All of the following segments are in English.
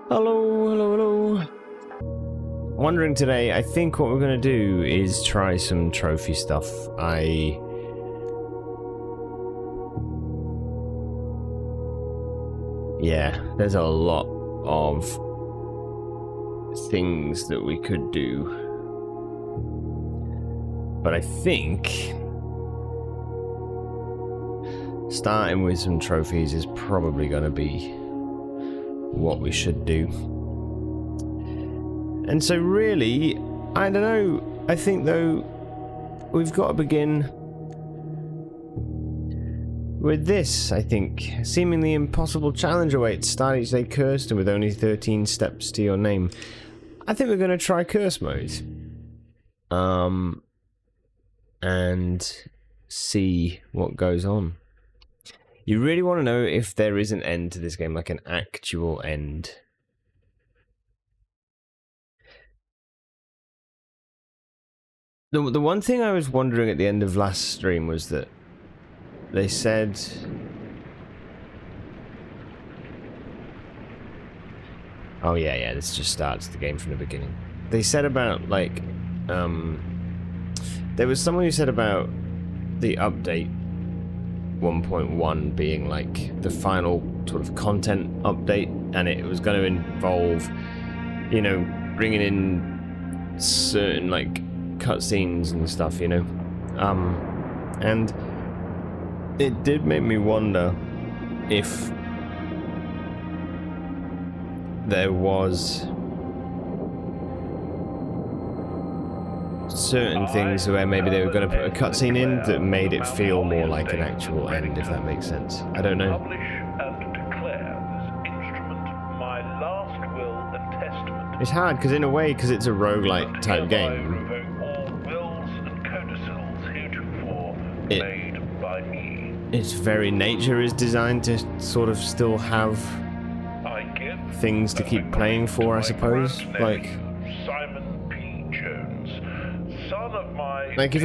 Hello, hello, hello. Wondering today, I think what we're going to do is try some trophy stuff. Yeah, there's a lot of things that we could do. But I think starting with some trophies is probably going to be what we should do. And so really, I don't know, I think though we've got to begin with this, I think. Seemingly impossible challenge awaits. Start each day cursed and with only 13 steps to your name. I think we're going to try curse mode. And see what goes on. You really want to know if there is an end to this game, like an actual end. The one thing I was wondering at the end of last stream was that they said... Oh yeah, this just starts the game from the beginning. They said about, like, there was someone who said about the update 1.1 being like the final sort of content update, and it was going to involve, you know, bringing in certain like cutscenes and stuff, you know, and it did make me wonder if there was certain things where maybe they were going to put a cutscene in that made it feel more like an actual end, if that makes sense. I don't know. Publish and declare this instrument my last will and testament. It's hard because in a way, because it's a roguelike type game, Revoke all wills and codicils heretofore made by me. its very nature is designed to sort of still have I give things to keep playing for, I suppose. Like Simon P. Jones, son of my if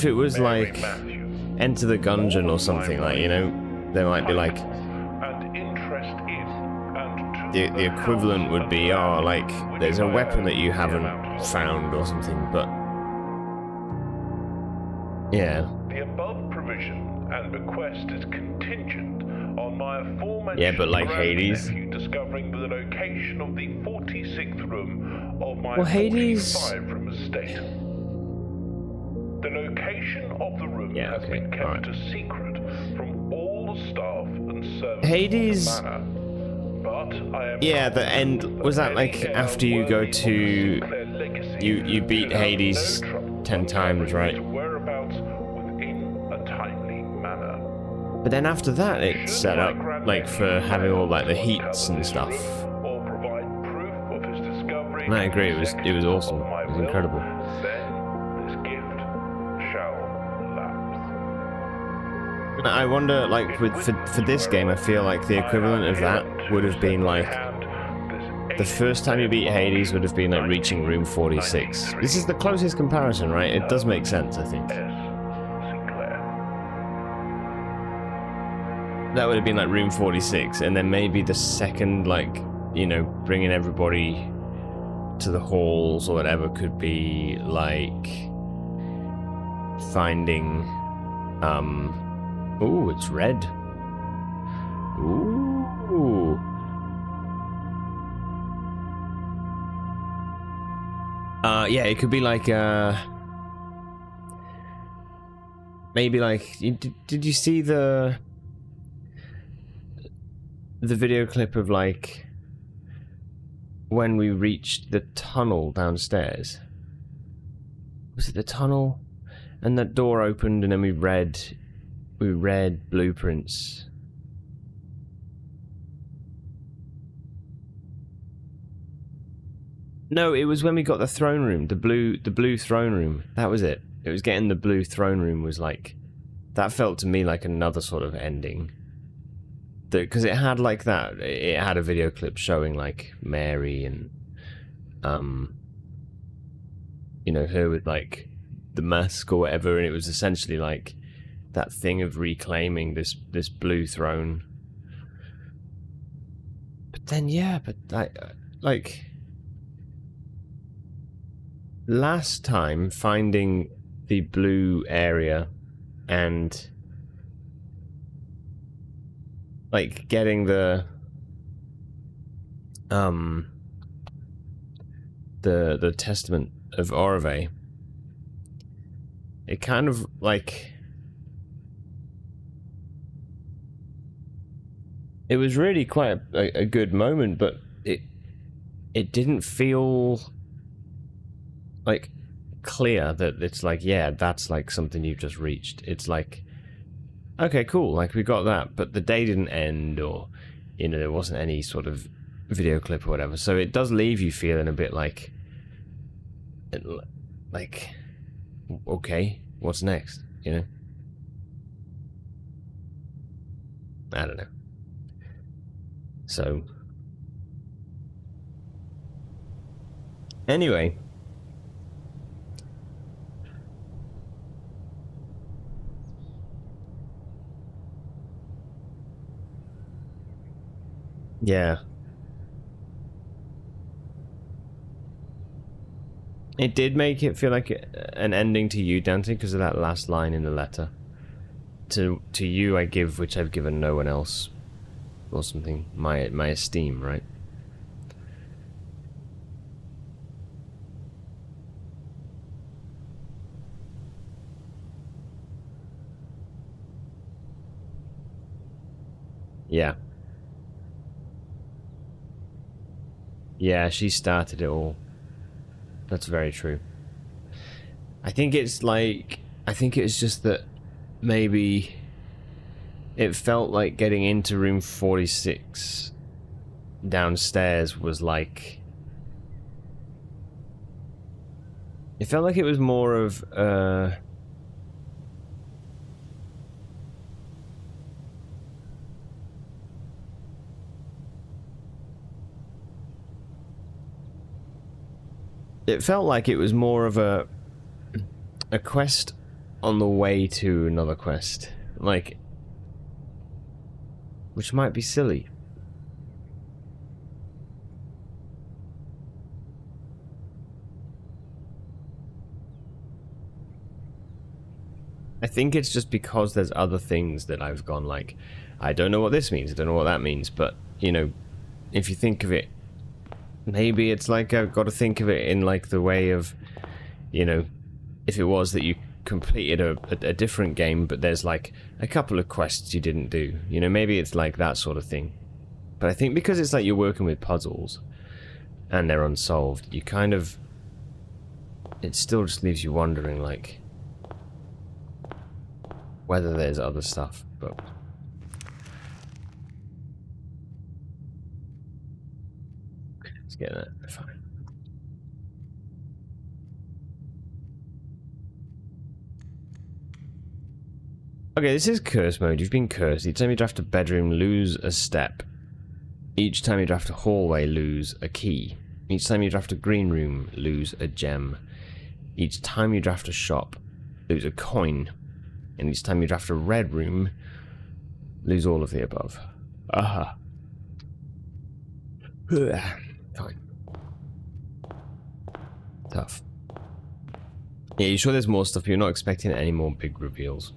it was like Enter the Gungeon or something, like, you know, there might be like and interest in and to the equivalent would be, oh, like there's a weapon that you haven't found or something, but yeah. The above provision and bequest is contingent on my aforementioned Yeah, but like Hades. grandnephew discovering the location of the 46th room of my Well, Hades- 45-room estate. The location of the room Yeah, has okay, been kept alright. a secret from all the staff and servants Hades- of the manor. But I am Yeah, the end was that like after you go to you beat Hades 10 times, right? Whereabouts within a timely manner. But then after that, it's set up like for having all like the heats and stuff. Or provide proof of his discovery. And I agree, it was awesome. It was incredible. Then this gift shall lapse. I wonder, like, for this game, I feel like the equivalent of that would have been like the first time you beat Hades would have been like reaching room 46. This is the closest comparison, right? It does make sense, I think. That would have been like room 46, and then maybe the second, like, you know, bringing everybody to the halls or whatever could be like finding, ooh, it's red. Ooh. Yeah, it could be like, maybe like, did you see the video clip of like when we reached the tunnel downstairs? Was it the tunnel? And that door opened and then we read blueprints. No, it was when we got the throne room, the blue throne room. That was it. It was getting the blue throne room was like, that felt to me like another sort of ending. Because it had like that, it had a video clip showing like Mary and, you know, her with like the mask or whatever, and it was essentially like that thing of reclaiming this blue throne. then yeah, but like last time finding the blue area and like getting the testament of Orve, it kind of like it was really quite a good moment, but it didn't feel like clear that it's like, yeah, that's like something you've just reached. It's like, okay, cool, like we got that, but the day didn't end, or there wasn't any sort of video clip or whatever, so it does leave you feeling a bit like okay, what's next, I don't know. So anyway, yeah, it did make it feel like an ending to you, Dante, because of that last line in the letter. To you I give which I've given no one else, or something, my esteem, right? Yeah. Yeah, she started it all. That's very true. I think it's just that maybe it felt like getting into room 46 downstairs was like... It felt like it was more of, it felt like it was more of a quest on the way to another quest. Like... Which might be silly. I think it's just because there's other things that I've gone like, I don't know what this means, I don't know what that means, but, if you think of it, maybe it's like I've got to think of it in like the way of, if it was that you completed a different game, but there's like a couple of quests you didn't do, maybe it's like that sort of thing. But I think because it's like you're working with puzzles and they're unsolved, you kind of, it still just leaves you wondering like whether there's other stuff, but let's get that. Fine. Okay, this is curse mode. You've been cursed. Each time you draft a bedroom, lose a step. Each time you draft a hallway, lose a key. Each time you draft a green room, lose a gem. Each time you draft a shop, lose a coin. And each time you draft a red room, lose all of the above. Aha. Fine. Tough. Yeah, you sure there's more stuff, but you're not expecting any more big reveals.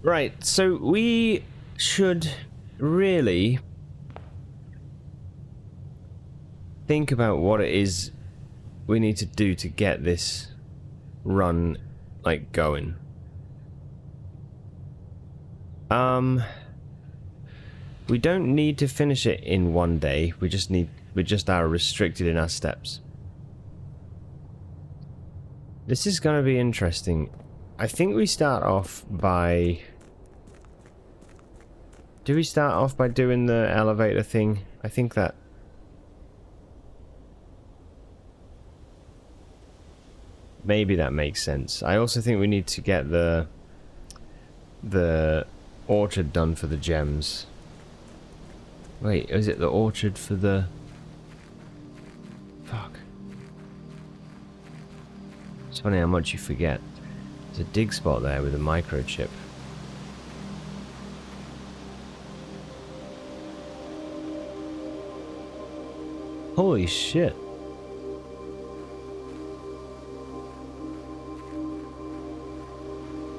Right, so we should really think about what it is we need to do to get this run, like, going. We don't need to finish it in one day, we just are restricted in our steps. This is gonna be interesting. I think we start off by... Do we start off by doing the elevator thing? I think that... Maybe that makes sense. I also think we need to get the orchard done for the gems. Wait, is it the orchard for the... Fuck. It's funny how much you forget. There's a dig spot there with a microchip. Holy shit.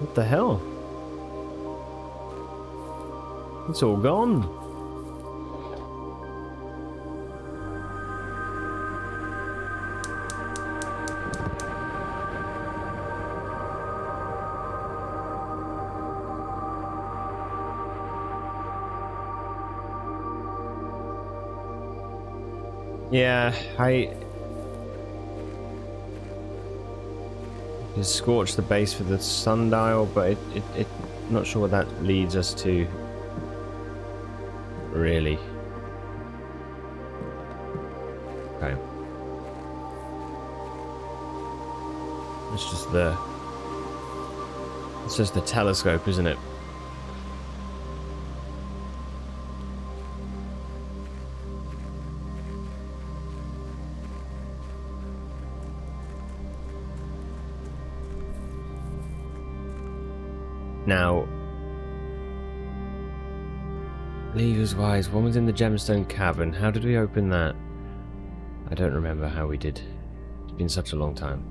What the hell? It's all gone. Yeah, I just scorched the base for the sundial, but it not sure what that leads us to. Really. Okay. It's just the telescope, isn't it? Now, levers wise, one was in the gemstone cavern. How did we open that? I don't remember how we did. It's been such a long time.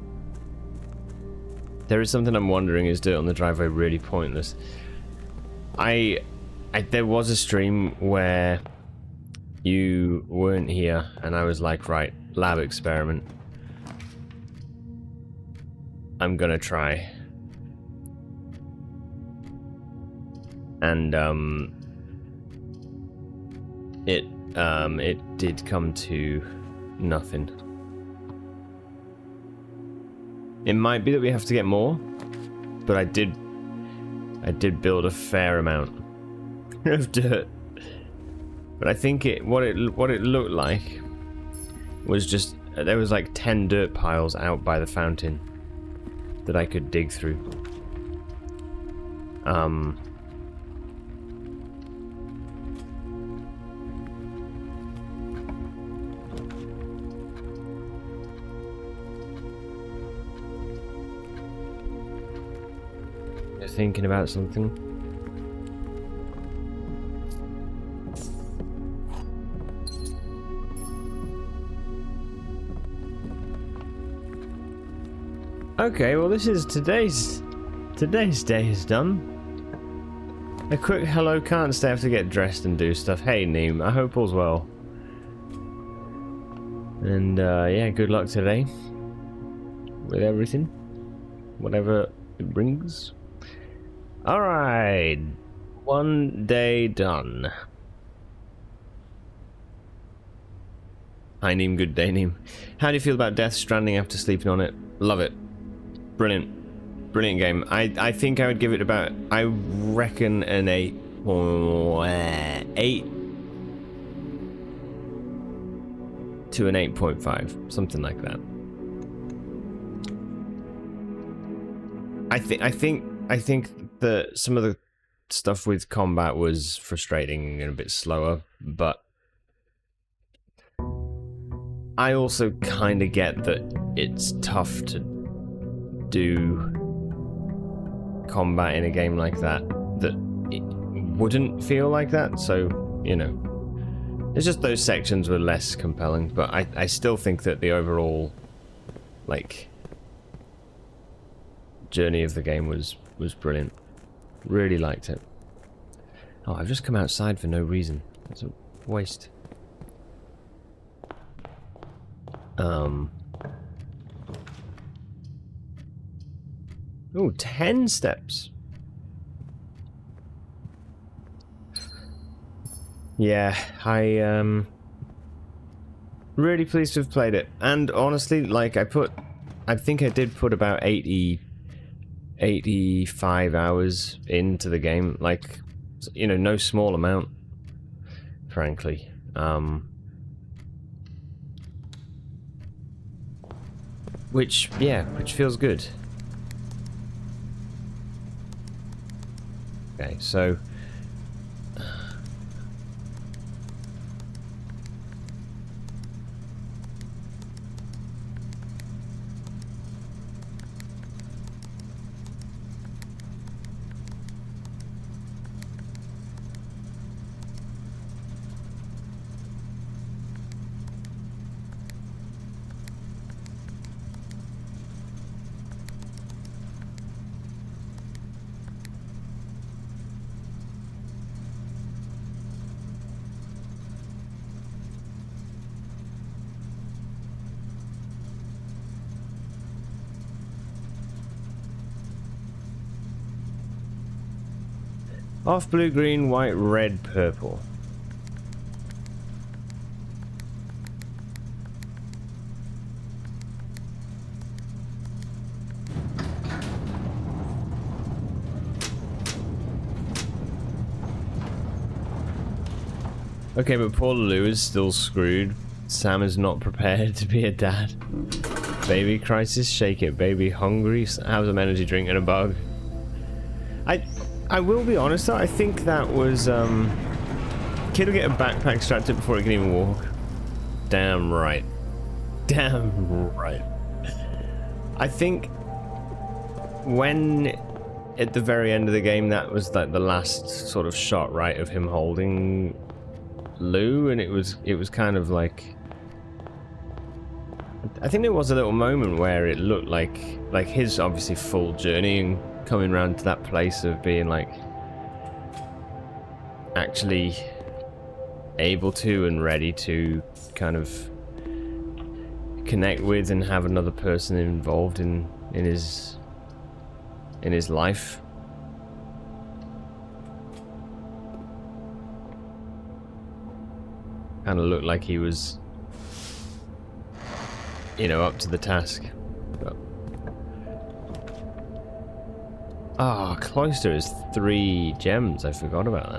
There is something I'm wondering, is dirt on the driveway really pointless? There was a stream where you weren't here and I was like, right, lab experiment. I'm gonna try. And it did come to nothing. It might be that we have to get more, but I did build a fair amount of dirt. But I think what it looked like was just there was like 10 dirt piles out by the fountain that I could dig through. You're thinking about something? Okay, well this is today's day is done. A quick hello, can't stay, have to get dressed and do stuff. Hey Neem, I hope all's well. And yeah, good luck today with everything, whatever it brings. Alright, one day done. Hi Neem, good day Neem. How do you feel about Death Stranding after sleeping on it? Love it. Brilliant. Brilliant game. I think I would give it about, I reckon, an 8 to an 8.5, something like that. I think that some of the stuff with combat was frustrating and a bit slower, but I also kind of get that it's tough to do combat in a game like that it wouldn't feel like that, so you know, it's just those sections were less compelling, but I still think that the overall like journey of the game was brilliant. Really liked it. Oh, I've just come outside for no reason. It's a waste. Oh, 10 steps. Yeah, I really pleased to have played it. And honestly, like I think I did put about 85 hours into the game. Like, you know, no small amount, frankly. Which feels good. Okay, so Off, blue, green, white, red, purple. Okay, but poor Lou is still screwed. Sam is not prepared to be a dad. Baby crisis, shake it. Baby hungry, have some energy drink and a bug. I will be honest though, I think that was kid will get a backpack strapped to it before it can even walk. Damn right. Damn right. I think when at the very end of the game that was like the last sort of shot, right, of him holding Lou, and it was kind of like, I think there was a little moment where it looked like his obviously full journey and coming around to that place of being like actually able to and ready to kind of connect with and have another person involved in his life. Kind of looked like he was, you know, up to the task. Ah, Cloister is 3 gems. I forgot about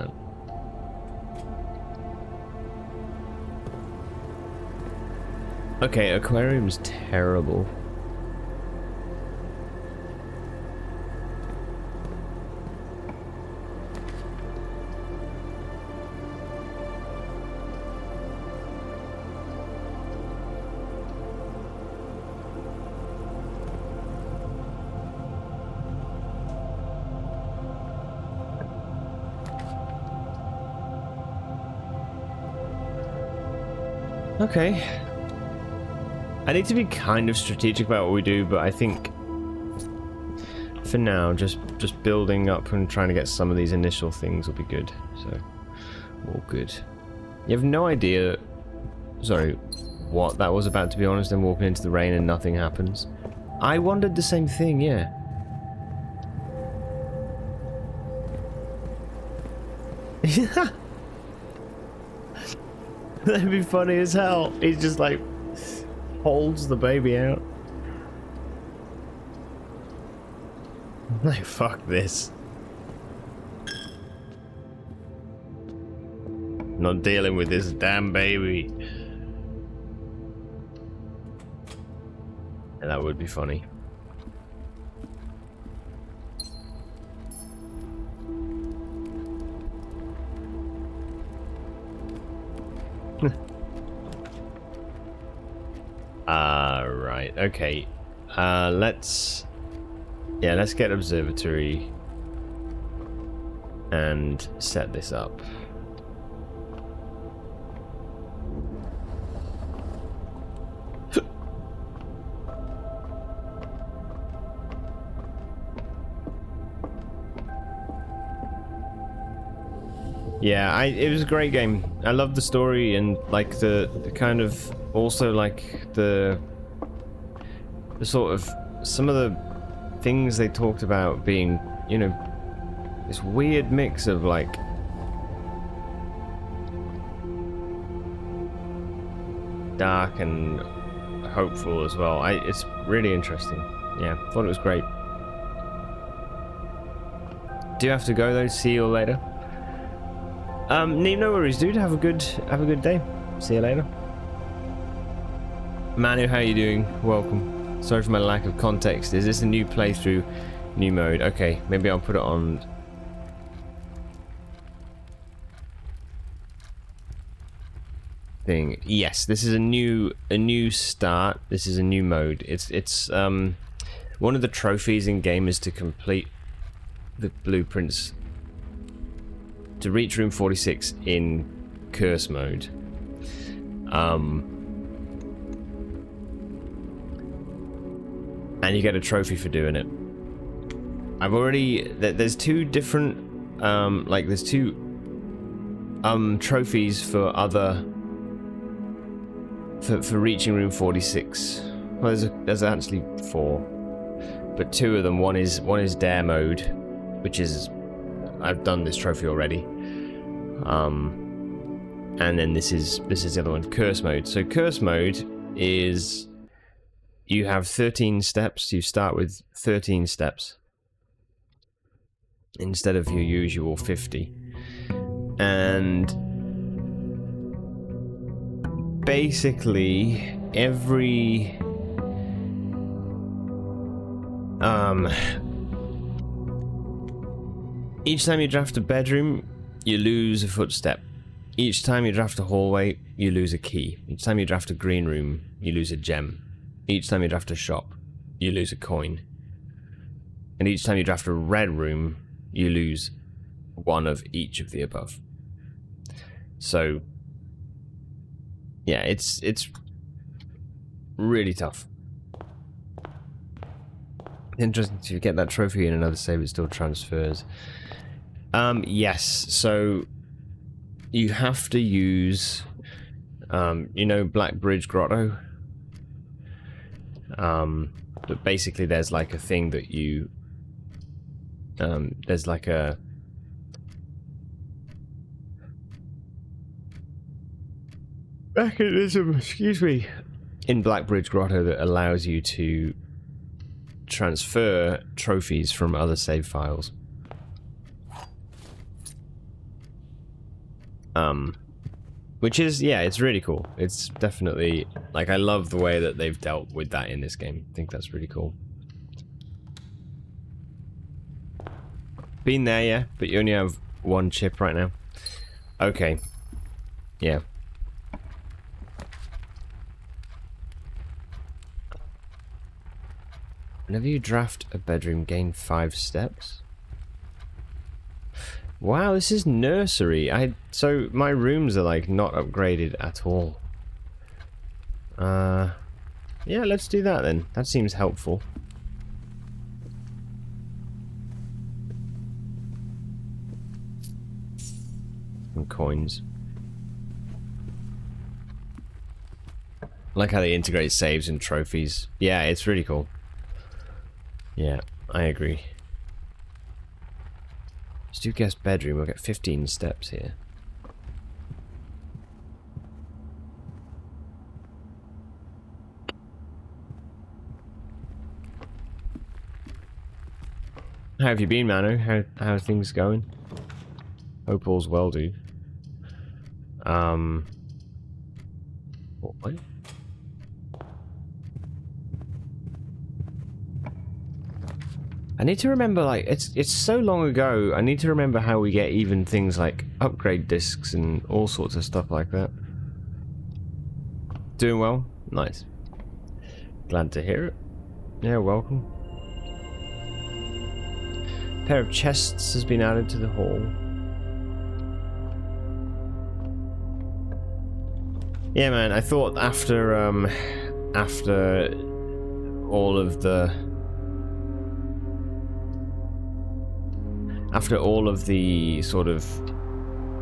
that. Okay, aquarium's terrible. Okay. I need to be kind of strategic about what we do, but I think for now, just building up and trying to get some of these initial things will be good. So, all good. You have no idea, sorry, what that was about, to be honest, and walking into the rain and nothing happens. I wondered the same thing, yeah. That'd be funny as hell. He's just like holds the baby out. Like, fuck this. Not dealing with this damn baby. And that would be funny. Right, okay. Let's get observatory and set this up. Yeah, it was a great game. I loved the story and like the kind of also like the sort of some of the things they talked about being, you know, this weird mix of like dark and hopeful as well. It's really interesting. Yeah, thought it was great. Do you have to go though? See you later. No worries, dude. Have a good day. See you later. Manu, how you doing? Welcome. Sorry for my lack of context. Is this a new playthrough, new mode? Okay, maybe I'll put it on. Thing. Yes, this is a new start. This is a new mode. It's one of the trophies in game is to complete the blueprints. To reach room 46 in curse mode. And you get a trophy for doing it. I've already... There's 2 different... there's 2... trophies for other... For reaching room 46. Well, there's actually 4. But 2 of them, one is dare mode, which is I've done this trophy already. And then this is the other one, curse mode. So curse mode is you have 13 steps. You start with 13 steps instead of your usual 50. And basically every each time you draft a bedroom, you lose a footstep. Each time you draft a hallway, you lose a key. Each time you draft a green room, you lose a gem. Each time you draft a shop, you lose a coin. And each time you draft a red room, you lose one of each of the above. So yeah, it's really tough. Interesting, if you get that trophy in another save, it still transfers. Yes, so you have to use, you know, Black Bridge Grotto? But basically there's like a thing that you, there's like a, mechanism, excuse me, in Black Bridge Grotto that allows you to transfer trophies from other save files. Which is, yeah, it's really cool. It's definitely, like, I love the way that they've dealt with that in this game. I think that's really cool. Been there, yeah, but you only have one chip right now. Okay. Yeah. Whenever you draft a bedroom, gain 5 steps. Wow, this is nursery. So my rooms are like not upgraded at all. Yeah, let's do that then. That seems helpful. Some coins. I like how they integrate saves and trophies. Yeah, it's really cool. Yeah, I agree. Let's do guest bedroom. We'll get 15 steps here. How have you been, Manu? How are things going? Hope all's well, dude. What? I need to remember, like, it's so long ago, I need to remember how we get even things like upgrade discs and all sorts of stuff like that. Doing well? Nice. Glad to hear it. Yeah, welcome. Pair of chests has been added to the hall. Yeah, man, I thought after all of the... After all of the sort of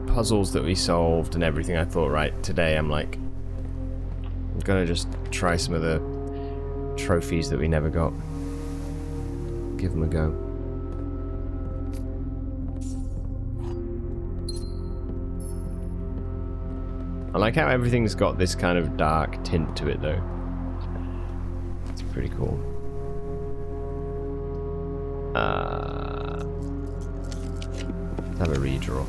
puzzles that we solved and everything, I thought, right, today I'm like, I'm gonna just try some of the trophies that we never got. Give them a go. I like how everything's got this kind of dark tint to it, though. It's pretty cool. Let's have a redraw.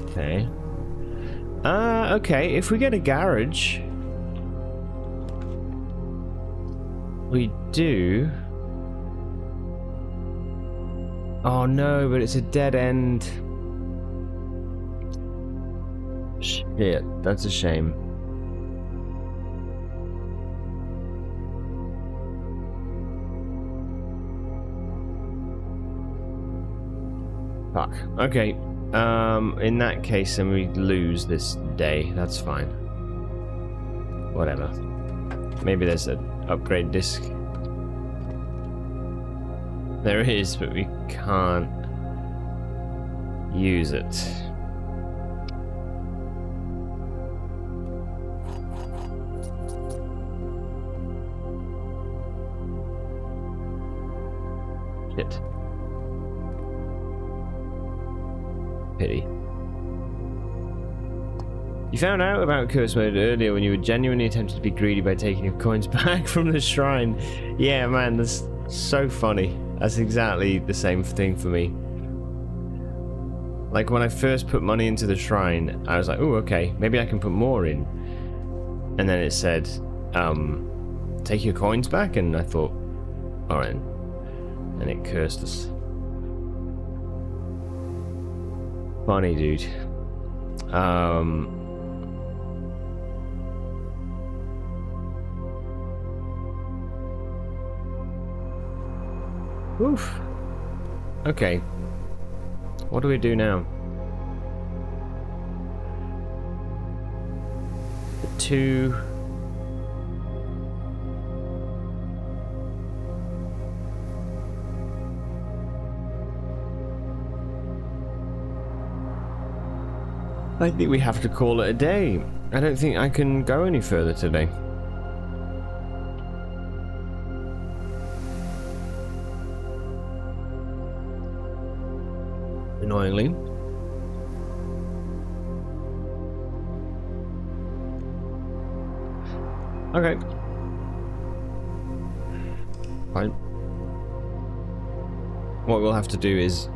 Okay. Okay, if we get a garage... We do... Oh no, but it's a dead end. Shit, that's a shame. Fuck. Okay. In that case, then we lose this day. That's fine. Whatever. Maybe there's an upgrade disc. There is, but we can't use it. Shit. Pity. You found out about curse mode earlier when you were genuinely attempting to be greedy by taking your coins back from the shrine. Yeah, man, that's so funny. That's exactly the same thing for me. Like, when I first put money into the shrine, I was like, oh, okay, maybe I can put more in. And then it said, take your coins back, and I thought, alright. And it cursed us. Funny, dude. Oof. Okay. What do we do now? The two... I think we have to call it a day. I don't think I can go any further today. Annoyingly. Okay. Fine. What we'll have to do is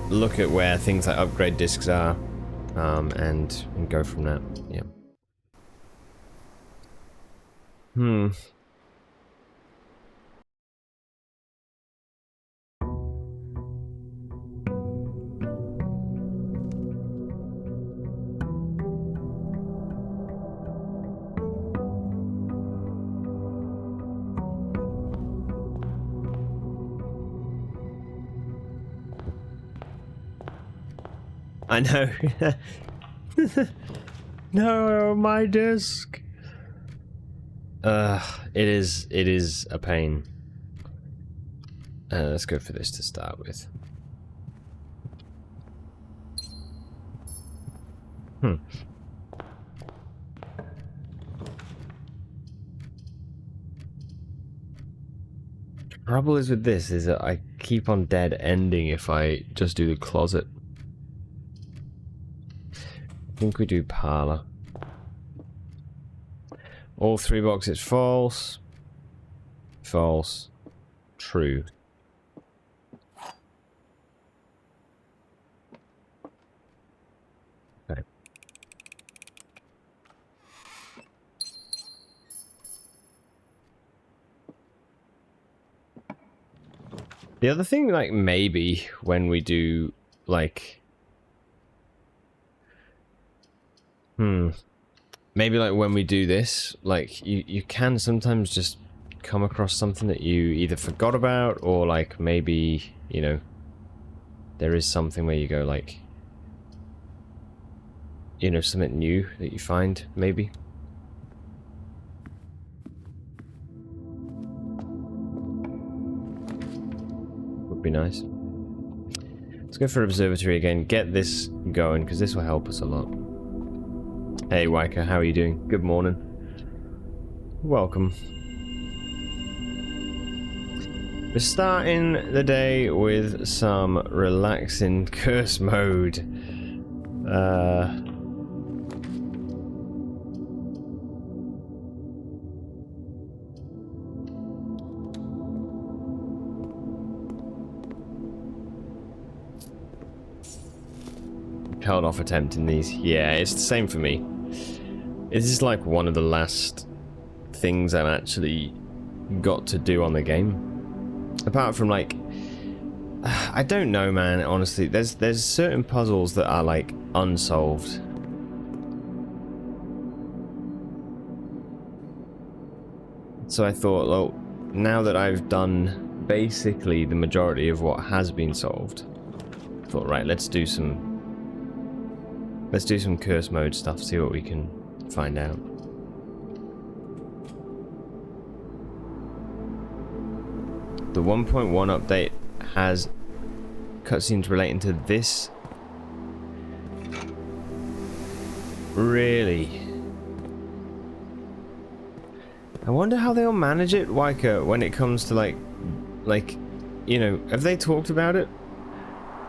look at where things like upgrade discs are, and go from that. Yeah. I know. No, my disc. It is a pain. Let's go for this to start with. Trouble is with this is that I keep on dead ending if I just do the closet. I think we do parlor. All 3 boxes false. False. True. Okay. The other thing, like, maybe when we do, like... Maybe, like, when we do this, like, you can sometimes just come across something that you either forgot about, or, like, maybe, you know, there is something where you go, like, you know, something new that you find, maybe. Would be nice. Let's go for observatory again, get this going, because this will help us a lot. Hey Waika, how are you doing? Good morning. Welcome. We're starting the day with some relaxing curse mode. Held off attempting these. Yeah, it's the same for me. This is like one of the last things I've actually got to do on the game. Apart from, like, I don't know, man, honestly. There's certain puzzles that are, like, unsolved. So I thought, well, now that I've done basically the majority of what has been solved, I thought, right, let's do some curse mode stuff, see what we can find out. The 1.1 update has cutscenes relating to this. Really? I wonder how they'll manage it, Waika, when it comes to like you know, have they talked about it?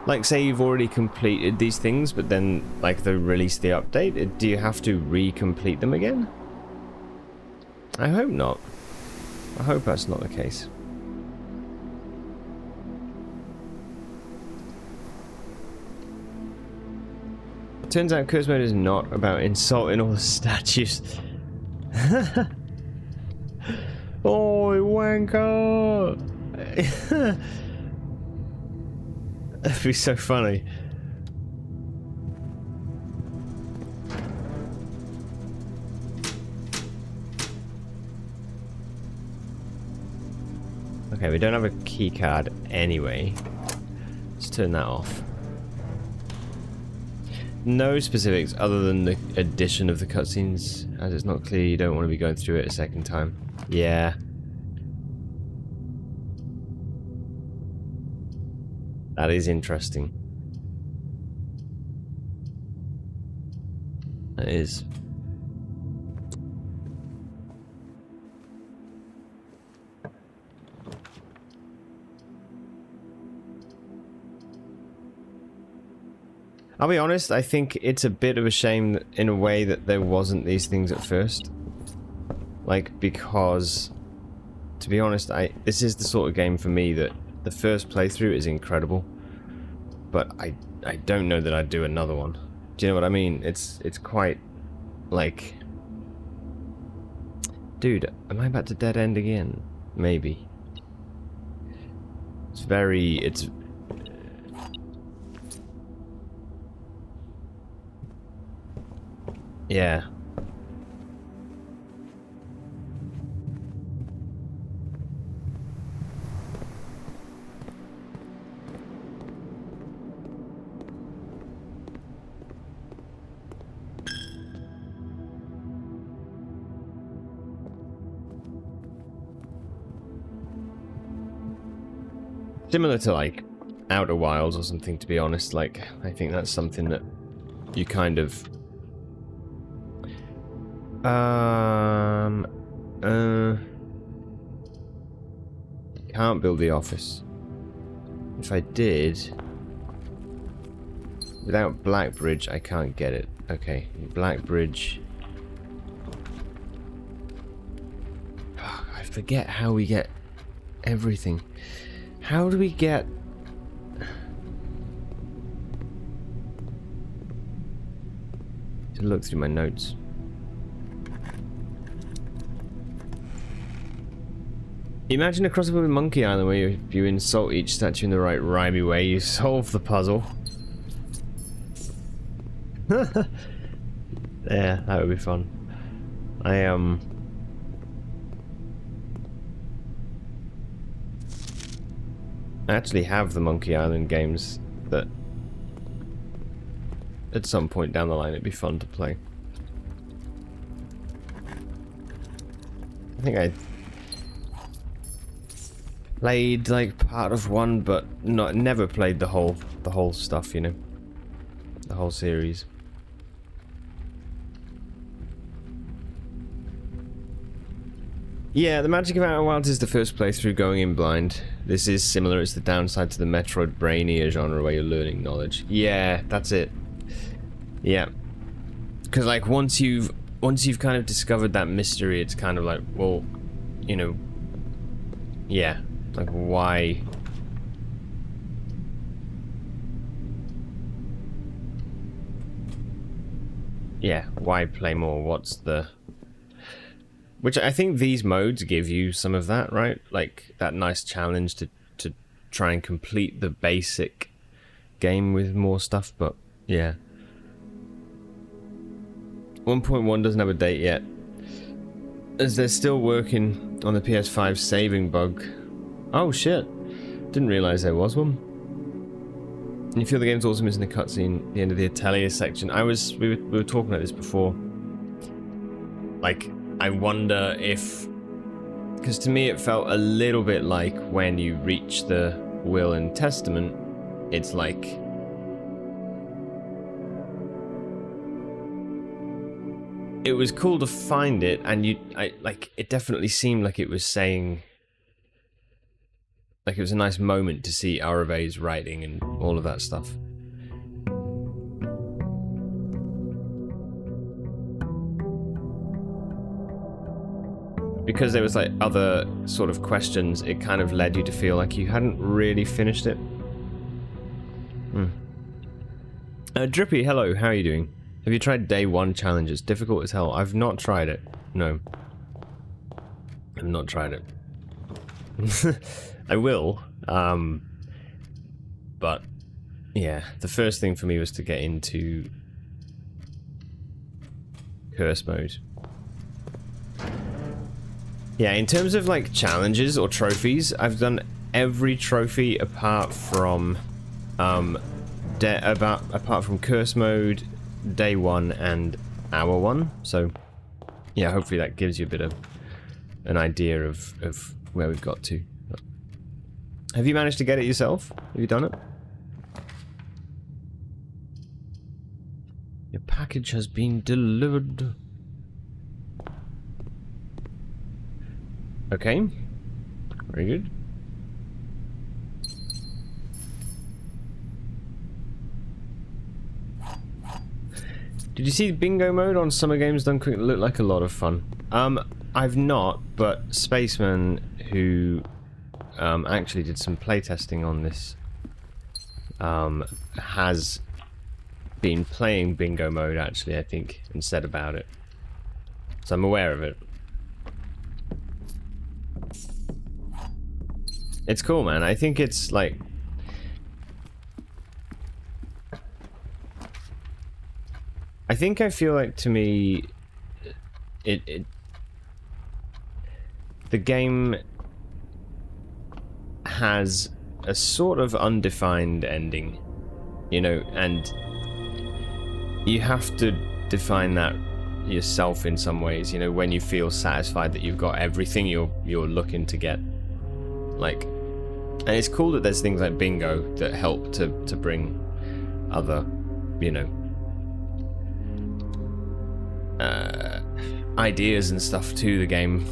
Like, say you've already completed these things, but then, like, they release the update. Do you have to re-complete them again? I hope not. I hope that's not the case. Turns out Curse Mode is not about insulting all the statues. Oi, wanker! That'd be so funny. Okay, we don't have a key card anyway. Let's turn that off. No specifics other than the addition of the cutscenes, as it's not clear you don't want to be going through it a second time. Yeah. That is interesting. That is. I'll be honest, I think it's a bit of a shame that, in a way, that there wasn't these things at first. Like, because, to be honest, this is the sort of game for me that the first playthrough is incredible, but I don't know that I'd do another one. Do you know what I mean? It's quite, like... Dude, am I about to dead end again? Maybe. It's... Yeah. Similar to, like, Outer Wilds or something, to be honest. Like, I think that's something that you kind of... Can't build the office. If I did... Without Blackbridge, I can't get it. Okay, Blackbridge... I forget how we get everything. How do we get... To look through my notes. Imagine a crossover with Monkey Island where you insult each statue in the right rhymey way, you solve the puzzle. Yeah, that would be fun. I actually have the Monkey Island games that at some point down the line it'd be fun to play. I think I played like part of one, but never played the whole stuff, you know, the whole series. Yeah, the magic of Outer Wilds is the first playthrough going in blind. This is similar, it's the downside to the Metroid Brainier genre where you're learning knowledge. Yeah, that's it. Yeah. Because like once you've kind of discovered that mystery, it's kind of like, well, you know, yeah, like why? Yeah, why play more? What's the... Which I think these modes give you some of that, right? Like, that nice challenge to try and complete the basic game with more stuff, but yeah. 1.1 doesn't have a date yet, as they're still working on the PS5 saving bug. Oh shit, didn't realise there was one. And you feel the game's also missing a cutscene at the end of the Atelier section. We were talking about this before. Like, I wonder if... Because to me it felt a little bit like when you reach the Will and Testament, it's like... It was cool to find it, and it definitely seemed like it was saying... Like, it was a nice moment to see Arave's writing and all of that stuff. Because there was like other sort of questions, it kind of led you to feel like you hadn't really finished it. Drippy, hello, how are you doing? Have you tried day 1 challenges? Difficult as hell. I've not tried it. No. I've not tried it. I will. But yeah, the first thing for me was to get into curse mode. Yeah, in terms of like challenges or trophies, I've done every trophy apart from apart from curse mode, day 1 and hour 1. So yeah, hopefully that gives you a bit of an idea of where we've got to. Have you managed to get it yourself? Have you done it? Your package has been delivered. Okay. Very good. Did you see bingo mode on Summer Games Done Quick? It looked like a lot of fun. I've not, but Spaceman, who actually did some playtesting on this, has been playing bingo mode, actually, I think, and said about it. So I'm aware of it. It's cool, man. I think it's like... I feel like, to me, the game has a sort of undefined ending, you know, and you have to define that yourself in some ways, you know, when you feel satisfied that you've got everything you're looking to get. Like, and it's cool that there's things like bingo that help to bring other, you know, ideas and stuff to the game.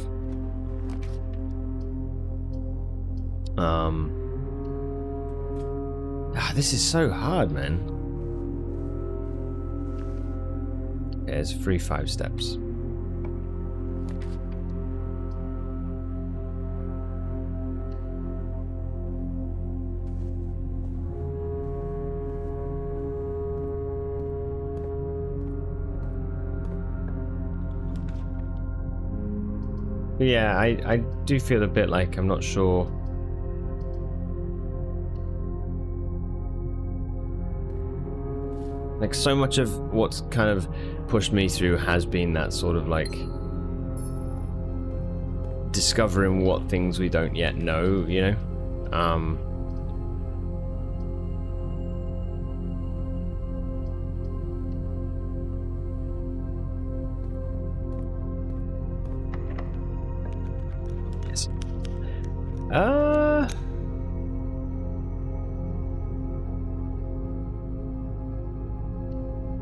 This is so hard, man. There's free 5 steps. Yeah, I do feel a bit like I'm not sure. Like, so much of what's kind of pushed me through has been that sort of like discovering what things we don't yet know, you know? Yes.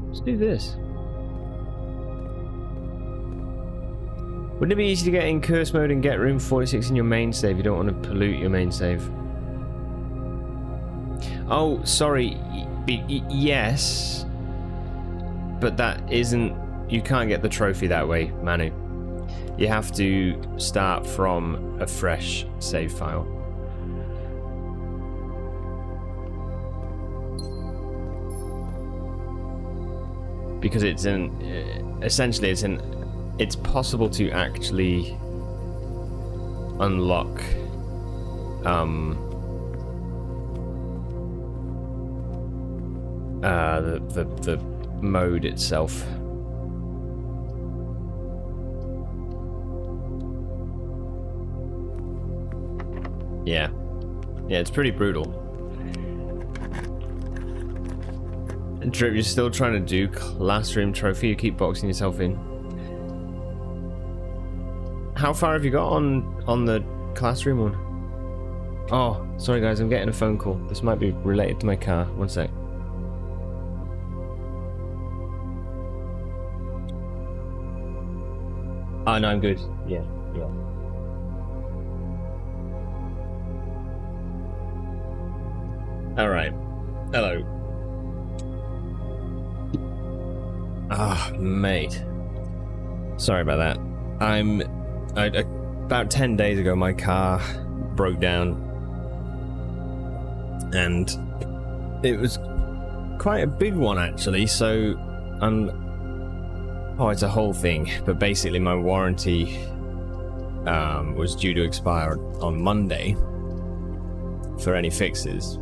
Let's do this. Wouldn't it be easy to get in curse mode and get room 46 in your main save? You don't want to pollute your main save. Oh, sorry. Yes. But that isn't... You can't get the trophy that way, Manu. You have to start from a fresh save file. Because it's essentially it's possible to actually unlock the mode itself. Yeah, it's pretty brutal. Drip, you're still trying to do classroom trophy. You keep boxing yourself in. How far have you got on the classroom one? Oh, sorry guys, I'm getting a phone call. This might be related to my car. One sec. Oh no, I'm good. Yeah. Alright. Hello. Ah, mate. Sorry about that. About 10 days ago, my car broke down. And it was quite a big one, actually, so oh, it's a whole thing. But basically, my warranty was due to expire on Monday for any fixes.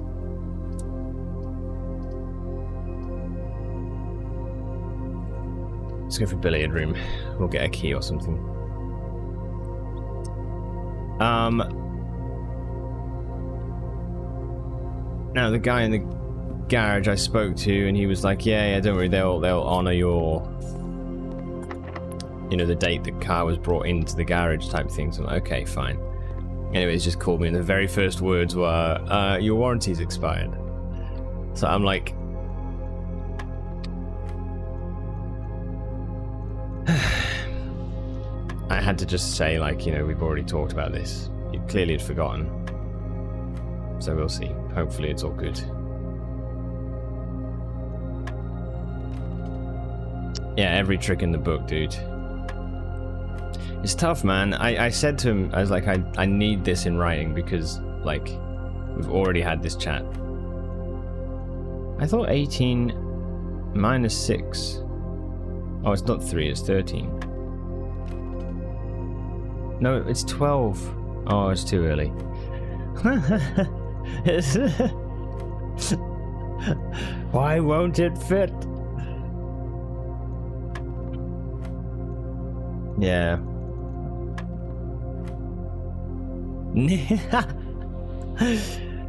Let's go for billiard room. We'll get a key or something. Now the guy in the garage I spoke to, and he was like, "Yeah, don't worry, they'll honor your, the date the car was brought into the garage type thing." So I'm like, okay, fine. Anyway, he's just called me, and the very first words were, "Your warranty's expired." So I'm like, I had to just say, like, we've already talked about this. You clearly had forgotten. So we'll see. Hopefully it's all good. Yeah, every trick in the book, dude. It's tough, man. I said to him, I was like, I need this in writing because, like, we've already had this chat. I thought 18 minus 6. Oh, it's not 3, it's 13. No, it's 12. Oh, it's too early. Why won't it fit? Yeah.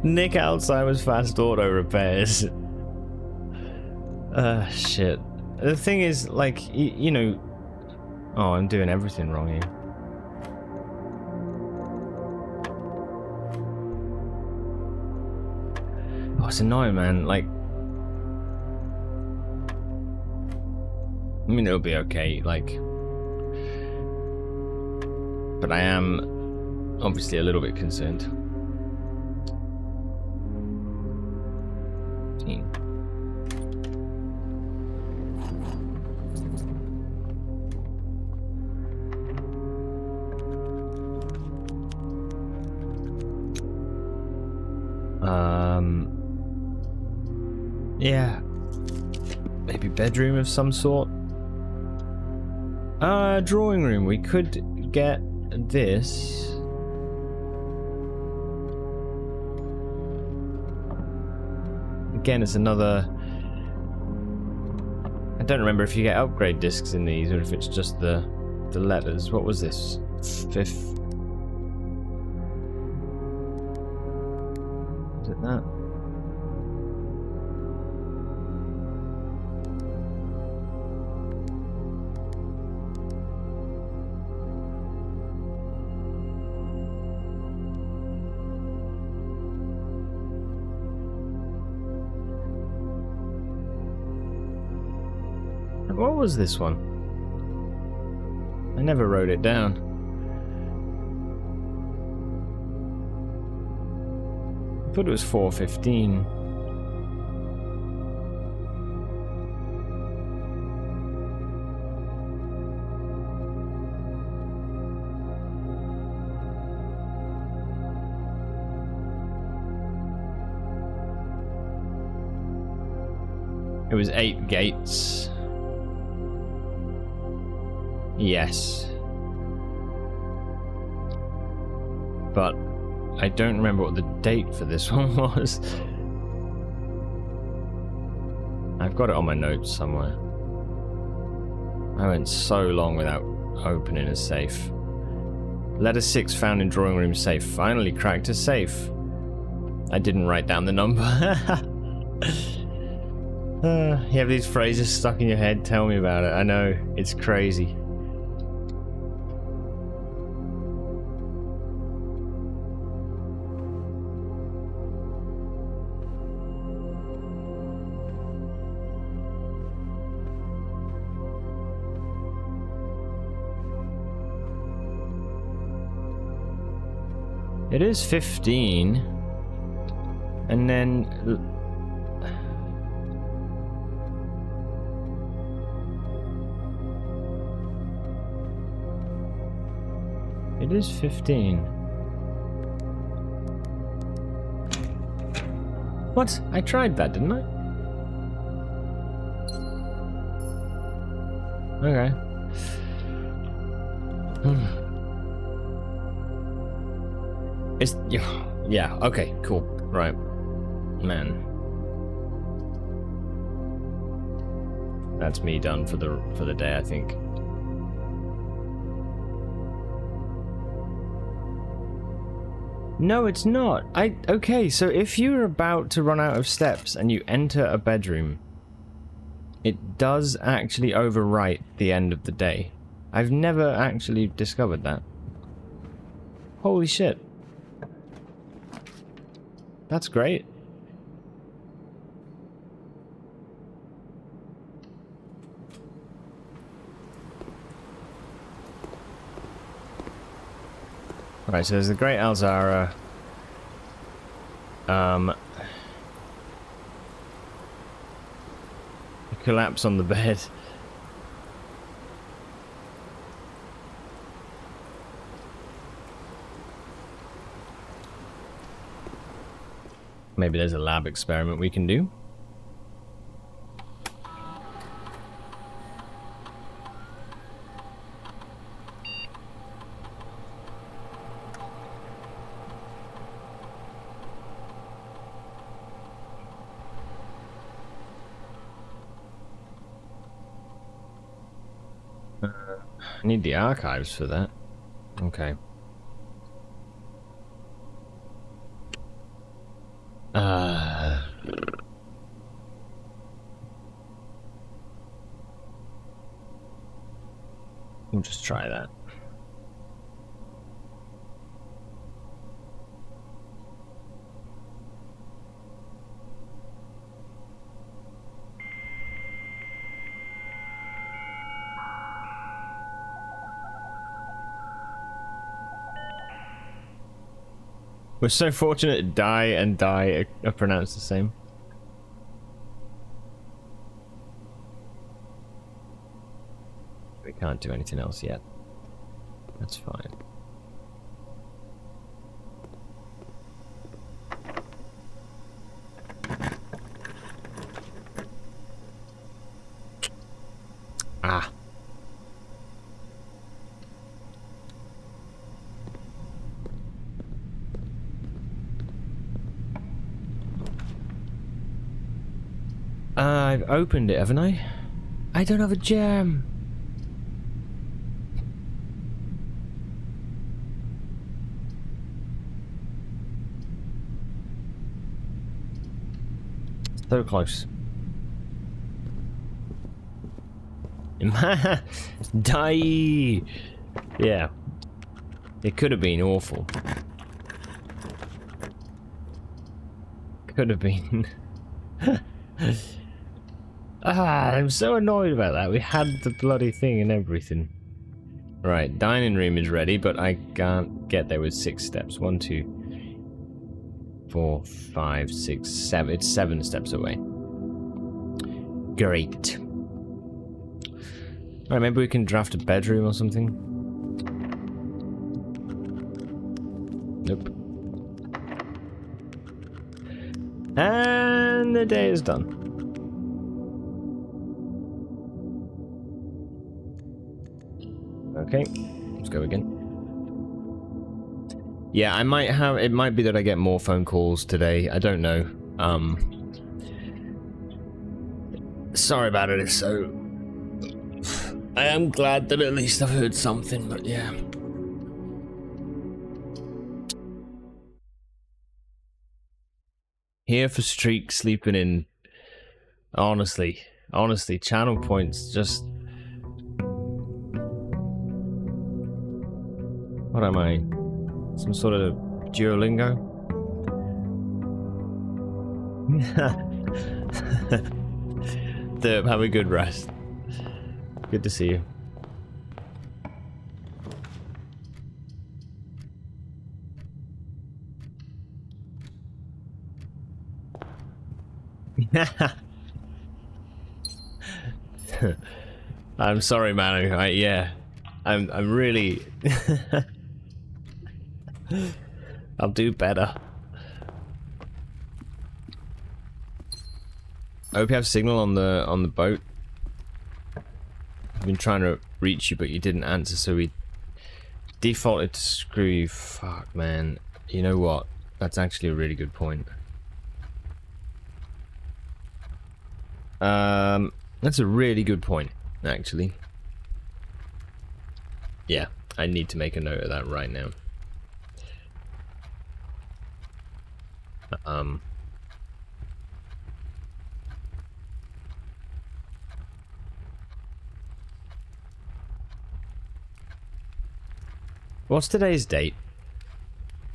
Nick Alzheimer's fast auto repairs. Shit. The thing is, like, oh, I'm doing everything wrong here. Oh, it's annoying, man. Like, I mean, it'll be okay, like, but I am obviously a little bit concerned. Yeah. Maybe bedroom of some sort. Drawing room. We could get this. Again, it's another... I don't remember if you get upgrade discs in these or if it's just the letters. What was this? 5th? Is it that? What was this one? I never wrote it down. I thought it was 4:15. It was 8 gates. Yes. But I don't remember what the date for this one was. I've got it on my notes somewhere. I went so long without opening a safe. Letter 6 found in drawing room safe. Finally cracked a safe. I didn't write down the number. You have these phrases stuck in your head. Tell me about it. I know. It's crazy. It is 15. And then... It is 15. What? I tried that, didn't I? Okay. It's... Yeah, okay, cool. Right. Man. That's me done for the day, I think. No, it's not. Okay, so if you're about to run out of steps and you enter a bedroom, it does actually overwrite the end of the day. I've never actually discovered that. Holy shit. That's great. Right, so there's the Great Alzara. Collapse on the bed. Maybe there's a lab experiment we can do. I need the archives for that. Okay. We'll just try that. We're so fortunate die and die are pronounced the same. We can't do anything else yet. That's fine. Ah. I've opened it, haven't I? I don't have a gem. So close. Die! Yeah. It could have been awful. Could have been. I'm so annoyed about that. We had the bloody thing and everything. Right, dining room is ready, but I can't get there with 6 steps. 1, 2, 4, 5, 6, 7. It's 7 steps away. Great. Alright, maybe we can draft a bedroom or something. Nope. And the day is done. Okay, let's go again. Yeah, I might have... It might be that I get more phone calls today. I don't know. Sorry about it. So... I am glad that at least I've heard something, but yeah. Here for Streak sleeping in. Honestly, channel points just... What am I? Some sort of Duolingo? Derp, have a good rest. Good to see you. I'm sorry, Manu. Yeah, I'm really. I'll do better. I hope you have signal on the boat. I've been trying to reach you, but you didn't answer, so we defaulted to screw you. Fuck, man. You know what? That's actually a really good point. That's a really good point, actually. Yeah, I need to make a note of that right now. What's today's date?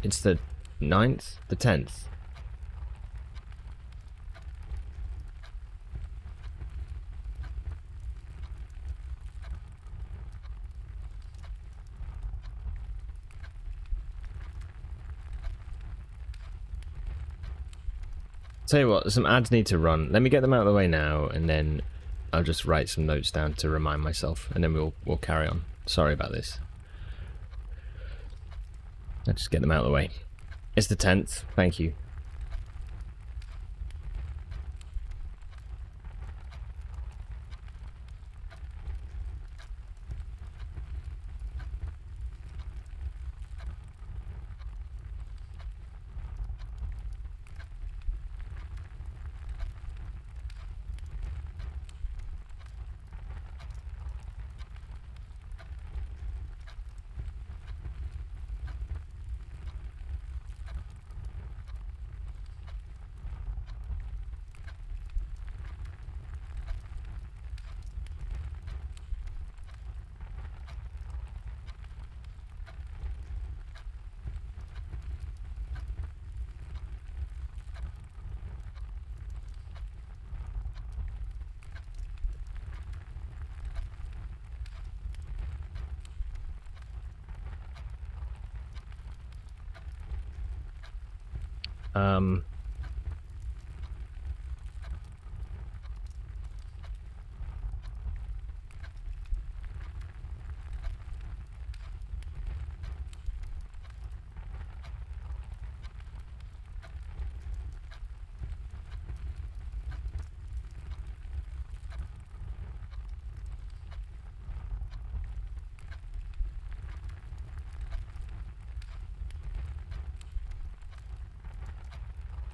It's the 9th? The 10th? Tell you what, some ads need to run. Let me get them out of the way now, and then I'll just write some notes down to remind myself, and then we'll carry on. Sorry about this. Let's just get them out of the way. It's the 10th. Thank you.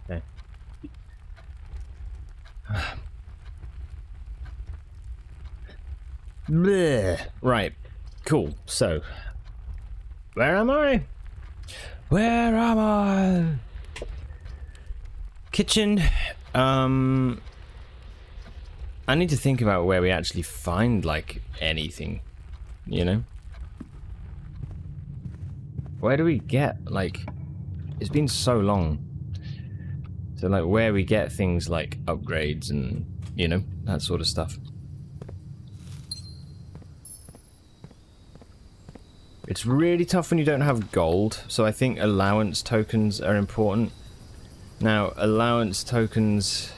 Okay. Bleh. Right. Cool. So, where am I? Where am I? Kitchen. I need to think about where we actually find, like, anything, you know? Where do we get, like, it's been so long. So, like, where we get things like upgrades and, you know, that sort of stuff. It's really tough when you don't have gold, so I think allowance tokens are important. Now, allowance tokens...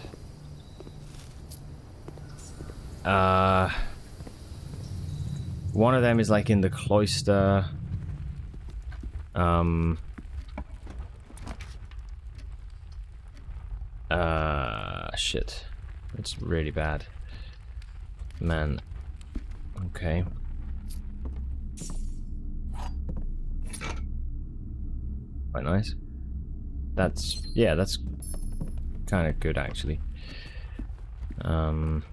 one of them is like in the cloister. Shit. It's really bad. Man. Okay. Quite nice. That's, yeah, that's kind of good actually. Let's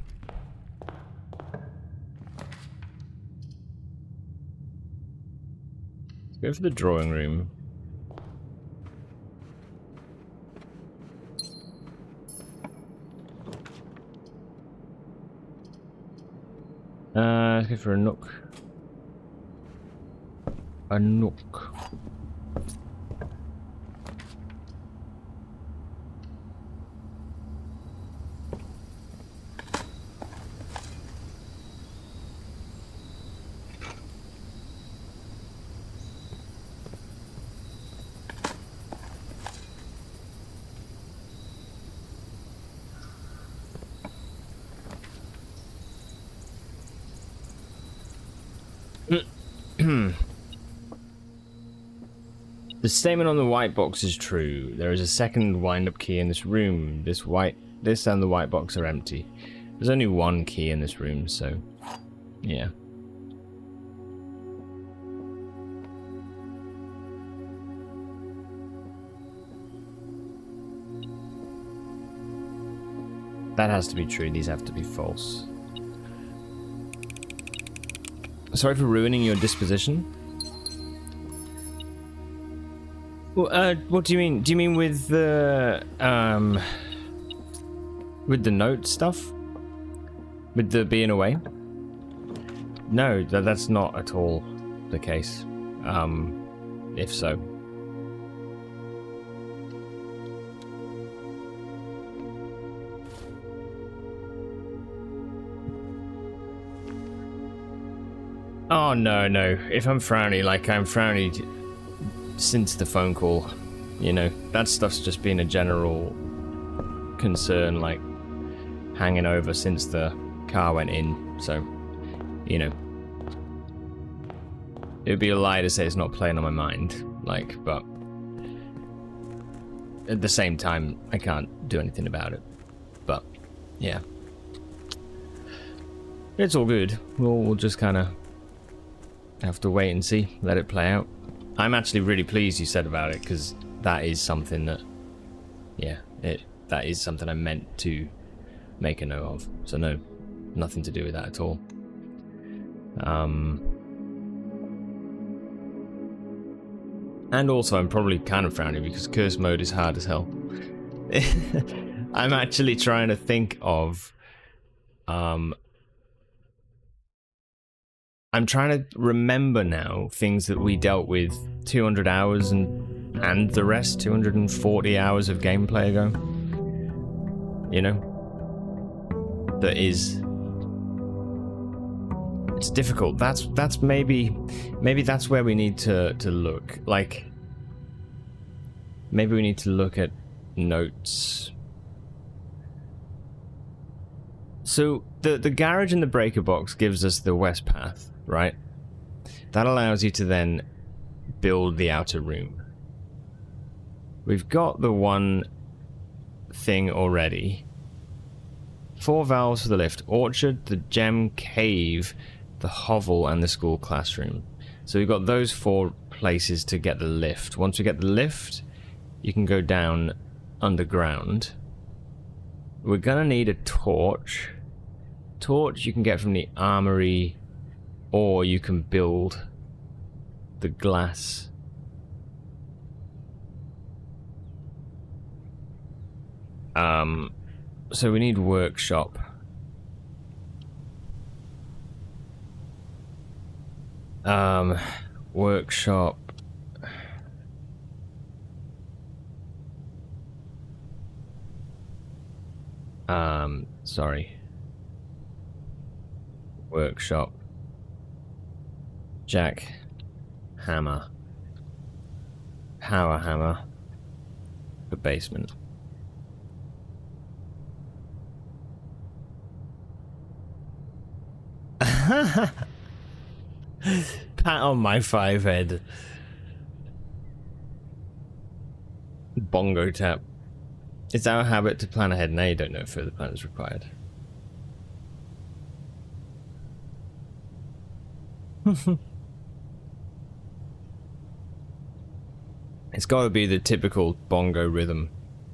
go for the drawing room. Let's go for a nook. A nook. The statement on the white box is true. There is a second wind-up key in this room. This and the white box are empty. There's only one key in this room, so yeah. That has to be true. These have to be false. Sorry for ruining your disposition. Well, what do you mean? Do you mean with the note stuff? With the being away? No, that's not at all the case. If so. Oh, no. If I'm frowny, like I'm frowny since the phone call, you know, that stuff's just been a general concern, like, hanging over since the car went in, so, you know. It would be a lie to say it's not playing on my mind, like, but at the same time, I can't do anything about it. But, yeah. It's all good. We'll just kind of have to wait and see, let it play out. I'm actually really pleased you said about it, because that is something that, yeah, that is something I meant to make a note of. So no, nothing to do with that at all. And also, I'm probably kind of frowning because curse mode is hard as hell. I'm actually trying to think of, I'm trying to remember now things that we dealt with 200 hours and the rest 240 hours of gameplay ago. You know? That is... It's difficult. That's maybe that's where we need to look. Like, maybe we need to look at notes. So the garage and the breaker box gives us the west path. Right? That allows you to then build the outer room. We've got the one thing already. 4 valves for the lift. Orchard, the gem cave, the hovel, and the school classroom. So we've got those 4 places to get the lift. Once we get the lift, you can go down underground. We're gonna need a torch. Torch you can get from the armory, or you can build the glass. So we need workshop. Workshop. Sorry. Workshop. Jack. Hammer. Power hammer. The basement. Pat on my 5 head. Bongo tap. It's our habit to plan ahead. Now you don't know if further plan is required. It's got to be the typical bongo rhythm.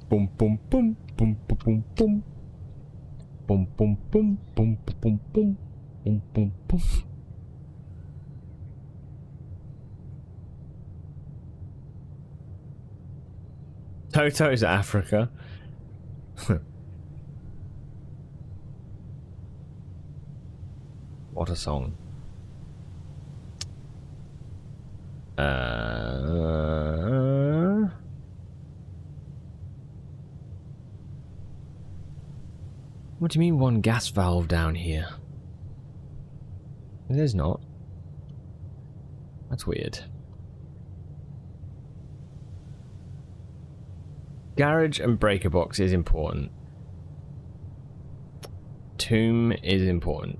Boom, boom, boom, boom, boom, boom, boom. Boom, boom, boom, boom, boom, boom, boom, boom, boom. Toto's Africa. What a song. What do you mean one gas valve down here? There's not. That's weird. Garage and breaker box is important. Tomb is important.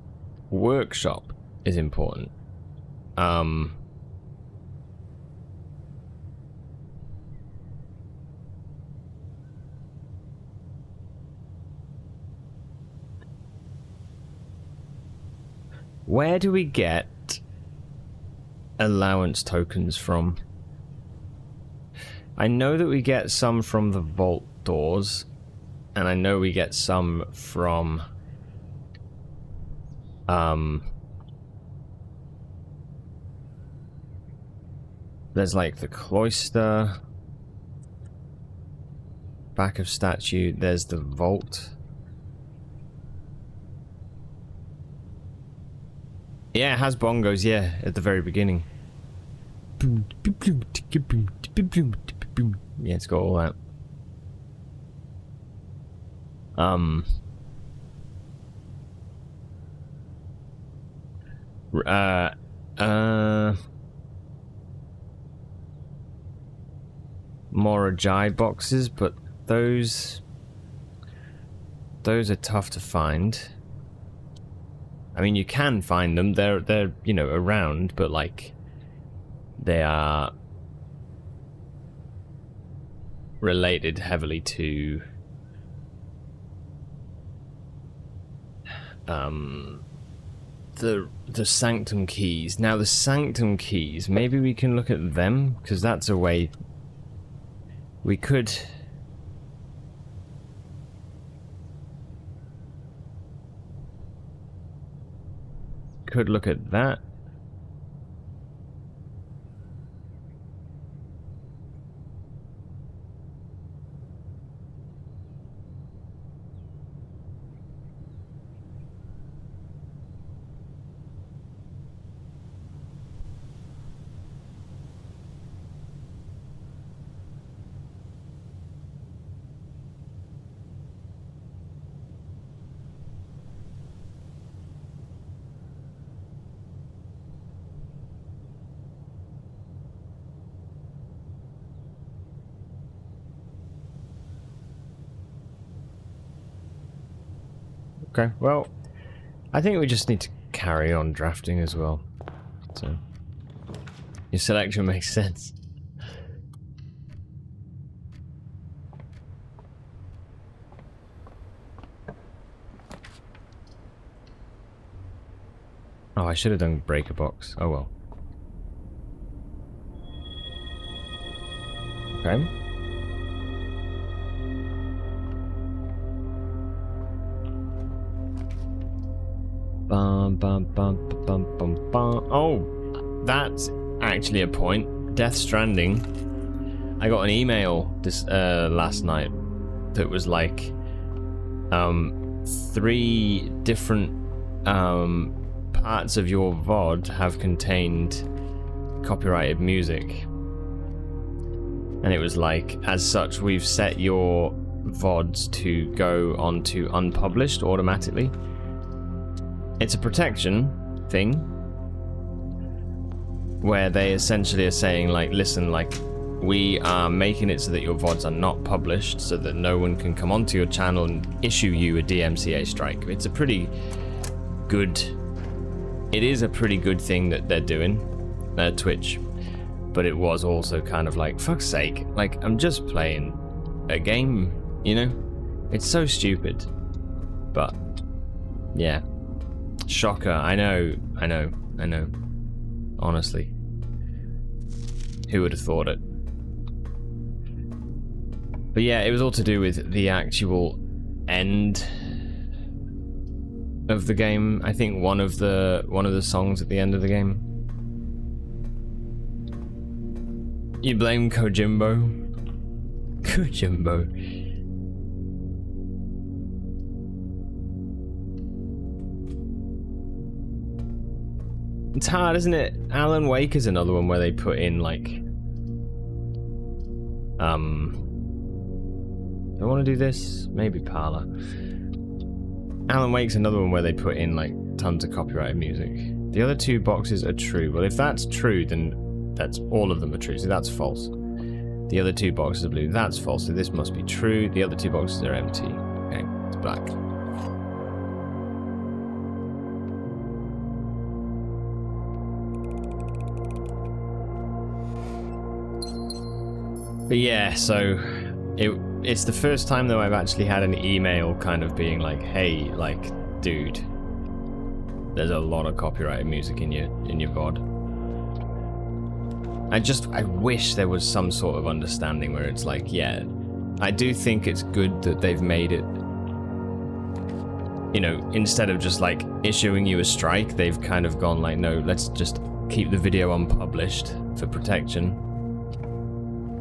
Workshop is important. Where do we get allowance tokens from? I know that we get some from the vault doors, and I know we get some from there's like the cloister, back of statue, there's the vault. Yeah, it has bongos, yeah, at the very beginning. Yeah, it's got all that. More Ajay boxes, but those are tough to find. I mean, you can find them. They're you know, around, but like they are related heavily to the Sanctum keys. Now the Sanctum keys, maybe we can look at them, because that's a way we could look at that. Okay, well, I think we just need to carry on drafting as well. So, your selection makes sense. Oh, I should have done breaker box. Oh well. Okay. Oh, that's actually a point. Death Stranding. I got an email this last night that was like 3 different parts of your VOD have contained copyrighted music. And it was like, as such, we've set your VODs to go onto unpublished automatically. It's a protection thing where they essentially are saying, like, listen, like, we are making it so that your VODs are not published so that no one can come onto your channel and issue you a DMCA strike. It's a pretty good... It is a pretty good thing that they're doing, Twitch. But it was also kind of like, fuck's sake, like, I'm just playing a game, you know? It's so stupid. But, yeah. Shocker, I know. Honestly. Who would have thought it? But yeah, it was all to do with the actual end of the game. I think one of the songs at the end of the game. You blame Kojimbo? Kojimbo. It's hard, isn't it? Alan Wake is another one where they put in, like... Do I want to do this? Maybe Parler. Alan Wake's another one where they put in, like, tons of copyrighted music. The other 2 boxes are true. Well, if that's true, then that's all of them are true, so that's false. The other 2 boxes are blue. That's false, so this must be true. The other 2 boxes are empty. Okay, it's black. But yeah, so it's the first time though I've actually had an email kind of being like, hey, like, dude, there's a lot of copyrighted music in your VOD. I wish there was some sort of understanding where it's like, yeah, I do think it's good that they've made it, you know, instead of just like issuing you a strike, they've kind of gone like, no, let's just keep the video unpublished for protection.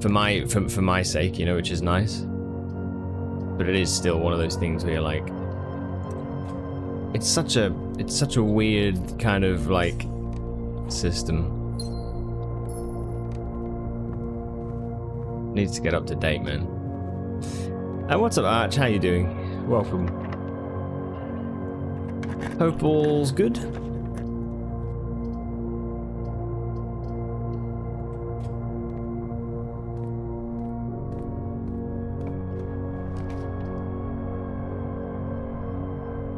For my sake, you know, which is nice. But it is still one of those things where you're like, it's such a weird kind of like system. Needs to get up to date, man. What's up, Arch? How you doing? Welcome. Hope all's good.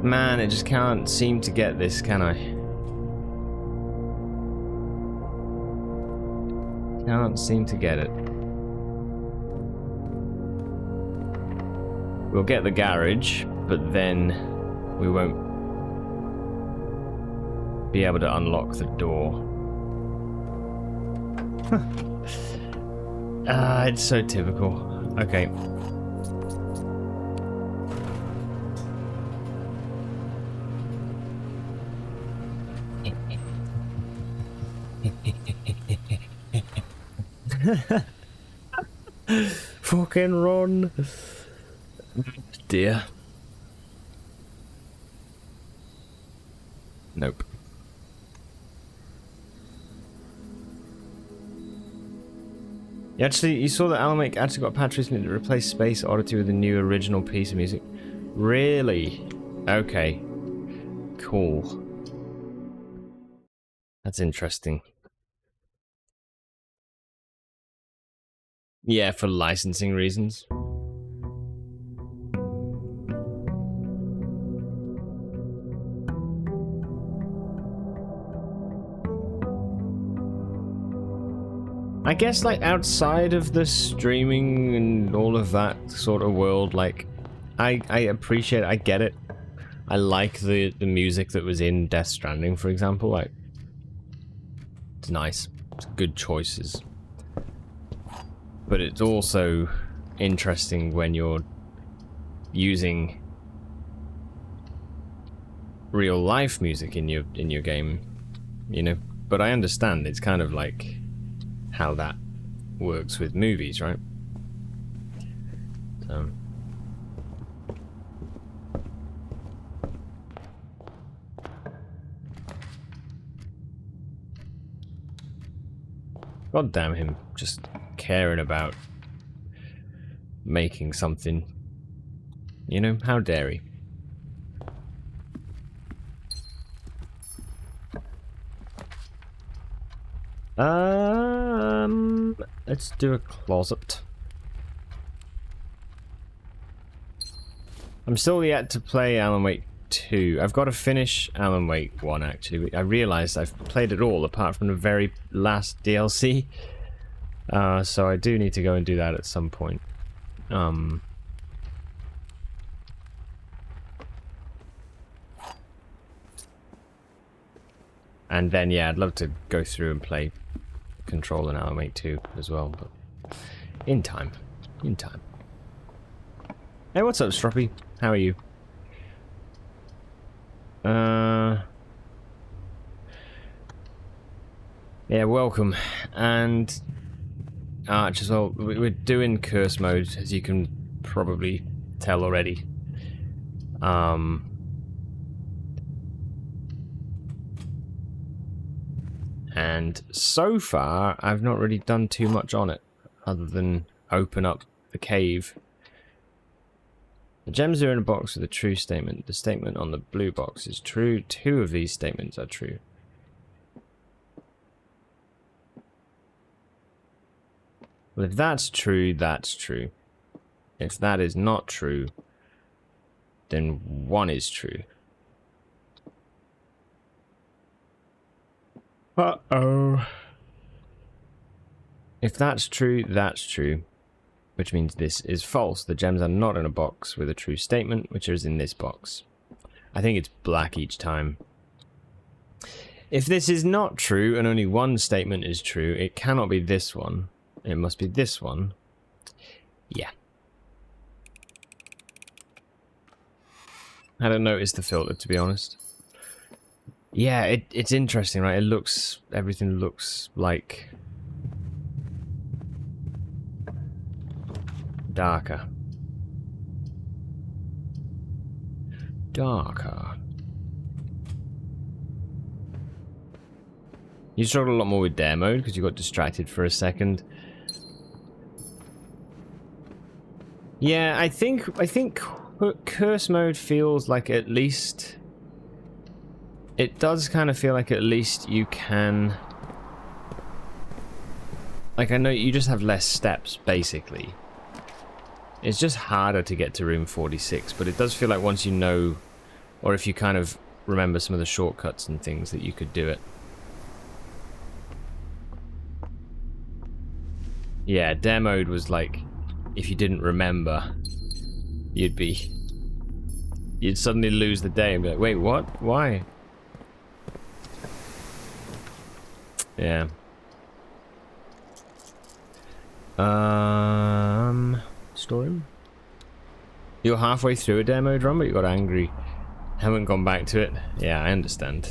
Man, I just can't seem to get this, can I? Can't seem to get it. We'll get the garage, but then we won't be able to unlock the door. It's so typical. Okay. Fucking run. Dear. Nope. You saw that Alan Wake actually got a patch recently to replace Space Oddity with a new original piece of music. Really? Okay. Cool. That's interesting. Yeah, for licensing reasons. I guess, like, outside of the streaming and all of that sort of world, like, I appreciate it, I get it. I like the music that was in Death Stranding, for example, like, it's nice. It's good choices. But it's also interesting when you're using real life music in your game, you know? But I understand it's kind of like how that works with movies, right? So God damn him, just caring about making something. You know, how dare he? Let's do a closet. I'm still yet to play Alan Wake 2. I've got to finish Alan Wake 1, actually. I realized I've played it all, apart from the very last DLC. So I do need to go and do that at some point. And then, yeah, I'd love to go through and play Control and Alan Wake 2 as well, but in time. In time. Hey, what's up, Stroppy? How are you? Yeah, welcome. And Arch as well. We're doing curse mode, as you can probably tell already. And so far, I've not really done too much on it, other than open up the cave. The gems are in a box with a true statement. The statement on the blue box is true. 2 of these statements are true. Well, if that's true, that's true. If that is not true, then 1 is true. Uh-oh. If that's true, that's true. which means this is false. The gems are not in a box with a true statement, which is in this box. I think it's black each time. If this is not true and only one statement is true, it cannot be this one. It must be this one. Yeah. I don't notice the filter, to be honest. Yeah, it's interesting, right? Everything looks like darker. You struggled a lot more with dare mode because you got distracted for a second. Yeah, I think curse mode feels like at least... It does kind of feel like at least you can... Like, I know you just have less steps, basically. It's just harder to get to room 46, but it does feel like once you know, or if you kind of remember some of the shortcuts and things, that you could do it. Yeah, dare mode was like, if you didn't remember, you'd suddenly lose the day and be like, wait, what? Why? Yeah. Storm? You're halfway through a dare mode run, but you got angry. Haven't gone back to it. Yeah, I understand.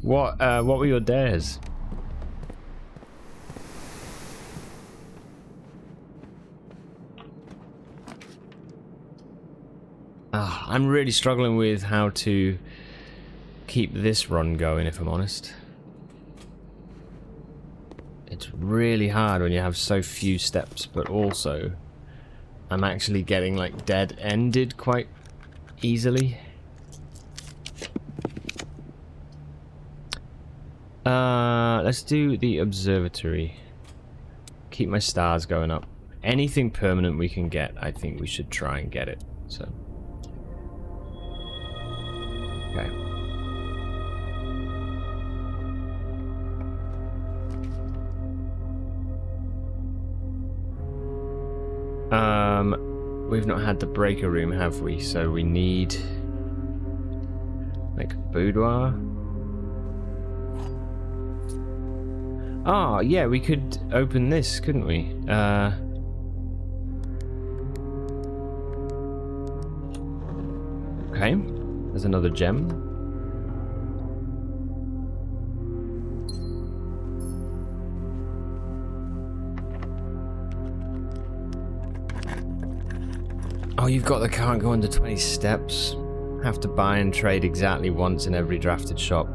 What were your dares? I'm really struggling with how to keep this run going, if I'm honest. It's really hard when you have so few steps, but also I'm actually getting like dead-ended quite easily. Let's do the observatory. Keep my stars going up. Anything permanent we can get, I think we should try and get it. So. Okay. We've not had the breaker room, have we? So we need like boudoir. Oh, yeah, we could open this, couldn't we? Okay, there's another gem. Oh, you've got the can't go under 20 steps. Have to buy and trade exactly once in every drafted shop.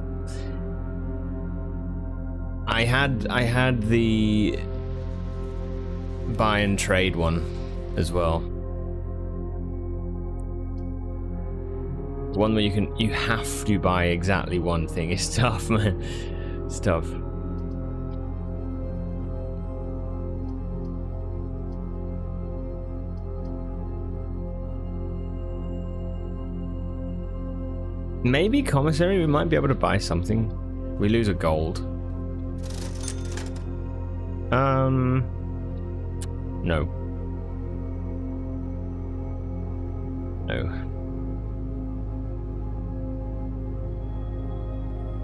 I had the buy and trade one as well. The one where you have to buy exactly one thing. It's tough, man. It's tough. Maybe commissary, we might be able to buy something. We lose a gold. No. No.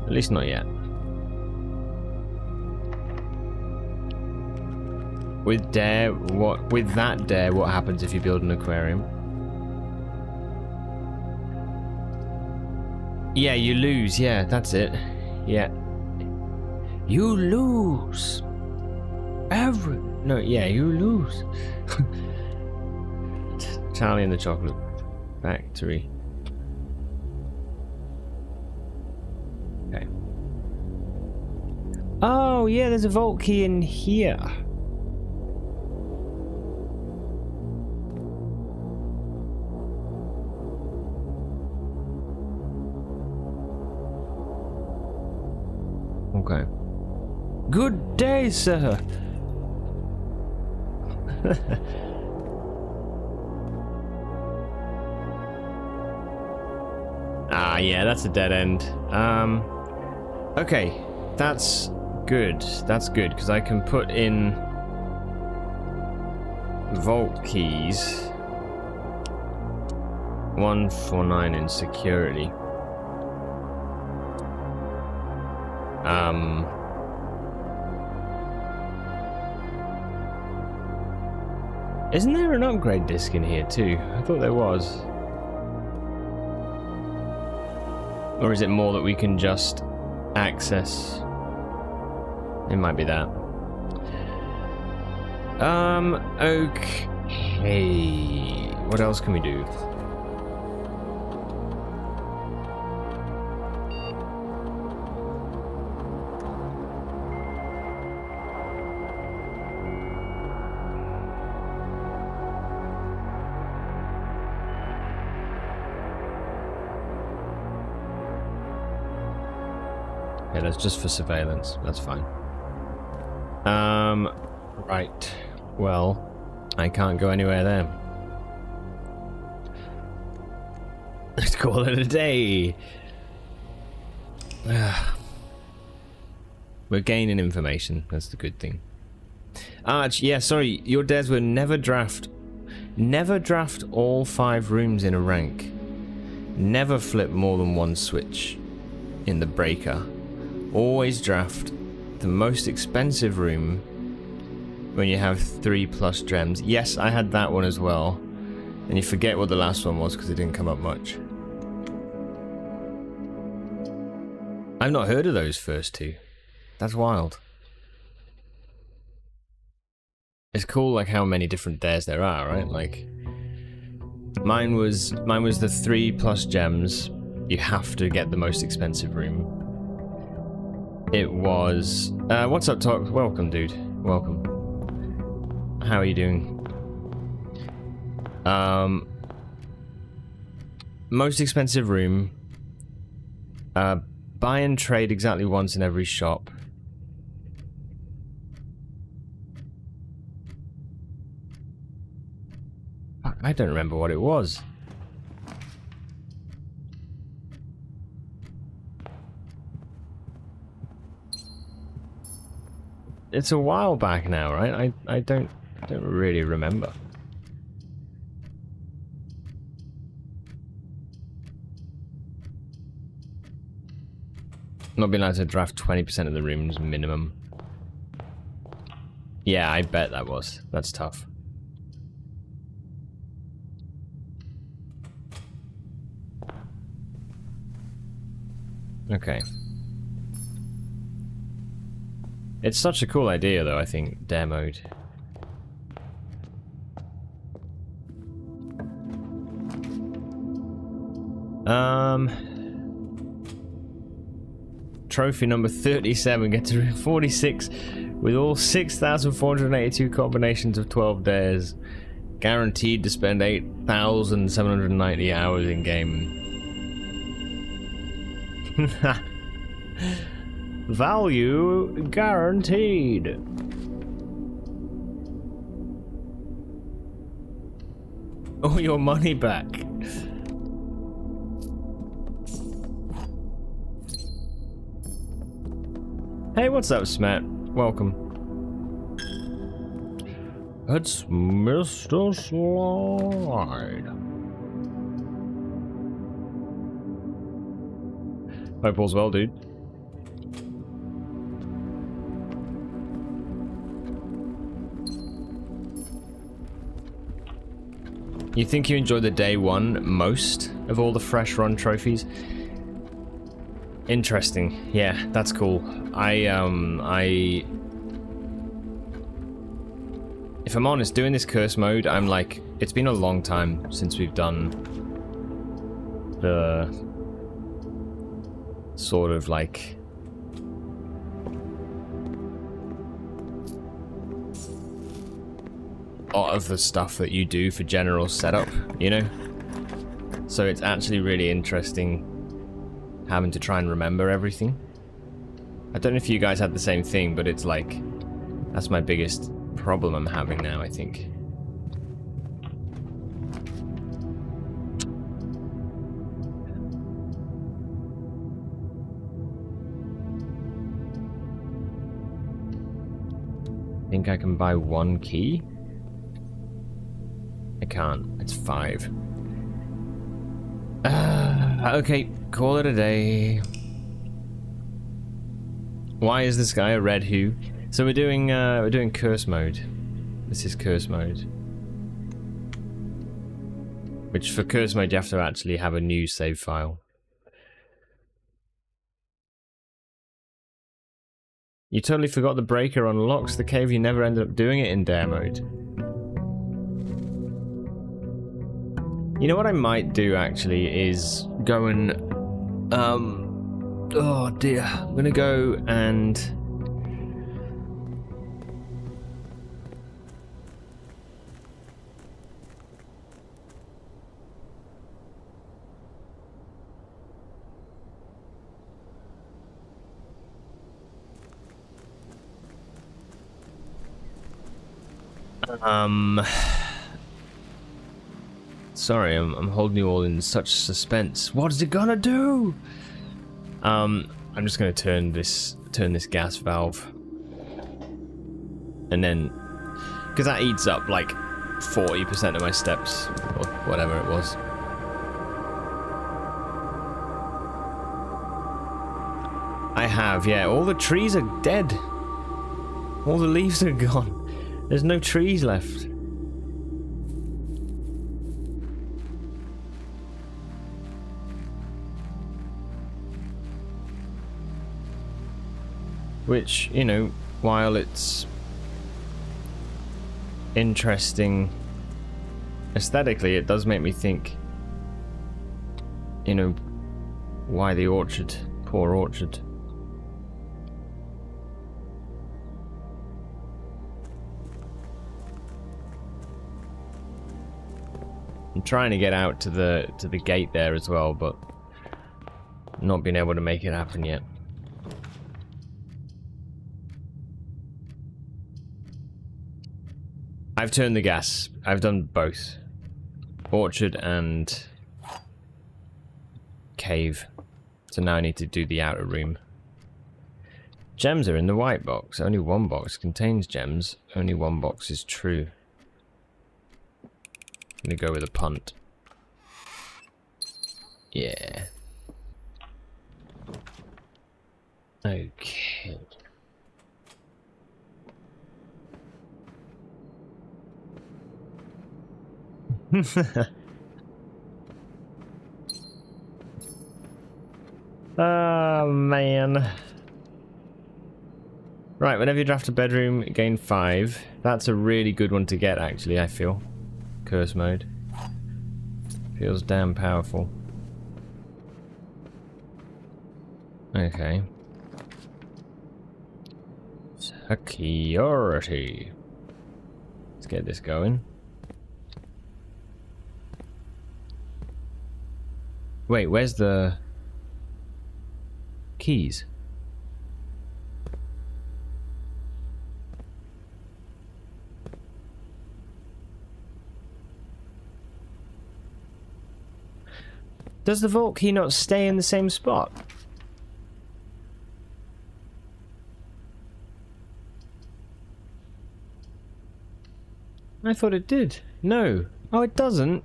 At least not yet. With dare, with that dare, what happens if you build an aquarium? Yeah, you lose. Yeah, that's it. Yeah. You lose. You lose. Charlie and the Chocolate Factory. Okay. Oh, yeah, there's a vault key in here. Okay. Good day, sir. Yeah, that's a dead end. Okay, that's good. That's good, because I can put in vault keys. 149 in security. Isn't there an upgrade disc in here too? I thought there was. Or is it more that we can just access? It might be that. Okay. What else can we do? Yeah, that's just for surveillance. That's fine. Right. Well, I can't go anywhere there. Let's call it a day. We're gaining information. That's the good thing. Yeah, sorry. Your dares were never draft all 5 rooms in a rank. Never flip more than one switch in the breaker. Always draft the most expensive room when you have 3+ gems. Yes, I had that one as well. And you forget what the last one was because it didn't come up much. I've not heard of those first 2. That's wild. It's cool like how many different dares there are, right? Like mine was the 3+ gems. You have to get the most expensive room. It was what's up, Talk? Welcome, dude. Welcome. How are you doing? Most expensive room. Buy and trade exactly once in every shop. I don't remember what it was. It's a while back now, right? I don't really remember. Not being allowed to draft 20% of the rooms minimum. Yeah, I bet that was. That's tough. Okay. It's such a cool idea, though, I think, dare mode. Trophy number 37, get to room 46 with all 6,482 combinations of 12 dares. Guaranteed to spend 8,790 hours in game. Value guaranteed. All your money back. Hey, what's up, Smat? Welcome. It's Mr. Slide. Hope all's well, dude. You think you enjoy the day one most of all the fresh run trophies? Interesting. Yeah, that's cool. If I'm honest, doing this curse mode, I'm like, it's been a long time since we've done the sort of like a lot of the stuff that you do for general setup, you know? So it's actually really interesting having to try and remember everything. I don't know if you guys had the same thing, but it's like, that's my biggest problem I'm having now, I think. Think I can buy one key? I can't. It's 5. Okay, call it a day. Why is this guy a red hue? So we're doing curse mode. This is curse mode. Which for curse mode you have to actually have a new save file. You totally forgot the breaker unlocks the cave. You never ended up doing it in dare mode. You know what I might do actually is go and oh dear. I'm gonna go and sorry, I'm holding you all in such suspense. What is it gonna do? I'm just gonna turn this gas valve, and then because that eats up like 40% of my steps or whatever it was. I have, yeah. All the trees are dead. All the leaves are gone. There's no trees left. Which, you know, while it's interesting aesthetically, it does make me think, you know, why the orchard? Poor orchard. I'm trying to get out to the gate there as well, but not been able to make it happen yet. I've turned the gas. I've done both. Orchard and cave. So now I need to do the outer room. Gems are in the white box. Only one box contains gems. Only one box is true. I'm gonna go with a punt. Yeah. Okay. Oh man. Right, whenever you draft a bedroom, gain 5. That's a really good one to get, actually, I feel. Curse mode. Feels damn powerful. Okay. Security. Let's get this going. Wait, where's the keys? Does the vault key not stay in the same spot? I thought it did. No. Oh, it doesn't.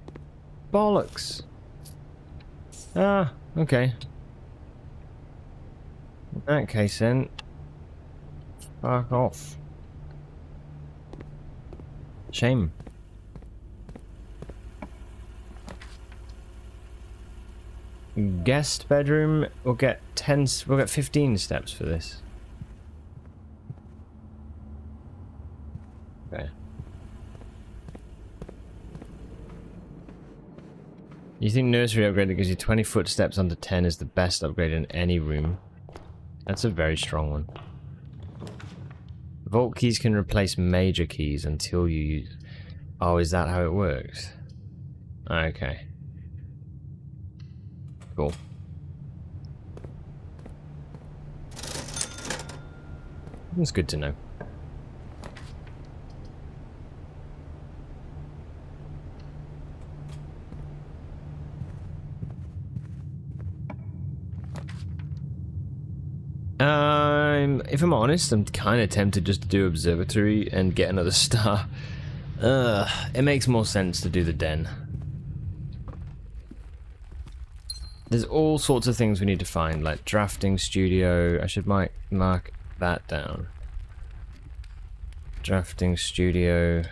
Bollocks. Ah, okay. In that case then, fuck off. Shame. Guest bedroom, we'll get 15 steps for this. Okay. You think nursery upgrade that gives you 20 footsteps under 10 is the best upgrade in any room? That's a very strong one. Vault keys can replace major keys until you use... Oh, is that how it works? Okay. Cool. It's good to know. If I'm honest, I'm kind of tempted just to do observatory and get another star. It makes more sense to do the den. There's all sorts of things we need to find, like drafting studio. I should mark that down. Drafting studio.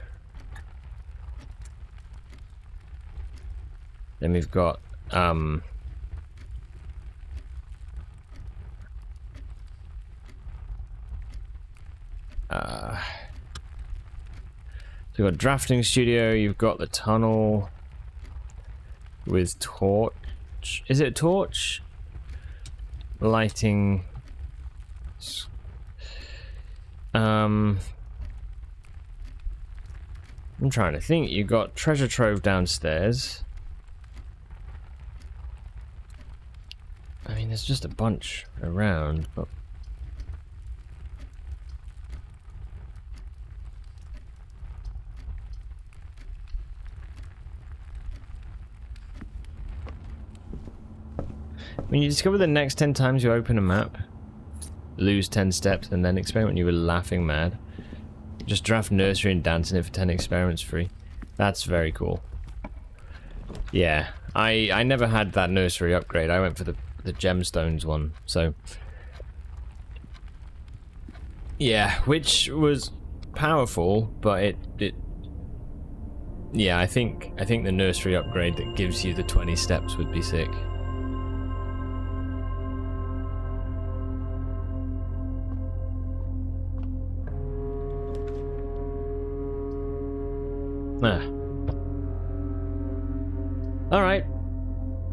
Then we've got so you've got drafting studio, you've got the tunnel with torch. Is it a torch? Lighting. I'm trying to think. You've got treasure trove downstairs. I mean, there's just a bunch around, but... When you discover the next 10 times you open a map, lose 10 steps, and then experiment when you were laughing mad. Just draft nursery and dance in it for 10 experiments free. That's very cool. Yeah, I never had that nursery upgrade. I went for the gemstones one, so... Yeah, which was powerful, but it yeah, I think the nursery upgrade that gives you the 20 steps would be sick. Alright.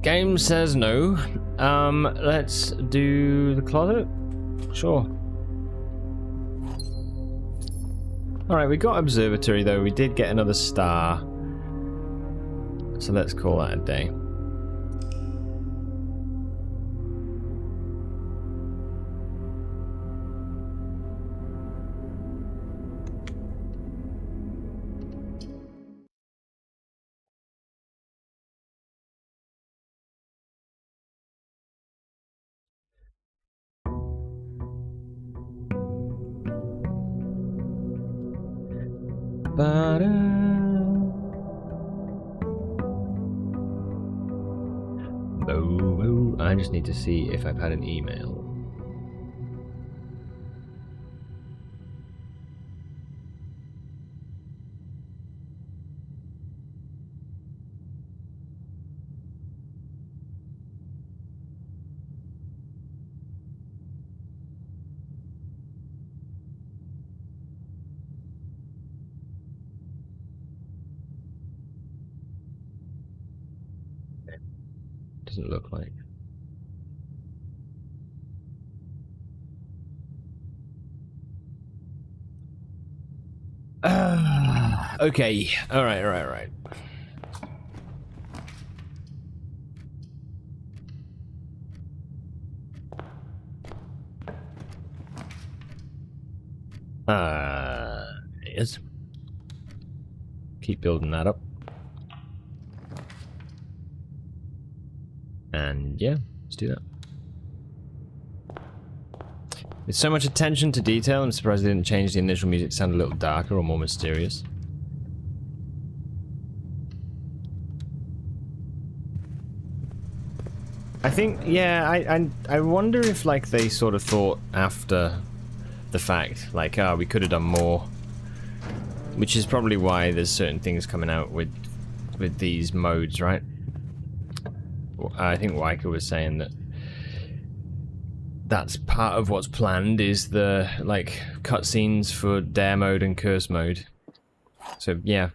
Game says no. Let's do the closet? Sure. Alright, we got observatory though. We did get another star. So let's call that a day. I just need to see if I've had an email. Doesn't look like. Okay. Alright. Yes. Keep building that up. And yeah, let's do that. With so much attention to detail, I'm surprised they didn't change the initial music to sound a little darker or more mysterious. I think, yeah, I wonder if, like, they sort of thought after the fact, like, we could have done more. Which is probably why there's certain things coming out with these modes, right? I think Waika was saying that that's part of what's planned is the, like, cutscenes for Dare mode and Curse mode. So, yeah.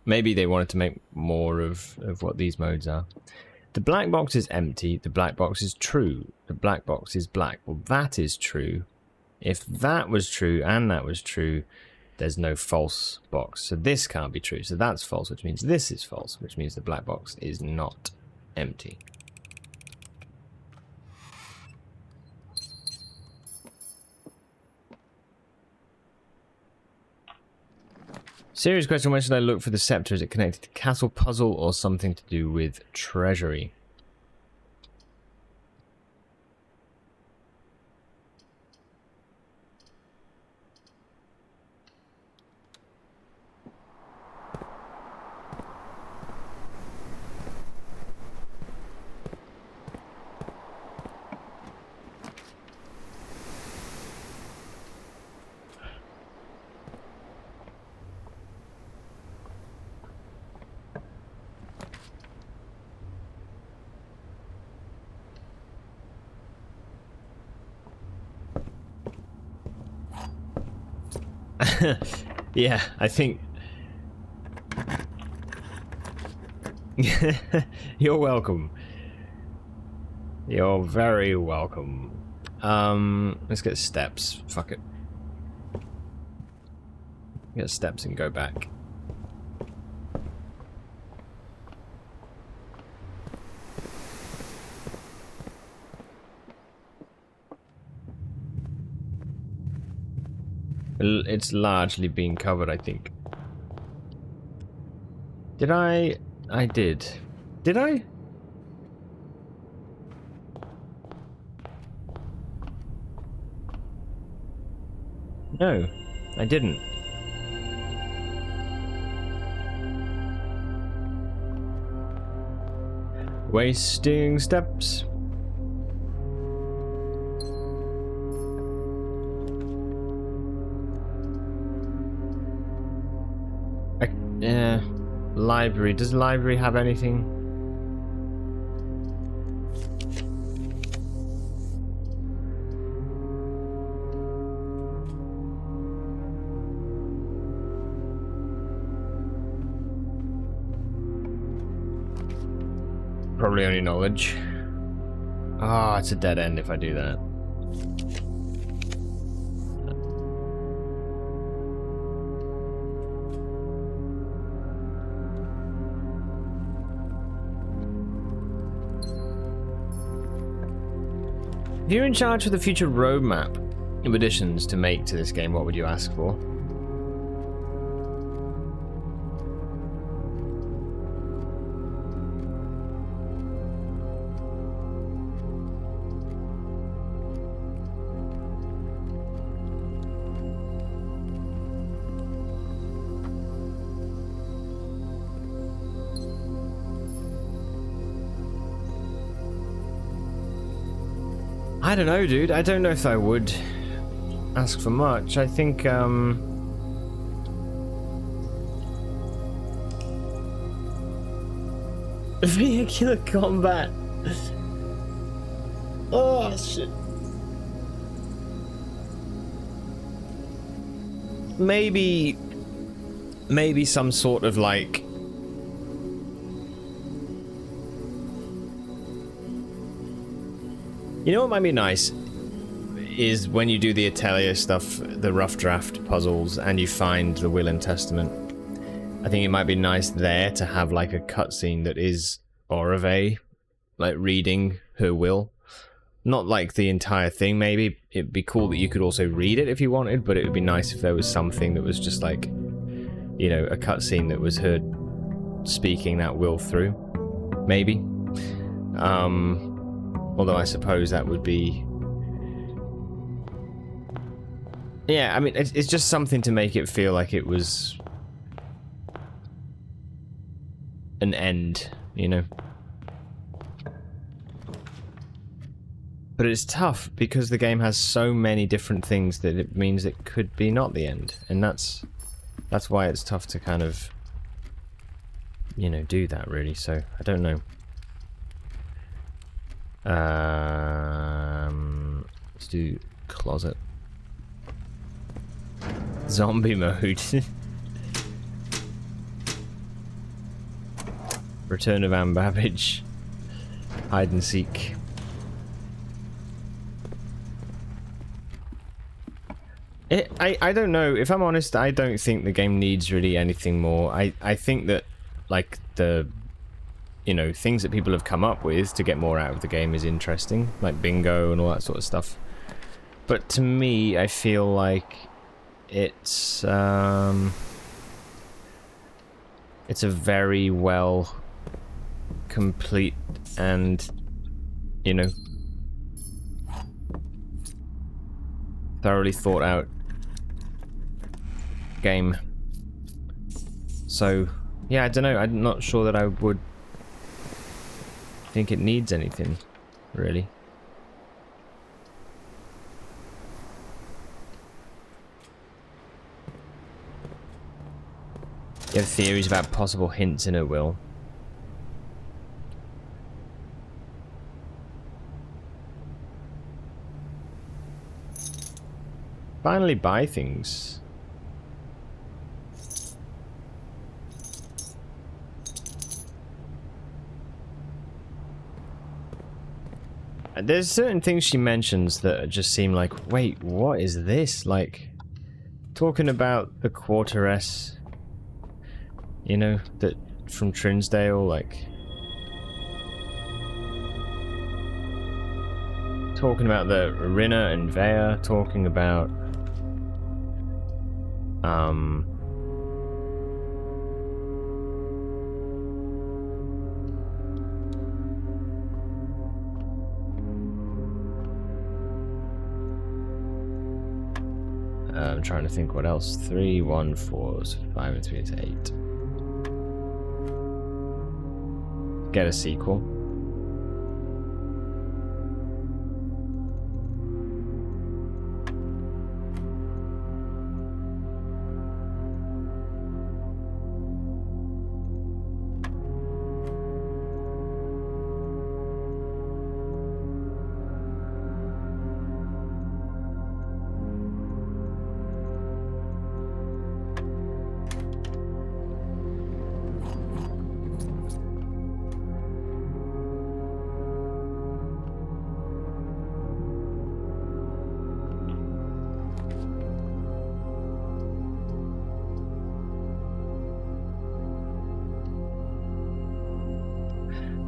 Maybe they wanted to make more of what these modes are. The black box is empty. The black box is true. The black box is black. Well, that is true. If that was true and that was true, there's no false box. So this can't be true. So that's false, which means this is false, which means the black box is not empty. Serious question, where should I look for the scepter? Is it connected to castle puzzle or something to do with treasury? Yeah, I think... You're welcome. You're very welcome. Let's get steps. Fuck it. Get steps and go back. It's largely been covered, I think. Did I? I did. Did I? No, I didn't. Wasting steps. Yeah. Library. Does the library have anything? Probably only knowledge. Ah, it's a dead end if I do that. If you're in charge of the future roadmap of additions to make to this game, what would you ask for? I don't know, dude. I don't know if I would ask for much. I think, vehicular combat. Oh, shit. Maybe some sort of, like... You know what might be nice is when you do the Atelier stuff, the rough draft puzzles, and you find the Will and Testament. I think it might be nice there to have like a cutscene that is Orave, like reading her will. Not like the entire thing, maybe. It'd be cool that you could also read it if you wanted, but it would be nice if there was something that was just like, you know, a cutscene that was her speaking that will through. Maybe. Although I suppose that would be... Yeah, I mean, it's just something to make it feel like it was... an end, you know? But it's tough, because the game has so many different things that it means it could be not the end. And that's why it's tough to kind of... you know, do that, really, so I don't know. Let's do closet. Zombie mode. Return of Anne Babbage. Hide and seek. I don't know. If I'm honest, I don't think the game needs really anything more. I think that, like, the... you know, things that people have come up with to get more out of the game is interesting, like bingo and all that sort of stuff. But to me, I feel like it's a very well complete and, you know, thoroughly thought out game. So, yeah, I don't know. I'm not sure that I would think it needs anything, really. You have theories about possible hints in her will. Finally buy things. There's certain things she mentions that just seem like, wait, what is this? Like, talking about the quarteress, you know, that from Trinsdale, like, talking about the Rinna and Vea, talking about, I'm trying to think what else. 3, 1, 4, 5, and 3 is 8. Get a sequel.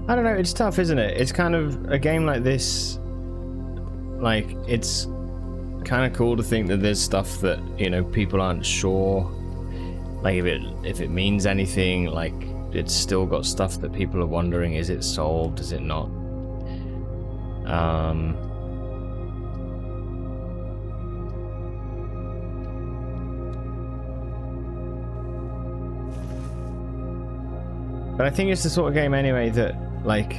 I don't know, it's tough, isn't it? It's kind of a game like this, like, it's kind of cool to think that there's stuff that, you know, people aren't sure, like, if it means anything, like, it's still got stuff that people are wondering, is it solved, is it not? But I think it's the sort of game anyway that, like,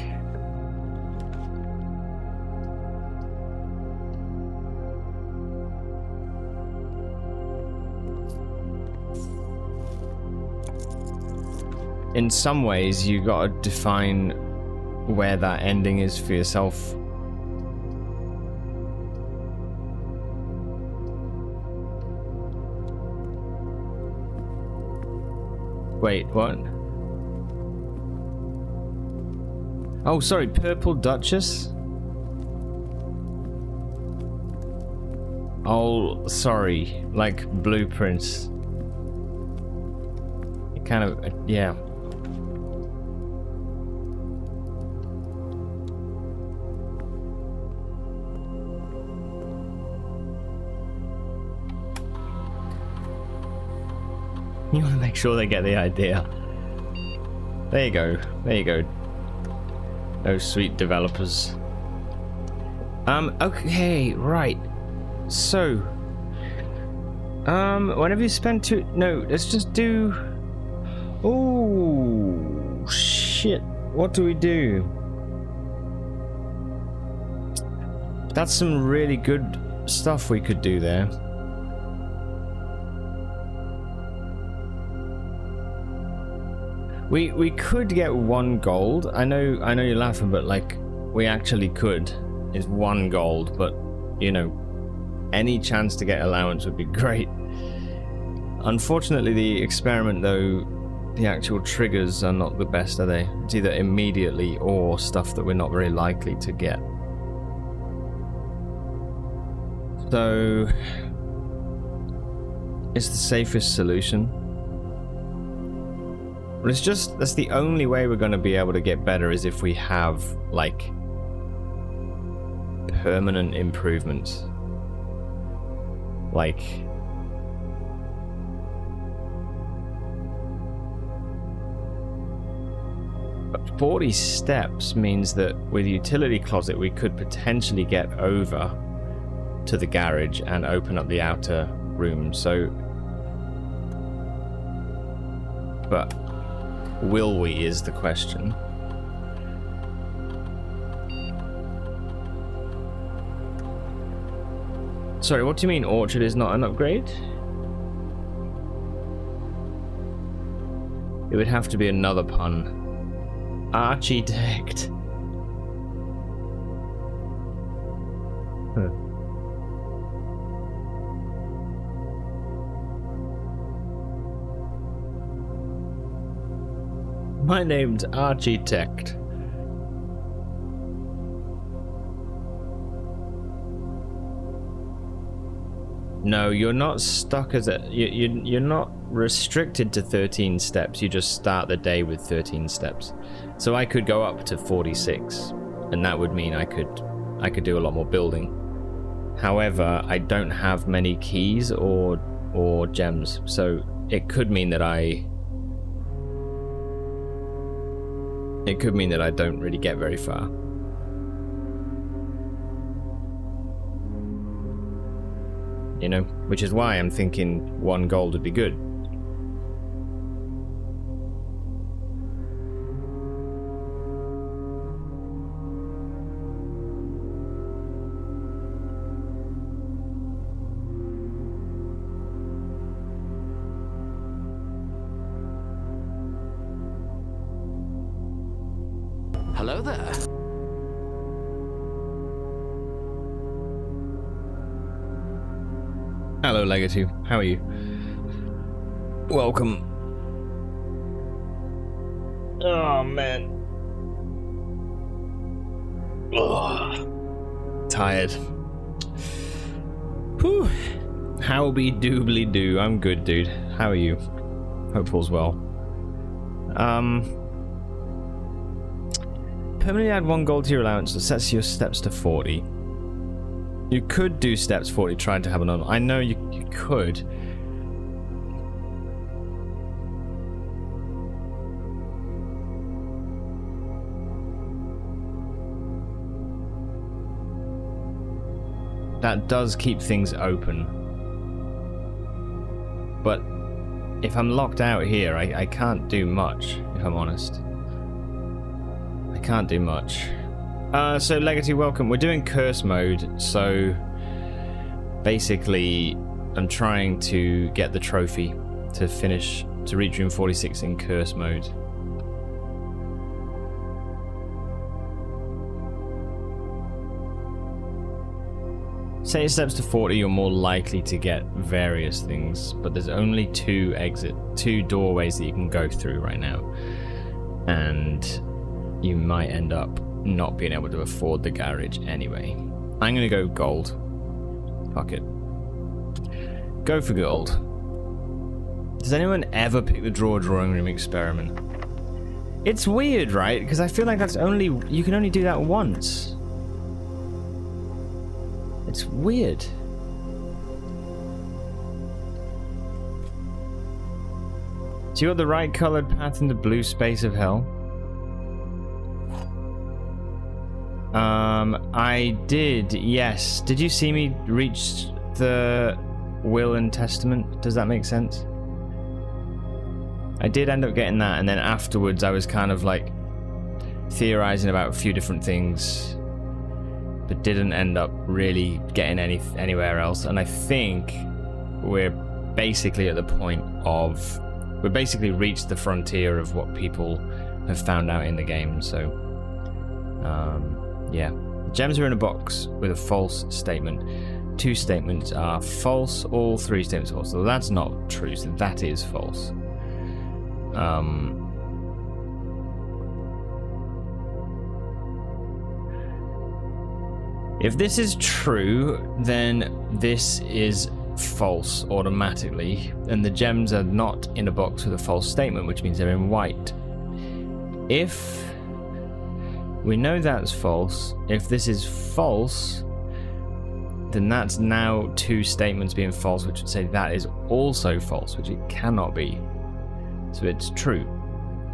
in some ways you gotta define where that ending is for yourself. Wait, what? Oh, sorry, Purple Duchess? Oh, sorry, like blueprints. It kind of, yeah. You want to make sure they get the idea. There you go. There you go. Those sweet developers. Okay, right. So, whenever you spend two... No, let's just do... Oh, shit. What do we do? That's some really good stuff we could do there. We could get 1 gold. I know you're laughing, but like we actually could. It's 1 gold, but you know, any chance to get allowance would be great. Unfortunately, the experiment though, the actual triggers are not the best, are they? It's either immediately or stuff that we're not very likely to get. So it's the safest solution. But it's just, that's the only way we're going to be able to get better is if we have, like, permanent improvements. Like, but 40 steps means that with Utility Closet we could potentially get over to the garage and open up the outer room, so... But... will we is the question. Sorry, what do you mean Orchard is not an upgrade? It would have to be another pun. Architect. Huh. My name's Architect. No, you're not stuck as a... You're not restricted to 13 steps. You just start the day with 13 steps. So I could go up to 46, and that would mean I could do a lot more building. However, I don't have many keys or gems, so it could mean that I don't really get very far. You know, which is why I'm thinking 1 gold would be good. Hello there. Hello, Legacy. How are you? Welcome. Oh, man. Ugh. Tired. Whew. Howby doobly doo. I'm good, dude. How are you? Hope all's well. Permanently add 1 gold to your allowance that sets your steps to 40. You could do steps 40 trying to have an I know you could. That does keep things open. But if I'm locked out here, I can't do much, if I'm honest. I can't do much. So Legacy, welcome. We're doing curse mode, so basically I'm trying to get the trophy to reach room 46 in curse mode. Set your steps to 40, you're more likely to get various things, but there's only 2 doorways that you can go through right now. And you might end up not being able to afford the garage anyway. I'm gonna go gold. Fuck it. Go for gold. Does anyone ever pick the drawing room experiment? It's weird, right? Because I feel like you can only do that once. It's weird. So you got the right colored path in the blue space of hell? I did, yes. Did you see me reach the will and testament? Does that make sense? I did end up getting that, and then afterwards I was kind of like theorizing about a few different things, but didn't end up really getting anywhere else. And I think we're basically at the point of... We've basically reached the frontier of what people have found out in the game, so... yeah. Gems are in a box with a false statement. 2 statements are false, all 3 statements are false. So that's not true, so that is false. If this is true, then this is false automatically, and the gems are not in a box with a false statement, which means they're in white. If we know that's false, if this is false, then that's now 2 statements being false, which would say that is also false, which it cannot be. So it's true,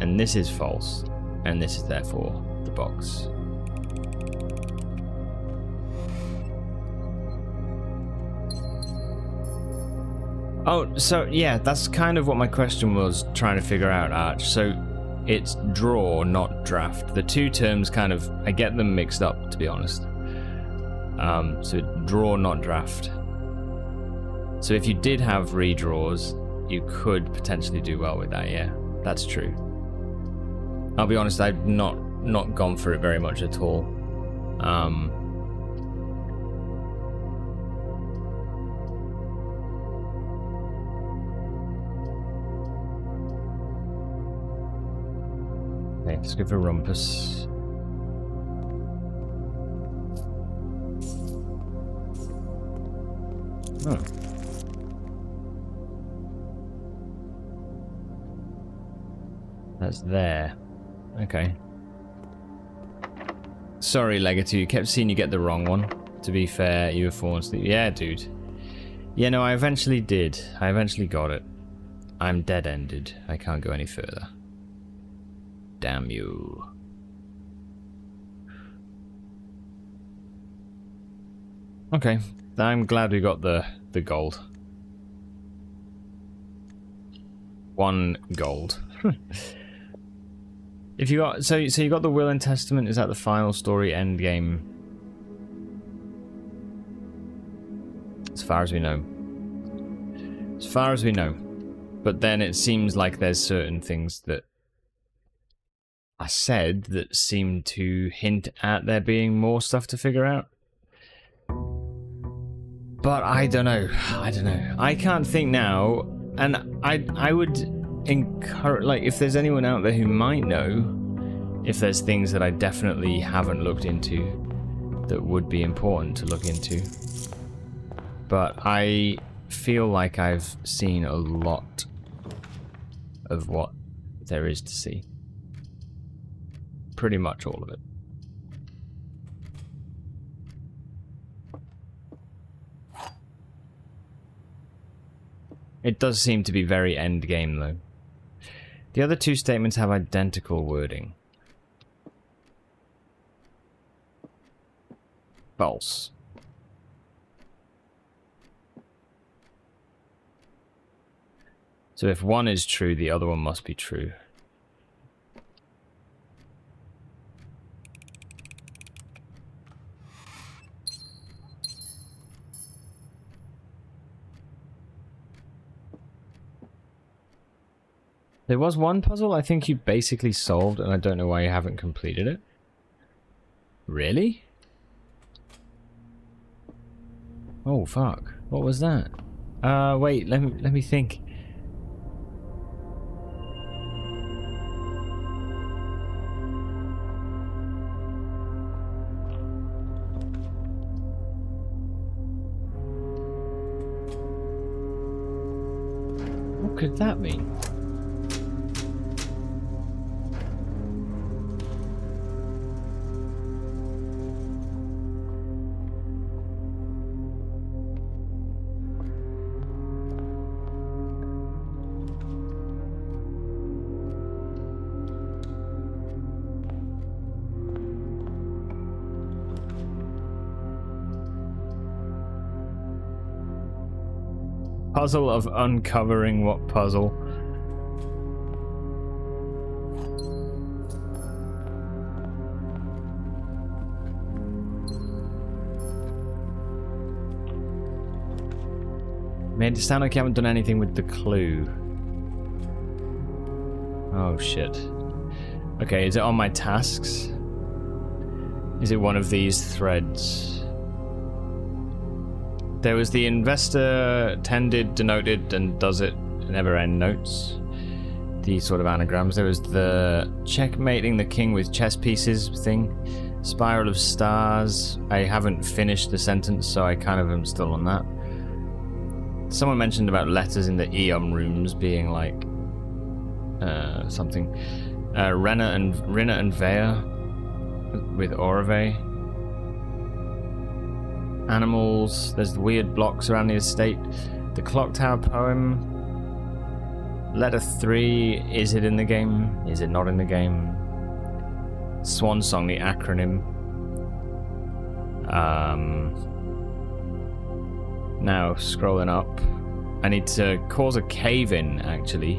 and this is false, and this is therefore the box. Oh, so yeah, that's kind of what my question was trying to figure out, Arch. So it's draw, not draft. The 2 terms kind of, I get them mixed up, to be honest. So draw, not draft. So if you did have redraws, you could potentially do well with that, yeah. That's true. I'll be honest, I've not gone for it very much at all. Okay, let's go for Rumpus. Oh. That's there. Okay. Sorry, Legato, you kept seeing you get the wrong one. To be fair, you were falling asleep. Yeah, dude. Yeah, no, I eventually did. I eventually got it. I'm dead-ended. I can't go any further. Damn you. Okay. I'm glad we got the gold. 1 gold. If you got so you got the Will and Testament, is that the final story end game? As far as we know. As far as we know. But then it seems like there's certain things that are said that seem to hint at there being more stuff to figure out. But I don't know. I don't know. I can't think now, and I would encourage, like, if there's anyone out there who might know, if there's things that I definitely haven't looked into that would be important to look into. But I feel like I've seen a lot of what there is to see. Pretty much all of it. It does seem to be very end game, though. The other 2 statements have identical wording. False. So if one is true, the other one must be true. There was one puzzle I think you basically solved, and I don't know why you haven't completed it. Really? Oh fuck! What was that? Wait. Let me think. What could that mean? Puzzle of uncovering what puzzle? Made it sound like you haven't done anything with the clue. Oh shit. Okay, is it on my tasks? Is it one of these threads? There was the investor tended, denoted, and does it never end notes. These sort of anagrams. There was the checkmating the king with chess pieces thing. Spiral of stars. I haven't finished the sentence, so I kind of am still on that. Someone mentioned about letters in the Eom rooms being like something. Rena and Vea with Orave. Animals. There's the weird blocks around the estate. The clock tower poem. Letter 3. Is it in the game? Is it not in the game? Swan Song, the acronym. Now, scrolling up. I need to cause a cave-in, actually.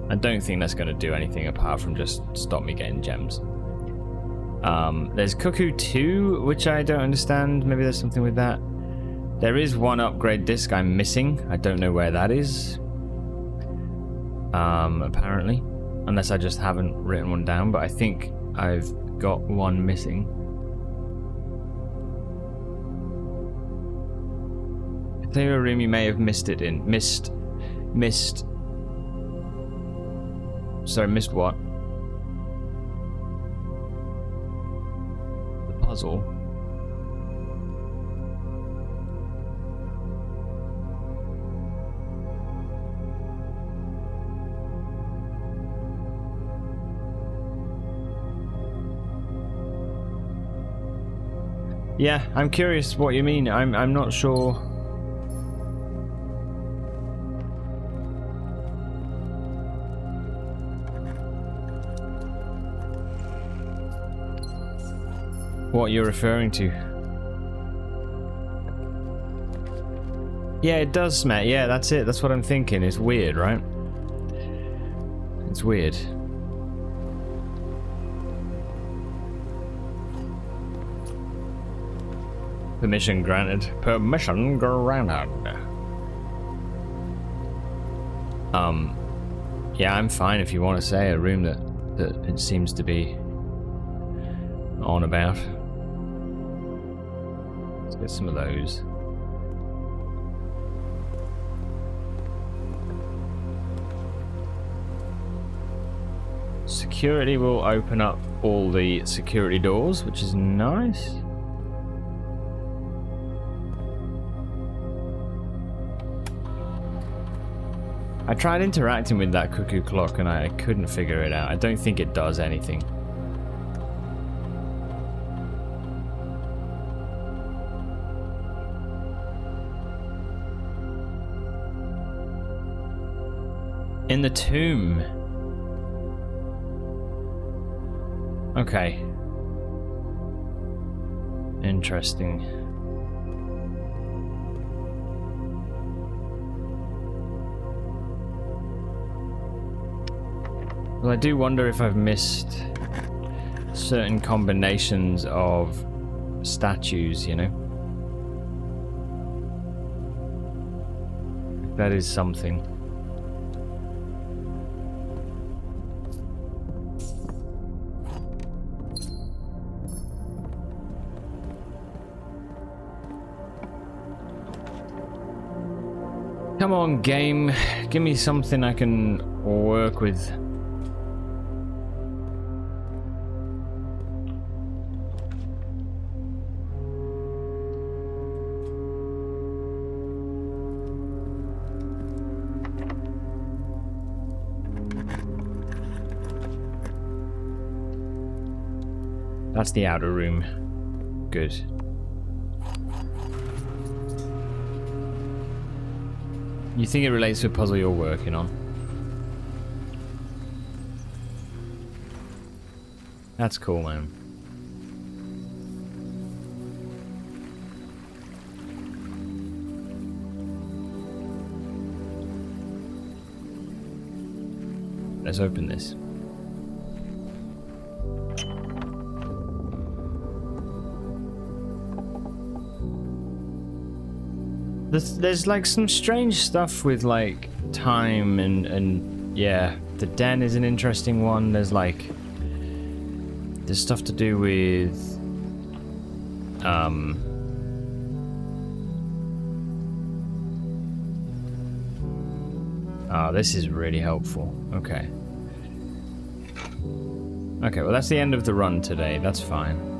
I don't think that's going to do anything apart from just stop me getting gems. There's Cuckoo 2, which I don't understand. Maybe there's something with that. There is one upgrade disc I'm missing. I don't know where that is. Apparently. Unless I just haven't written one down, but I think I've got one missing. Clear a room you may have missed it in. Missed Sorry, missed what? The puzzle. Yeah, I'm curious what you mean. I'm not sure. What you're referring to. Yeah, it does, Matt. Yeah, that's it. That's what I'm thinking. It's weird, right? It's weird. Permission granted. Permission granted. Yeah, I'm fine if you want to say a room that it seems to be on about. Let's get some of those. Security will open up all the security doors, which is nice. I tried interacting with that cuckoo clock and I couldn't figure it out. I don't think it does anything. In the tomb. Okay. Interesting. Well, I do wonder if I've missed certain combinations of statues, you know? That is something. Come on, game. Give me something I can work with. That's the outer room. Good. You think it relates to a puzzle you're working on? That's cool, man. Let's open this. There's like some strange stuff with like time and yeah, the den is an interesting one. There's stuff to do with oh, this is really helpful. Okay. Okay, well that's the end of the run today. That's fine.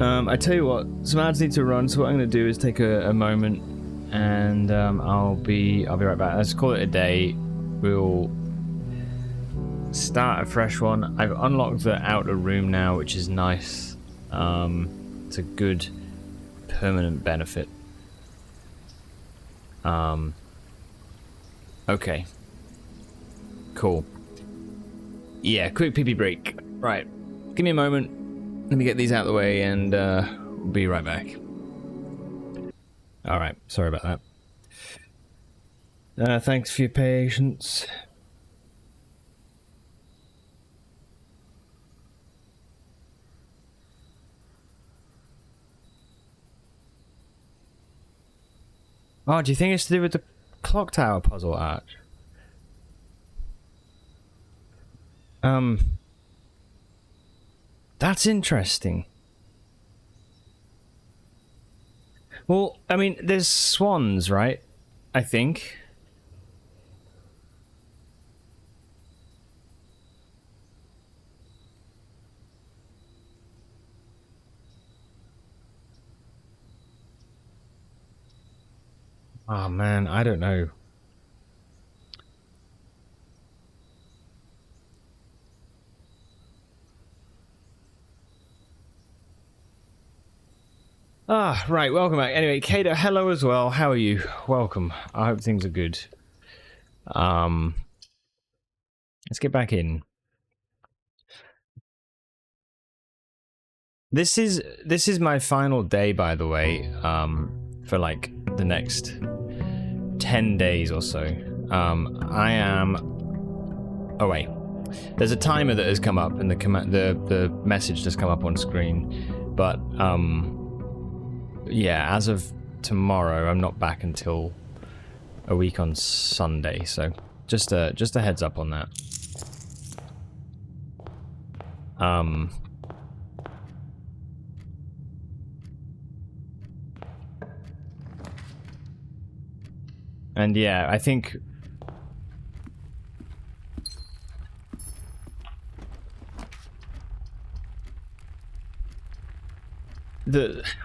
I tell you what, some ads need to run, so what I'm going to do is take a moment, and I'll be right back. Let's call it a day. We'll start a fresh one. I've unlocked the outer room now, which is nice. It's a good permanent benefit. Okay. Cool. Yeah, quick pee-pee break. Right. Give me a moment. Let me get these out of the way and we'll be right back. Alright, sorry about that. Thanks for your patience. Oh, do you think it's to do with the clock tower puzzle art? That's interesting. Well, I mean, there's swans, right? I think. Oh man, I don't know. Right, welcome back. Anyway, Kato, hello as well. How are you? Welcome. I hope things are good. Let's get back in. This is my final day, by the way, for like the next 10 days or so. I am... Oh wait, there's a timer that has come up, and the message just come up on screen. But yeah, as of tomorrow, I'm not back until a week on Sunday. So just a heads up on that. And yeah, I think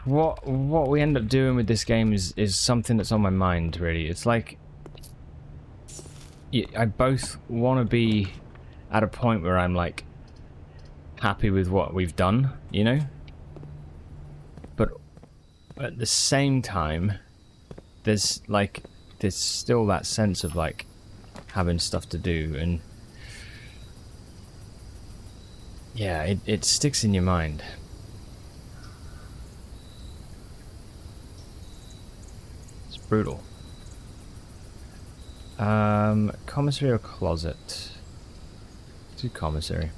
what we end up doing with this game is something that's on my mind, really. It's like I both want to be at a point where I'm like happy with what we've done, you know, but at the same time there's still that sense of like having stuff to do, and yeah, it sticks in your mind. It's brutal. Commissary or closet? Do commissary.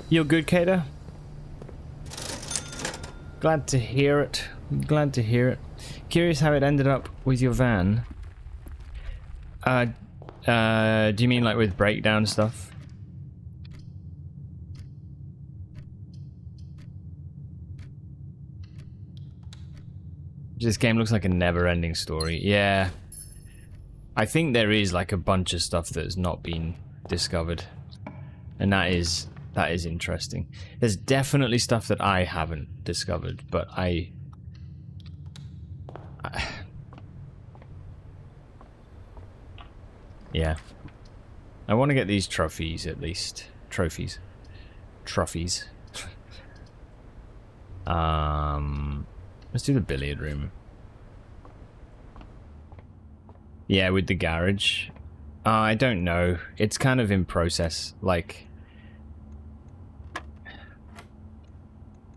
You're good, Kato? Glad to hear it. Glad to hear it. Curious how it ended up with your van. Do you mean like with breakdown stuff? This game looks like a never-ending story. Yeah. I think there is like a bunch of stuff that's not been discovered. And that is interesting. There's definitely stuff that I haven't discovered, but yeah. I want to get these trophies at least. Trophies. Let's do the billiard room. Yeah, with the garage. I don't know. It's kind of in process. Like,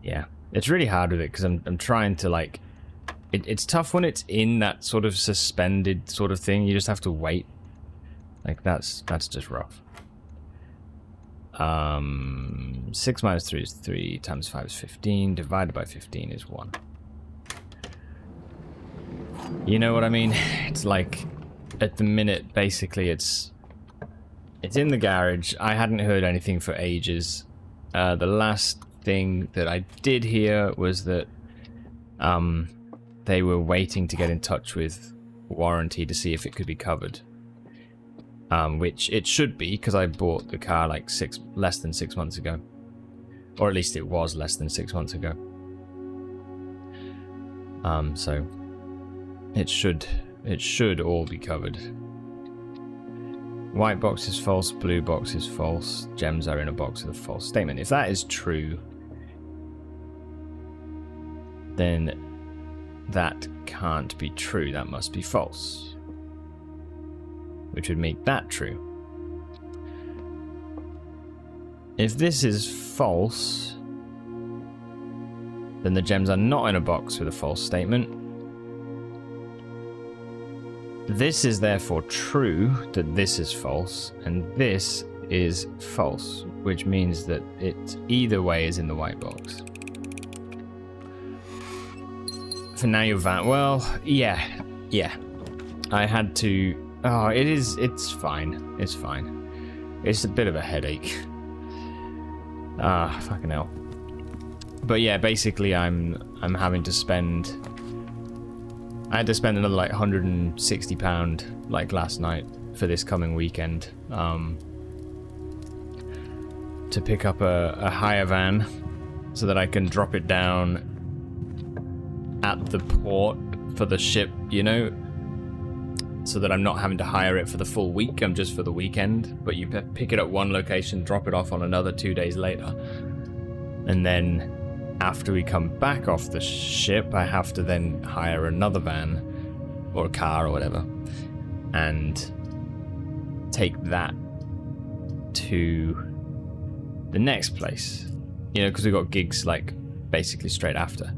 yeah, it's really hard with it because I'm trying to like. It's tough when it's in that sort of suspended sort of thing. You just have to wait. Like that's just rough. 6 minus 3 is 3 times 5 is 15. Divided by 15 is 1. You know what I mean? It's like at the minute, basically, it's in the garage. I hadn't heard anything for ages. The last thing that I did hear was that they were waiting to get in touch with warranty to see if it could be covered. Which it should be, because I bought the car like less than 6 months ago. Or at least it was less than 6 months ago. So it should all be covered. White box is false, blue box is false, gems are in a box with a false statement. If that is true, then that can't be true, that must be false. Which would make that true. If this is false, then the gems are not in a box with a false statement. This is therefore true, that this is false, and this is false, which means that it either way is in the white box. For now your van, well, yeah. I had to, it's fine, it's fine. It's a bit of a headache. Fucking hell. But yeah, basically I'm having to spend, I had to spend another like £160 like last night for this coming weekend to pick up a hire van so that I can drop it down at the port for the ship, you know, so that I'm not having to hire it for the full week. I'm just for the weekend, but you pick it at one location, drop it off on another 2 days later, and then after we come back off the ship, I have to then hire another van or a car or whatever and take that to the next place, you know, because we got gigs like basically straight after.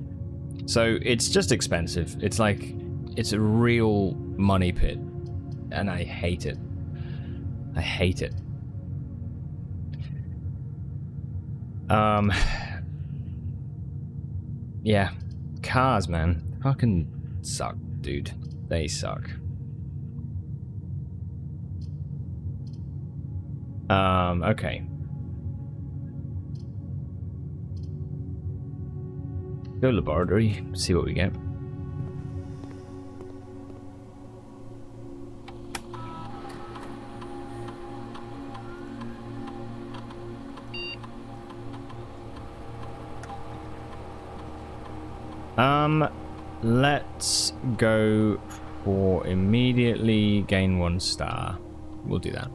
So it's just expensive. It's like, it's a real money pit, and I hate it. I hate it. Yeah, cars, man, fucking suck, dude. They suck. Okay. Go laboratory, see what we get. Let's go for immediately gain 1 star. We'll do that.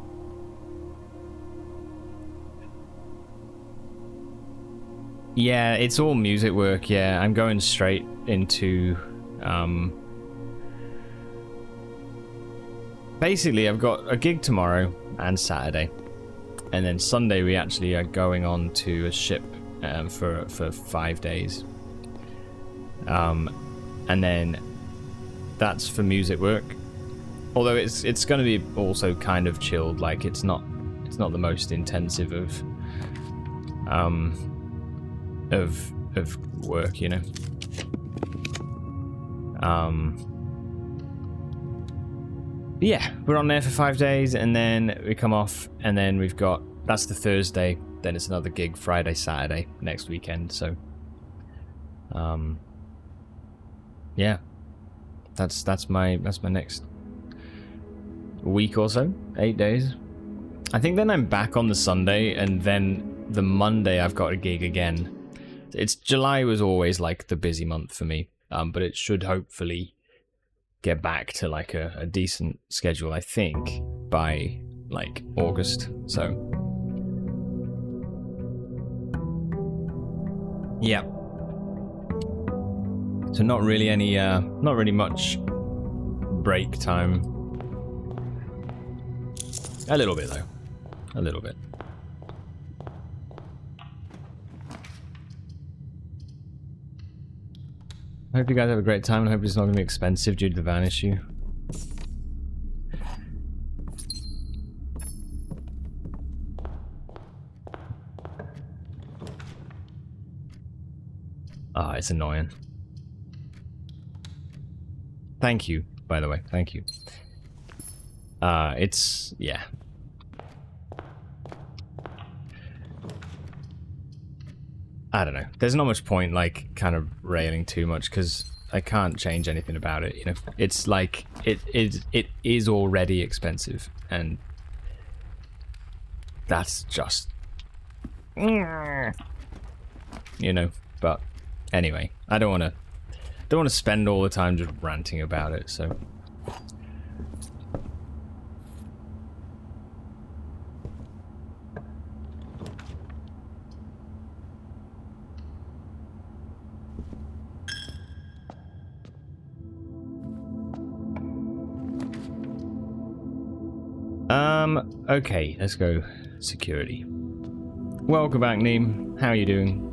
Yeah, it's all music work, yeah. I'm going straight into, basically, I've got a gig tomorrow and Saturday. And then Sunday we actually are going on to a ship for 5 days. And then that's for music work. Although it's going to be also kind of chilled, like it's not the most intensive of work, you know. Yeah, we're on there for 5 days, and then we come off, and then we've got, that's the Thursday, then it's another gig Friday, Saturday next weekend. So yeah, that's my next week or so, 8 days. I think then I'm back on the Sunday, and then the Monday I've got a gig again. It's July was always like the busy month for me, but it should hopefully get back to like a decent schedule, I think, by like August. So yeah, so not really much break time. A little bit though, a little bit. I hope you guys have a great time, and I hope it's not going to be expensive due to the van issue. Ah, it's annoying. Thank you, by the way. Thank you. It's... yeah. I don't know. There's not much point, like, kind of railing too much, because I can't change anything about it, you know? It's like, it is already expensive, and that's just... you know? But, anyway, I don't want to spend all the time just ranting about it, so... Okay, let's go security. Welcome back, Neem. How are you doing?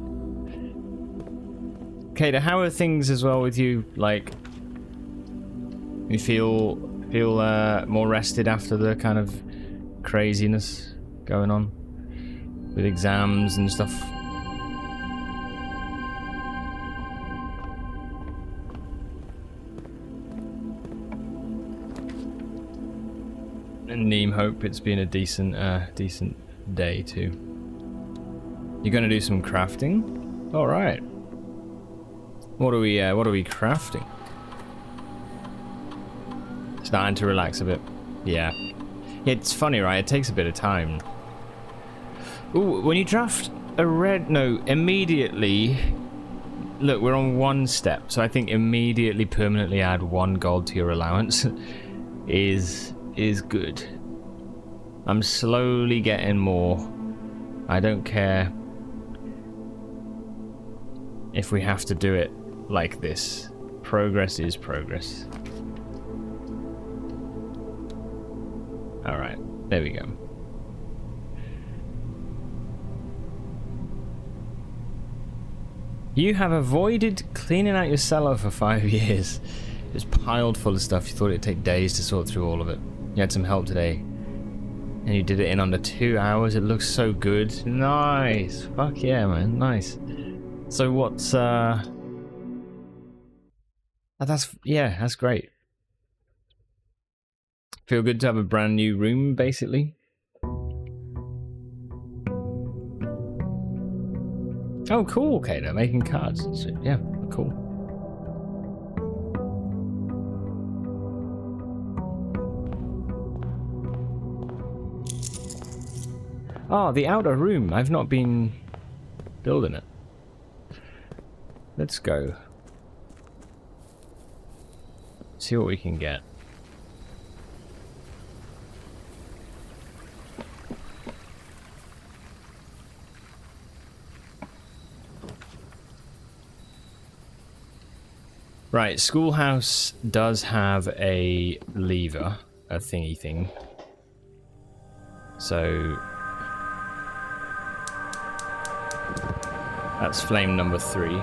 Kada, how are things as well with you? Like, you feel more rested after the kind of craziness going on with exams and stuff? Neem, hope it's been a decent day too. You're gonna do some crafting? All right. What are we crafting? Starting to relax a bit. Yeah. It's funny, right? It takes a bit of time. Ooh, when you draft a red, no, immediately. Look, we're on 1 step, so I think immediately permanently add 1 gold to your allowance is good. I'm slowly getting more. I don't care. if we have to do it like this. Progress is progress. Alright, there we go. You have avoided cleaning out your cellar for 5 years. It was piled full of stuff. You thought it'd take days to sort through all of it. You had some help today. And you did it in under 2 hours. It looks so good. Nice. Fuck yeah, man. Nice. So what's, that's great. Feel good to have a brand new room, basically. Oh, cool. Okay, they're making cards and shit. Yeah, cool. Oh, the outer room. I've not been building it. Let's go. See what we can get. Right, schoolhouse does have a lever, a thingy thing. So that's flame number 3.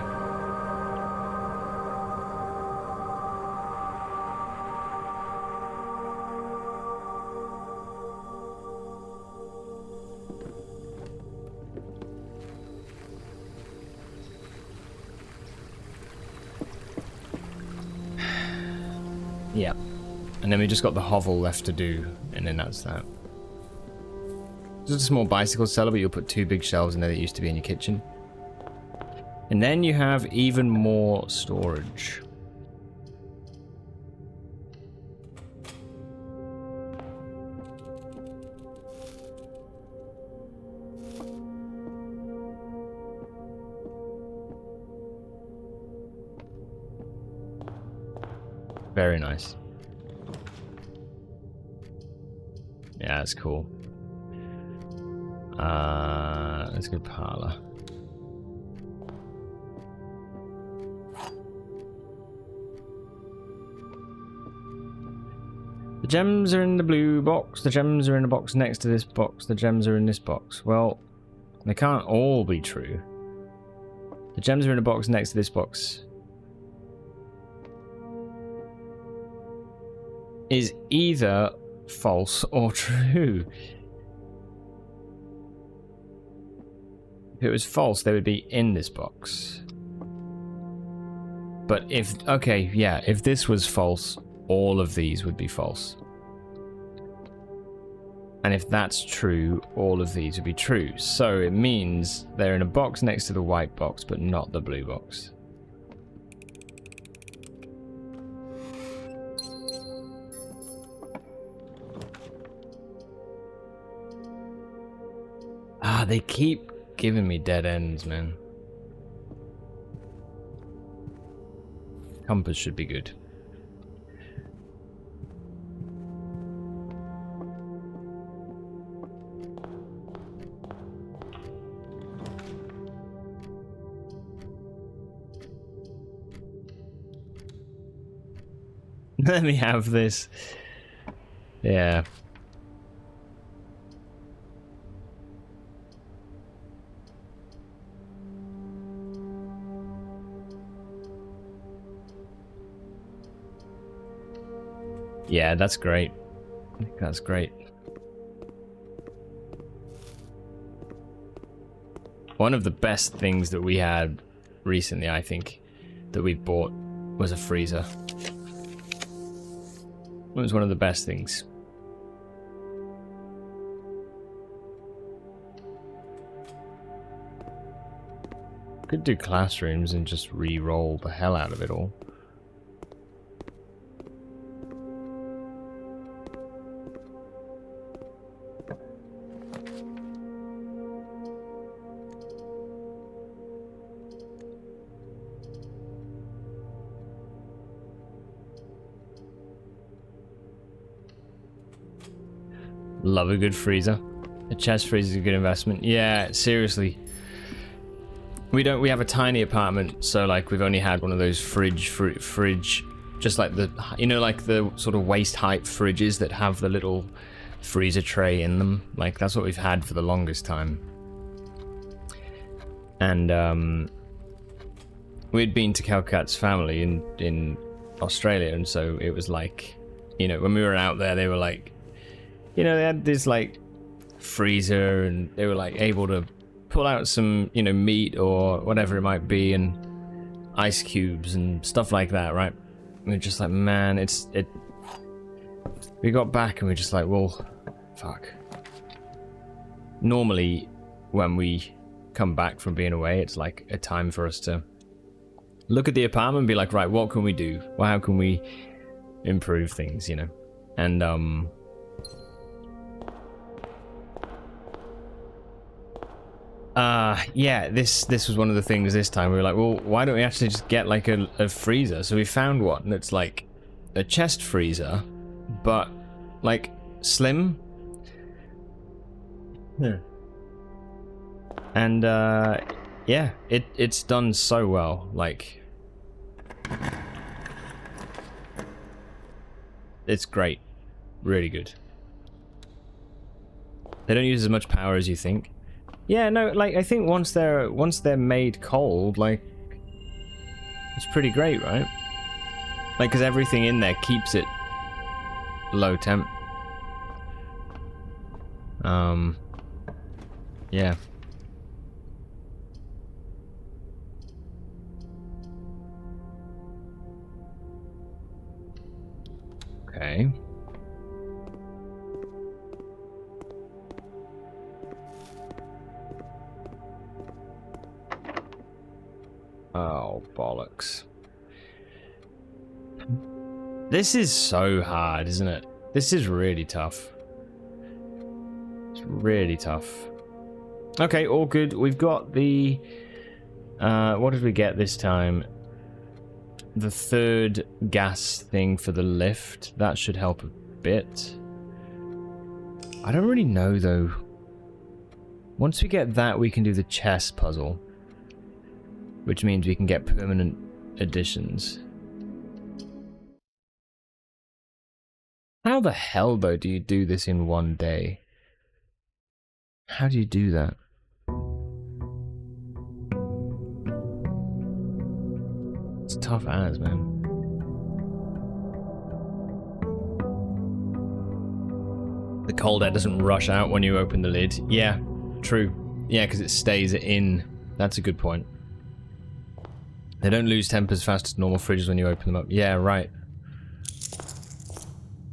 Yeah. And then we just got the hovel left to do, and then that's that. Just a small bicycle cellar, but you'll put 2 big shelves in there that used to be in your kitchen. And then you have even more storage. Very nice. Yeah, that's cool. Let's go parlor. The gems are in the blue box. The gems are in the box next to this box. The gems are in this box. Well, they can't all be true. The gems are in the box next to this box. Is either false or true. If it was false, they would be in this box. But if, okay, yeah, if this was false, all of these would be false. And if that's true, all of these would be true. So it means they're in a box next to the white box, but not the blue box. Ah, they keep giving me dead ends, man. Compass should be good. Let me have this. Yeah. Yeah, that's great. I think that's great. One of the best things that we had recently, I think, that we bought was a freezer. It was one of the best things. Could do classrooms and just re-roll the hell out of it all. Love a good freezer. A chest freezer is a good investment. Yeah, seriously. We have a tiny apartment, so like we've only had one of those fridge, just like the, you know, like the sort of waist height fridges that have the little freezer tray in them. Like that's what we've had for the longest time. And we'd been to Calcut's family in Australia, and so it was like, you know, when we were out there, they were like, you know, they had this like freezer, and they were like able to pull out some, you know, meat or whatever it might be, and ice cubes and stuff like that, right? And we're just like, man, we got back and we're just like, well, fuck. Normally, when we come back from being away, it's like a time for us to look at the apartment and be like, right, what can we do? Well, how can we improve things, you know? And yeah, this was one of the things this time. We were like, well, why don't we actually just get like a freezer? So we found one that's like a chest freezer, but like slim. Yeah. And yeah, it's done so well. Like, it's great, really good. They don't use as much power as you think. Yeah, no, like I think once they're made cold, like it's pretty great, right? Like, because everything in there keeps it low temp. Yeah. Okay. Oh, bollocks. This is so hard, isn't it? This is really tough. It's really tough. Okay, all good. We've got the... what did we get this time? The third gas thing for the lift. That should help a bit. I don't really know, though. Once we get that, we can do the chess puzzle. Which means we can get permanent additions. How the hell, though, do you do this in one day? How do you do that? It's tough as, man. The cold air doesn't rush out when you open the lid. Yeah, true. Yeah, because it stays in. That's a good point. They don't lose temp as fast as normal fridges when you open them up. Yeah, right.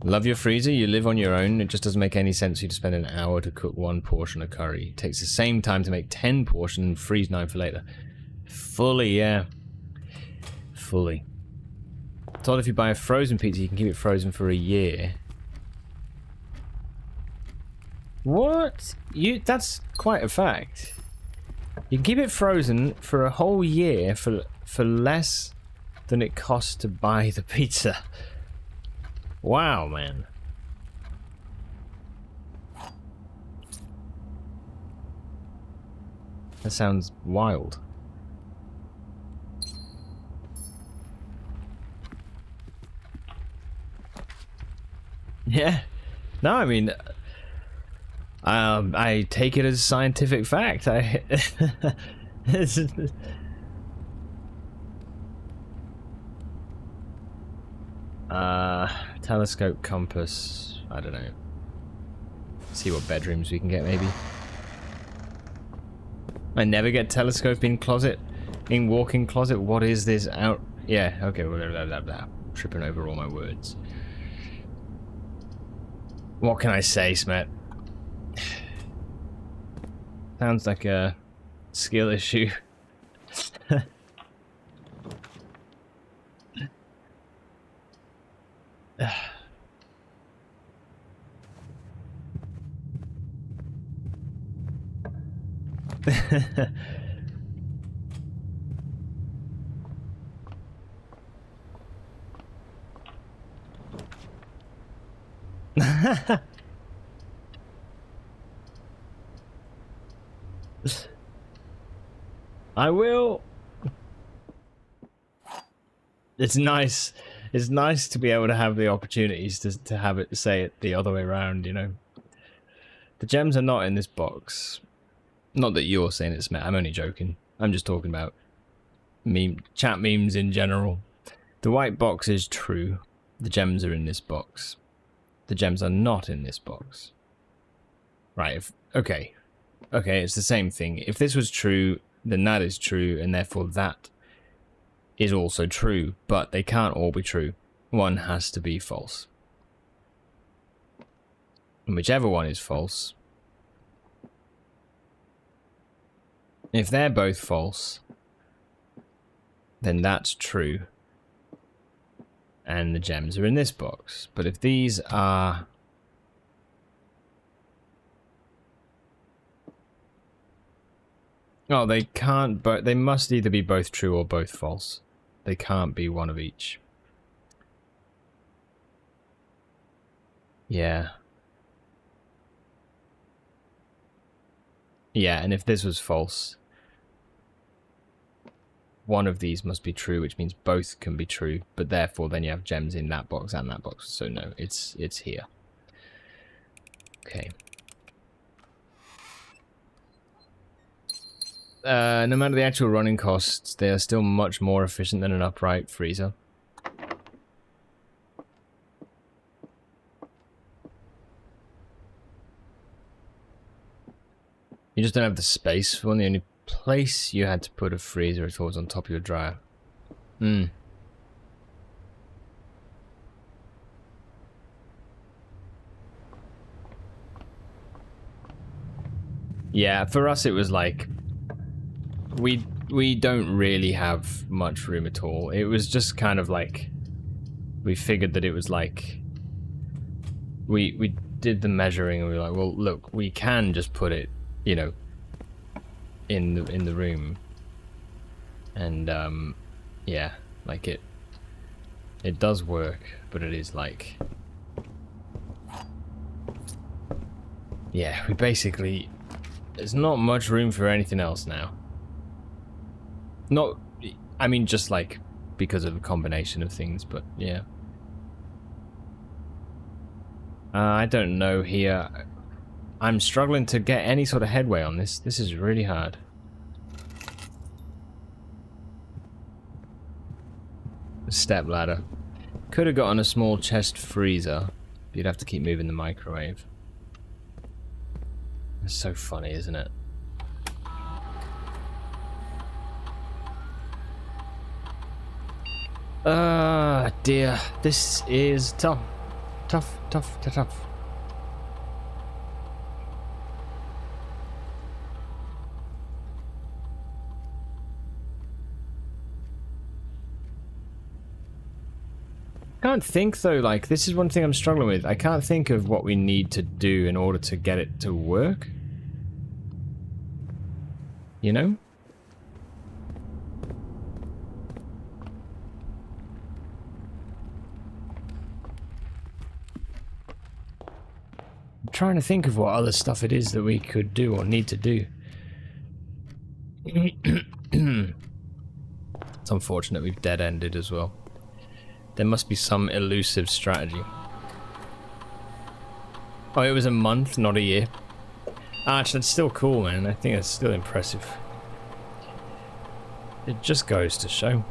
Love your freezer, you live on your own. It just doesn't make any sense for you to spend an hour to cook one portion of curry. It takes the same time to make 10 portions and freeze 9 for later. Fully, yeah. Fully. Told if you buy a frozen pizza, you can keep it frozen for a year. What? That's quite a fact. You can keep it frozen for a whole year for less than it costs to buy the pizza. Wow, man. That sounds wild. Yeah. No, I mean, I take it as scientific fact. Telescope, compass, I don't know. See what bedrooms we can get, maybe. I never get telescope in closet, in walk-in closet. What is this out? Yeah, okay, blah, blah, blah. Tripping over all my words. What can I say, Smet? Sounds like a skill issue. I will. It's nice. It's nice to be able to have the opportunities to have it say it the other way around, you know. The gems are not in this box. Not that you're saying it's Matt. I'm only joking. I'm just talking about chat memes in general. The white box is true. The gems are in this box. The gems are not in this box. Right. Okay, it's the same thing. If this was true, then that is true, and therefore that is also true, but they can't all be true. One has to be false. And whichever one is false, if they're both false, then that's true. And the gems are in this box. But if these are... Oh, they can't, but they must either be both true or both false. They can't be one of each. Yeah. Yeah, and if this was false, one of these must be true, which means both can be true, but therefore then you have gems in that box and that box. So no, it's here. Okay. No matter the actual running costs, they are still much more efficient than an upright freezer. You just don't have the space for one. The only place you had to put a freezer at all was on top of your dryer. Yeah, for us it was like... We don't really have much room at all. It was just kind of like... We figured that it was like... We did the measuring and we were like, well, look, we can just put it, you know, in the room. And, yeah, like it does work, but it is like... Yeah, we basically... There's not much room for anything else now. Not... I mean, just like, because of a combination of things, but yeah. I don't know here. I'm struggling to get any sort of headway on this. This is really hard. Step ladder. Could have gotten a small chest freezer, but you'd have to keep moving the microwave. It's so funny, isn't it? Dear. This is tough. Tough. I can't think though, like, this is one thing I'm struggling with. I can't think of what we need to do in order to get it to work. You know? I'm trying to think of what other stuff it is that we could do or need to do. It's unfortunate we've dead-ended as well. There must be some elusive strategy. Oh, it was a month, not a year. Actually, that's still cool, man. I think that's still impressive. It just goes to show.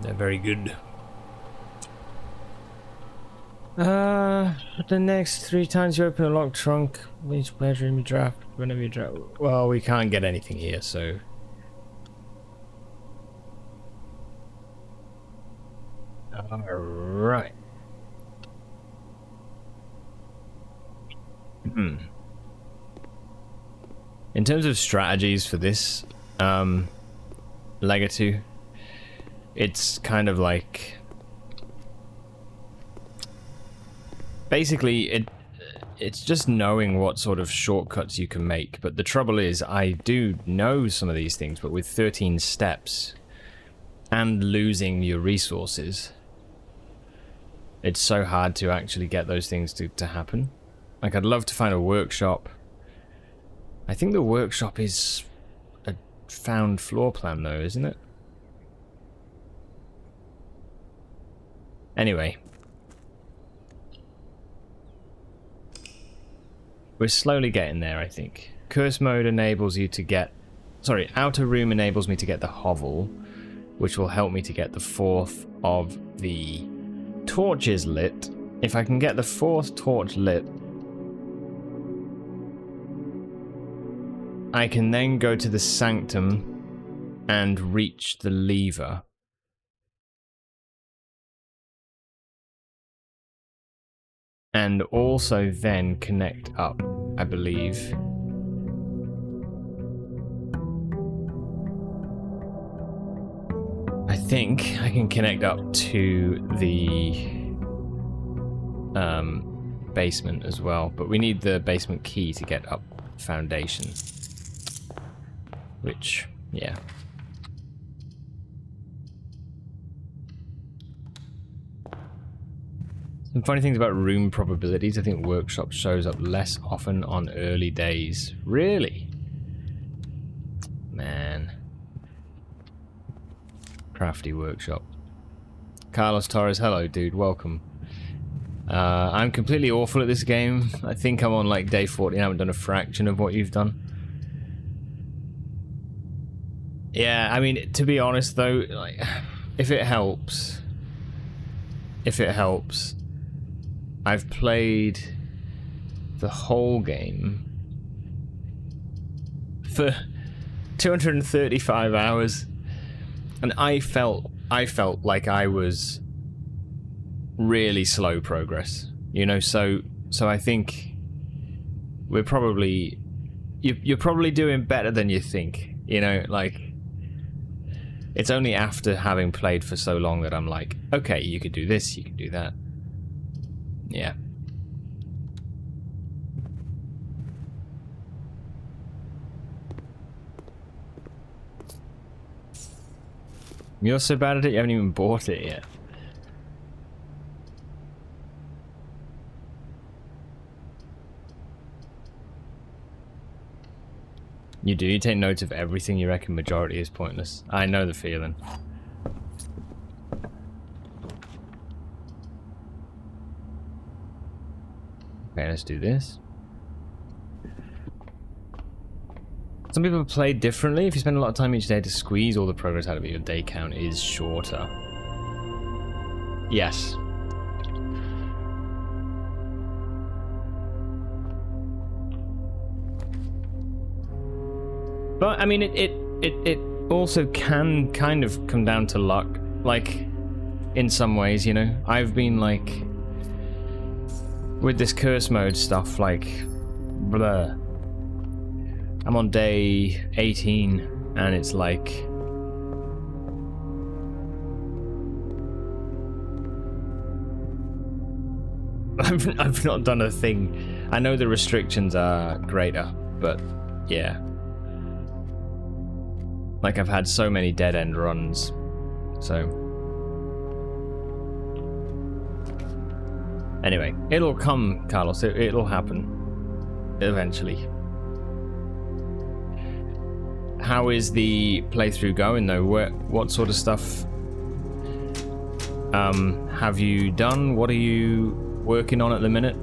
They're very good. The next 3 times you open a locked trunk, each bedroom you draft, whenever you draft. Well, we can't get anything here, so... Alright. In terms of strategies for this, Legato, it's kind of like... Basically, it's just knowing what sort of shortcuts you can make, but the trouble is, I do know some of these things, but with 13 steps, and losing your resources, it's so hard to actually get those things to happen. Like, I'd love to find a workshop. I think the workshop is found floor plan though, isn't it? Anyway. We're slowly getting there, I think. Curse mode enables you to get... Sorry, outer room enables me to get the hovel, which will help me to get the 4th of the torches lit. If I can get the 4th torch lit, I can then go to the sanctum and reach the lever. And also then connect up, I believe. I think I can connect up to the basement as well, but we need the basement key to get up foundation. Which, yeah. Some funny things about room probabilities. I think workshop shows up less often on early days. Really? Man. Crafty workshop. Carlos Torres, hello dude, welcome. I'm completely awful at this game. I think I'm on like day 40 and I haven't done a fraction of what you've done. Yeah, I mean, to be honest though, like, if it helps, I've played the whole game for 235 hours, and I felt like I was really slow progress, you know. So I think we're probably you're probably doing better than you think, you know. Like, it's only after having played for so long that I'm like, okay, you could do this, you could do that. Yeah. You're so bad at it, you haven't even bought it yet. You do, you take notes of everything. You reckon majority is pointless. I know the feeling. Okay, let's do this. Some people play differently. If you spend a lot of time each day to squeeze all the progress out of it, your day count is shorter. Yes. But I mean, it also can kind of come down to luck, like in some ways, you know. I've been like with this curse mode stuff, like blah. I'm on day 18, and it's like I've not done a thing. I know the restrictions are greater, but yeah. Like, I've had so many dead end runs, so. Anyway, it'll come, Carlos. It'll happen eventually. How is the playthrough going, though? What sort of stuff have you done? What are you working on at the minute?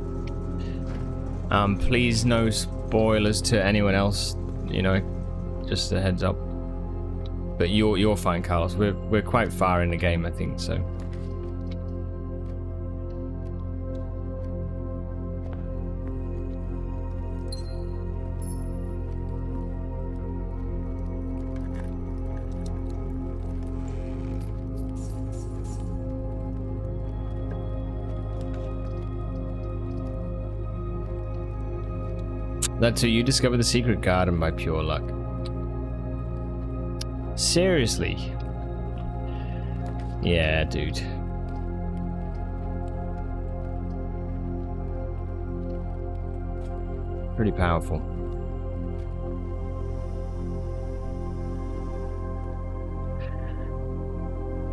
Please, no spoilers to anyone else. You know, just a heads up. But you're fine, Carlos. We're quite far in the game, I think, so. That's how you discover the secret garden by pure luck. Seriously? Yeah, dude. Pretty powerful.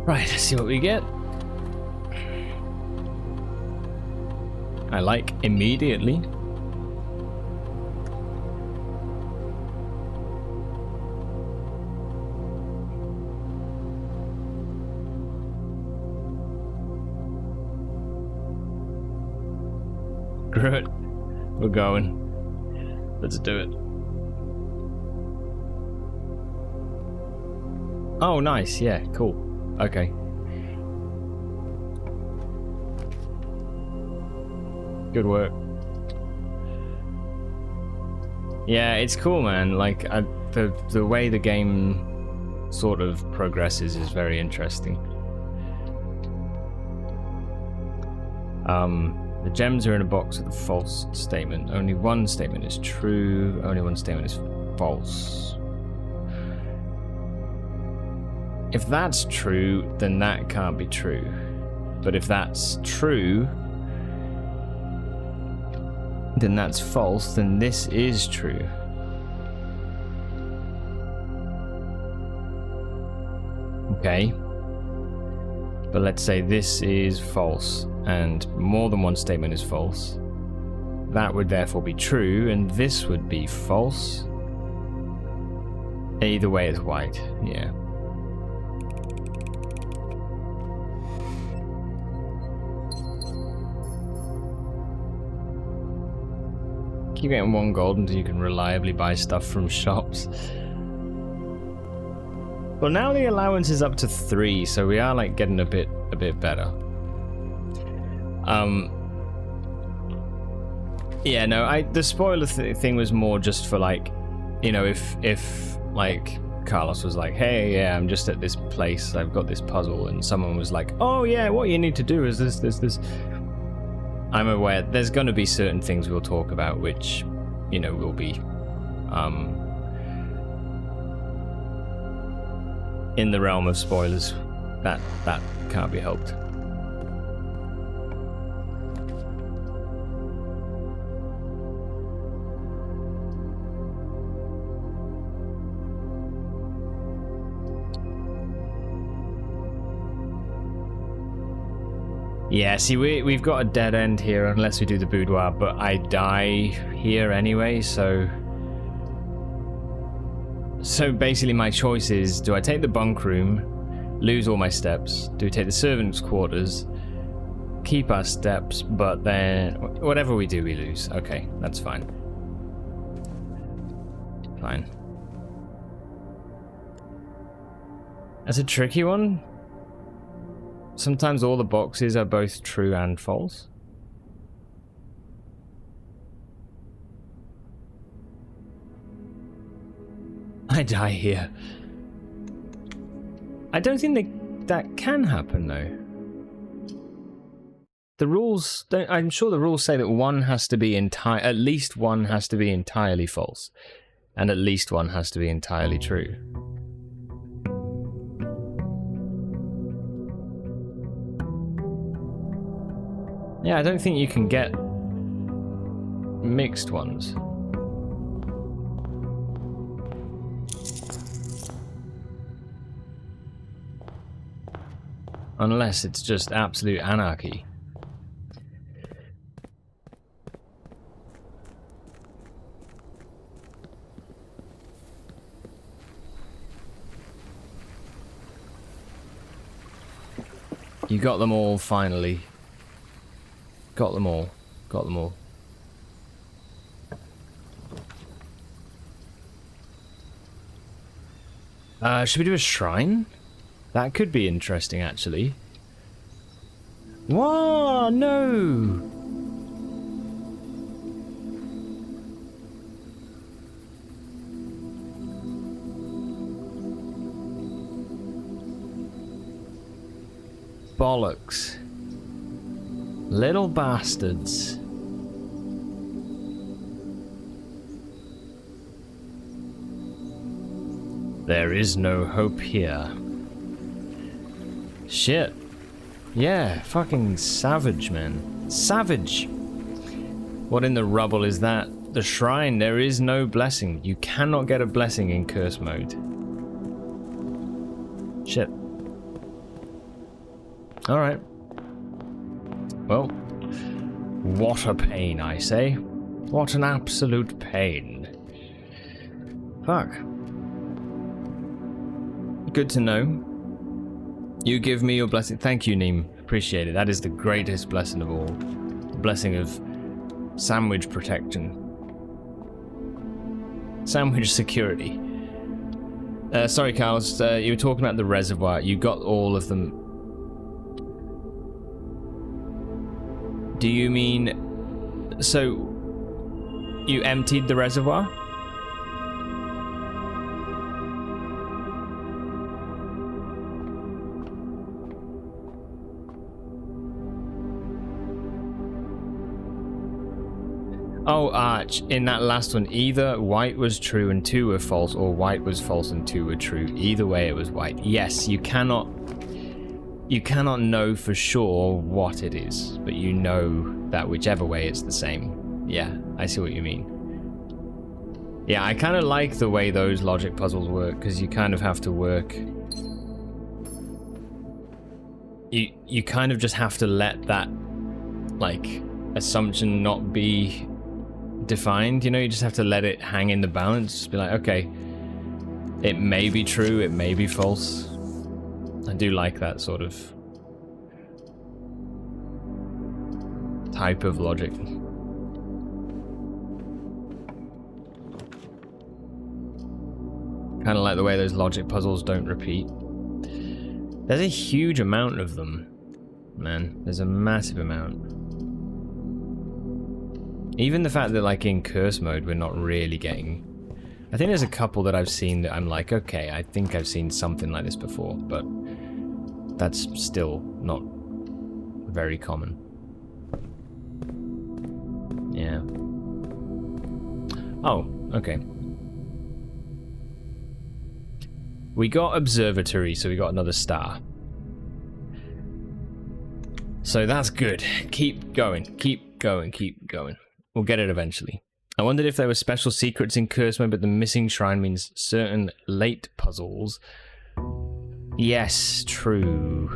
Right, let's see what we get. I like immediately. Screw it. We're going. Let's do it. Oh, nice. Yeah, cool. Okay. Good work. Yeah, it's cool, man. Like, the way the game sort of progresses is very interesting. The gems are in a box with a false statement. Only one statement is true. Only one statement is false. If that's true, then that can't be true. But if that's true, then that's false, then this is true. Okay. But let's say this is false, and more than one statement is false. That would therefore be true, and this would be false. Either way it's white, yeah. Keep getting 1 gold until you can reliably buy stuff from shops. Well, now the allowance is up to 3, so we are like getting a bit better. Yeah, no, the spoiler thing was more just for like, you know, if like Carlos was like, hey, yeah, I'm just at this place, I've got this puzzle, and someone was like, oh yeah, what you need to do is this. I'm aware there's going to be certain things we'll talk about which, you know, will be in the realm of spoilers. That can't be helped. Yeah, see, we've got a dead end here unless we do the boudoir, but I die here anyway, so basically my choice is, do I take the bunk room, lose all my steps? Do we take the servants' quarters, keep our steps, but then whatever we do, we lose? Okay, that's fine. Fine. That's a tricky one. Sometimes all the boxes are both true and false. I die here. I don't think that can happen though. The rules don't. I'm sure the rules say that one has to be at least one has to be entirely false, and at least one has to be entirely true. Yeah, I don't think you can get mixed ones. Unless it's just absolute anarchy. You got them all finally. Got them all. Got them all. Should we do a shrine? That could be interesting, actually. Whoa, no! Bollocks. Little bastards. There is no hope here. Shit. Yeah, fucking savage, man. Savage. What in the rubble is that? The shrine, there is no blessing. You cannot get a blessing in curse mode. Shit. Alright. Well, what a pain, I say. What an absolute pain. Fuck. Good to know. You give me your blessing. Thank you, Neem. Appreciate it. That is the greatest blessing of all. The blessing of Sandwich protection. Sandwich security. Sorry, Carlos, you were talking about the reservoir. You got all of them. Do you mean... So, you emptied the reservoir? Oh, Arch, in that last one, either white was true and 2 were false, or white was false and 2 were true. Either way, it was white. Yes, you cannot know for sure what it is, but you know that whichever way it's the same. Yeah, I see what you mean. Yeah, I kind of like the way those logic puzzles work, because you kind of have to work... You kind of just have to let that, like, assumption not be defined, you know? You just have to let it hang in the balance. Just be like, okay, it may be true, it may be false. I do like that sort of type of logic. Kind of like the way those logic puzzles don't repeat. There's a huge amount of them, man. There's a massive amount. Even the fact that, like, in curse mode, we're not really getting... I think there's a couple that I've seen that I'm like, okay, I think I've seen something like this before, but that's still not very common. Yeah. Oh, okay. We got observatory, so we got another star. So that's good. Keep going, keep going, keep going. We'll get it eventually. I wondered if there were special secrets in curse mode, but the missing shrine means certain late puzzles. Yes, true.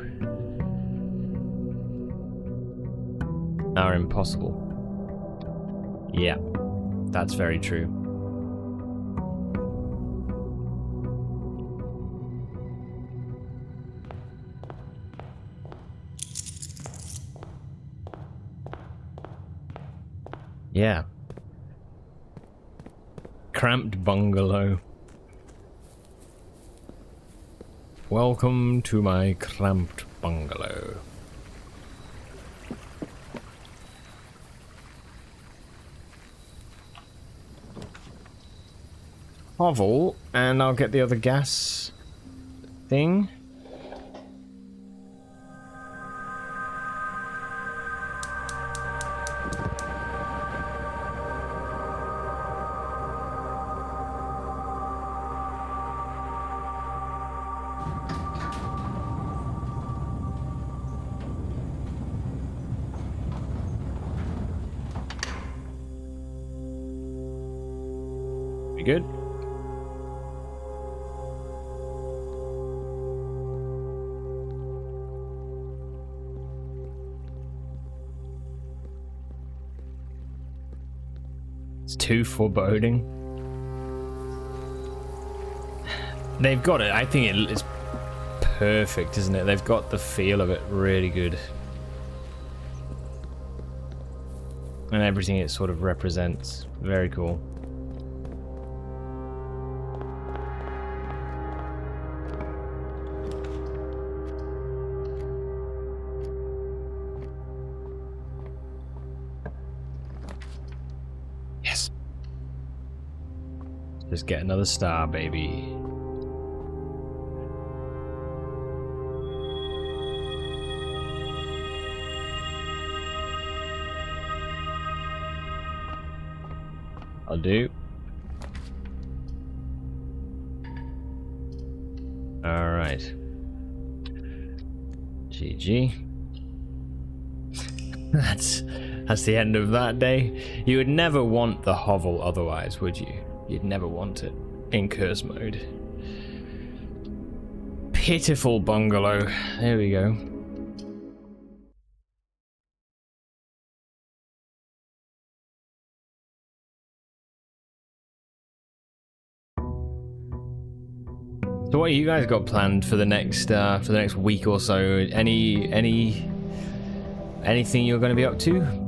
Are impossible. Yeah, that's very true. Yeah. Cramped bungalow. Welcome to my cramped bungalow. Hovel, and I'll get the other gas thing. Good. It's too foreboding. They've got it. I think it's perfect, isn't it? They've got the feel of it really good. And everything it sort of represents. Very cool. Just get another star, baby. I'll do. All right. GG. That's the end of that day. You would never want the hovel otherwise, would you? You'd never want it in curse mode. Pitiful bungalow. There we go. So what you guys got planned for the next week or so? Anything you're going to be up to?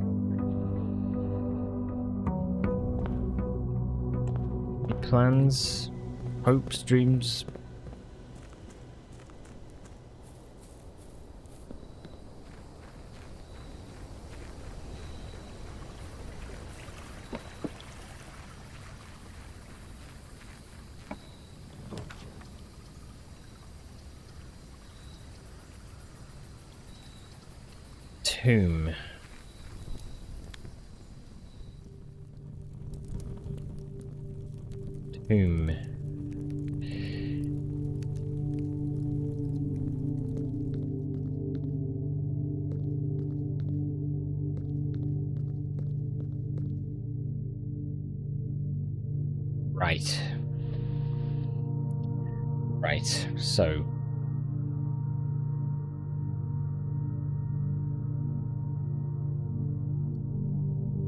plans, hopes, dreams? Tomb. Tomb. Right. Right, so...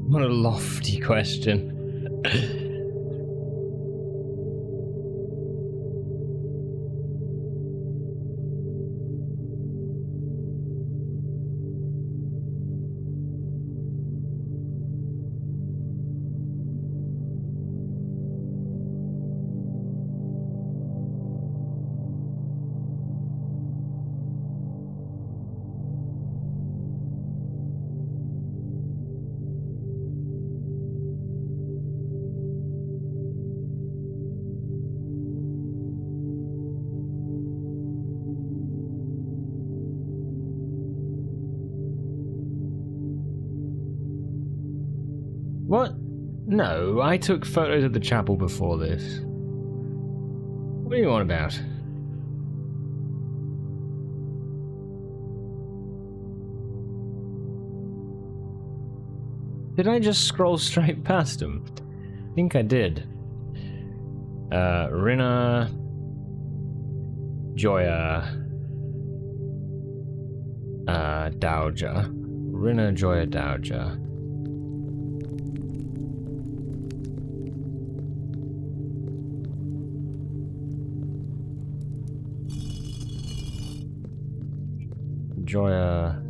What a lofty question. What? No, I took photos of the chapel before this. What are you on about? Did I just scroll straight past him? I think I did. Rina... Joya... Dowager. Rina Joya Dowager. Joya...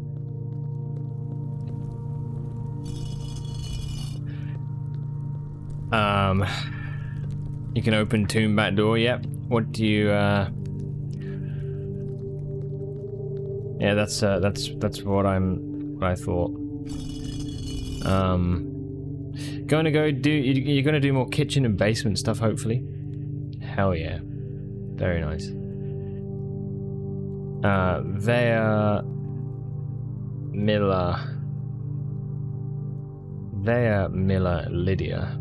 You can open tomb back door, yep. What do you, Yeah, that's what I thought. Going to go do, you're gonna do more kitchen and basement stuff, hopefully? Hell yeah. Very nice. Thea Miller Lydia.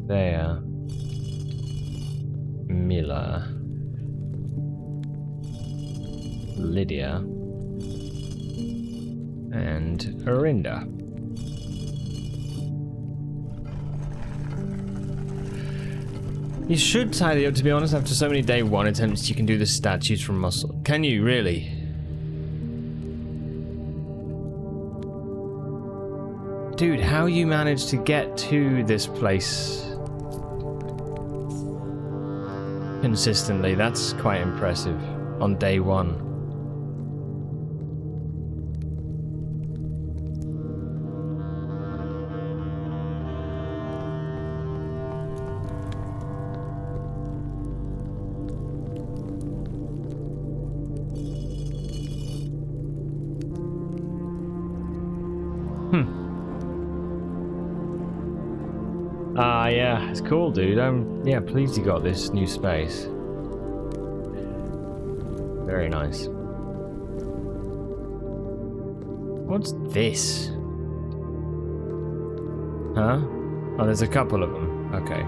Thea Miller Lydia and Arinda. You should tidy up, to be honest. After so many day one attempts, you can do the statues from muscle. Can you really? Dude, how you managed to get to this place consistently, that's quite impressive on day one. Yeah, it's cool, dude. I'm pleased you got this new space. Very nice. What's this? Huh? Oh, there's a couple of them. Okay.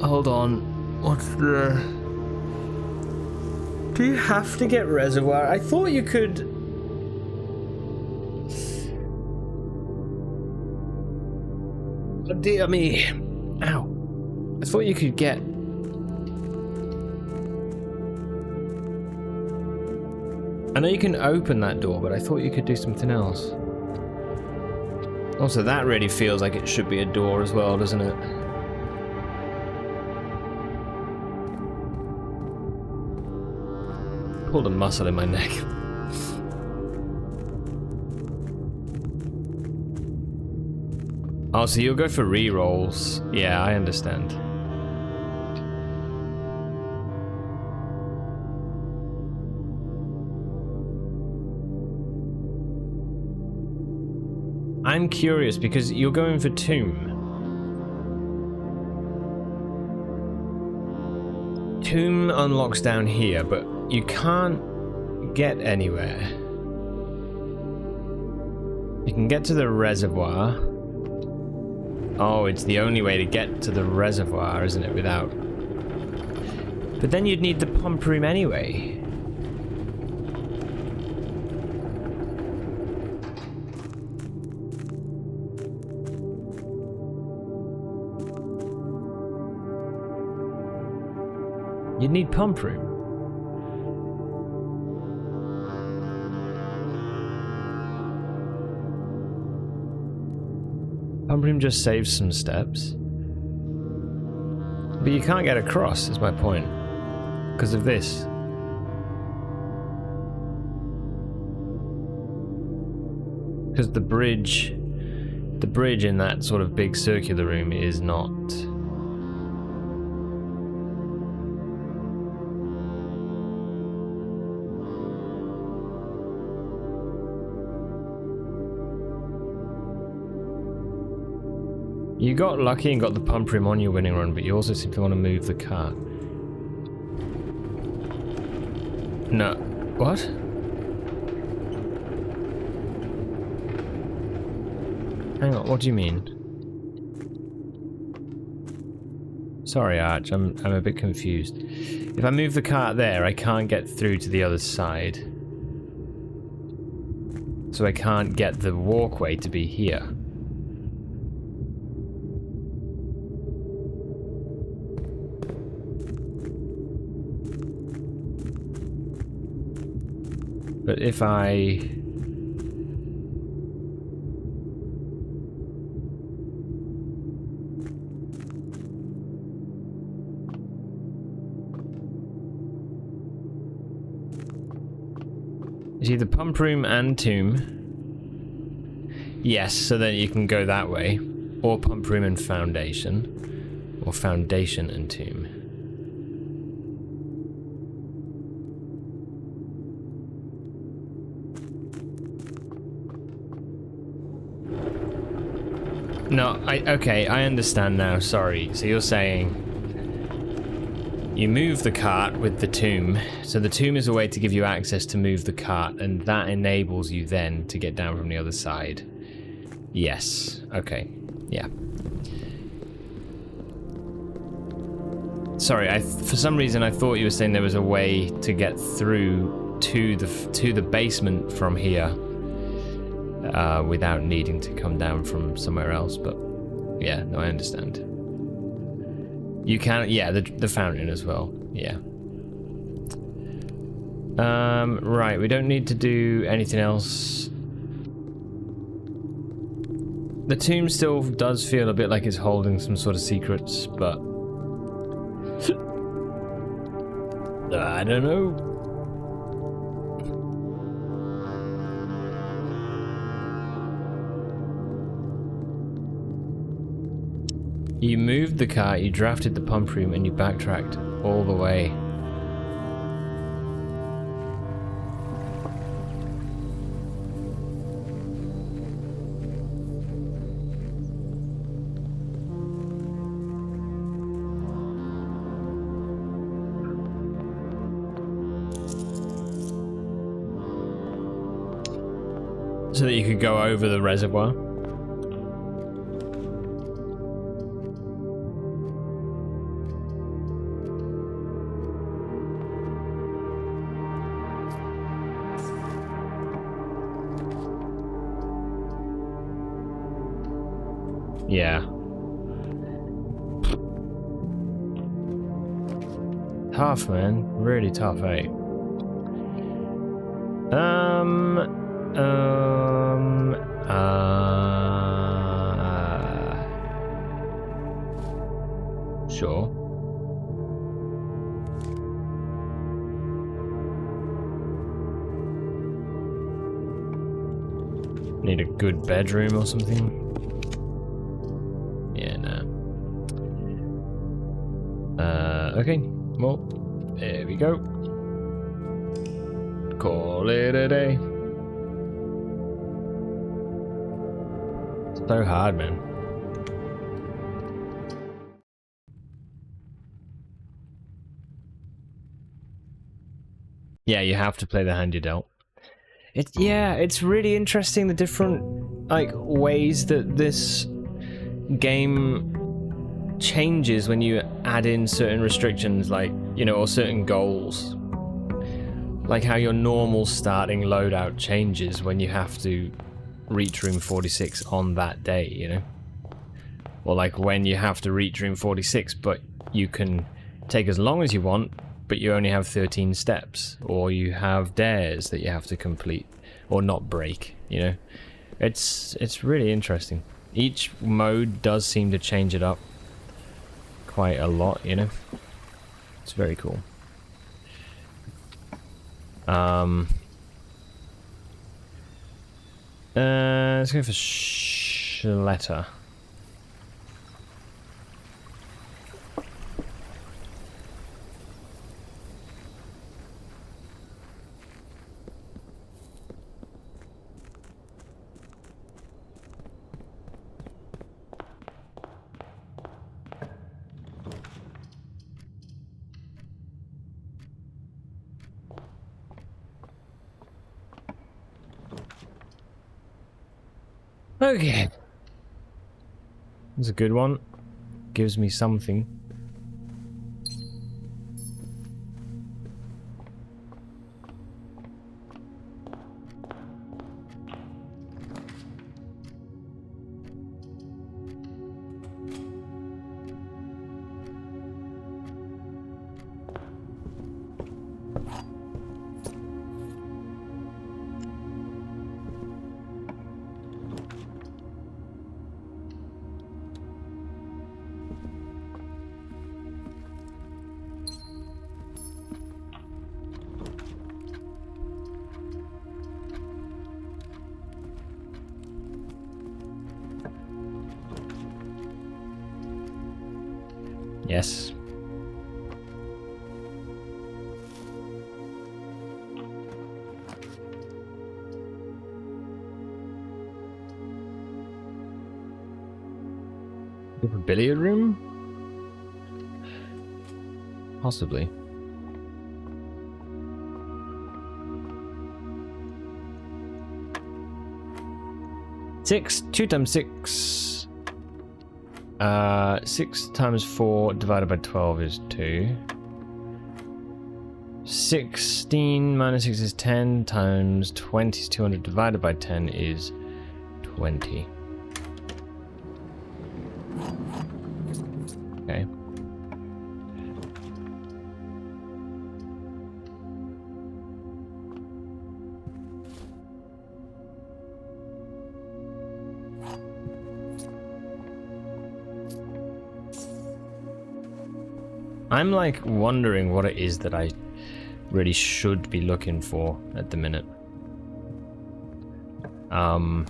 Hold on. What's the... Do you have to get reservoir? I thought you could... Oh dear me. Ow. I thought you could get I know you can open that door, but I thought you could do something else. Also, that really feels like it should be a door as well, doesn't it? Pulled a muscle in my neck. Oh, so you'll go for re-rolls. Yeah, I understand. I'm curious because you're going for Tomb. Tomb unlocks down here, but you can't get anywhere. You can get to the reservoir. Oh, it's the only way to get to the reservoir, isn't it, without... But then you'd need the pump room anyway. You'd need pump room. Pump room just saves some steps. But you can't get across, is my point. Because of this. Because the bridge in that sort of big circular room is not... You got lucky and got the pump room on your winning run, but you also seem to want to move the car. No. What? Hang on, what do you mean? Sorry, Arch, I'm a bit confused. If I move the cart there, I can't get through to the other side. So I can't get the walkway to be here. But if I... Is either pump room and tomb? Yes, so then you can go that way. Or pump room and foundation. Or foundation and tomb. No, okay, I understand now, sorry. So you're saying you move the cart with the tomb. So the tomb is a way to give you access to move the cart, and that enables you then to get down from the other side. Yes, okay, yeah. Sorry, for some reason I thought you were saying there was a way to get through to the basement from here. Without needing to come down from somewhere else, but yeah, no, I understand. You can, yeah, the fountain as well, yeah. Right, we don't need to do anything else. The tomb still does feel a bit like it's holding some sort of secrets, but I don't know. You moved the cart, you drafted the pump room, and you backtracked all the way. So that you could go over the reservoir. Yeah. Tough, man. Really tough, eh? Um, sure. Need a good bedroom or something? Yeah, no. Okay. Well, there we go. Call it a day. So hard, man. Yeah, you have to play the hand you dealt. It's really interesting the different like ways that this game changes when you add in certain restrictions, like, you know, or certain goals. Like how your normal starting loadout changes when you have to reach room 46 on that day, you know? Or like when you have to reach room 46, but you can take as long as you want, but you only have 13 steps. Or you have dares that you have to complete, or not break, you know? It's really interesting. Each mode does seem to change it up quite a lot, you know? It's very cool. Let's go for Schletter. Okay. That's a good one. Gives me something. Yes. You have a billiard room? Possibly. Six, 2 times 6. 6 times 4 divided by 12 is 2. 16 minus 6 is 10 times 20 is 200 divided by 10 is 20. Okay. I'm like wondering what it is that I really should be looking for at the minute. I'm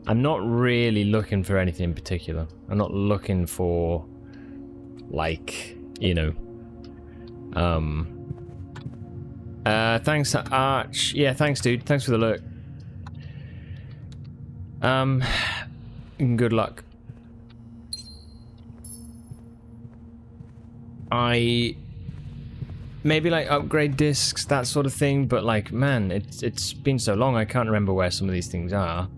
not really looking for anything in particular. I'm not looking for, like, you know, thanks to Arch. Yeah, thanks, dude. Thanks for the look. Good luck. Maybe like upgrade discs, that sort of thing, but like, man, it's been so long, I can't remember where some of these things are.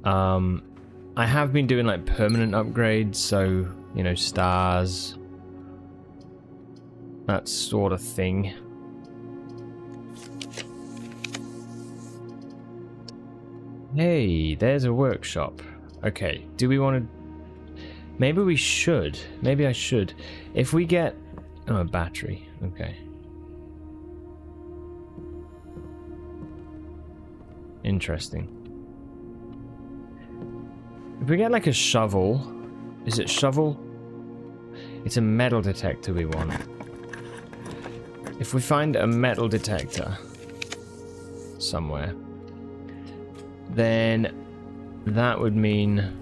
I have been doing like permanent upgrades, so, you know, stars, that sort of thing. Hey, there's a workshop. Okay, do we want to... Maybe we should. Maybe I should. If we get... Oh, a battery. Okay. Interesting. If we get like a shovel, is it shovel? It's a metal detector we want. If we find a metal detector somewhere, then that would mean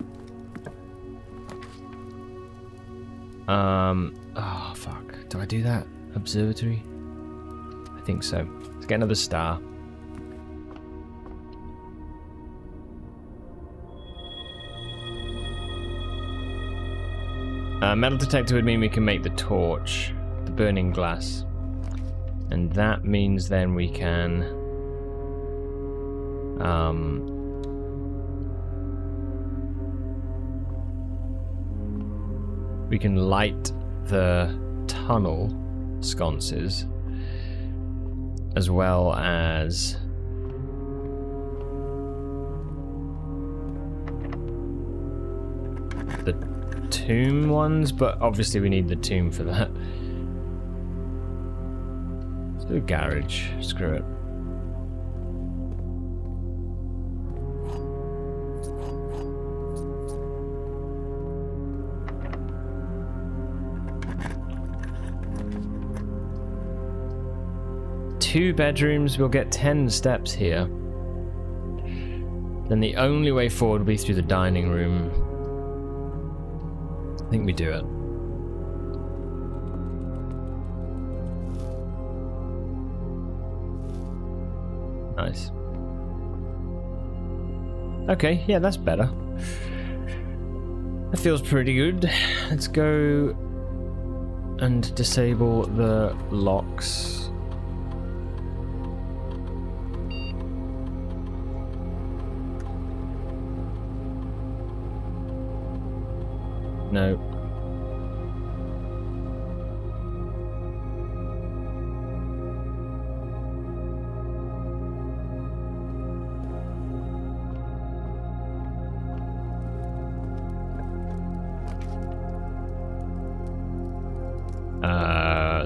oh fuck, do I do that? Observatory? I think so. Let's get another star. Metal detector would mean we can make the torch, the burning glass. And that means then we can light the tunnel sconces as well as the tomb ones, but obviously we need the tomb for that. Let's do a garage. Screw it. Two bedrooms, we'll get 10 steps here. Then the only way forward will be through the dining room. I think we do it. Nice. Okay, yeah, that's better. That feels pretty good. Let's go and disable the locks. No.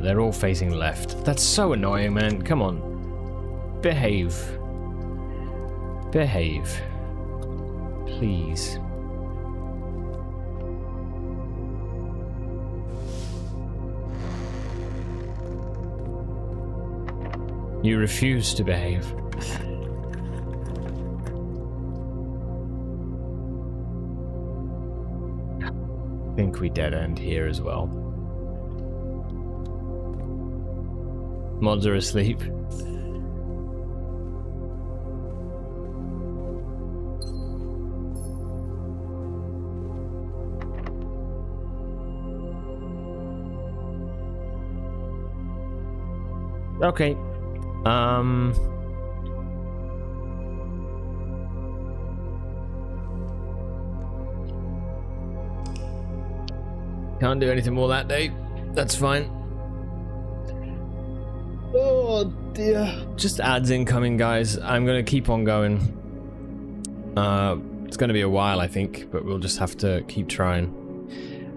They're all facing left. That's so annoying, man. Come on. Behave. Behave. Please. You refuse to behave. I think we dead end here as well. Mods are asleep. Okay. Can't do anything more that day. That's fine. Oh dear. Just ads incoming, guys. I'm gonna keep on going. It's gonna be a while, I think, but we'll just have to keep trying.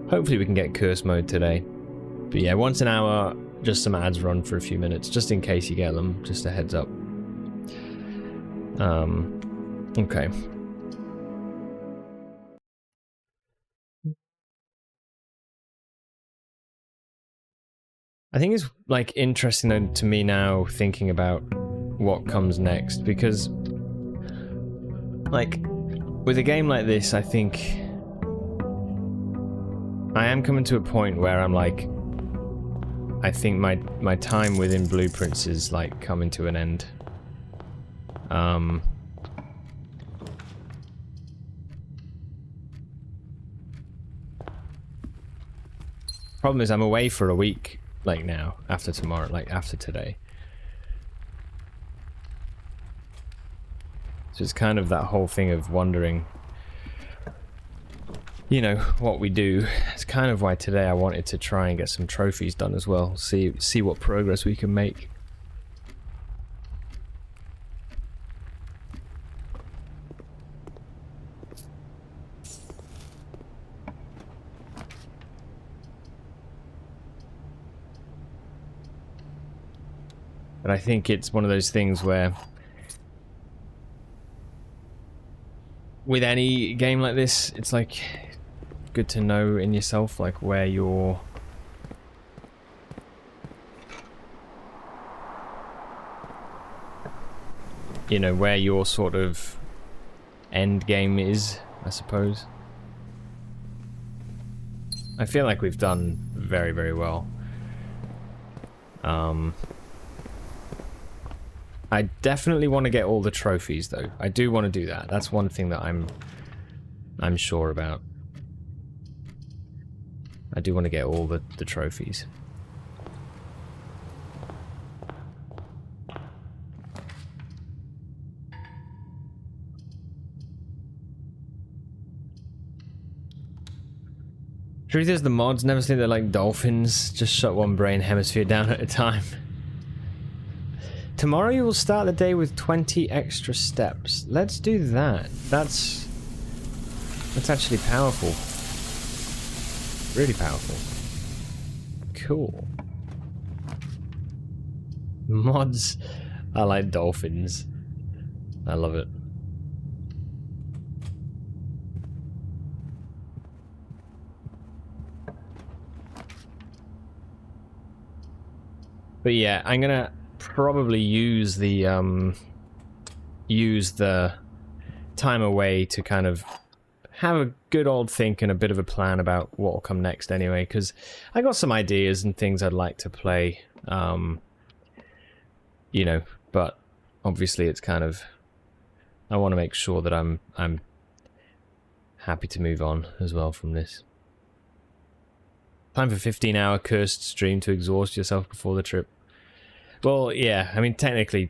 Hopefully we can get curse mode today. But yeah, once an hour, just some ads run for a few minutes, just in case you get them. Just a heads up. Okay. I think it's like interesting to me now thinking about what comes next, because like with a game like this, I think I am coming to a point where I'm like, I think my time within Blueprints is like coming to an end. Problem is I'm away for a week, like now, after tomorrow, like after today. So it's kind of that whole thing of wondering, you know, what we do. It's kind of why today I wanted to try and get some trophies done as well. See what progress we can make. But I think it's one of those things where with any game like this, it's like good to know in yourself like where your where your sort of end game is, I suppose. I feel like we've done very, very well. I definitely want to get all the trophies though. I do want to do that. That's one thing that I'm sure about. I do want to get all the trophies. Truth is, the mods never say they're like dolphins. Just shut one brain hemisphere down at a time. Tomorrow you will start the day with 20 extra steps. Let's do that. That's actually powerful. Really powerful. Cool. Mods are like dolphins. I love it. But yeah, I'm gonna probably use the time away to kind of have a good old think and a bit of a plan about what will come next anyway, because I got some ideas and things I'd like to play, but obviously it's kind of, I want to make sure that I'm happy to move on as well from this. Time for 15-hour cursed stream to exhaust yourself before the trip. Well, yeah, I mean, technically,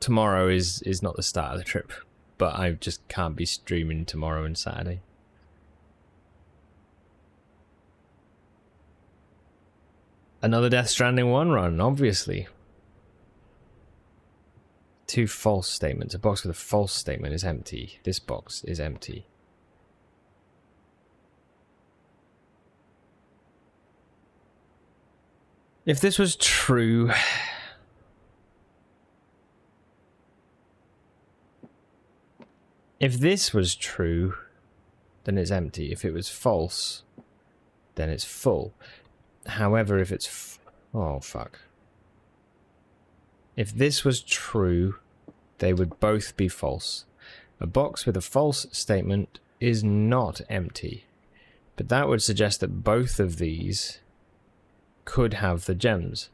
tomorrow is not the start of the trip, but I just can't be streaming tomorrow and Saturday. Another Death Stranding 1 run, obviously. 2 false statements. A box with a false statement is empty. This box is empty. If this was true... If this was true, then it's empty. If it was false, then it's full. However, if it's... oh, fuck. If this was true, they would both be false. A box with a false statement is not empty. But that would suggest that both of these could have the gems.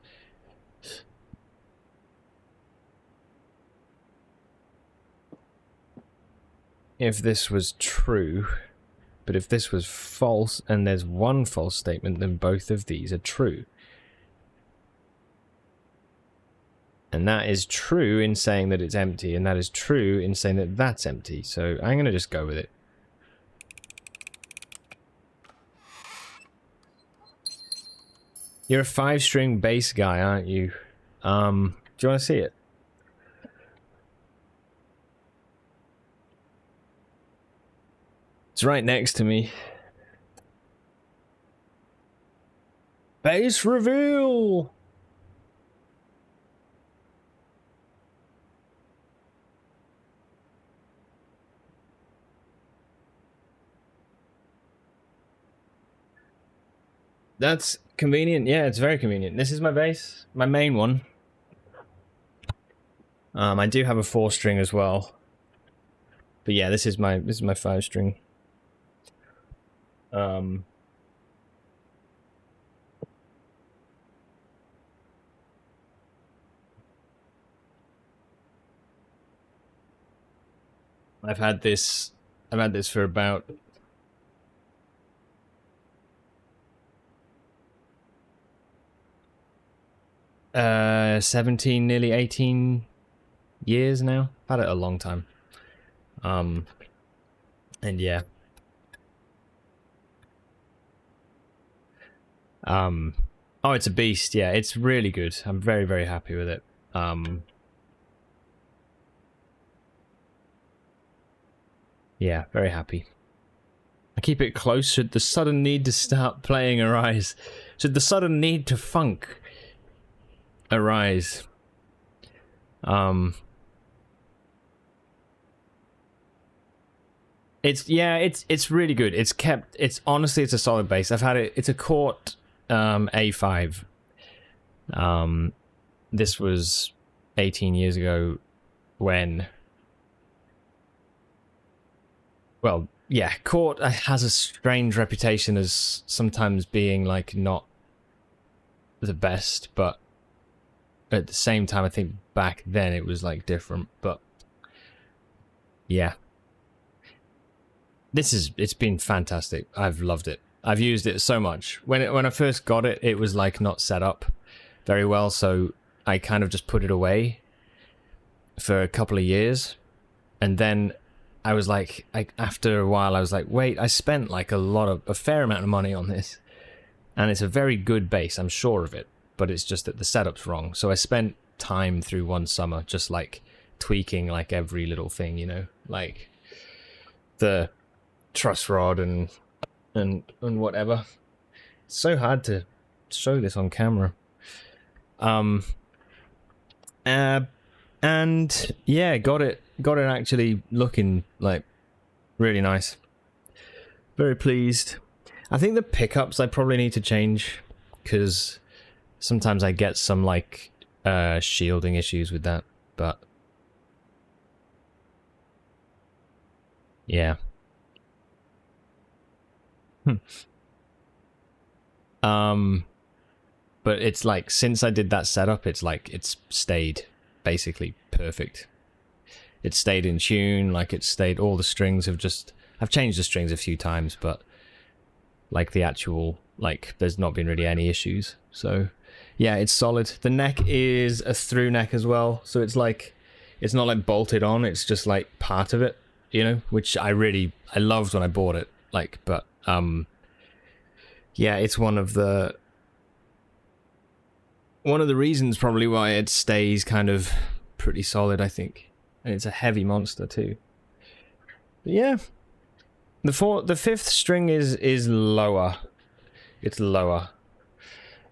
If this was true, but if this was false and there's one false statement, then both of these are true. And that is true in saying that it's empty, and that is true in saying that that's empty. So I'm going to just go with it. You're a 5-string bass guy, aren't you? Do you want to see it? It's right next to me. Bass reveal! That's convenient. Yeah, it's very convenient. This is my bass, my main one. I do have a 4-string as well. But yeah, this is my 5-string. I've had this for about 17, nearly 18 years now. I've had it a long time. And yeah. Oh, it's a beast. Yeah, it's really good. I'm very, very happy with it. Yeah, very happy. I keep it close should the sudden need to start playing arise. Should the sudden need to funk arise. It's really good. It's honestly it's a solid bass. I've had it. It's a Cort A5. This was 18 years ago when. Well, yeah, Cort has a strange reputation as sometimes being like not the best, but at the same time, I think back then it was like different. But yeah, it's been fantastic. I've loved it. I've used it so much. When I first got it, it was like not set up very well, so I kind of just put it away for a couple of years, and then I was like, after a while, I was like, wait, I spent like a fair amount of money on this, and it's a very good bass, I'm sure of it, but it's just that the setup's wrong. So I spent time through one summer just like tweaking like every little thing, you know, like the truss rod and whatever. It's so hard to show this on camera. And yeah, got it actually looking like really nice. Very pleased. I think the pickups I probably need to change because sometimes I get some like shielding issues with that, but yeah. But it's like since I did that setup, it's like it's stayed basically perfect. It stayed in tune, like it stayed. All the strings have just. I've changed the strings a few times, but like the actual like there's not been really any issues. So yeah, it's solid. The neck is a through neck as well, so it's like it's not like bolted on. It's just like part of it, you know, which I loved when I bought it. Like, but yeah, it's one of the reasons probably why it stays kind of pretty solid, I think. And it's a heavy monster too. But yeah. The fifth string is lower. It's lower.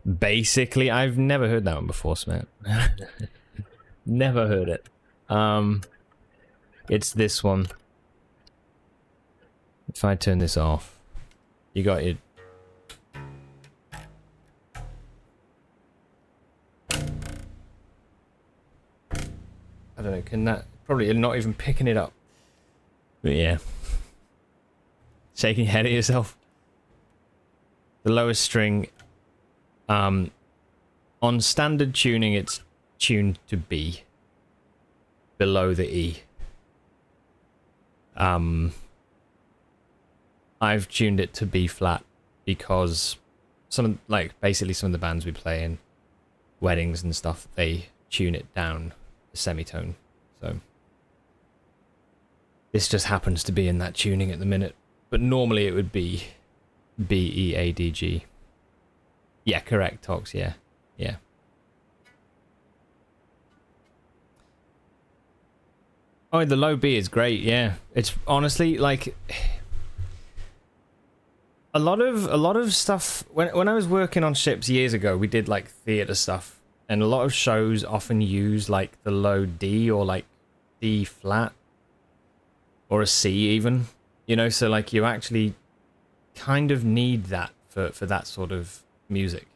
Basically, I've never heard that one before, Smet. Never heard it. It's this one. If I turn this off, you got your. I don't know, can that... Probably not even picking it up. But yeah. Shaking your head at yourself. The lowest string... on standard tuning, it's tuned to B. Below the E. I've tuned it to B flat because basically some of the bands we play in weddings and stuff, they tune it down a semitone. So this just happens to be in that tuning at the minute, but normally it would be B, E, A, D, G. Yeah, correct, Tox, yeah. Yeah. Oh, the low B is great, yeah. It's honestly like a lot of stuff when I was working on ships years ago, we did like theater stuff, and a lot of shows often use like the low D or like D flat or a C even, you know, so like you actually kind of need that for that sort of music.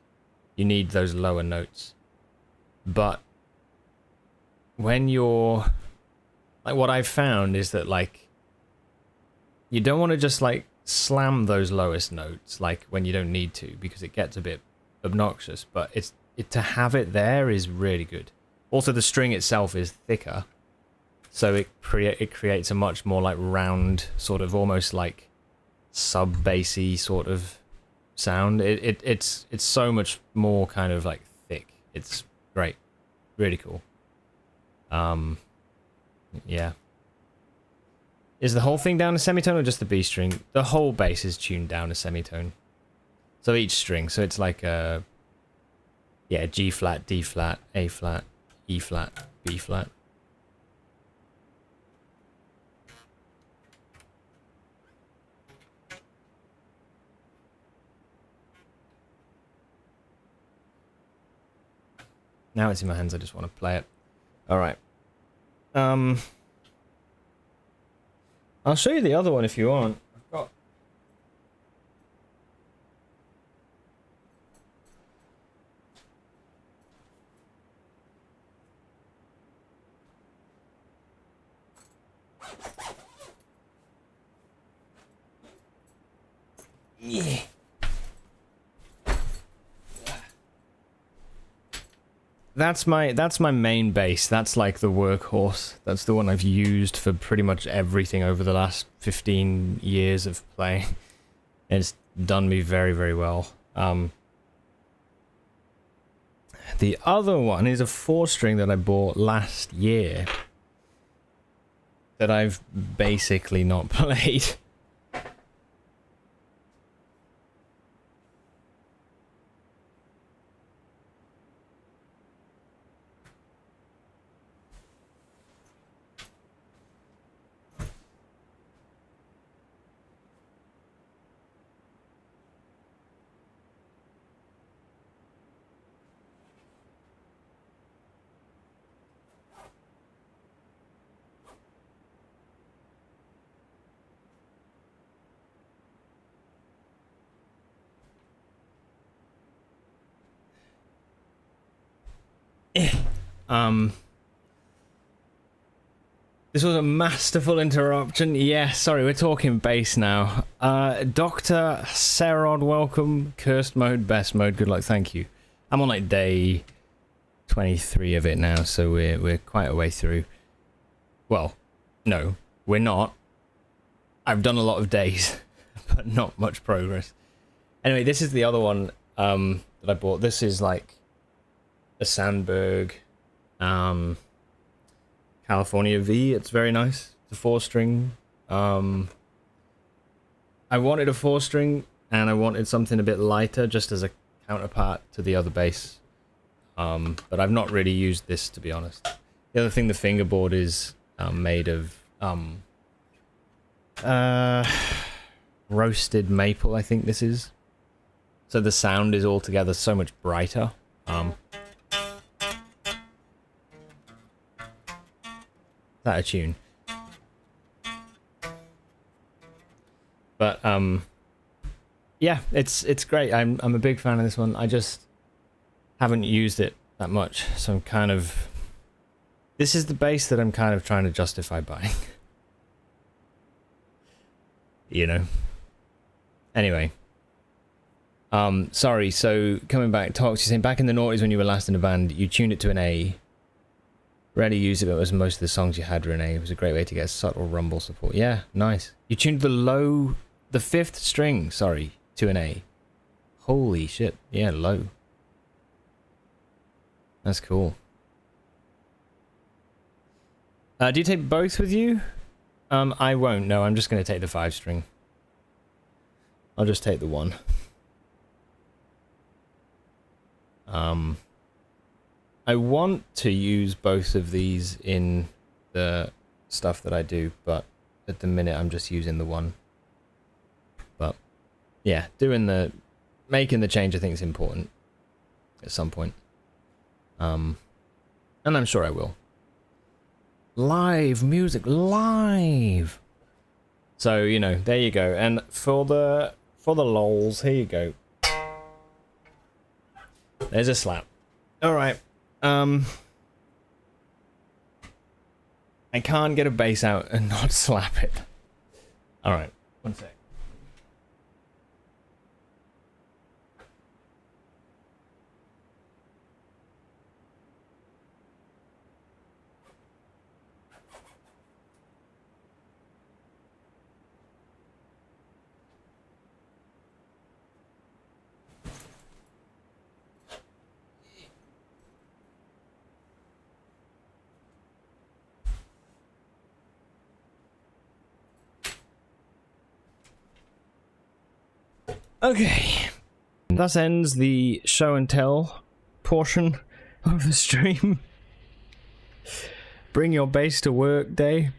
You need those lower notes. But when you're like, what I've found is that like you don't want to just like slam those lowest notes like when you don't need to, because it gets a bit obnoxious, but to have it there is really good. Also, the string itself is thicker, so it creates a much more like round, sort of almost like sub bassy sort of sound. It's so much more kind of like thick. It's great, really cool. Yeah. Is the whole thing down a semitone or just the B string? The whole bass is tuned down a semitone. So each string, so it's like a G flat, D flat, A flat, E flat, B flat. Now it's in my hands, I just want to play it. Alright. I'll show you the other one if you want. I've got... Yeah. That's my main bass. That's like the workhorse. That's the one I've used for pretty much everything over the last 15 years of playing. It's done me very, very well. The other one is a 4-string that I bought last year that I've basically not played. This was a masterful interruption. Yeah, sorry, we're talking bass now. Dr. Sarod, welcome. Cursed mode, best mode, good luck, thank you. I'm on like day 23 of it now, so we're quite a way through. Well, no, we're not. I've done a lot of days, but not much progress. Anyway, this is the other one that I bought. This is like a Sandberg California V. It's very nice. It's a 4-string. I wanted a 4-string and I wanted something a bit lighter just as a counterpart to the other bass. But I've not really used this, to be honest. The other thing, the fingerboard is made of roasted maple, I think this is. So the sound is altogether so much brighter. That a tune. But yeah, it's great. I'm a big fan of this one. I just haven't used it that much, so I'm kind of... This is the bass that I'm kind of trying to justify buying. You know. Anyway. Sorry, so coming back, Talks, you're saying back in the noughties when you were last in a band, you tuned it to an A. Rarely used it, but it was most of the songs you had were an A. It was a great way to get subtle rumble support. Yeah, nice. You tuned the 5th string, sorry, to an A. Holy shit. Yeah, low. That's cool. Do you take both with you? I won't, no, I'm just going to take the 5-string. I'll just take the 1. I want to use both of these in the stuff that I do, but at the minute I'm just using the 1. But yeah, making the change I think is important at some point. And I'm sure I will. Live music, live. So, you know, there you go. And for the lols, here you go. There's a slap. All right. I can't get a bass out and not slap it. All right. One sec. Okay, thus ends the show and tell portion of the stream. Bring your bass to work day.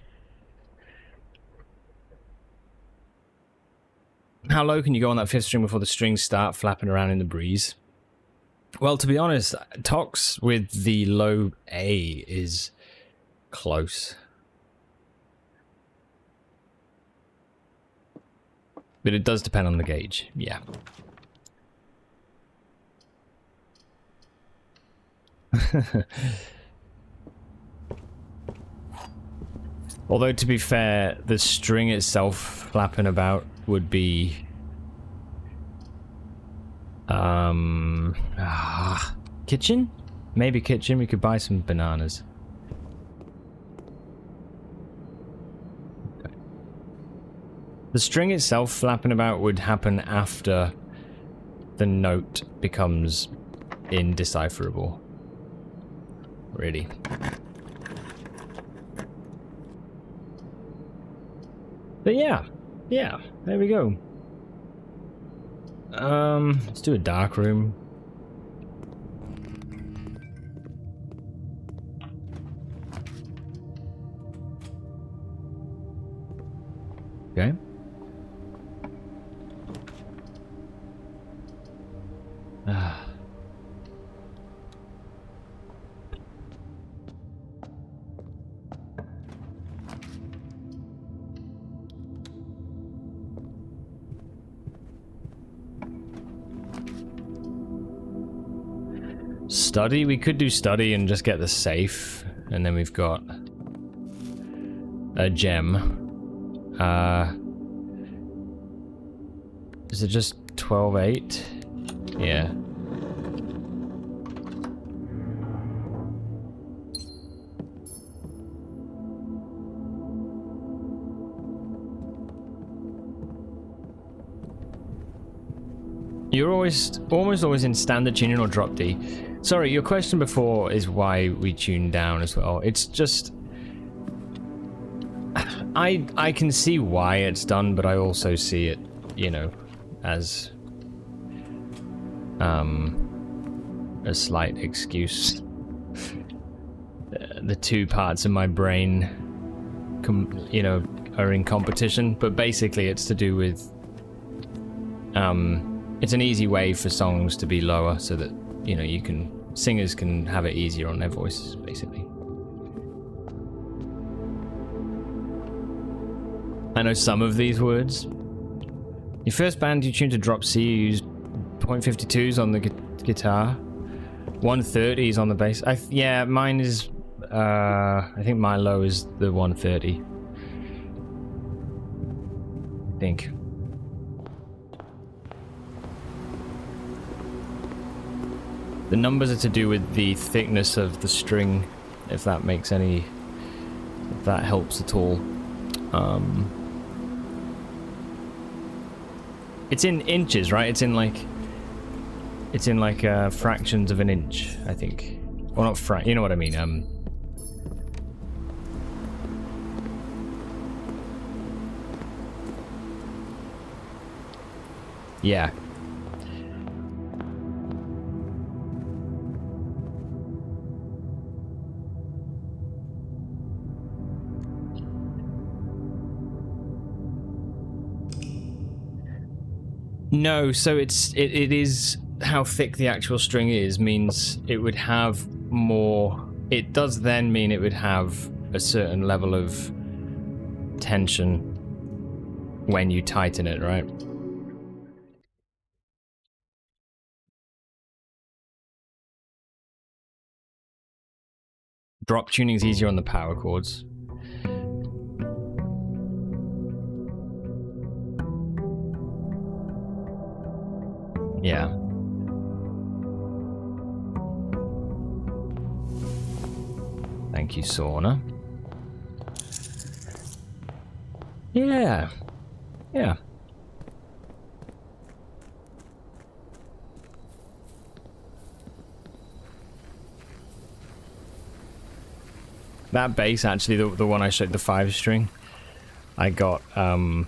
How low can you go on that 5th string before the strings start flapping around in the breeze? Well, to be honest, Tox with the low A is close. But it does depend on the gauge, yeah. Although, to be fair, the string itself flapping about would be... kitchen? Maybe kitchen, we could buy some bananas. Okay. The string itself flapping about would happen after the note becomes indecipherable. Really. But yeah, there we go. Let's do a dark room. Okay. Study? We could do study and just get the safe, and then we've got a gem. Is it just 12-8? Yeah. You're almost always in standard tuning or drop D. Sorry, your question before is why we tune down as well. It's just... I can see why it's done, but I also see it, you know, as a slight excuse. The two parts of my brain, you know, are in competition, but basically it's to do with it's an easy way for songs to be lower so that, you know, singers can have it easier on their voices, basically. I know some of these words. Your first band you tuned to drop C, you used .52s on the guitar, 130s on the bass. Yeah, mine is, I think my low is the 130. I think. The numbers are to do with the thickness of the string, if that makes any, if that helps at all. It's in inches, right? It's in like fractions of an inch, I think. Well, not you know what I mean. Yeah. No, so it is how thick the actual string is means it would have more. It does then mean it would have a certain level of tension when you tighten it, right? Drop tuning is easier on the power chords. Yeah. Thank you, Sauna. Yeah. Yeah. That bass, actually, the one I showed, the 5-string, I got, I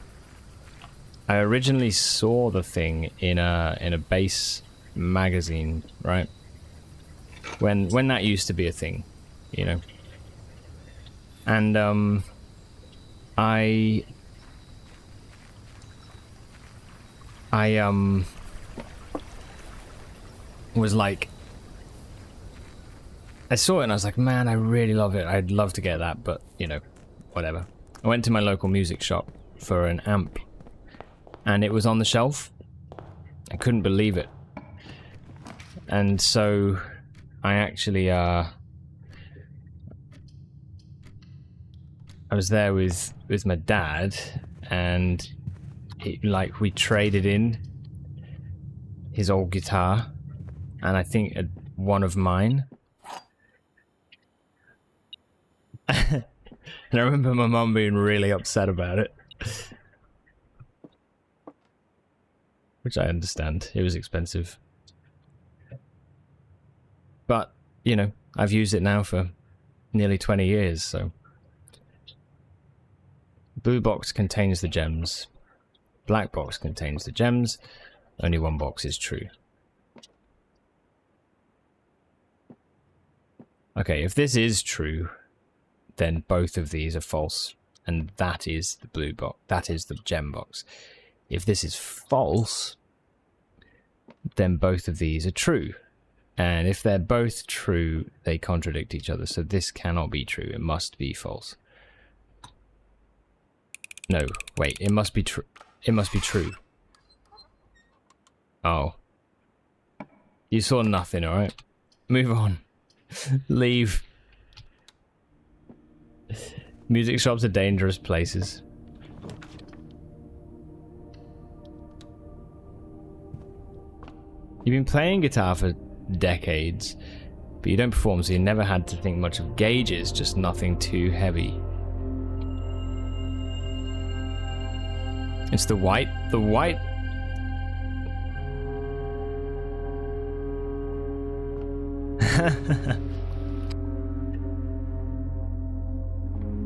originally saw the thing in a bass magazine, right? When that used to be a thing, you know. And I was like, I saw it and I was like, man, I really love it. I'd love to get that, but you know, whatever. I went to my local music shop for an amp. and it was on the shelf. I couldn't believe it. And so I actually I was there with my dad, and we traded in his old guitar, and I think one of mine. And I remember my mum being really upset about it. Which I understand. It was expensive. But, you know, I've used it now for nearly 20 years, so... Blue box contains the gems. Black box contains the gems. Only one box is true. Okay, if this is true, then both of these are false. And that is the blue box. That is the gem box. If this is false, then both of these are true. And if they're both true, they contradict each other. So this cannot be true. It must be false. No, wait, it must be true. It must be true. Oh. You saw nothing, alright? Move on. Leave. Music shops are dangerous places. You've been playing guitar for decades, but you don't perform, so you never had to think much of gauges, just nothing too heavy. It's the white. The white.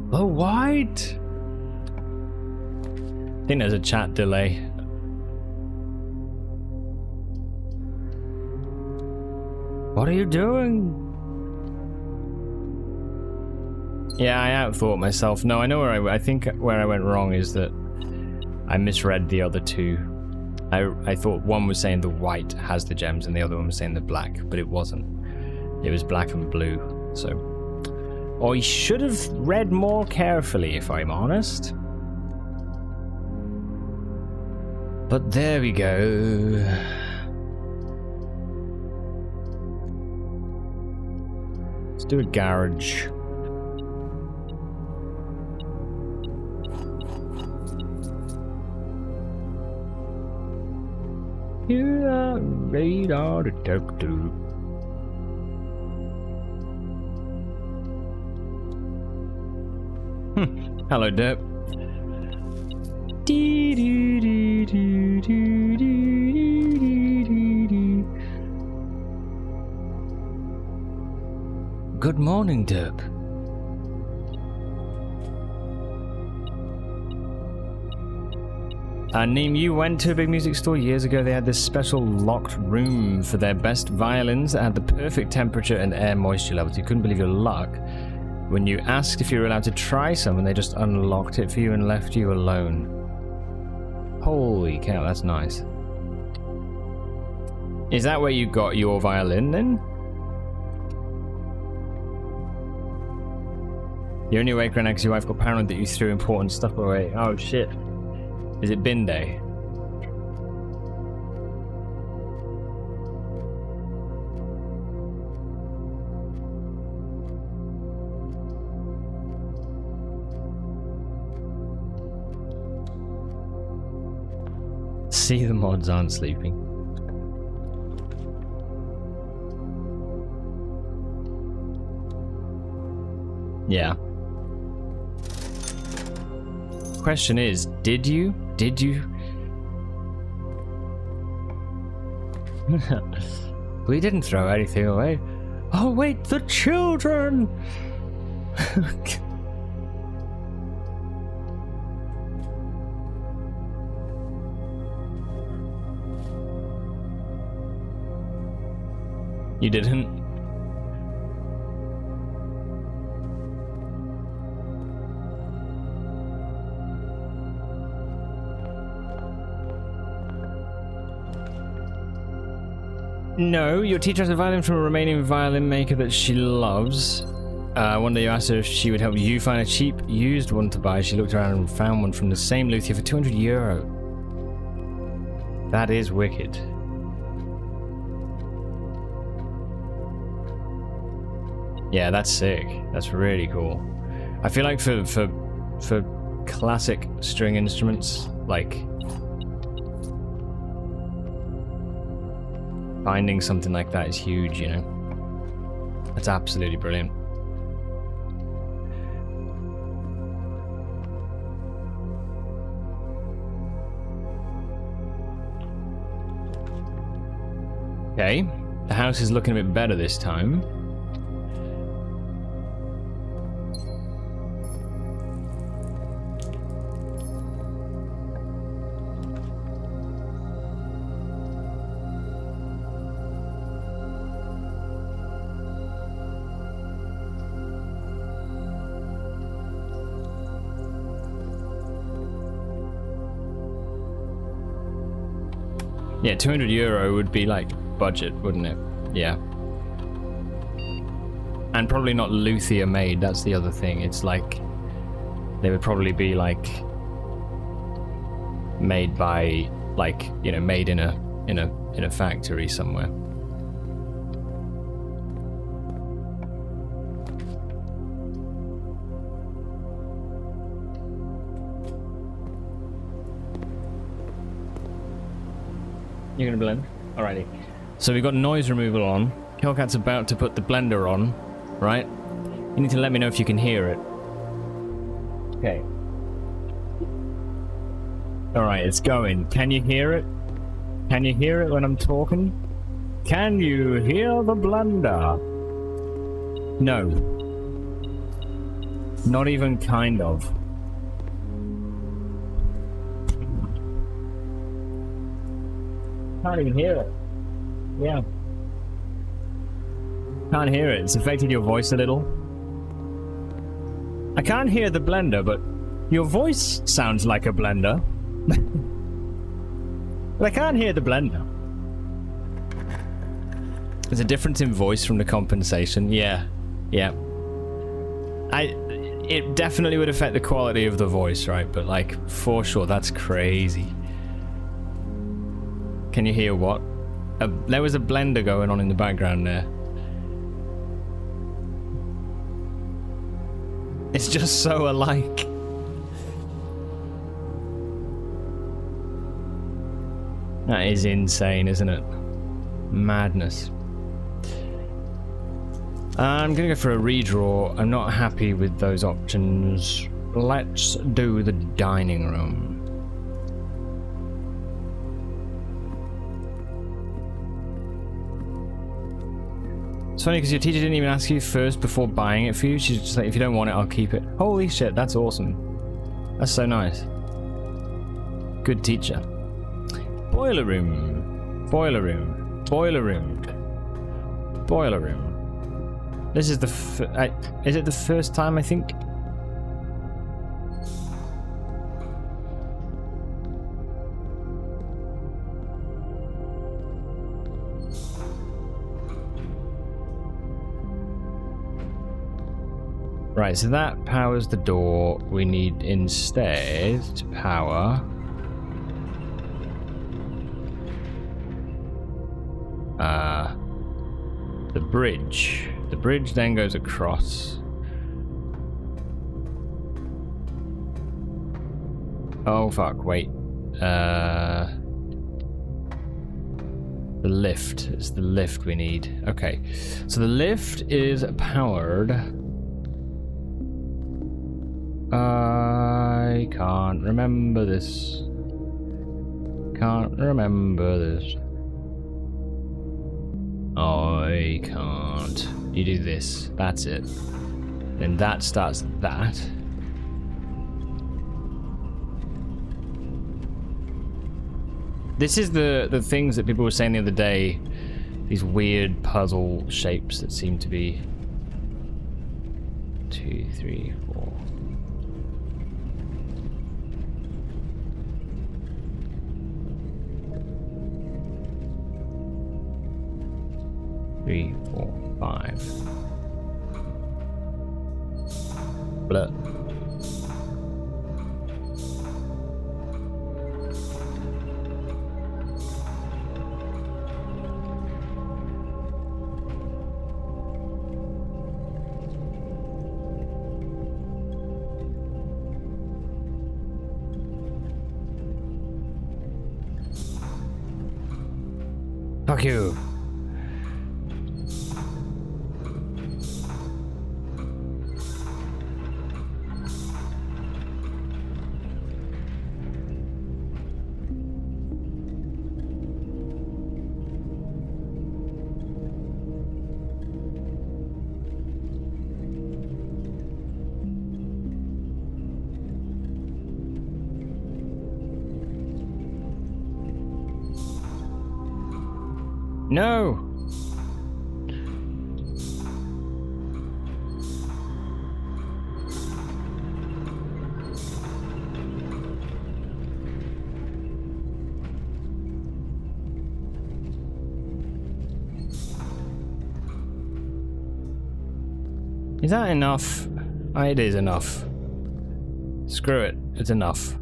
The white. I think there's a chat delay. What are you doing? Yeah, I outthought myself. No, I know where I think where I went wrong is that I misread the other two. I thought one was saying the white has the gems and the other one was saying the black, but it wasn't. It was black and blue, so... I should have read more carefully, if I'm honest. But there we go. Let's do a garage. You are radar detector. Hello, Derp. Good morning, Derp. Neem, you went to a big music store years ago. They had this special locked room for their best violins that had the perfect temperature and air moisture levels. You couldn't believe your luck when you asked if you were allowed to try some, and they just unlocked it for you and left you alone. Holy cow, that's nice. Is that where you got your violin, then? You're only awake right now because your wife got paranoid that you threw important stuff away. Oh, shit. Is it bin day? See, the mods aren't sleeping. Yeah. Question is, did you? We didn't throw anything away. Oh wait, the children! You didn't? No, your teacher has a violin from a Romanian violin maker that she loves. One day you asked her if she would help you find a cheap, used one to buy. She looked around and found one from the same luthier for €200. That is wicked. Yeah, that's sick. That's really cool. I feel like for classic string instruments, like finding something like that is huge, you know? That's absolutely brilliant. Okay, the house is looking a bit better this time. Yeah, €200 would be like budget, wouldn't it? Yeah. And probably not luthier made, that's the other thing. It's like they would probably be like made by, like, you know, made in a factory somewhere. You're gonna blend? Alrighty. So we've got noise removal on. Hellcat's about to put the blender on, right? You need to let me know if you can hear it. Okay. Alright, it's going. Can you hear it? Can you hear it when I'm talking? Can you hear the blender? No. Not even kind of. Can't even hear it. Yeah. Can't hear it. It's affected your voice a little. I can't hear the blender, but your voice sounds like a blender. But I can't hear the blender. There's a difference in voice from the compensation. Yeah. Yeah. It definitely would affect the quality of the voice, right? But like, for sure, that's crazy. Can you hear what? There was a blender going on in the background there. It's just so alike. That is insane, isn't it? Madness. I'm gonna go for a redraw. I'm not happy with those options. Let's do the dining room. It's funny because your teacher didn't even ask you first before buying it for you. She's just like, if you don't want it, I'll keep it. Holy shit, that's awesome. That's so nice. Good teacher. Boiler room. Boiler room. Boiler room. Boiler room. This is the is it the first time, I think? Right, so that powers the door. We need instead to power the bridge. The bridge then goes across. Oh fuck, wait. The lift. It's the lift we need. Okay. So the lift is powered. I can't remember this. Can't remember this. I can't. You do this. That's it. Then that starts that. This is the things that people were saying the other day. These weird puzzle shapes that seem to be 2, 3, 4. 3, 4, 5. Blah. Fuck you. No! Is that enough? It is enough. Screw it, it's enough.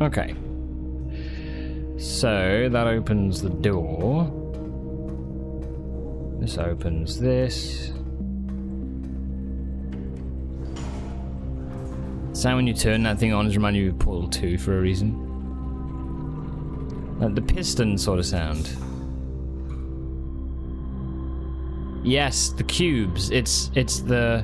Okay. So that opens the door. This opens this. Sound when you turn that thing on is reminding you of Portal 2 for a reason. Like the piston sort of sound. Yes, the cubes. It's the.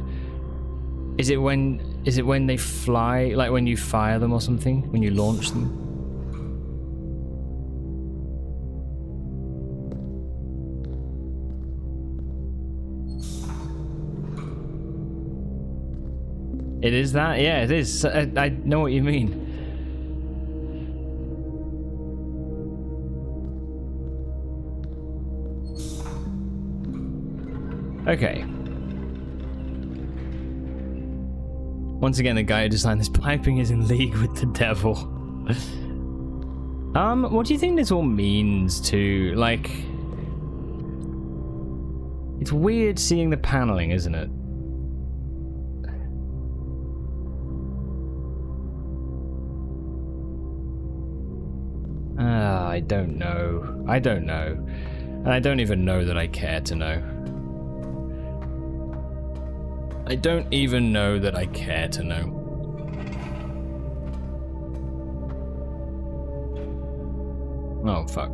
Is it when they fly? Like when you fire them or something? When you launch them? It is that? Yeah, it is. I know what you mean. Okay. Once again, the guy who designed this piping is in league with the devil. What do you think this all means to, like... It's weird seeing the paneling, isn't it? I don't know. I don't know. And I don't even know that I care to know. I don't even know that I care to know. Oh, fuck.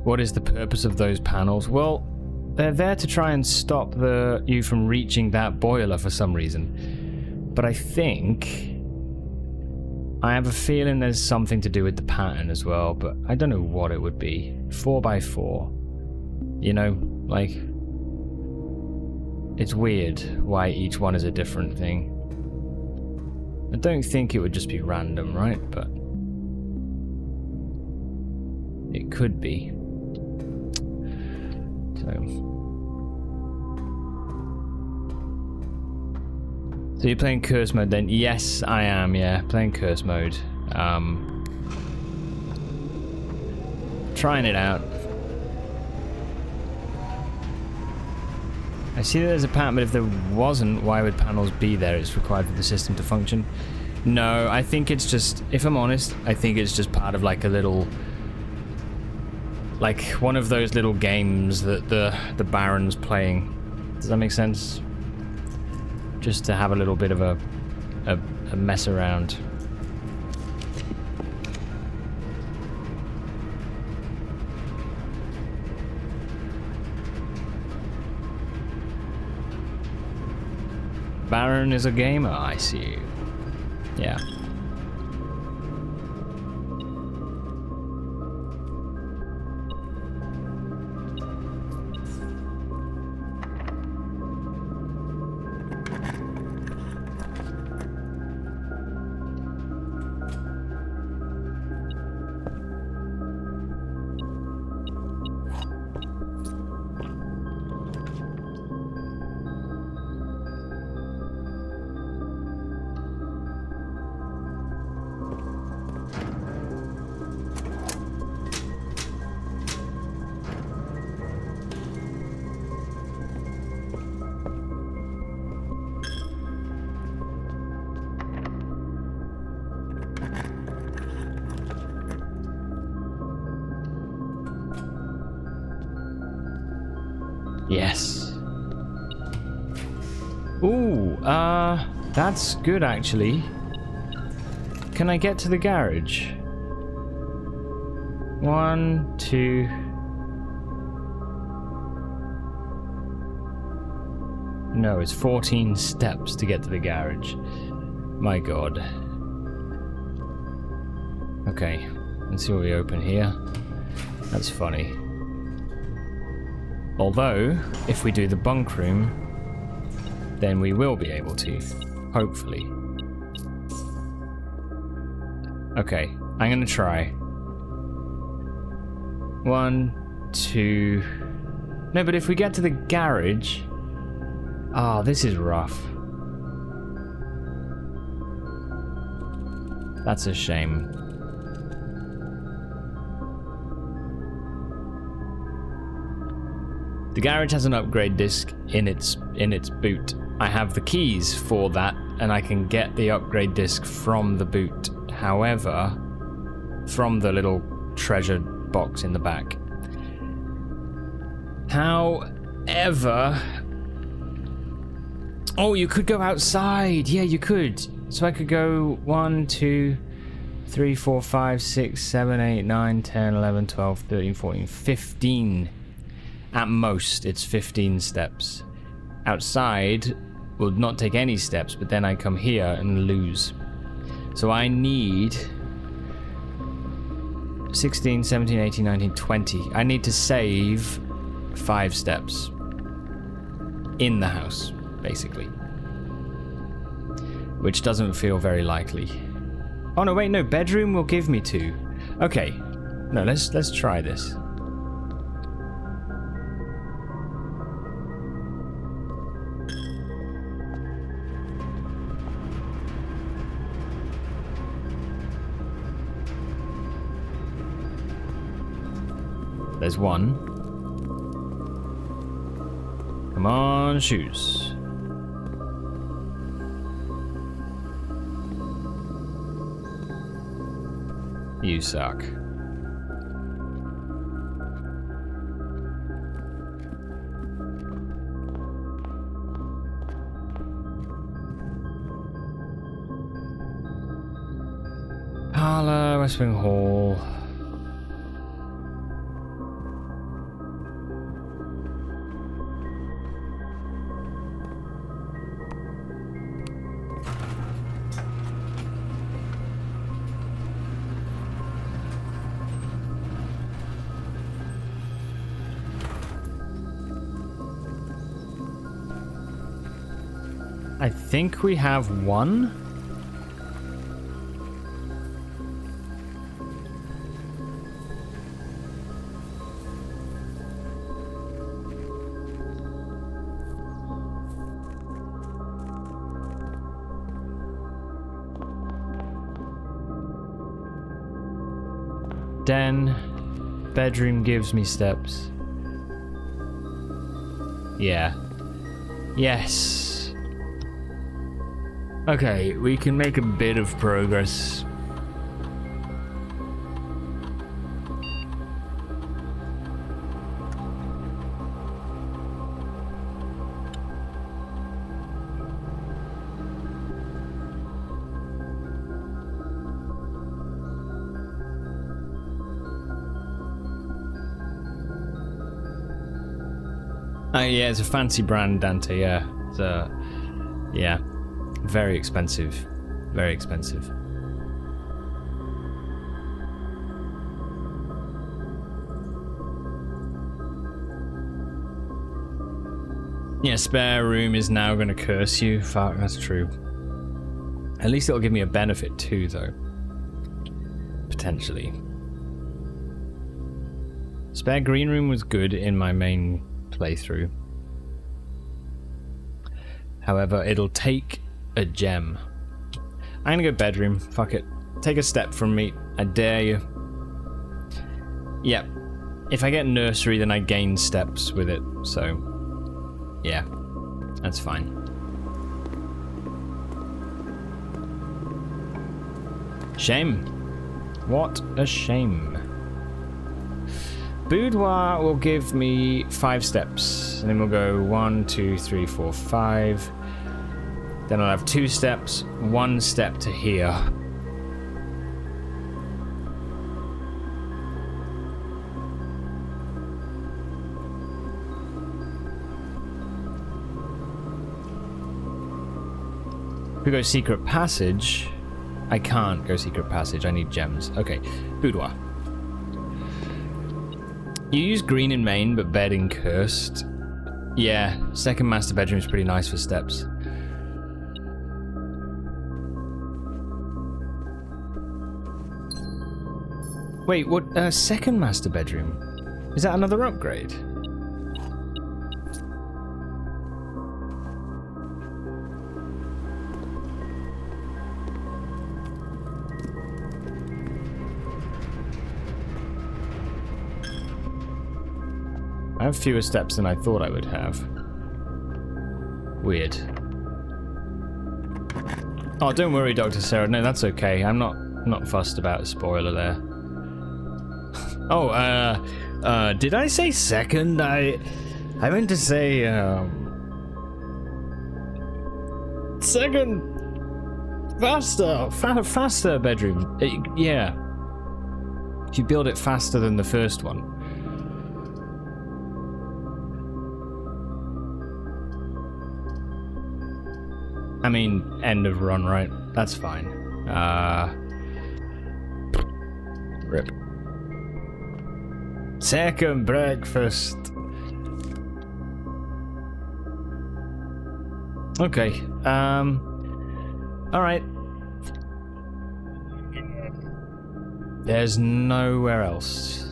What is the purpose of those panels? Well, they're there to try and stop you from reaching that boiler for some reason. But I have a feeling there's something to do with the pattern as well, but I don't know what it would be. 4x4. You know, like... It's weird why each one is a different thing. I don't think it would just be random, right? But... it could be. So you're playing curse mode then? Yes, I am, yeah. Playing curse mode. Trying it out. I see that there's a pattern, but if there wasn't, why would panels be there? It's required for the system to function. No, I think it's just, if I'm honest, I think it's just part of like a little... like one of those little games that the Baron's playing. Does that make sense? Just to have a little bit of a mess around. Baron is a gamer, I see. Yeah. Yes. Ooh, that's good actually. Can I get to the garage? 1, 2. No, it's 14 steps to get to the garage. My god. Okay, let's see what we open here. That's funny. Although, if we do the bunk room, then we will be able to. Hopefully. Okay, I'm gonna try. 1, 2... No, but if we get to the garage... Ah, this is rough. That's a shame. The garage has an upgrade disc in its boot. I have the keys for that, and I can get the upgrade disc from the boot. However, from the little treasure box in the back. However... Oh, you could go outside. Yeah, you could. So I could go 1, 2, 3, 4, 5, 6, 7, 8, 9, 10, 11, 12, 13, 14, 15. At most, it's 15 steps. Outside will not take any steps, but then I come here and lose. So I need 16, 17, 18, 19, 20. I need to save 5 steps in the house, basically. Which doesn't feel very likely. Oh no, wait, no, bedroom will give me 2. Okay. No, let's try this. There's 1. Come on, shoes. You suck. Parlor, West Wing Hall. I think we have 1. Den. Bedroom gives me steps. Yeah. Yes. Okay, we can make a bit of progress. Yeah, it's a fancy brand, Dante, yeah. It's yeah. Very expensive. Very expensive. Yeah, spare room is now going to curse you. Fuck, that's true. At least it'll give me a benefit too, though. Potentially. Spare green room was good in my main playthrough. However, it'll take a gem. I'm gonna go bedroom. Fuck it. Take a step from me. I dare you. Yep. If I get nursery, then I gain steps with it. So, yeah. That's fine. Shame. What a shame. Boudoir will give me 5 steps, and then we'll go 1, 2, 3, 4, 5. Then I'll have 2 steps, 1 step to here. If we go secret passage, I can't go secret passage. I need gems. Okay, boudoir. You use green in main, but bed in cursed. Yeah, second master bedroom is pretty nice for steps. Wait, what? Second master bedroom? Is that another upgrade? I have fewer steps than I thought I would have. Weird. Oh, don't worry, Dr. Sarah. No, that's okay. I'm not fussed about a spoiler there. Oh, did I say second? I meant to say, second, faster bedroom. Yeah. If you build it faster than the first one. I mean, end of run, right? That's fine. Rip. Second breakfast. Okay. All right. There's nowhere else.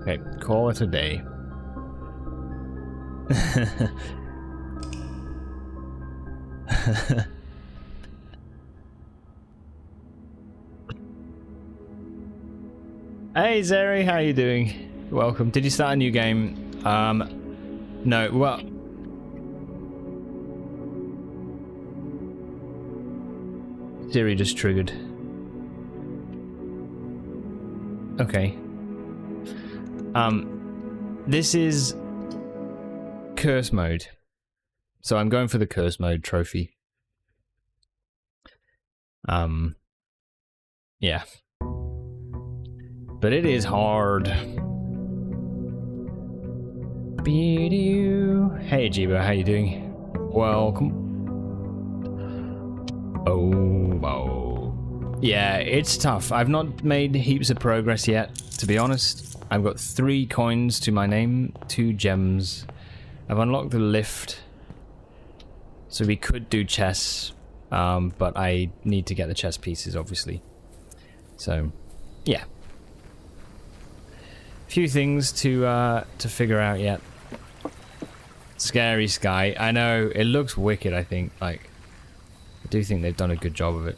Okay, call it a day. Hey Zeri, how you doing? Welcome. Did you start a new game? No, well... Siri just triggered. Okay. This is curse mode. So I'm going for the curse mode trophy. Yeah. But it is hard. Hey Jiba, how you doing? Welcome. Oh. Yeah, it's tough. I've not made heaps of progress yet, to be honest. I've got 3 coins to my name, 2 gems. I've unlocked the lift. So we could do chess, but I need to get the chess pieces, obviously. So, yeah. Few things to figure out yet. Scary sky. I know, it looks wicked, I think. Like, I do think they've done a good job of it.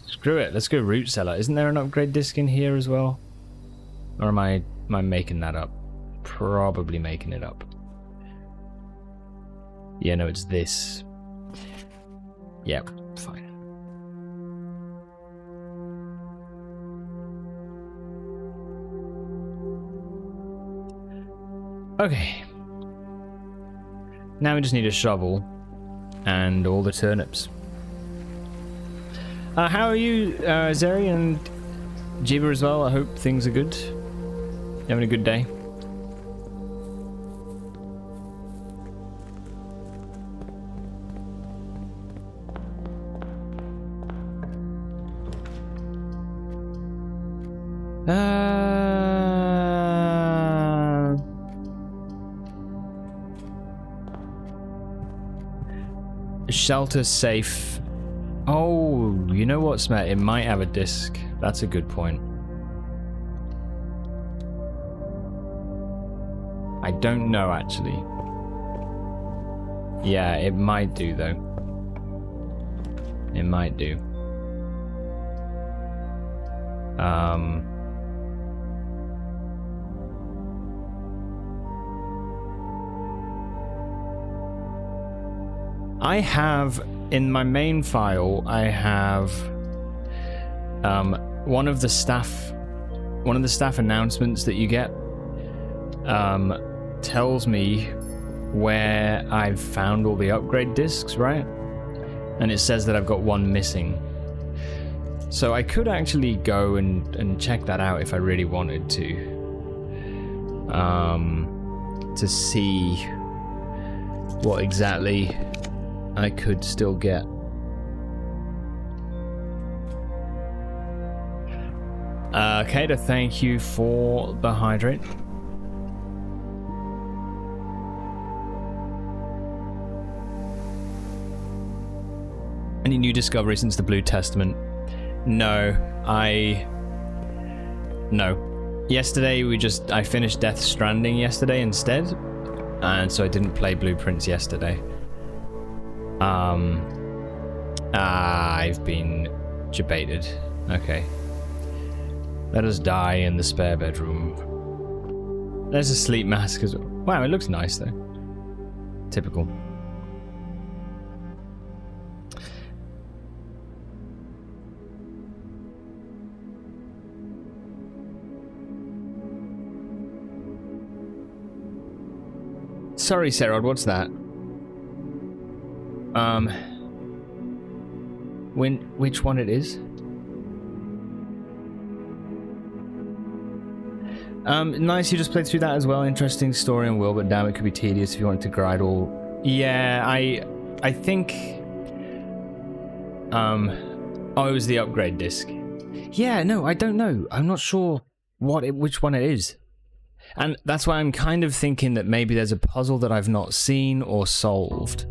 Screw it, let's go root cellar. Isn't there an upgrade disc in here as well? Or am I making that up? Probably making it up. Yeah, no, it's this. Yep, fine. Okay. Now we just need a shovel and all the turnips. How are you, Zeri and Jiba as well? I hope things are good. You having a good day? Shelter safe. Oh, you know what, Smet? It might have a disc. That's a good point. I don't know, actually. Yeah, it might do, though. It might do. I have, in my main file, I have one of the staff announcements that you get tells me where I've found all the upgrade discs, right? And it says that I've got one missing. So I could actually go and check that out if I really wanted to see what exactly I could still get. Kata, thank you for the hydrate. Any new discovery since the Blue Testament? No. Yesterday I finished Death Stranding yesterday instead, and so I didn't play Blueprints yesterday. I've been debated. Okay. Let us die in the spare bedroom. There's a sleep mask as well. Wow, it looks nice though. Typical. Sorry, Sarod, what's that? Which one it is? Nice, you just played through that as well. Interesting story and will, but damn, it could be tedious if you wanted to grind all. Yeah, I think. Oh, it was the upgrade disc. Yeah, no, I don't know. I'm not sure which one it is. And that's why I'm kind of thinking that maybe there's a puzzle that I've not seen or solved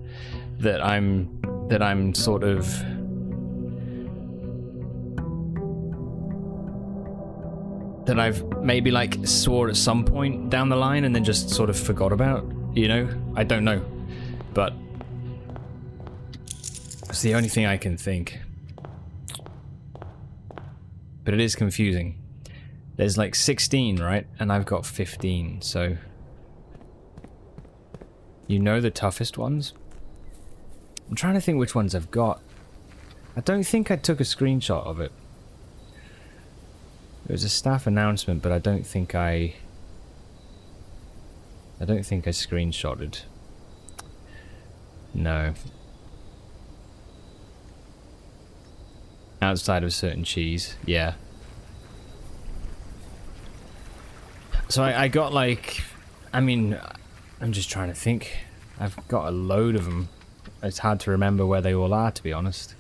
that I'm sort of that I've maybe like saw at some point down the line and then just sort of forgot about, you know? I don't know. But it's the only thing I can think. But it is confusing. There's like 16, right? And I've got 15, so... You know the toughest ones? I'm trying to think which ones I've got. I don't think I took a screenshot of it. It was a staff announcement, but I don't think I screenshotted. No. Outside of certain cheese, yeah. So I got like, I mean, I'm just trying to think. I've got a load of them. It's hard to remember where they all are, to be honest.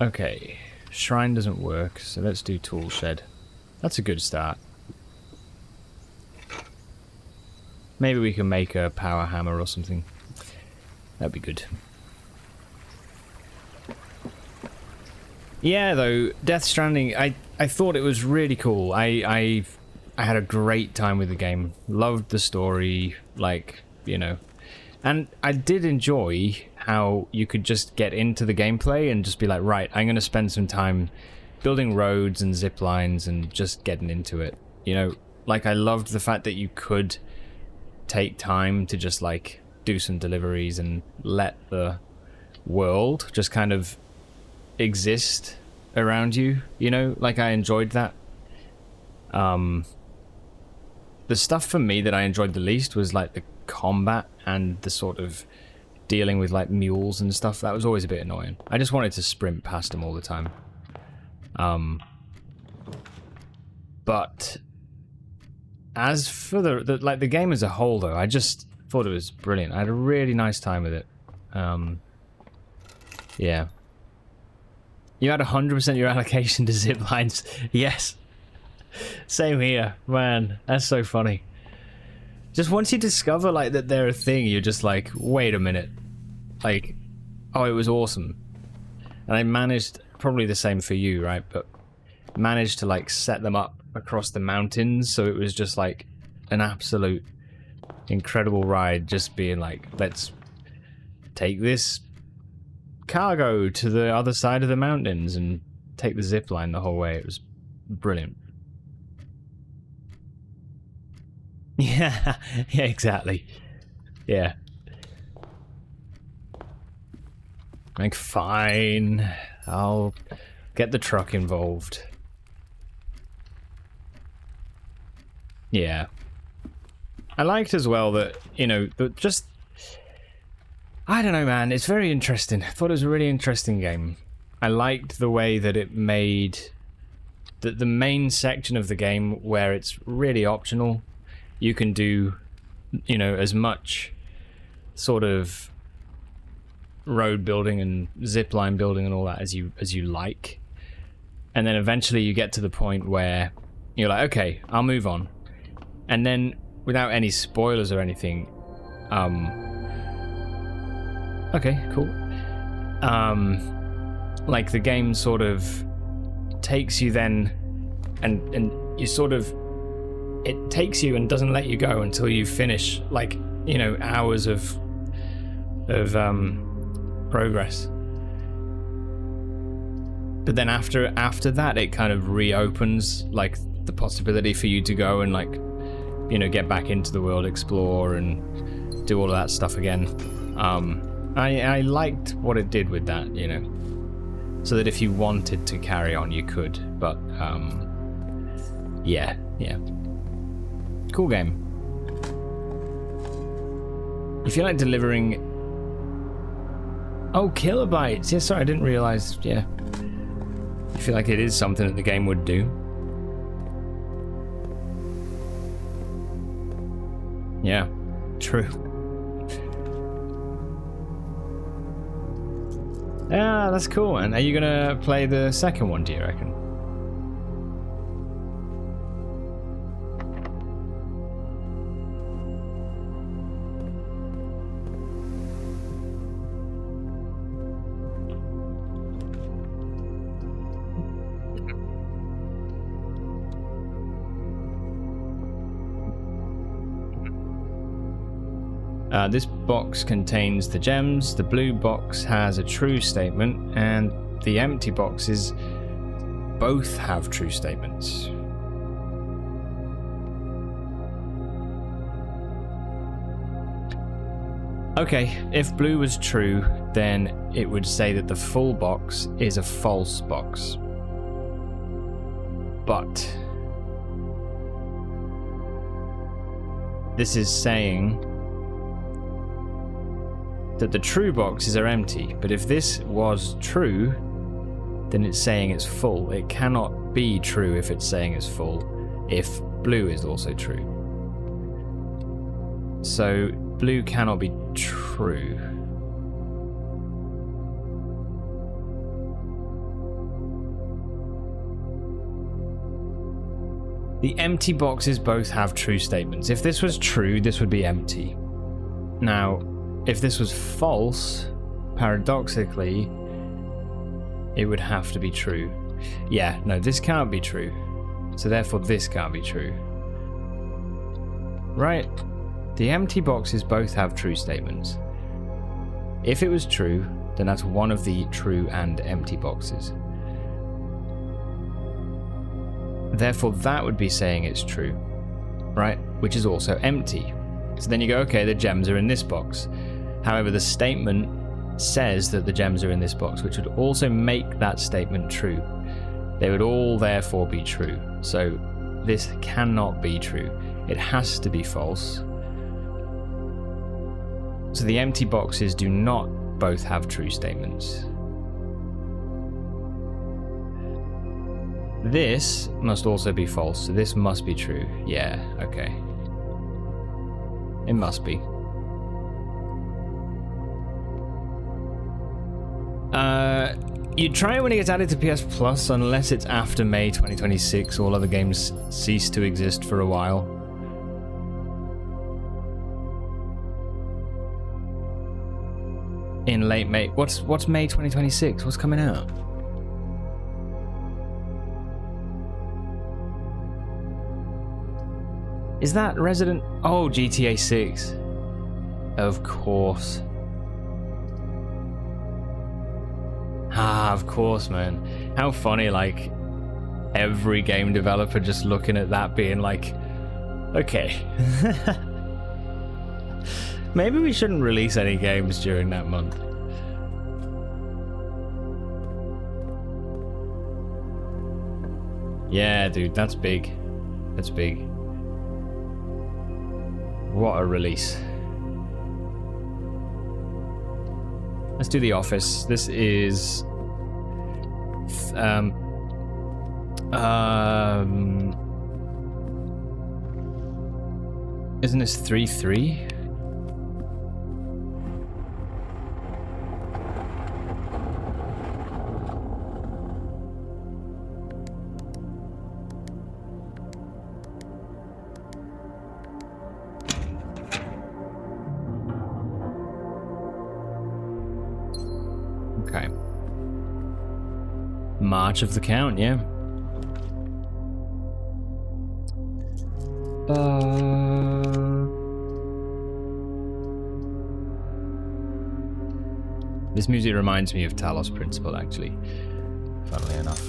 Okay, shrine doesn't work, so let's do tool shed. That's a good start. Maybe we can make a power hammer or something. That'd be good. Yeah, though, Death Stranding, I thought it was really cool. I had a great time with the game. Loved the story, like, you know. And I did enjoy how you could just get into the gameplay and just be like, right, I'm going to spend some time building roads and zip lines and just getting into it. You know, like, I loved the fact that you could take time to just, like, do some deliveries and let the world just kind of exist around you, you know? Like, I enjoyed that. The stuff for me that I enjoyed the least was, like, the combat and the sort of dealing with, like, mules and stuff. That was always a bit annoying. I just wanted to sprint past them all the time. But as for the game as a whole, though, I just thought it was brilliant. I had a really nice time with it. Yeah. You had 100% your allocation to zip lines. Yes. Same here. Man, that's so funny. Just once you discover, like, that they're a thing, you're just like, wait a minute. Like, oh, it was awesome. And I managed, probably the same for you, right? But managed to, like, set them up across the mountains, so it was just, like, an absolute incredible ride, just being like, let's take this cargo to the other side of the mountains and take the zip line the whole way. It was brilliant. Yeah, yeah, exactly. Yeah. Like, fine. I'll get the truck involved. Yeah. I liked as well that, you know, just... I don't know, man. It's very interesting. I thought it was a really interesting game. I liked the way that it made... the main section of the game where it's really optional. You can do, you know, as much sort of road building and zipline building and all that as you like. And then eventually you get to the point where you're like, okay, I'll move on. And then, without any spoilers or anything, okay, cool. Like, the game sort of takes you then, and you sort of, it takes you and doesn't let you go until you finish, like, you know, hours of progress. But then after that, it kind of reopens, like, the possibility for you to go and, like, you know, get back into the world, explore, and do all of that stuff again. I liked what it did with that, you know, so that if you wanted to carry on, you could. But yeah, cool game. If you like delivering, kilobytes. Yeah, sorry, I didn't realize. Yeah, I feel like it is something that the game would do. Yeah, true. Yeah, that's cool. And are you gonna play the second one, do you reckon? This box contains the gems, the blue box has a true statement, and the empty boxes both have true statements. Okay, if blue was true, then it would say that the full box is a false box. But this is saying that the true boxes are empty, but if this was true, then it's saying it's full. It cannot be true if it's saying it's full, if blue is also true. So blue cannot be true. The empty boxes both have true statements. If this was true, this would be empty. Now, if this was false, paradoxically, it would have to be true. Yeah, no, this can't be true. So therefore this can't be true. Right? The empty boxes both have true statements. If it was true, then that's one of the true and empty boxes. Therefore that would be saying it's true, right? Which is also empty. So then you go, okay, the gems are in this box. However, the statement says that the gems are in this box, which would also make that statement true. They would all therefore be true. So this cannot be true. It has to be false. So the empty boxes do not both have true statements. This must also be false, so this must be true. Yeah, okay. It must be. You try it when it gets added to PS Plus, unless it's after May 2026. All other games cease to exist for a while. In late May. What's May 2026? What's coming out? Is that Resident... Oh, GTA 6. Of course. Ah, of course, man. How funny, like, every game developer just looking at that being like, Okay. Maybe we shouldn't release any games during that month. Yeah, dude, that's big. That's big. What a release. Let's do The Office. This is... Isn't this 3-3? Okay. March of the Count, yeah. This music reminds me of Talos Principle, actually. Funnily enough.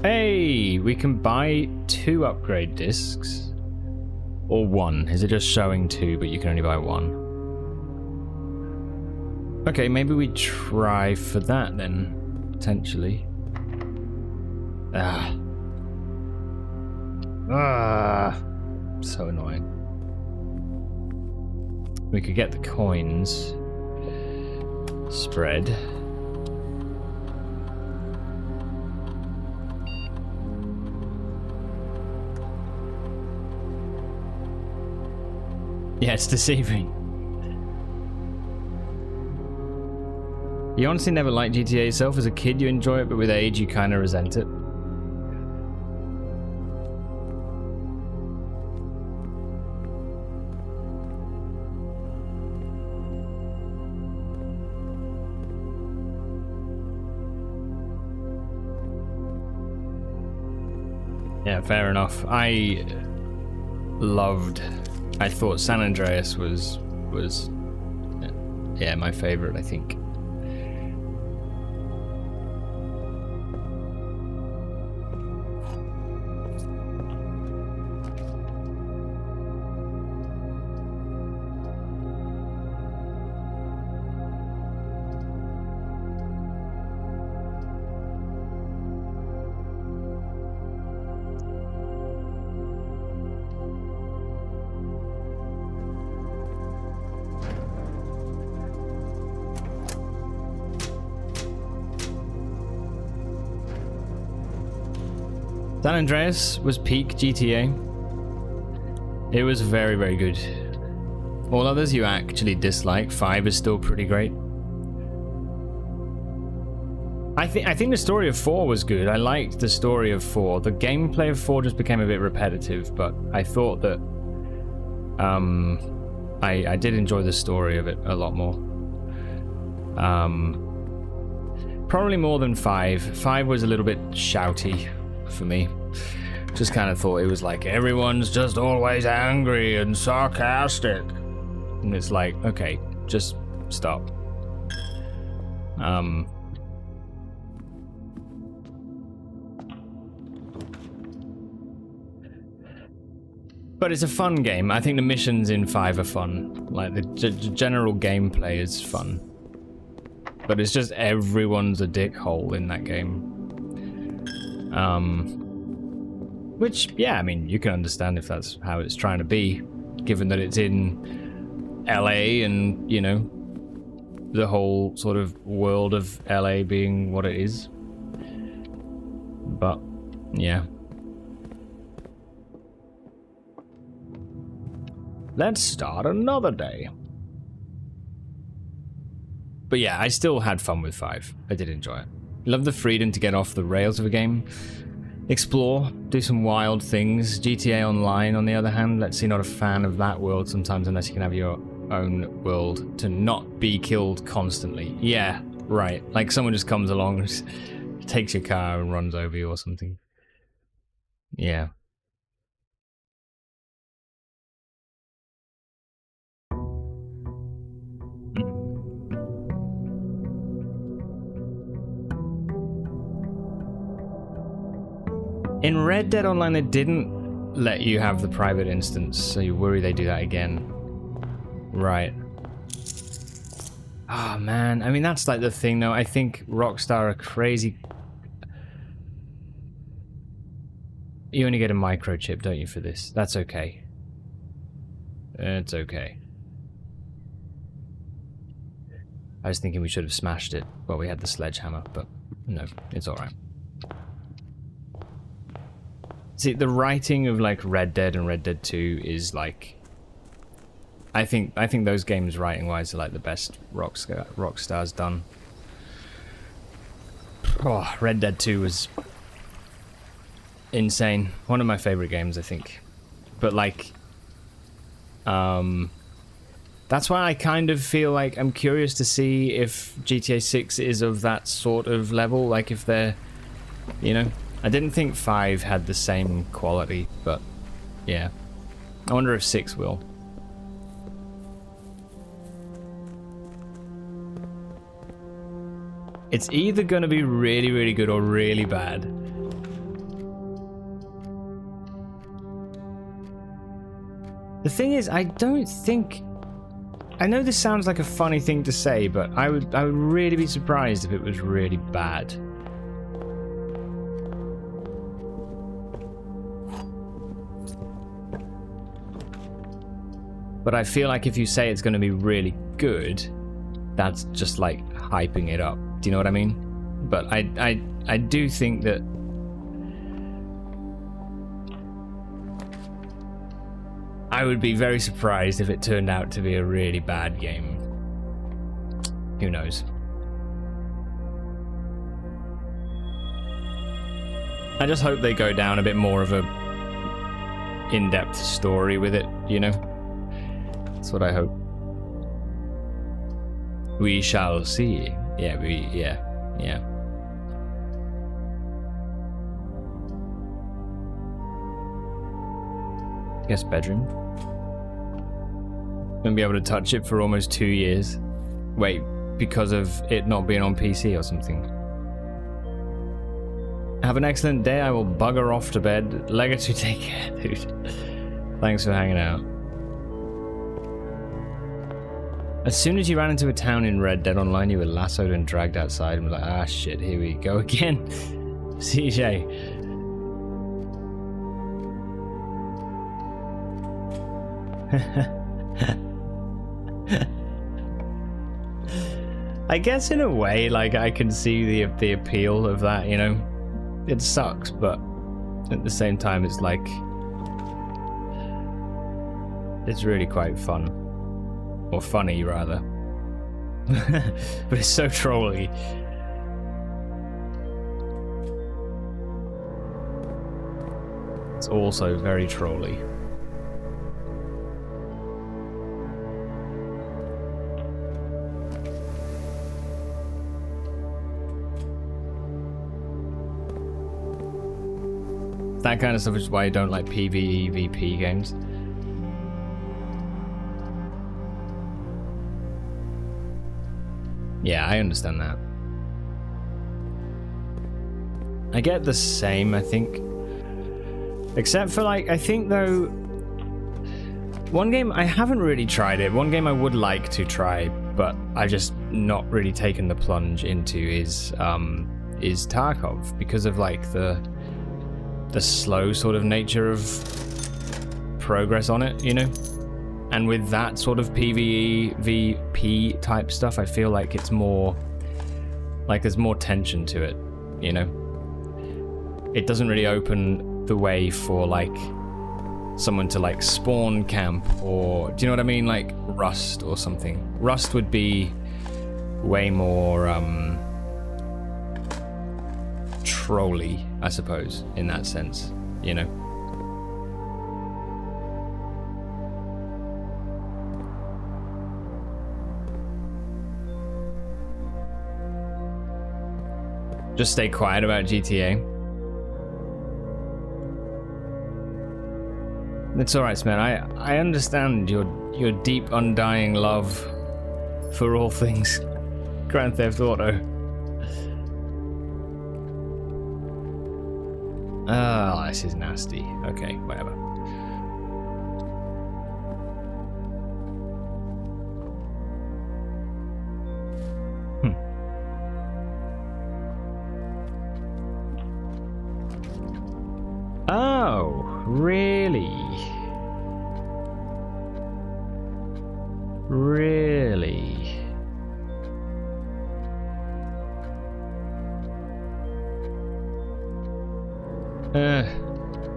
Hey, we can buy 2 upgrade discs. Or 1. Is it just showing 2, but you can only buy 1? Okay, maybe we try for that then, potentially. So annoying. We could get the coins. Spread. Yeah, it's deceiving. You honestly never liked GTA itself. As a kid you enjoy it, but with age you kind of resent it. Yeah, fair enough. I thought San Andreas was yeah, my favorite, I think. San Andreas was peak GTA. It was very, very good. All others you actually dislike. 5 is still pretty great. I think the story of 4 was good. I liked the story of 4. The gameplay of 4 just became a bit repetitive, but I thought that I did enjoy the story of it a lot more. Probably more than 5. 5 was a little bit shouty for me. Just kind of thought it was like everyone's just always angry and sarcastic, and it's like, okay, just stop. But it's a fun game. I think the missions in 5 are fun. Like the general gameplay is fun. But it's just everyone's a dickhole in that game. Which, yeah, I mean, you can understand if that's how it's trying to be, given that it's in LA and, you know, the whole sort of world of LA being what it is. But, yeah. Let's start another day. But yeah, I still had fun with 5. I did enjoy it. Love the freedom to get off the rails of a game. Explore, do some wild things. GTA Online, on the other hand, let's see, not a fan of that world sometimes unless you can have your own world to not be killed constantly. Yeah, right. Like someone just comes along and just takes your car and runs over you or something. Yeah. In Red Dead Online, they didn't let you have the private instance, so you worry they do that again. Right. Oh man, I mean that's like the thing though. I think Rockstar are crazy. You only get a microchip, don't you, for this? That's okay. It's okay. I was thinking we should have smashed it while we had the sledgehammer, but no, it's alright. See, the writing of like Red Dead and Red Dead 2 is like... I think those games writing-wise are like the best Rockstar's done. Oh, Red Dead 2 was insane. One of my favorite games, I think. But like... that's why I kind of feel like I'm curious to see if GTA 6 is of that sort of level. Like if they're... You know? I didn't think 5 had the same quality, but... Yeah. I wonder if 6 will. It's either going to be really, really good or really bad. The thing is, I don't think... I know this sounds like a funny thing to say, but I would really be surprised if it was really bad. But I feel like if you say it's going to be really good, that's just like hyping it up. Do you know what I mean? But I do think that I would be very surprised if it turned out to be a really bad game. Who knows? I just hope they go down a bit more of a in-depth story with it, you know? That's what I hope. We shall see. Yeah. Guest bedroom. Gonna be able to touch it for almost 2 years. Wait, because of it not being on PC or something. Have an excellent day. I will bugger off to bed. Legacy, take care, dude. Thanks for hanging out. As soon as you ran into a town in Red Dead Online, you were lassoed and dragged outside and were like, ah shit, here we go again. CJ. I guess in a way, like, I can see the appeal of that, you know? It sucks, but at the same time, it's like... It's really quite fun. Or funny, rather. But it's so trolly. It's also very trolly. That kind of stuff is why I don't like PvEVP games. Yeah, I understand that. I get the same, I think. Except for, like, I think, though... One game, I haven't really tried it. One game I would like to try, but I've just not really taken the plunge into is Tarkov. Because of, like, the slow sort of nature of progress on it, you know? And with that sort of PvE/VP type stuff, I feel like it's more... Like, there's more tension to it, you know? It doesn't really open the way for, like, someone to, like, spawn camp or... Do you know what I mean? Like, Rust or something. Rust would be way more, trolly, I suppose, in that sense, you know? Just stay quiet about GTA. It's alright, man. I understand your deep, undying love for all things Grand Theft Auto. Oh, this is nasty. Okay, whatever. Oh, really? Really?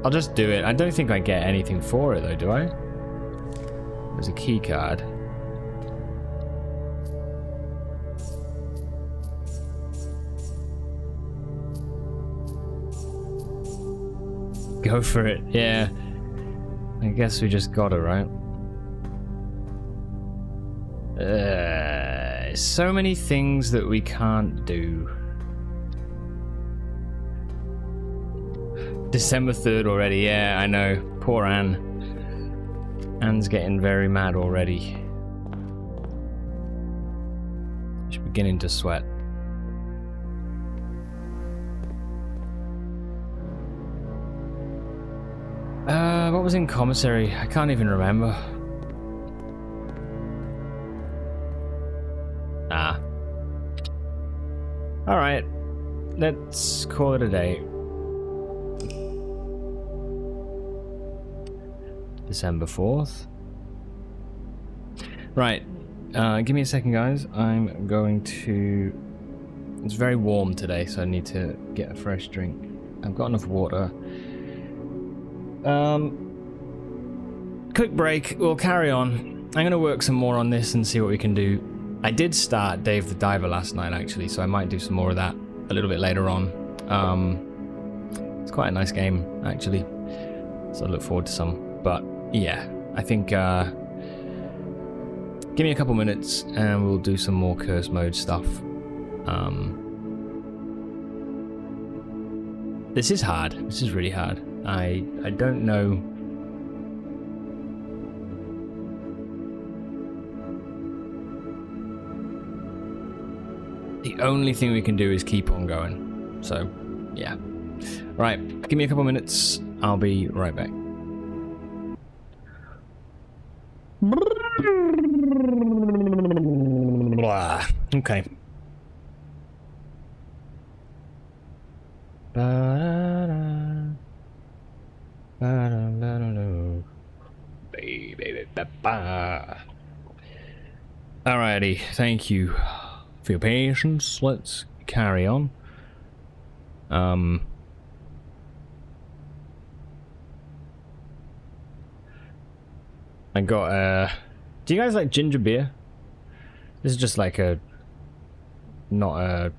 I'll just do it. I don't think I get anything for it though, do I? There's a key card. Go for it. Yeah. I guess we just got it, right? So many things that we can't do. December 3rd already. Yeah, I know. Poor Anne. Anne's getting very mad already. She's beginning to sweat. What was in commissary? I can't even remember. Ah. Alright. Let's call it a day. December 4th. Right. Give me a second, guys. I'm going to... It's very warm today, so I need to get a fresh drink. I've got enough water. Quick break. We'll carry on. I'm going to work some more on this and see what we can do. I did start Dave the Diver last night, actually, so I might do some more of that a little bit later on. It's quite a nice game, actually, so I look forward to some. But yeah, I think give me a couple minutes and we'll do some more curse mode stuff. This is hard. This is really hard. I don't know. The only thing we can do is keep on going. So, yeah. Right, give me a couple minutes. I'll be right back. Okay. Alrighty, thank you for your patience. Let's carry on. I got do you guys like ginger beer? This is just like a not a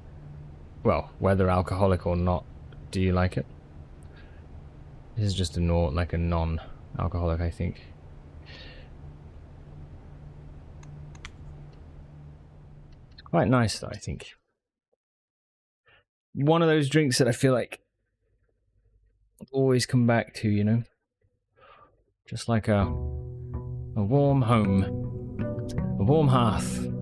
well, whether alcoholic or not, do you like it? This is just a like a non-alcoholic, I think. It's quite nice though, I think. One of those drinks that I feel like I'll always come back to, you know? Just like a warm home, a warm hearth.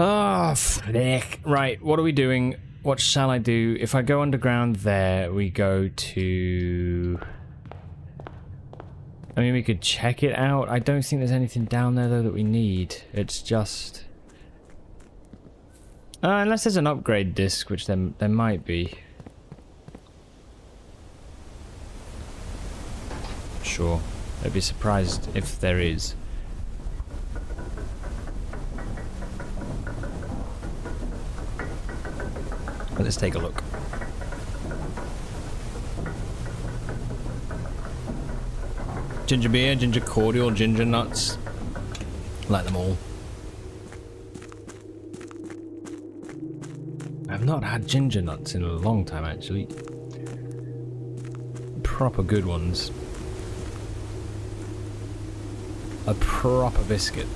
Ah, flick. Right, what are we doing? What shall I do? If I go underground there, we go to... I mean, we could check it out. I don't think there's anything down there, though, that we need. It's just... unless there's an upgrade disc, which there might be. Sure. I'd be surprised if there is. Let's take a look. Ginger beer, ginger cordial, ginger nuts. Like them all. I've not had ginger nuts in a long time, actually. Proper good ones. A proper biscuit.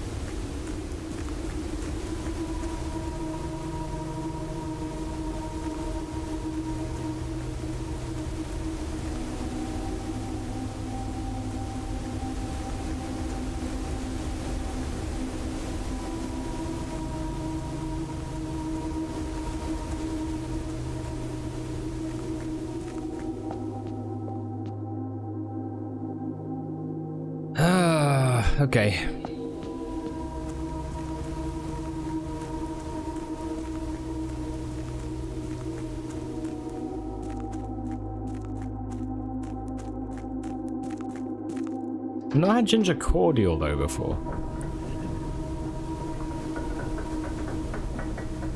Okay. I've not had ginger cordial though before.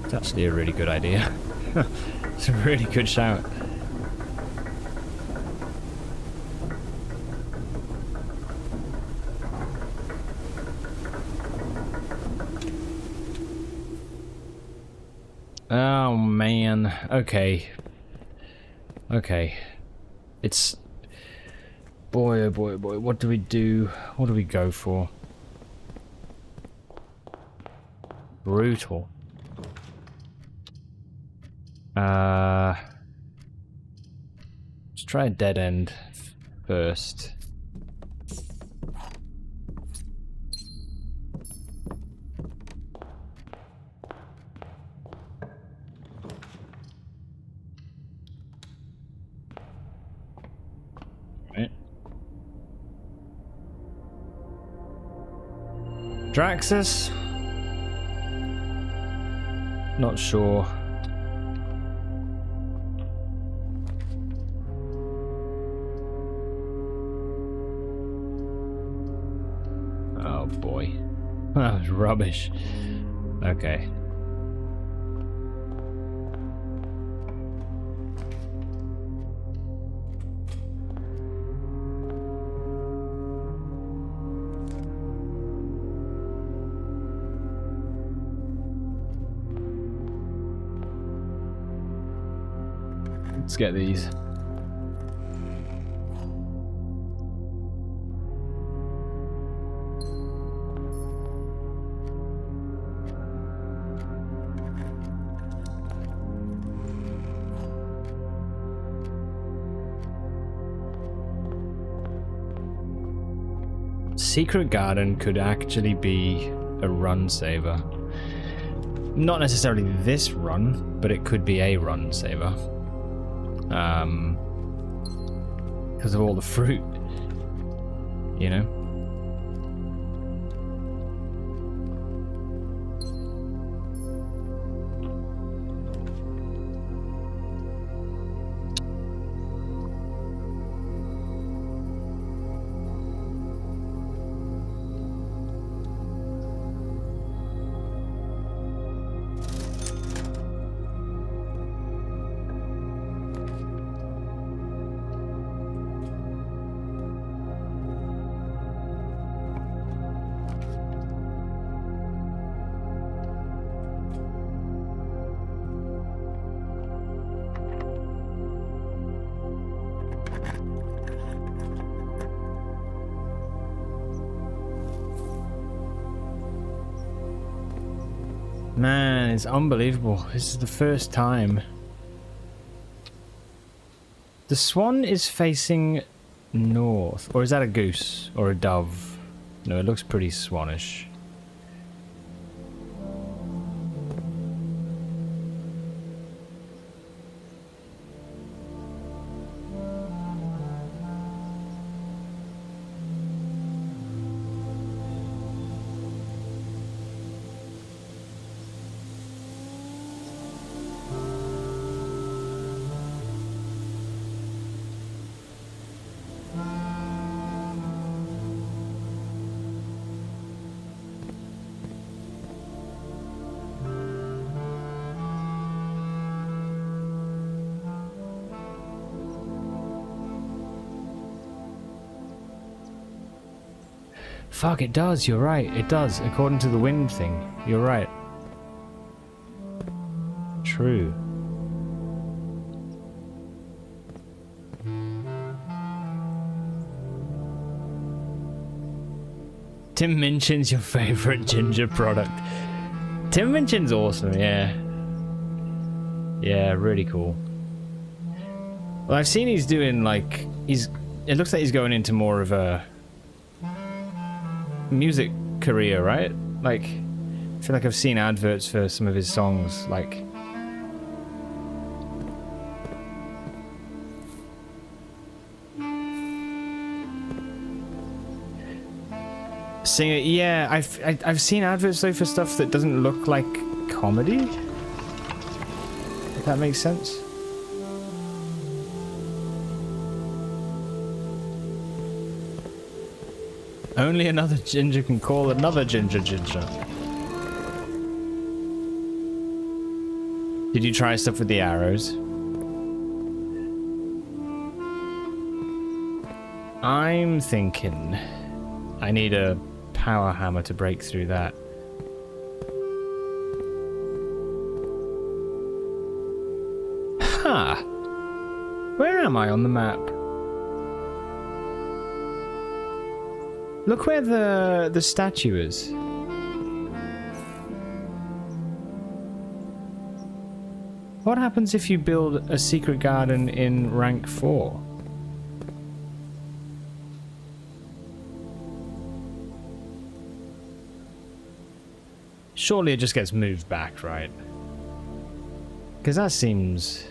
It's actually a really good idea. It's a really good shout. Oh man. Okay. Okay. It's... Boy, oh boy, oh boy. What do we do? What do we go for? Brutal. Let's try a dead end first. Right. Draxus? Not sure. Oh boy. That was rubbish. Okay. Let's get these. Secret Garden could actually be a run saver. Not necessarily this run, but it could be a run saver. Because of all the fruit, you know? Man, it's unbelievable. This is the first time. The swan is facing north. Or is that a goose? Or a dove? No, it looks pretty swanish. Fuck, it does, you're right, it does, according to the wind thing. You're right. True. Tim Minchin's your favorite ginger product. Tim Minchin's awesome, yeah. Yeah, really cool. Well, I've seen he's doing like, it looks like he's going into more of a music career, right? Like, I feel like I've seen adverts for some of his songs, like... Singer, yeah, I've seen adverts though for stuff that doesn't look like comedy. If that makes sense. Only another ginger can call another ginger. Did you try stuff with the arrows? I'm thinking I need a power hammer to break through that. Huh. Where am I on the map? Look where the statue is. What happens if you build a secret garden in rank 4? Surely it just gets moved back, right? Because that seems...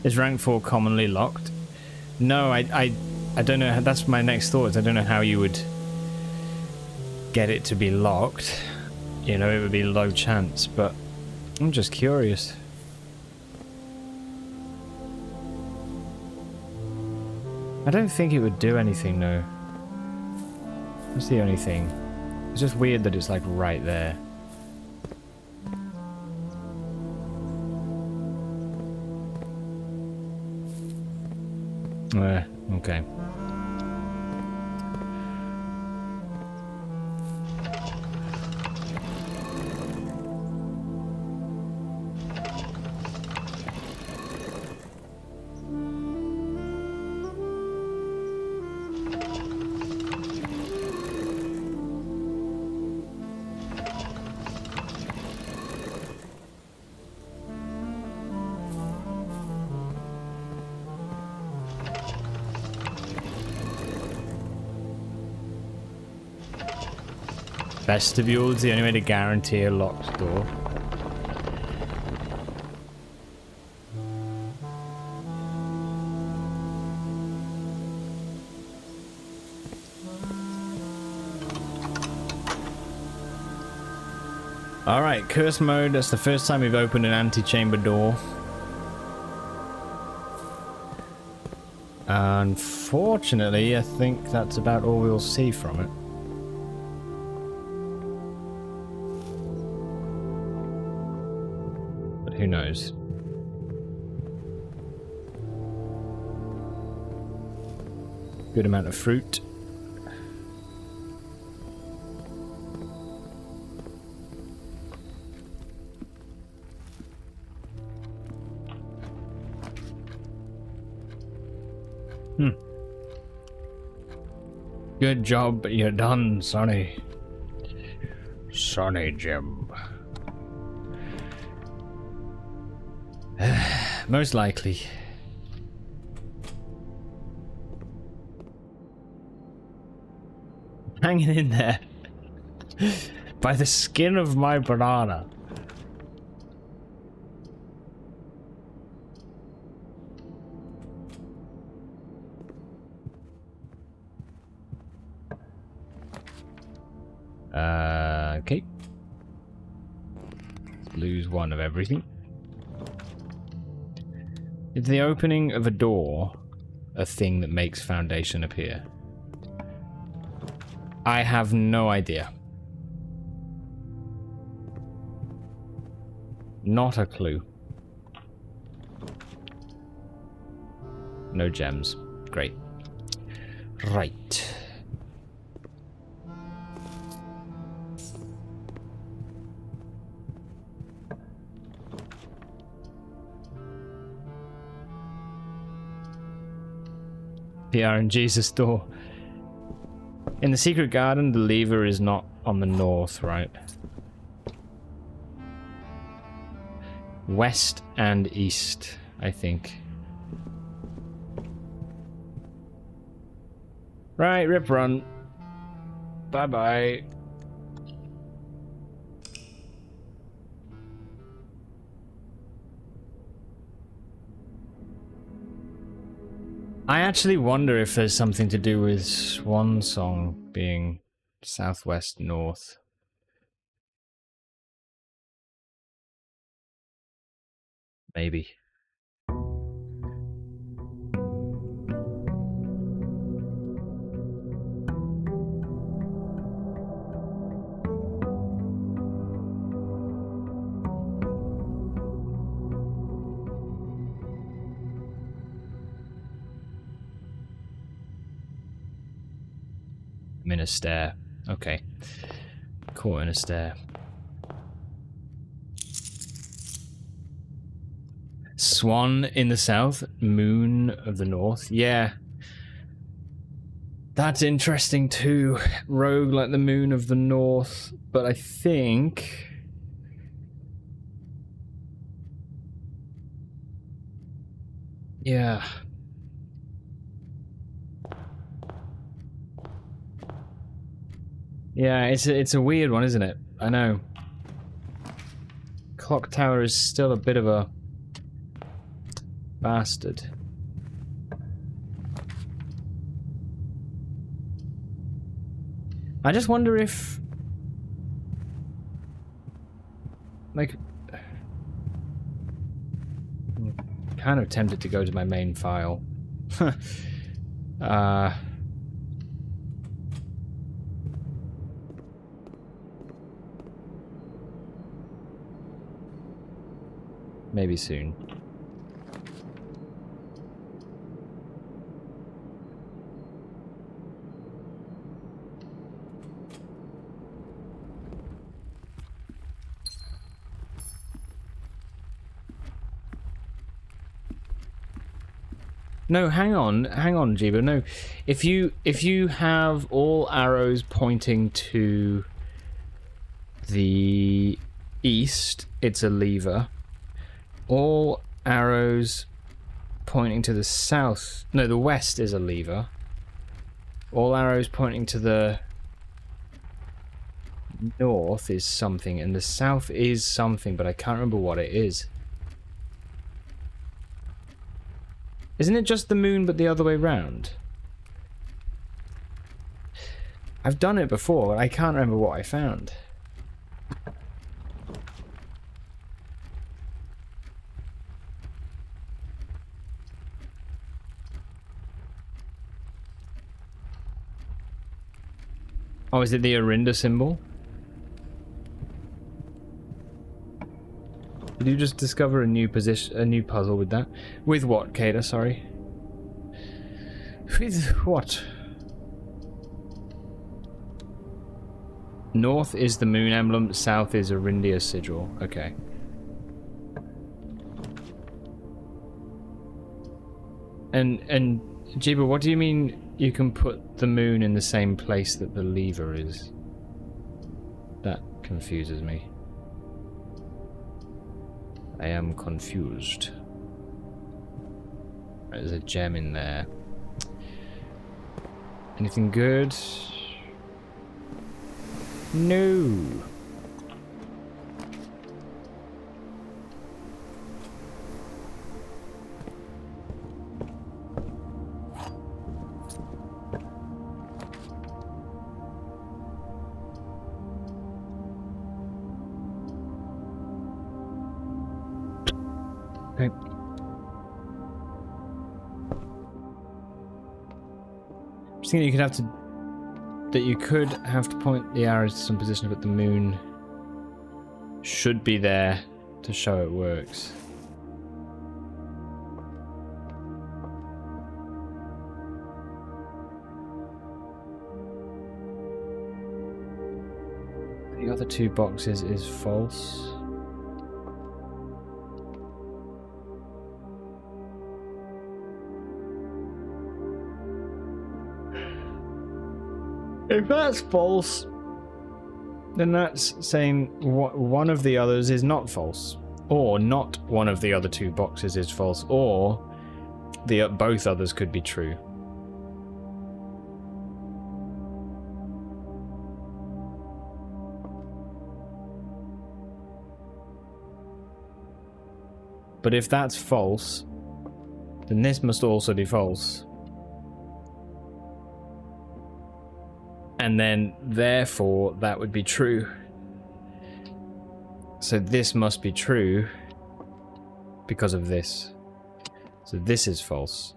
Is rank 4 commonly locked? No, I don't know. That's my next thought. I don't know how you would get it to be locked. You know, it would be low chance, but I'm just curious. I don't think it would do anything, though. That's the only thing. It's just weird that it's like right there. Okay. Vestibule is the only way to guarantee a locked door. Alright, curse mode. That's the first time we've opened an antechamber door. Unfortunately, I think that's about all we'll see from it. Who knows? Good amount of fruit. Good job, you're done, Sonny. Sonny Jim. Most likely. Hanging in there. By the skin of my banana. Okay. Lose one of everything. Is the opening of a door a thing that makes foundation appear? I have no idea. Not a clue. No gems. Great. Right. The RNG's store. In the secret garden, the lever is not on the north, right? West and east, I think. Right, rip run. Bye-bye. I actually wonder if there's something to do with Swan Song being southwest north. Maybe. I'm in a stair. Okay. Caught in a stair. Swan in the south, moon of the north. Yeah. That's interesting too. Rogue like the moon of the north. But I think... yeah. Yeah, it's a weird one, isn't it? I know. Clock Tower is still a bit of a bastard. I just wonder if... like... I'm kind of tempted to go to my main file. Maybe soon. No, hang on, Jiba. No, if you have all arrows pointing to the east, it's a lever. All arrows pointing to the south, no, the west is a lever. All arrows pointing to the north is something, and the south is something, but I can't remember what it is. Isn't it just the moon, but the other way round? I've done it before, but I can't remember what I found. Oh, is it the Arinda symbol? Did you just discover a new position, a new puzzle with that? With what, Kada? Sorry. With what? North is the moon emblem, south is Arindia sigil. Okay. And Jiba, what do you mean you can put the moon in the same place that the lever is? That confuses me. I am confused. There's a gem in there. Anything good? No. Okay. Just thinking you could have to point the arrows to some position, but the moon should be there to show it works. The other two boxes is false. If that's false, then that's saying one of the others is not false, or not one of the other two boxes is false, or both others could be true. But if that's false, then this must also be false. And then, therefore, that would be true. So this must be true because of this. So this is false.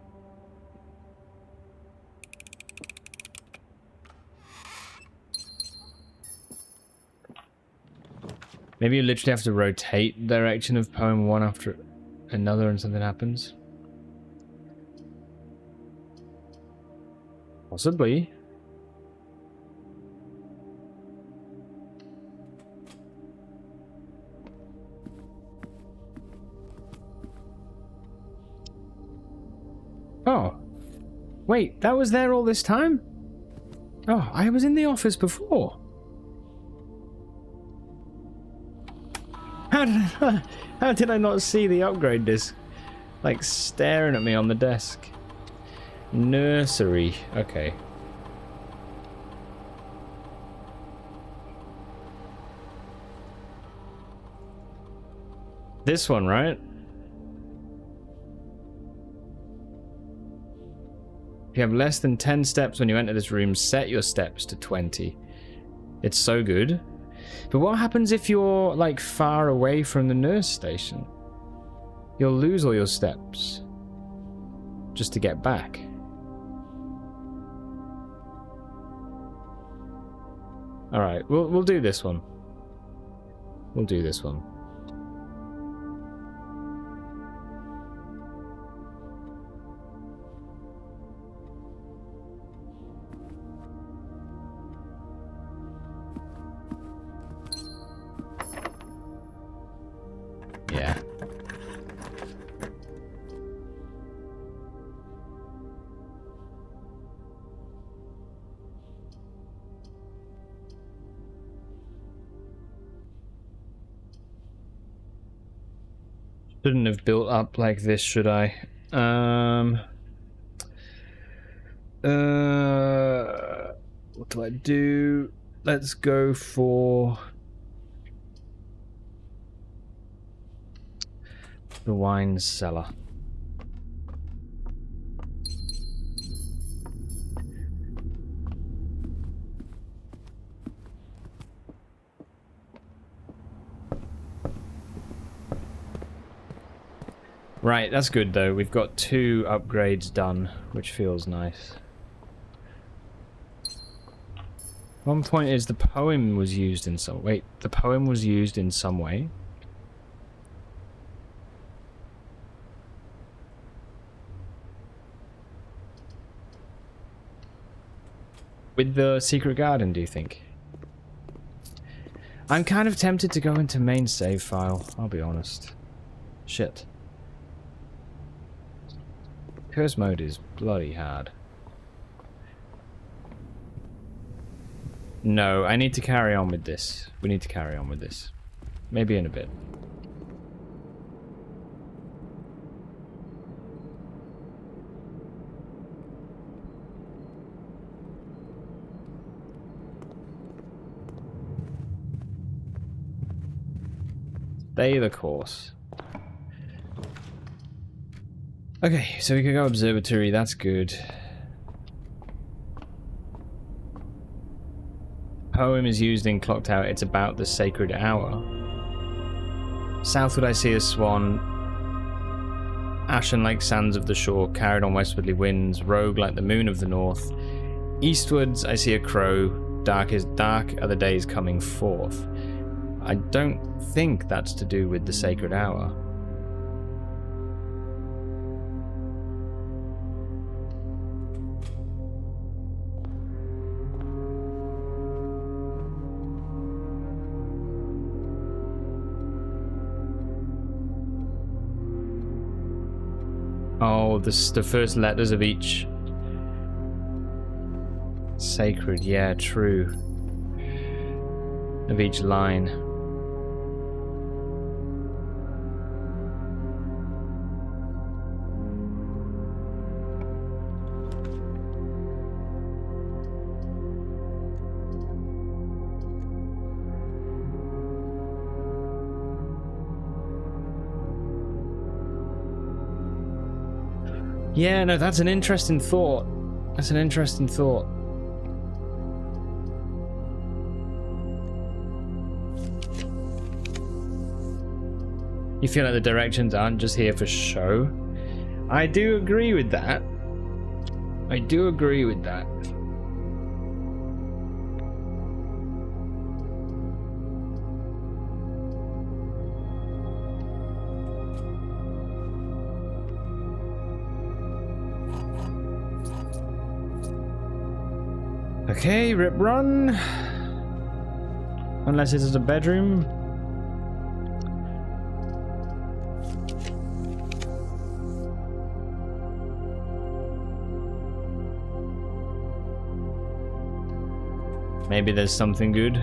Maybe you literally have to rotate the direction of poem one after another and something happens. Possibly. Oh. Wait, that was there all this time? Oh, I was in the office before. How did I not see the upgrade disc? Like staring at me on the desk. Nursery. Okay. This one, right? If you have less than 10 steps when you enter this room, set your steps to 20. It's so good. But what happens if you're, like, far away from the nurse station? You'll lose all your steps. Just to get back. Alright, we'll do this one. We'll do this one. Yeah. Shouldn't have built up like this, should I? What do I do? Let's go for the wine cellar. Right, that's good though. We've got 2 upgrades done, which feels nice. One point is the poem was used in some... Wait, the poem was used in some way? With the secret garden, do you think? I'm kind of tempted to go into main save file, I'll be honest. Shit. Curse mode is bloody hard. No, I need to carry on with this. We need to carry on with this. Maybe in a bit. Stay the course. Okay, so we can go observatory, that's good. Poem is used in Clock Tower, it's about the sacred hour. Southward I see a swan, ashen like sands of the shore, carried on westwardly winds, rogue like the moon of the north. Eastwards I see a crow, dark are the days coming forth. I don't think that's to do with the sacred hour. Oh, the first letters of each sacred, yeah, true. Of each line. Yeah, no, that's an interesting thought. That's an interesting thought. You feel like the directions aren't just here for show? I do agree with that. I do agree with that. Okay, rip run. Unless it is a bedroom. Maybe there's something good.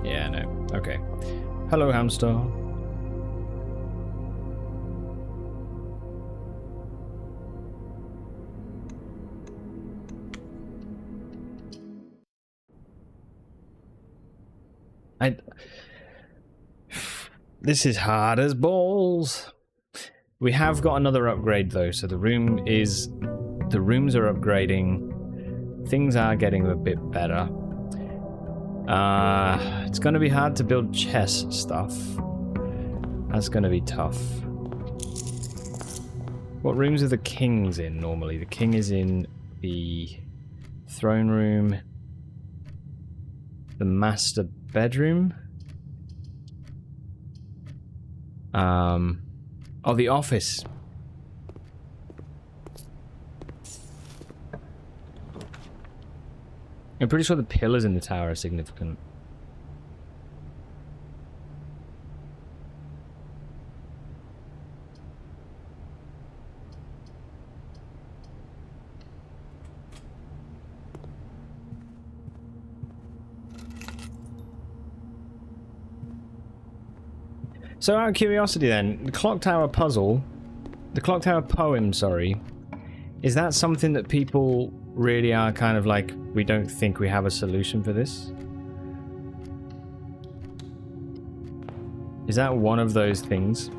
Yeah, no. Okay. Hello, hamster. This is hard as balls. We have got another upgrade though, so the rooms are upgrading. Things are getting a bit better. It's gonna be hard to build chess stuff. That's gonna be tough. What rooms are the kings in normally? The king is in the throne room, the master bedroom. Oh, the office. I'm pretty sure the pillars in the tower are significant. So out of curiosity then, the clock tower puzzle, the clock tower poem, sorry, is that something that people really are kind of like, we don't think we have a solution for this? Is that one of those things?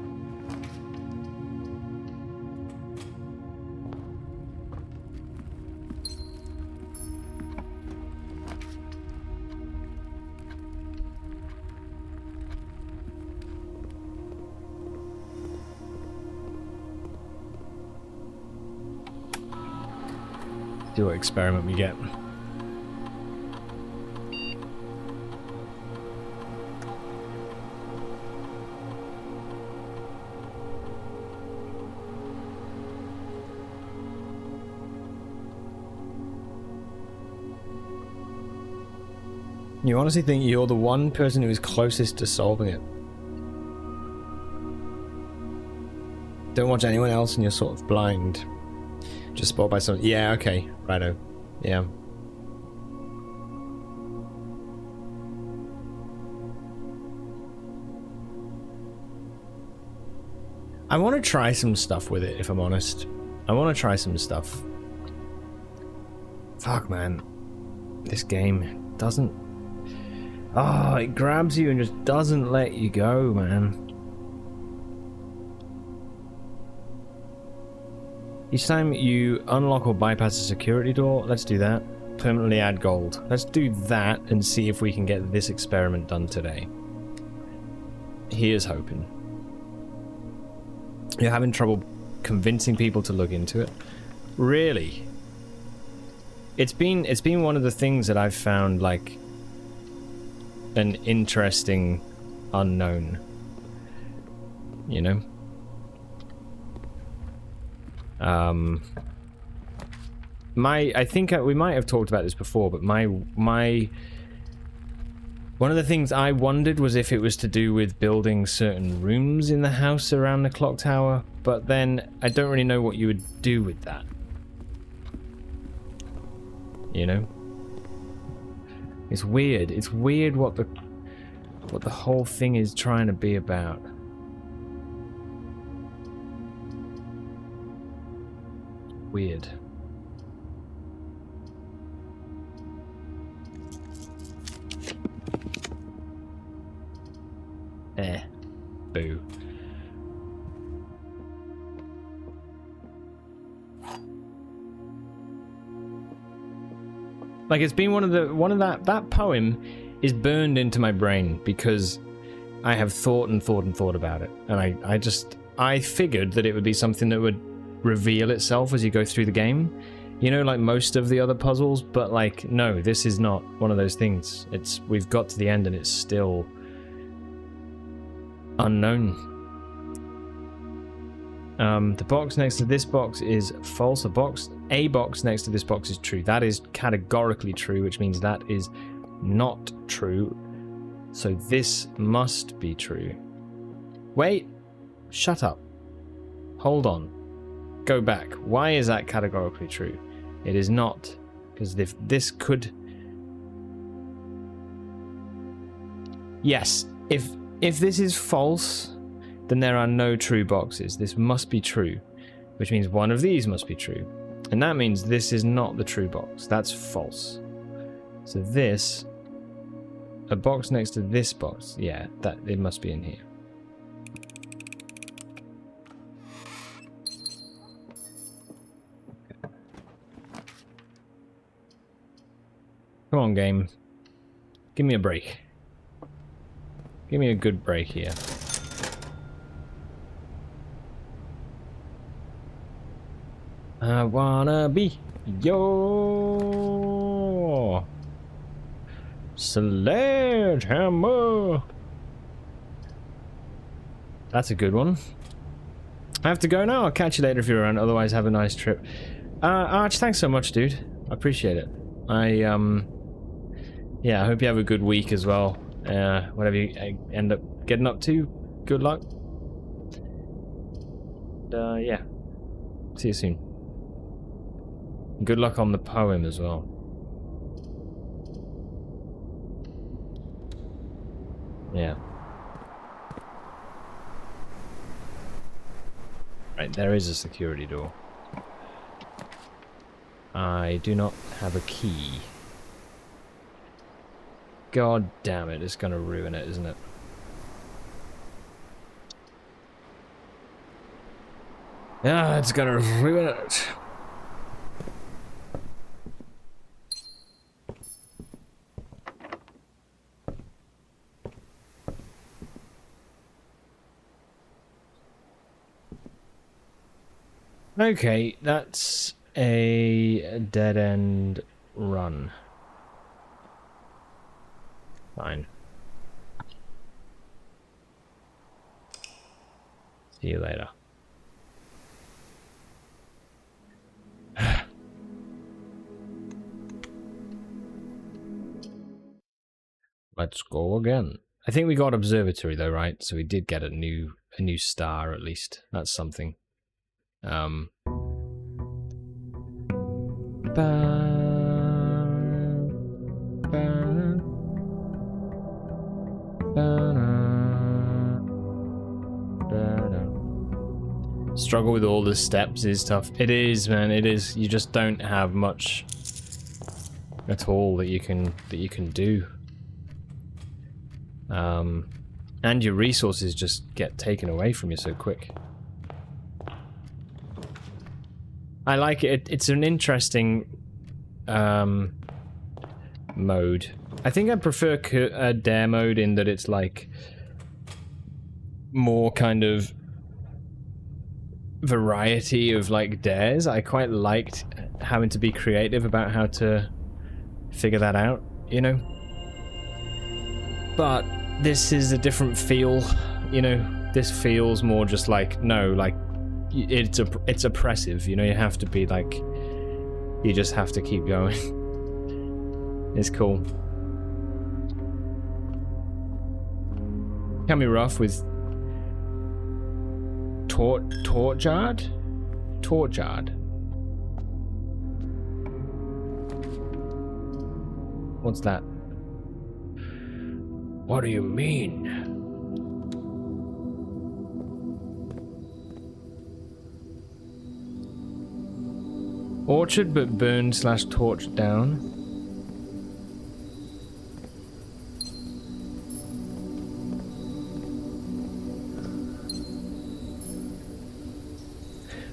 See what experiment we get. You honestly think you're the one person who is closest to solving it? Don't watch anyone else and you're sort of blind. Just spotted by someone. Yeah, okay. Righto. Yeah. I want to try some stuff with it, if I'm honest. I want to try some stuff. Fuck, man. This game doesn't... Oh, it grabs you and just doesn't let you go, man. Each time you unlock or bypass a security door, let's do that. Permanently add gold. Let's do that and see if we can get this experiment done today. Here's hoping. You're having trouble convincing people to look into it? Really? It's been one of the things that I've found like an interesting unknown. You know? I think we might have talked about this before, but one of the things I wondered was if it was to do with building certain rooms in the house around the clock tower, but then I don't really know what you would do with that. You know? It's weird. It's weird what the whole thing is trying to be about. Weird. Boo. Like, it's been one of that poem is burned into my brain because I have thought and thought and thought about it, and I figured that it would be something that would reveal itself as you go through the game, you know, like most of the other puzzles. But like, no, this is not one of those things. We've got to the end and it's still unknown. The box next to this box is false. A box next to this box is true. That is categorically true, which means that is not true. So this must be true. Wait, shut up. Hold on. Go back. Why is that categorically true? It is not, because if this could... Yes, if this is false, then there are no true boxes. This must be true, which means one of these must be true. And that means this is not the true box. That's false. So this, a box next to this box, yeah, that it must be in here. Come on, game. Give me a break. Give me a good break here. I wanna be your sledgehammer. That's a good one. I have to go now. I'll catch you later if you're around. Otherwise, have a nice trip. Arch, thanks so much, dude. I appreciate it. Yeah, I hope you have a good week as well. Whatever you end up getting up to, good luck. Yeah. See you soon. Good luck on the poem as well. Yeah. Right, there is a security door. I do not have a key. God damn it, it's gonna ruin it, isn't it? Yeah, it's gonna ruin it. Okay, that's a dead-end run. Fine. See you later. Let's go again. I think we got observatory though, right? So we did get a new star at least. That's something. Struggle with all the steps is tough. It is, man. It is. You just don't have much at all that you can do. And your resources just get taken away from you so quick. I like it. It's an interesting mode. I think I prefer dare mode in that it's like more kind of variety of like dares. I quite liked having to be creative about how to figure that out, you know? But this is a different feel, you know? This feels more just like, no, like, it's oppressive, you know? You have to be like, you just have to keep going. It's cool. Can be rough with Torchard? Torchard. What's that? What do you mean? Orchard but burned / torched down.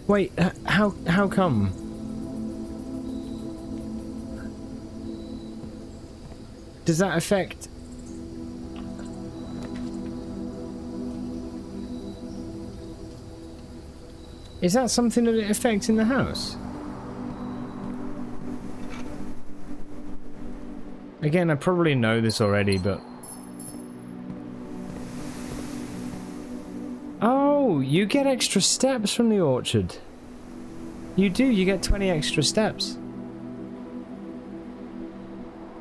Wait, how come? Does that affect? Is that something that it affects in the house? Again, I probably know this already, but... Oh, you get extra steps from the orchard. You do, you get 20 extra steps.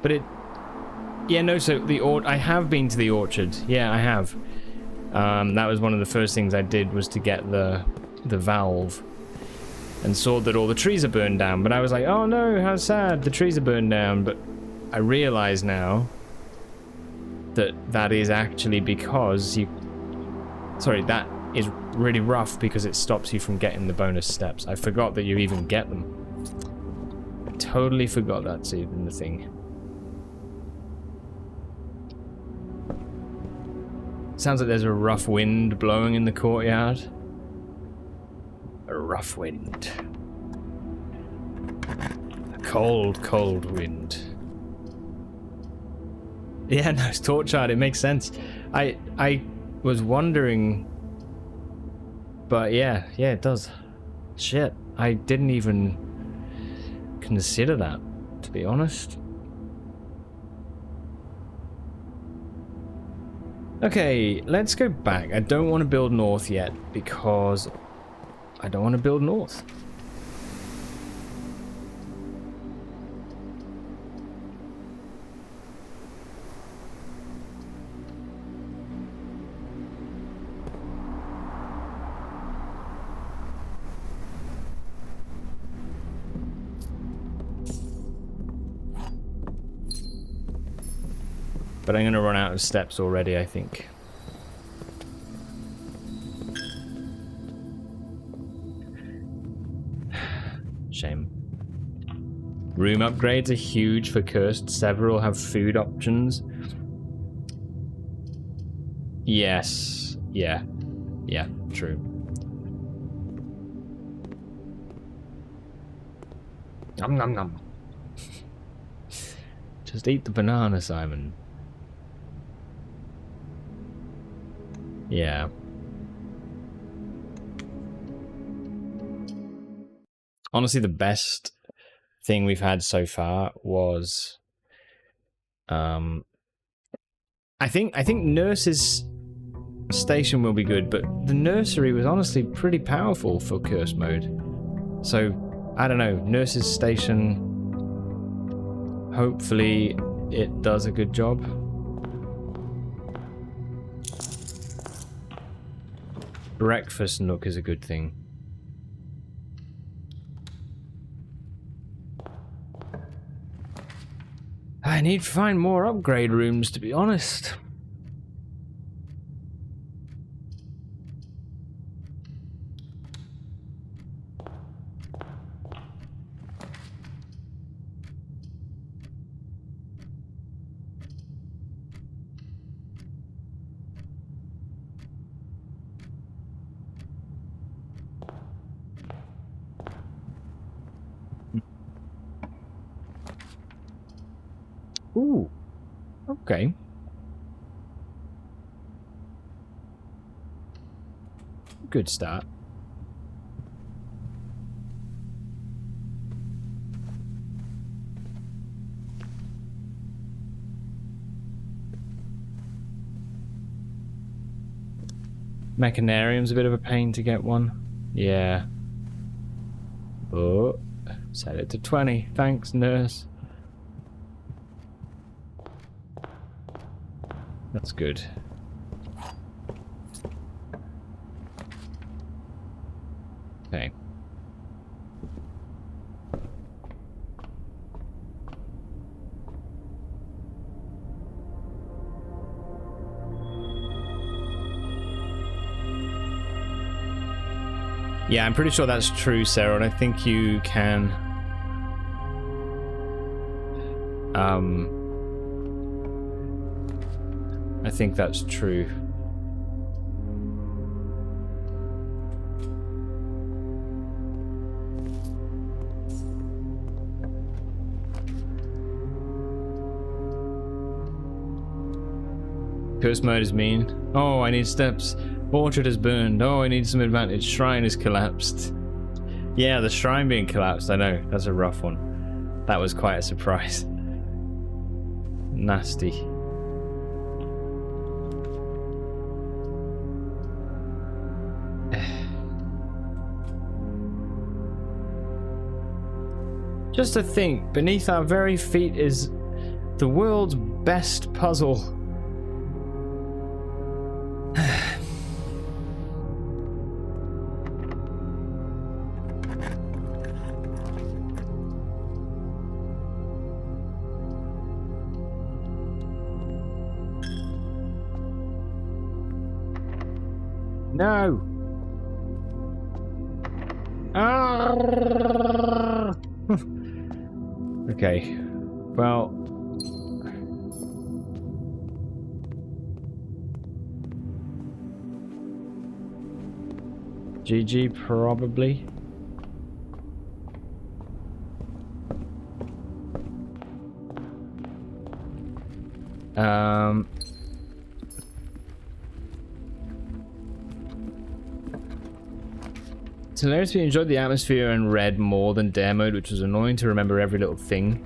But it... Yeah, no, so I have been to the orchard. Yeah, I have. That was one of the first things I did, was to get the valve. And saw that all the trees are burned down. But I was like, oh no, how sad, the trees are burned down. But I realize now that that is actually because you... Sorry, that is really rough because it stops you from getting the bonus steps. I forgot that you even get them. I totally forgot that's even the thing. Sounds like there's a rough wind blowing in the courtyard. A rough wind. A cold, cold wind. Yeah, no, it's torchard. It makes sense. I was wondering, but yeah, it does. Shit, I didn't even consider that, to be honest. Okay, let's go back. I don't want to build north yet because I don't want to build north. But I'm going to run out of steps already, I think. Shame. Room upgrades are huge for cursed. Several have food options. Yes. Yeah, true. Nom nom nom. Just eat the banana, Simon. Yeah. Honestly, the best thing we've had so far was I think Nurse's station will be good, but the nursery was honestly pretty powerful for curse mode. So, I don't know, Nurse's station, hopefully it does a good job. Breakfast nook is a good thing. I need to find more upgrade rooms, to be honest. Ooh, okay. Good start. Mechanarium's a bit of a pain to get one. Yeah. Oh, set it to 20. Thanks, nurse. That's good. Okay. Yeah, I'm pretty sure that's true, Sarah, and I think you can... I think that's true. Curse mode is mean. Oh, I need steps. Portrait has burned. Oh, I need some advantage. Shrine is collapsed. Yeah, the shrine being collapsed, I know. That's a rough one. That was quite a surprise. Nasty. Just to think, beneath our very feet is the world's best puzzle. No. Ah! Okay. Well. GG, probably. It's hilarious we enjoyed the atmosphere and read more than dare mode, which was annoying to remember every little thing.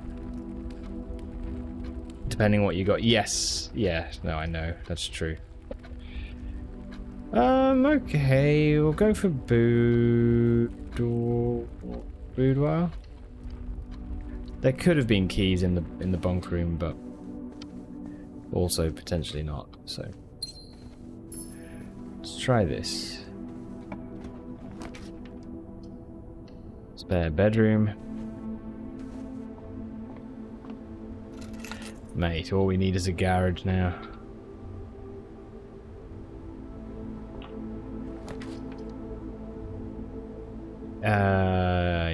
Depending what you got. Yes. Yeah, no, I know. That's true. Okay, we'll go for boudoir. There could have been keys in the bunk room, but also potentially not. So let's try this. Spare bedroom. Mate, all we need is a garage now.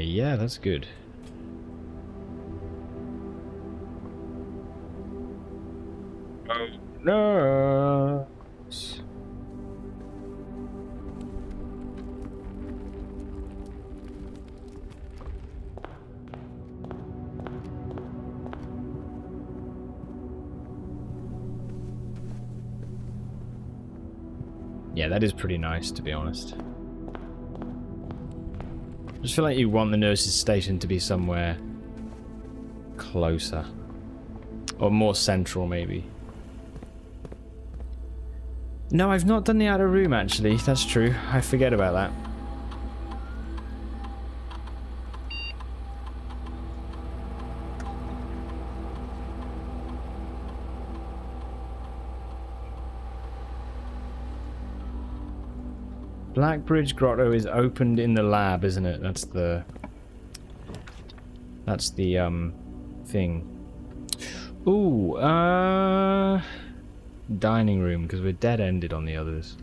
Yeah, that's good. Oh, no. Yeah, that is pretty nice, to be honest. I just feel like you want the nurse's station to be somewhere closer. Or more central, maybe. No, I've not done the outer room, actually. That's true. I forget about that. Blackbridge Grotto is opened in the lab, isn't it? That's the thing. Ooh, dining room, because we're dead-ended on the others.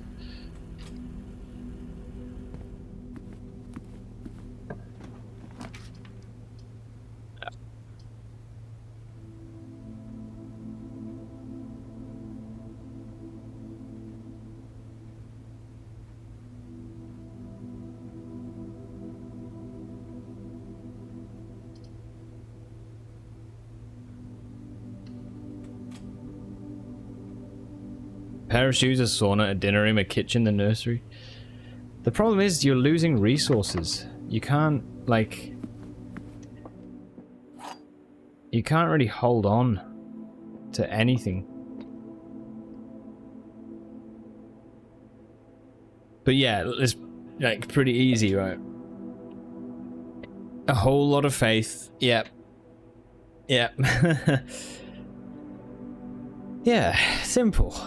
Pair of shoes, a sauna, a dinner room, a kitchen, the nursery. The problem is you're losing resources. You can't, like... You can't really hold on to anything. But yeah, it's like pretty easy, right? A whole lot of faith. Yep. Yep. Yeah, simple.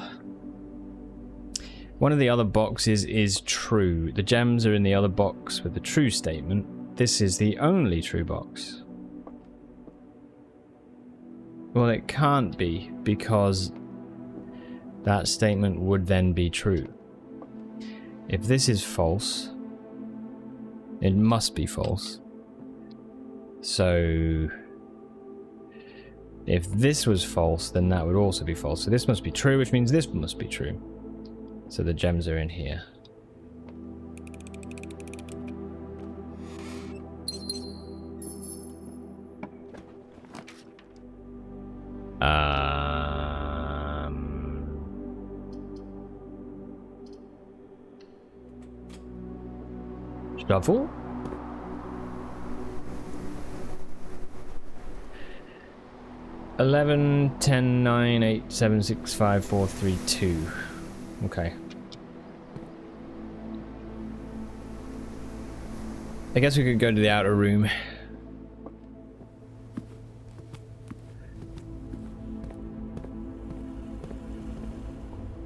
One of the other boxes is true. The gems are in the other box with the true statement. This is the only true box. Well, it can't be, because that statement would then be true. If this is false, it must be false. So if this was false, then that would also be false. So this must be true, which means this must be true. So the gems are in here. Shovel? (11, 10, 9, 8, 7, 6, 5, 4, 3, 2). Okay. I guess we could go to the outer room.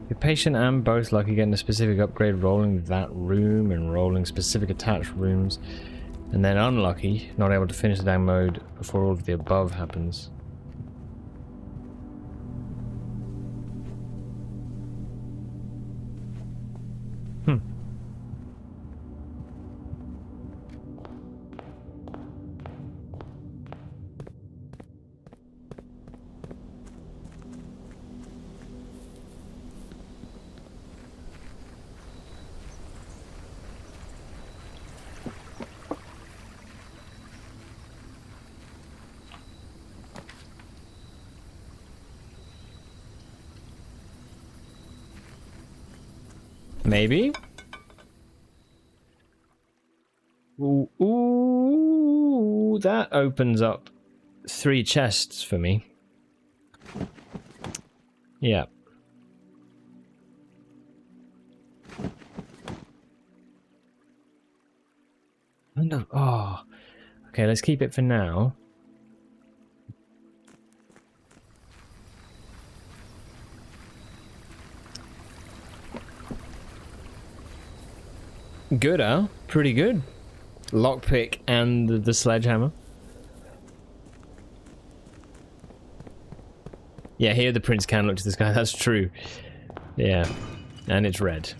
You're patient and both lucky getting a specific upgrade, rolling that room and rolling specific attached rooms, and then unlucky, not able to finish the down mode before all of the above happens. Maybe? Ooh, ooh, that opens up 3 chests for me. Yeah. No. Oh. Okay, let's keep it for now. Good, huh? Pretty good. Lockpick and the sledgehammer. Yeah, here the prince can look to the sky. That's true. Yeah. And it's red.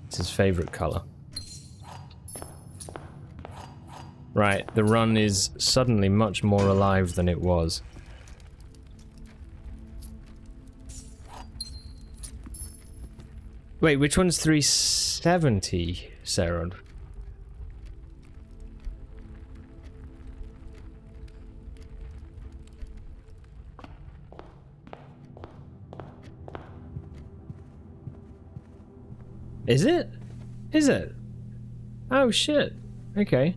It's his favorite color. Right, the run is suddenly much more alive than it was. Wait, which one's 370, Sarah? Is it? Is it? Oh shit. Okay.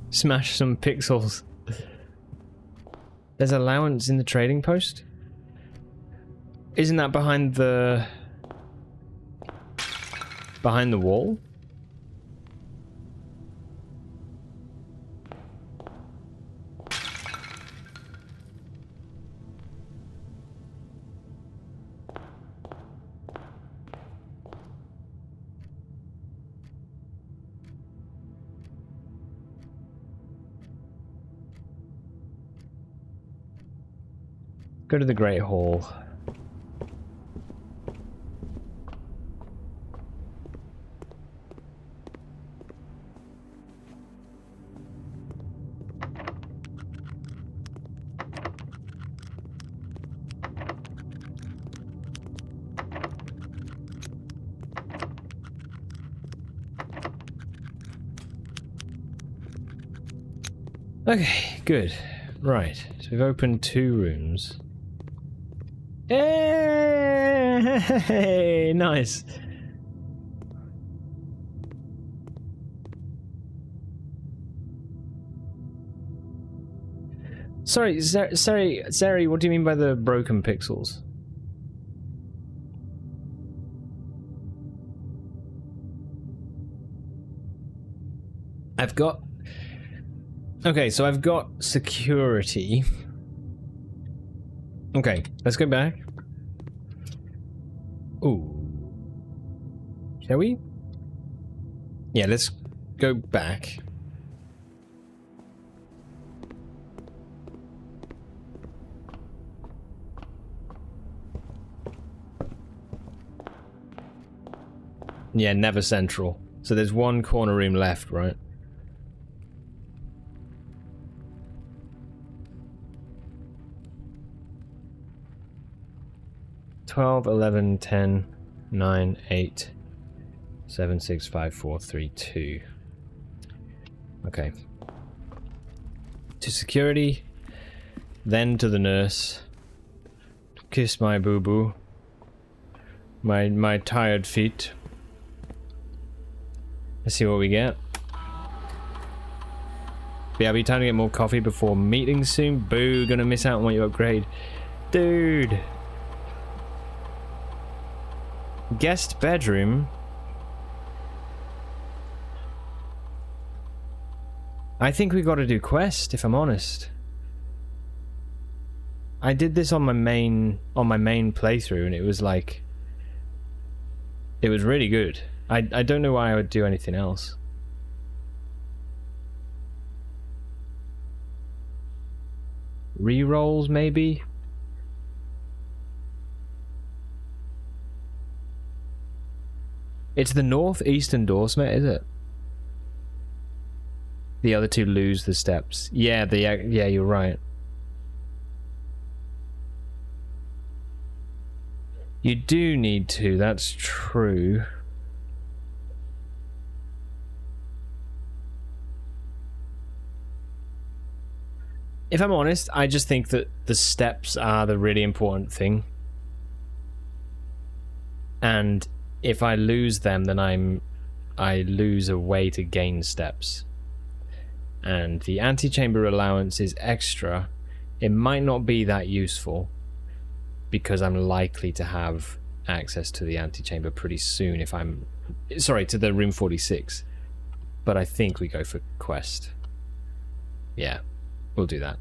Smash some pixels. There's allowance in the trading post? Isn't that behind the wall? Go to the Great Hall. Okay, good. Right, so we've opened 2 rooms. Hey, nice. Sorry, Zeri, what do you mean by the broken pixels? I've got... Okay, so I've got security. Okay, let's go back. Ooh. Shall we? Yeah, let's go back. Yeah, never central. So there's 1 corner room left, right? (12, 11, 10, 9, 8, 7, 6, 5, 4, 3, 2). Okay. To security, then to the nurse. Kiss my boo-boo. My tired feet. Let's see what we get. Yeah, I'll be time to get more coffee before meeting soon. Boo, gonna miss out on what you upgrade. Dude. Guest bedroom. I think we gotta do quest, if I'm honest. I did this on my main playthrough and it was like, it was really good. I don't know why I would do anything else. Rerolls, maybe? It's the northeastern door, Smith, is it? The other two lose the steps. Yeah, yeah, you're right. You do need to, that's true. If I'm honest, I just think that the steps are the really important thing. And if I lose them, then I lose a way to gain steps. And the antechamber allowance is extra. It might not be that useful because I'm likely to have access to the antechamber pretty soon if I'm... Sorry, to the room 46. But I think we go for quest. Yeah. We'll do that.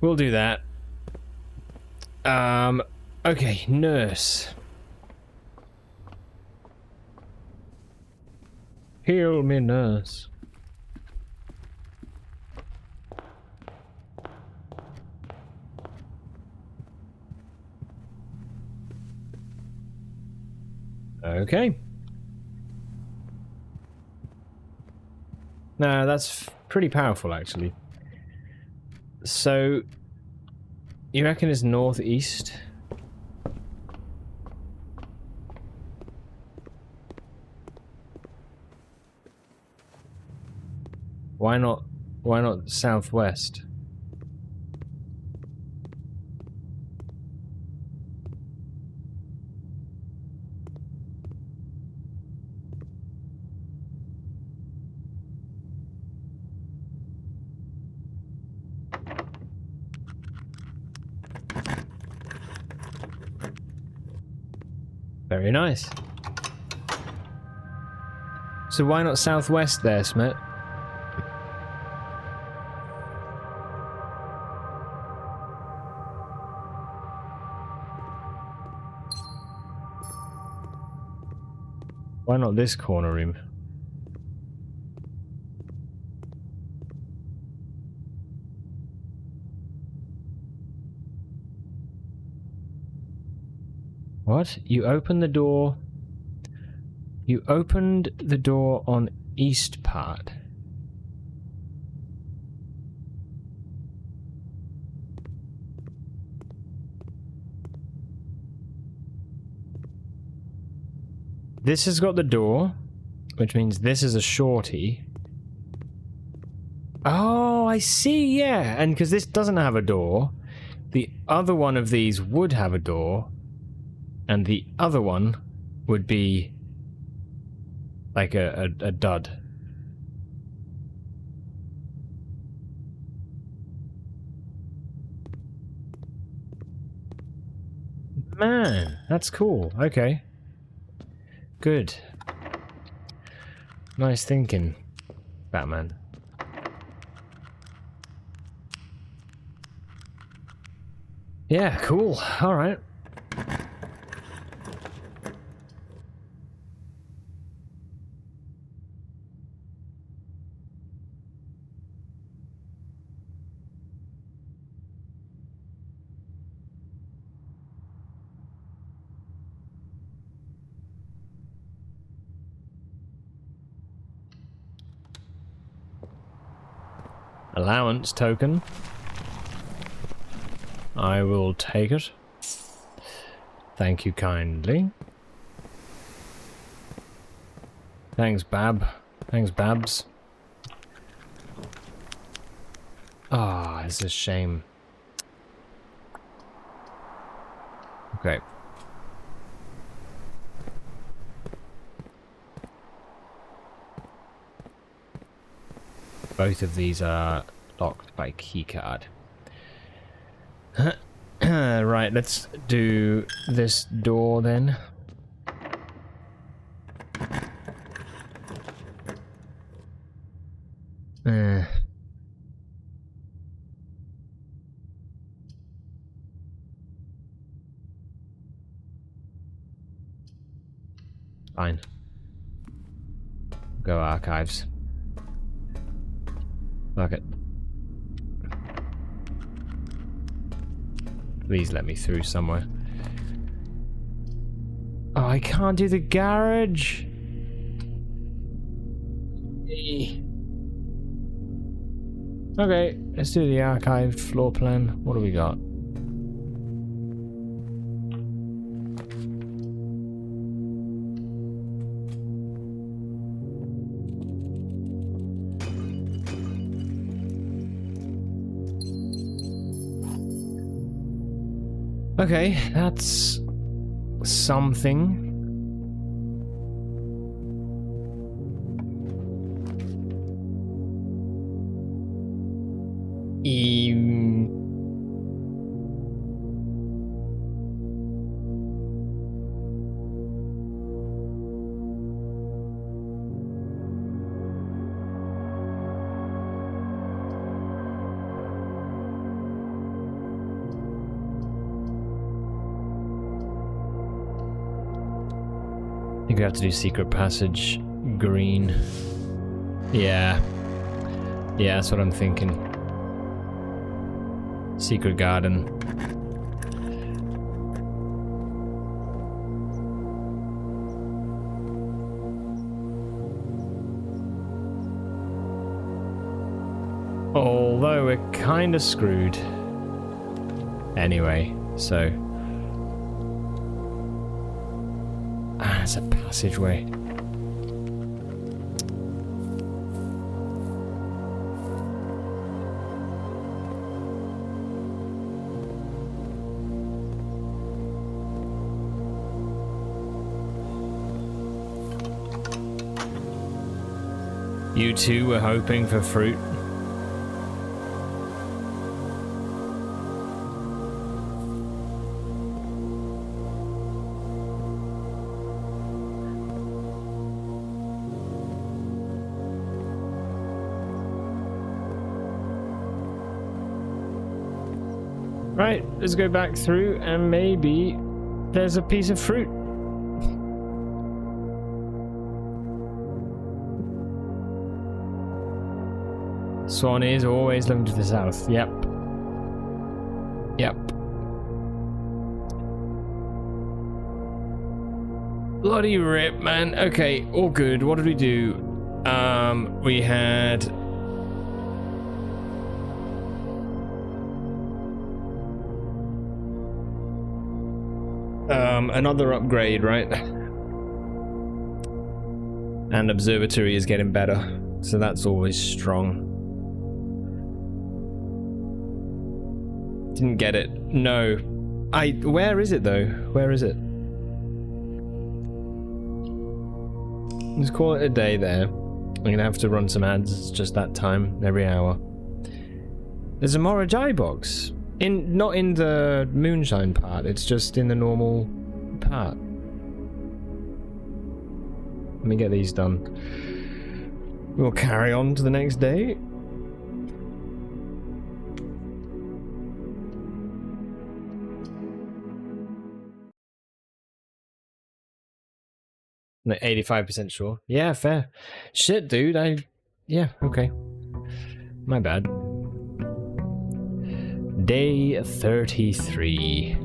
We'll do that. Okay, nurse. Heal me, nurse. Okay. Nah, that's pretty powerful, actually. So, you reckon it's northeast? Why not southwest? Very nice. So why not southwest there, Smet? Why not this corner room? What? You opened the door... You opened the door on east part. This has got the door, which means this is a shorty. Oh, I see, yeah. And because this doesn't have a door, the other one of these would have a door, and the other one would be like a dud. Man, that's cool. Okay. Good. Nice thinking, Batman. Yeah, cool. All right. Allowance token. I will take it. Thank you kindly. Thanks, Bab. Thanks, Babs. Ah, it's a shame. Okay. Both of these are locked by keycard. Right, let's do this door then. Fine. Go archives. Fuck it. Please let me through somewhere. Oh, I can't do the garage. Okay, let's do the archived floor plan. What do we got? Okay, that's something. I think we have to do secret passage green. Yeah. Yeah, that's what I'm thinking. Secret garden. Although we're kind of screwed. Anyway, so... it's a passageway. You two were hoping for fruit? Right, let's go back through and maybe there's a piece of fruit. Swan is always looking to the south. Yep. Yep. Bloody rip, man. Okay, all good. What did we do? We had... another upgrade, right? And observatory is getting better, so that's always strong. Didn't get it. No. Where is it though? Where is it? Let's call it a day there. I'm gonna have to run some ads. It's just that time every hour. There's a Morajai box. Not in the moonshine part, it's just in the normal part. Let me get these done. We'll carry on to the next day. No, 85% sure. Yeah, fair. Shit, dude, yeah, okay. My bad. Day 33.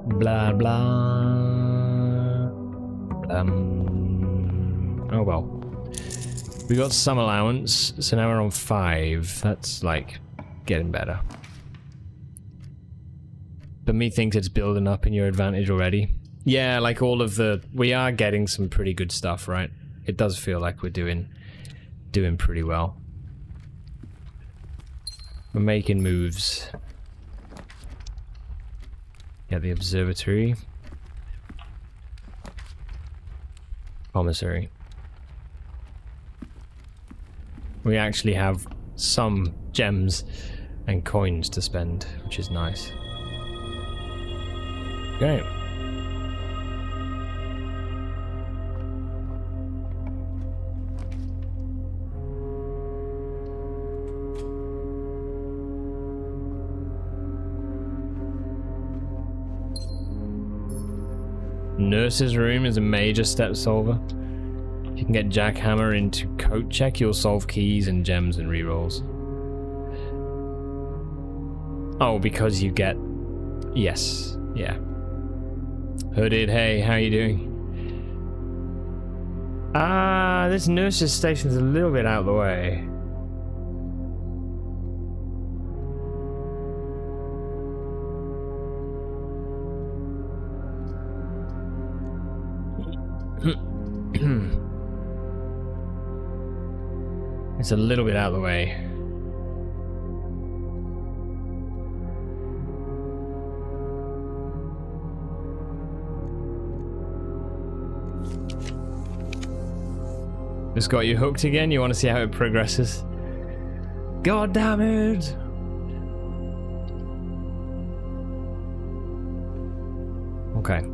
Blah, blah. Oh well. We got some allowance, so now we're on 5. That's, like, getting better. But me thinks it's building up in your advantage already. Yeah, like all of the... We are getting some pretty good stuff, right? It does feel like we're doing pretty well. We're making moves. Yeah, the observatory. Commissary. We actually have some gems and coins to spend, which is nice. Okay. Nurse's room is a major step solver. If you can get Jackhammer into coat check, you'll solve keys and gems and rerolls. Oh, because you get... Yes. Yeah. Hooded, hey, how you doing? This nurse's station's a little bit out of the way. It's a little bit out of the way. Just got you hooked again? You want to see how it progresses? God damn it! Okay.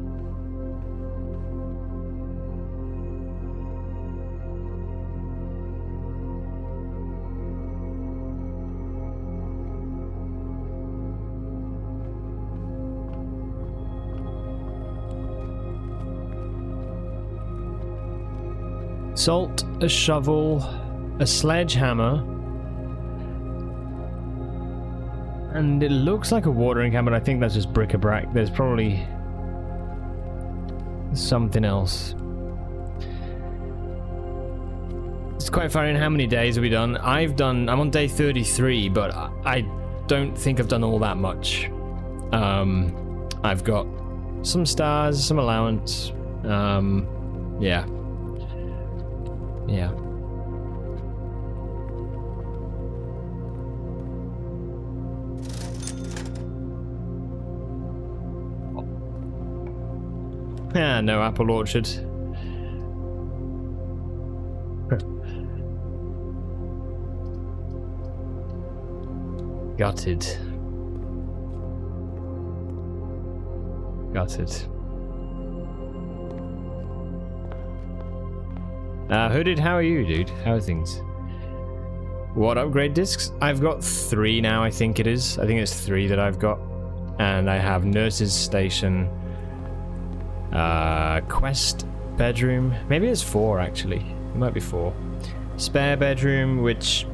Salt, a shovel, a sledgehammer, and it looks like a watering can, but I think that's just bric-a-brac. There's probably something else. It's quite far in. How many days have we done? I'm on day 33, but I don't think I've done all that much. I've got some stars, some allowance. Yeah. Yeah. Yeah, no apple orchard. Gutted. Gutted. Hooded, how are you, dude? How are things? What upgrade discs? I've got 3 now, I think it is. I think it's 3 that I've got. And I have Nurse's Station, Quest Bedroom. Maybe it's 4, actually. It might be 4. Spare Bedroom, which...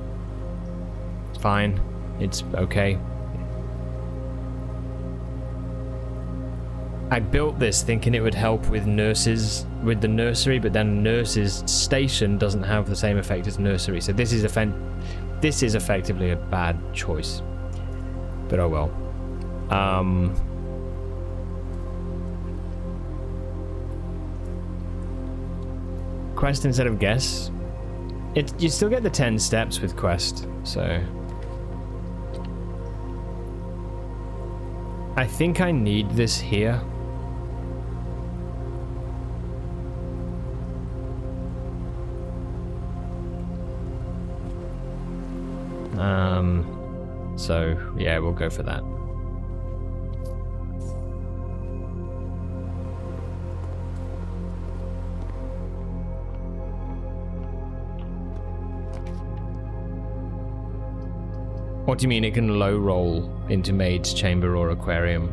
fine. It's okay. I built this thinking it would help with the nursery, but then Nurse's Station doesn't have the same effect as nursery, so this is effectively a bad choice. But oh well. Quest instead of guess. You still get the 10 steps with Quest, so I think I need this here. So yeah, we'll go for that. What do you mean it can low roll into maid's chamber or aquarium?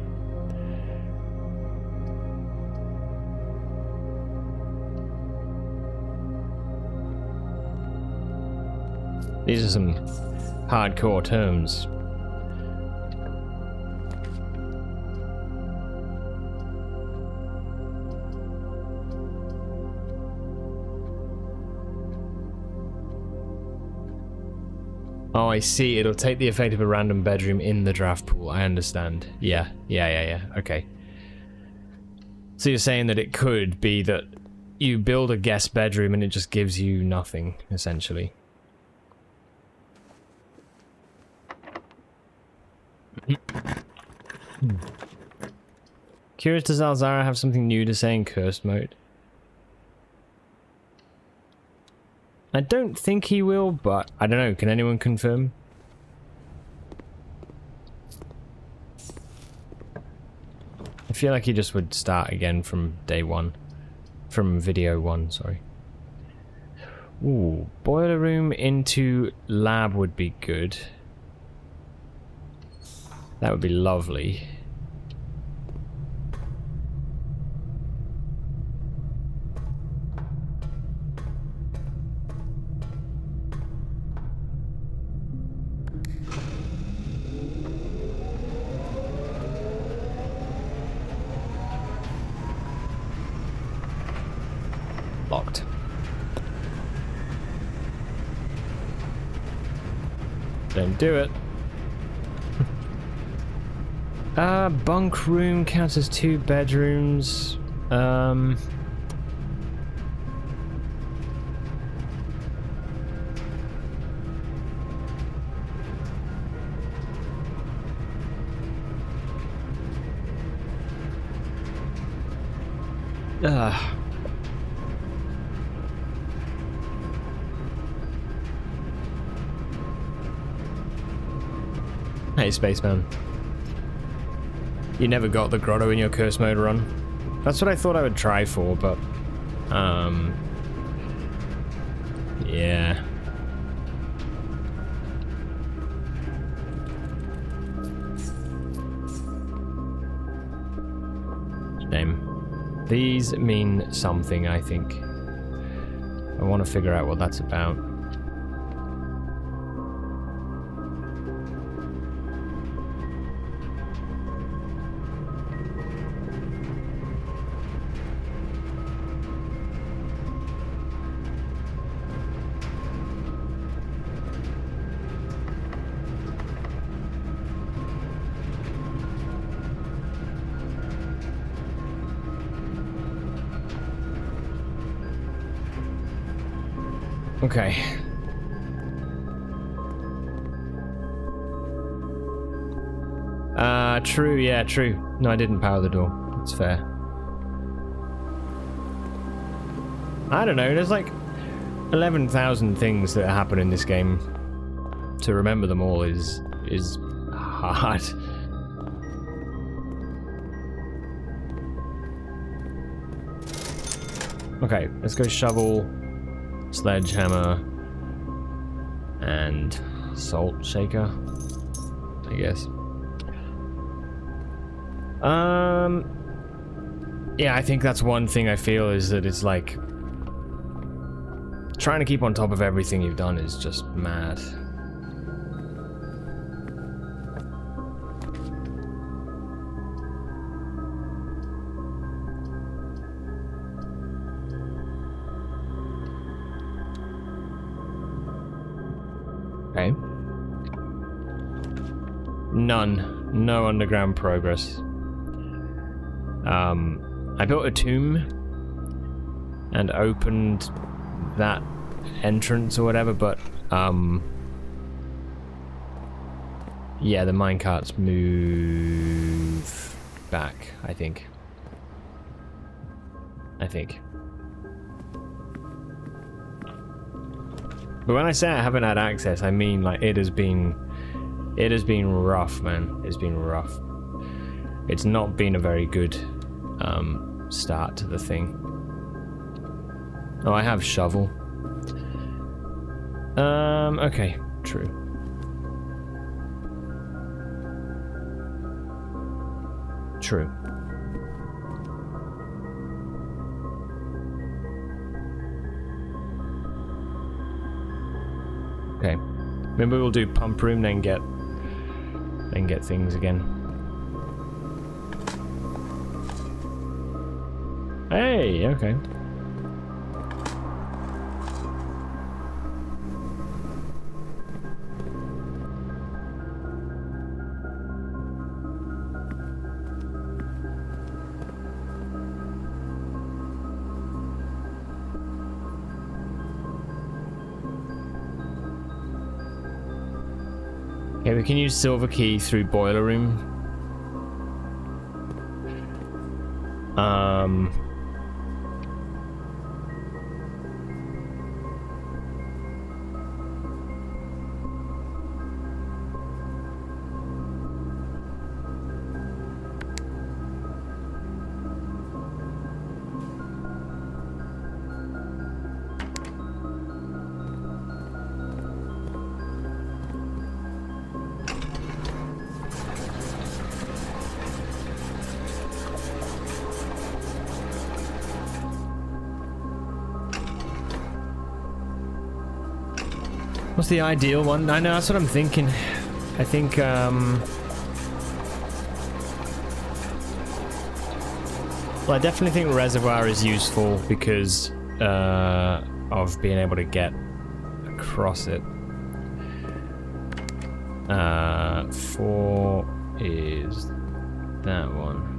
These are some hardcore terms. Oh, I see. It'll take the effect of a random bedroom in the draft pool. I understand. Yeah. Okay. So you're saying that it could be that you build a guest bedroom and it just gives you nothing, essentially. Curious, does Alzara have something new to say in cursed mode? I don't think he will, but I don't know. Can anyone confirm? I feel like he just would start again from day one. From video one, sorry. Ooh, boiler room into lab would be good. That would be lovely. Locked. Don't do it. Bunk room counts as 2 bedrooms. Hey, Spaceman. You never got the grotto in your curse mode run? That's what I thought I would try for, but... yeah. Shame. These mean something, I think. I want to figure out what that's about. Okay. True, yeah, true. No, I didn't power the door. That's fair. I don't know, there's like 11,000 things that happen in this game. To remember them all is hard. Okay, let's go shovel, sledgehammer, and salt shaker, I guess. Yeah, I think that's one thing I feel is that it's like trying to keep on top of everything you've done is just mad. Okay. None. No underground progress. I built a tomb and opened that entrance or whatever, but yeah, the minecarts move back, I think. But when I say I haven't had access, I mean like it has been rough, man. It's been rough. It's not been a very good start to the thing. Oh, I have shovel. Okay, true. True. Okay. Maybe we'll do pump room, then get things again. Hey, okay. Okay, we can use silver key through boiler room. What's the ideal one? I know, that's what I'm thinking. I think, well, I definitely think Reservoir is useful because of being able to get across it. 4 is that one.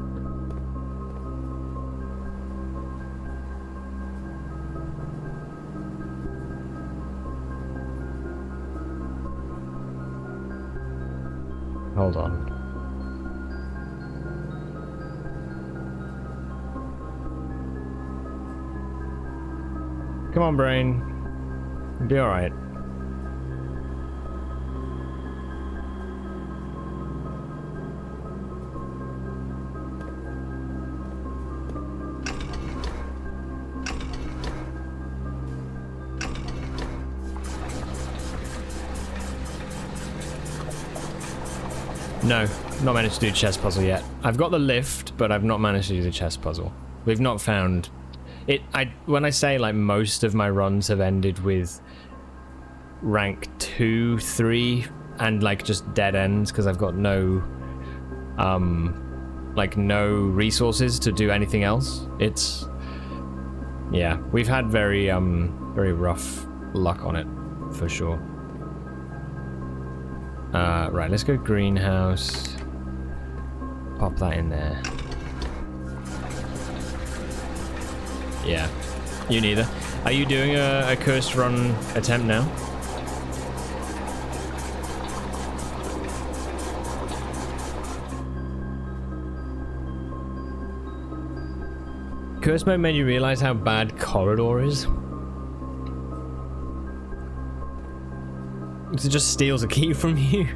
Hold on. Come on, brain. You'll be alright. No, not managed to do a chess puzzle yet. I've got the lift, but I've not managed to do the chess puzzle. We've not found it. When I say like most of my runs have ended with rank 2, 3, and like just dead ends because I've got no like no resources to do anything else. It's, yeah, we've had very rough luck on it for sure. Right, let's go greenhouse. Pop that in there. Yeah, you neither. Are you doing a cursed run attempt now? Curse mode made you realize how bad Corridor is? It just steals a key from you.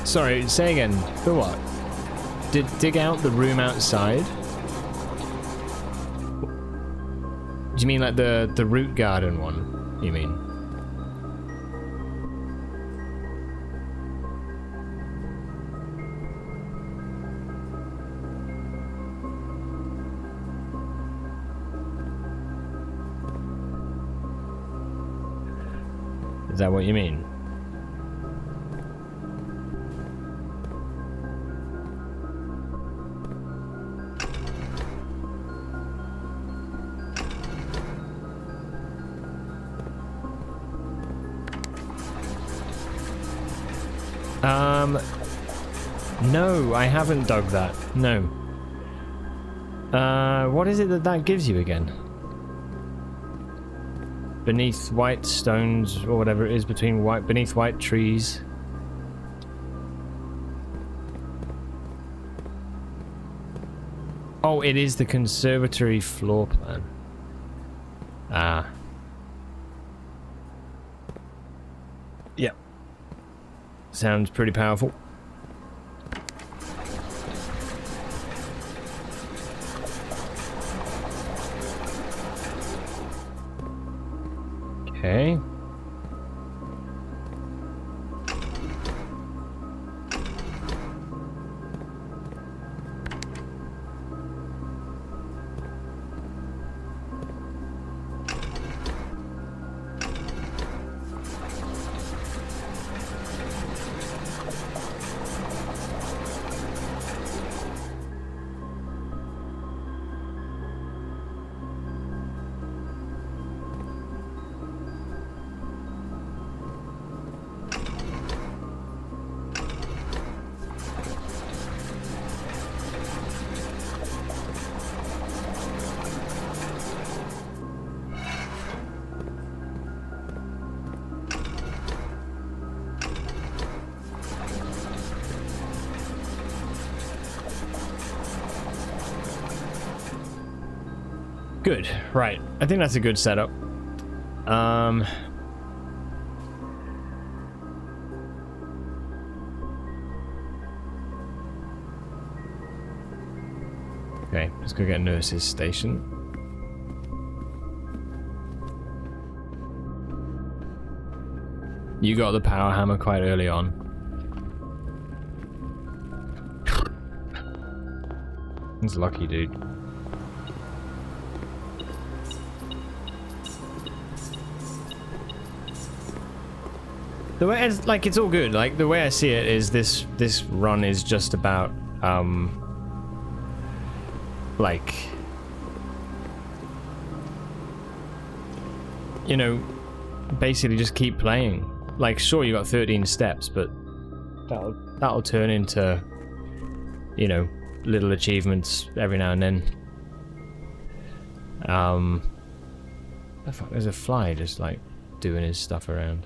Sorry, say again. For what? Dig out the room outside? Do you mean like the root garden one? You mean? Is that what you mean? No, I haven't dug that. No. What is it that gives you again? Beneath white stones, or whatever it is, beneath white trees. Oh, it is the conservatory floor plan. Ah. Yep. Sounds pretty powerful. Okay. Good. Right. I think that's a good setup. Okay, let's go get nurse's station. You got the power hammer quite early on. He's lucky, dude. The way it's like, it's all good. Like, the way I see it is this run is just about like, you know, basically just keep playing. Like, sure, you got 13 steps, but that'll turn into, you know, little achievements every now and then. Oh, fuck, there's a fly just like doing his stuff around.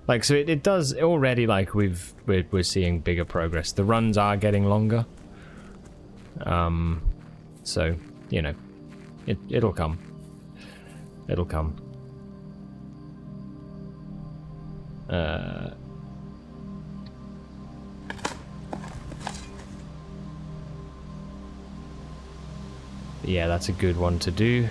Like, so it does already, like, we're seeing bigger progress. The runs are getting longer. So, you know, it'll come. It'll come. Yeah, that's a good one to do.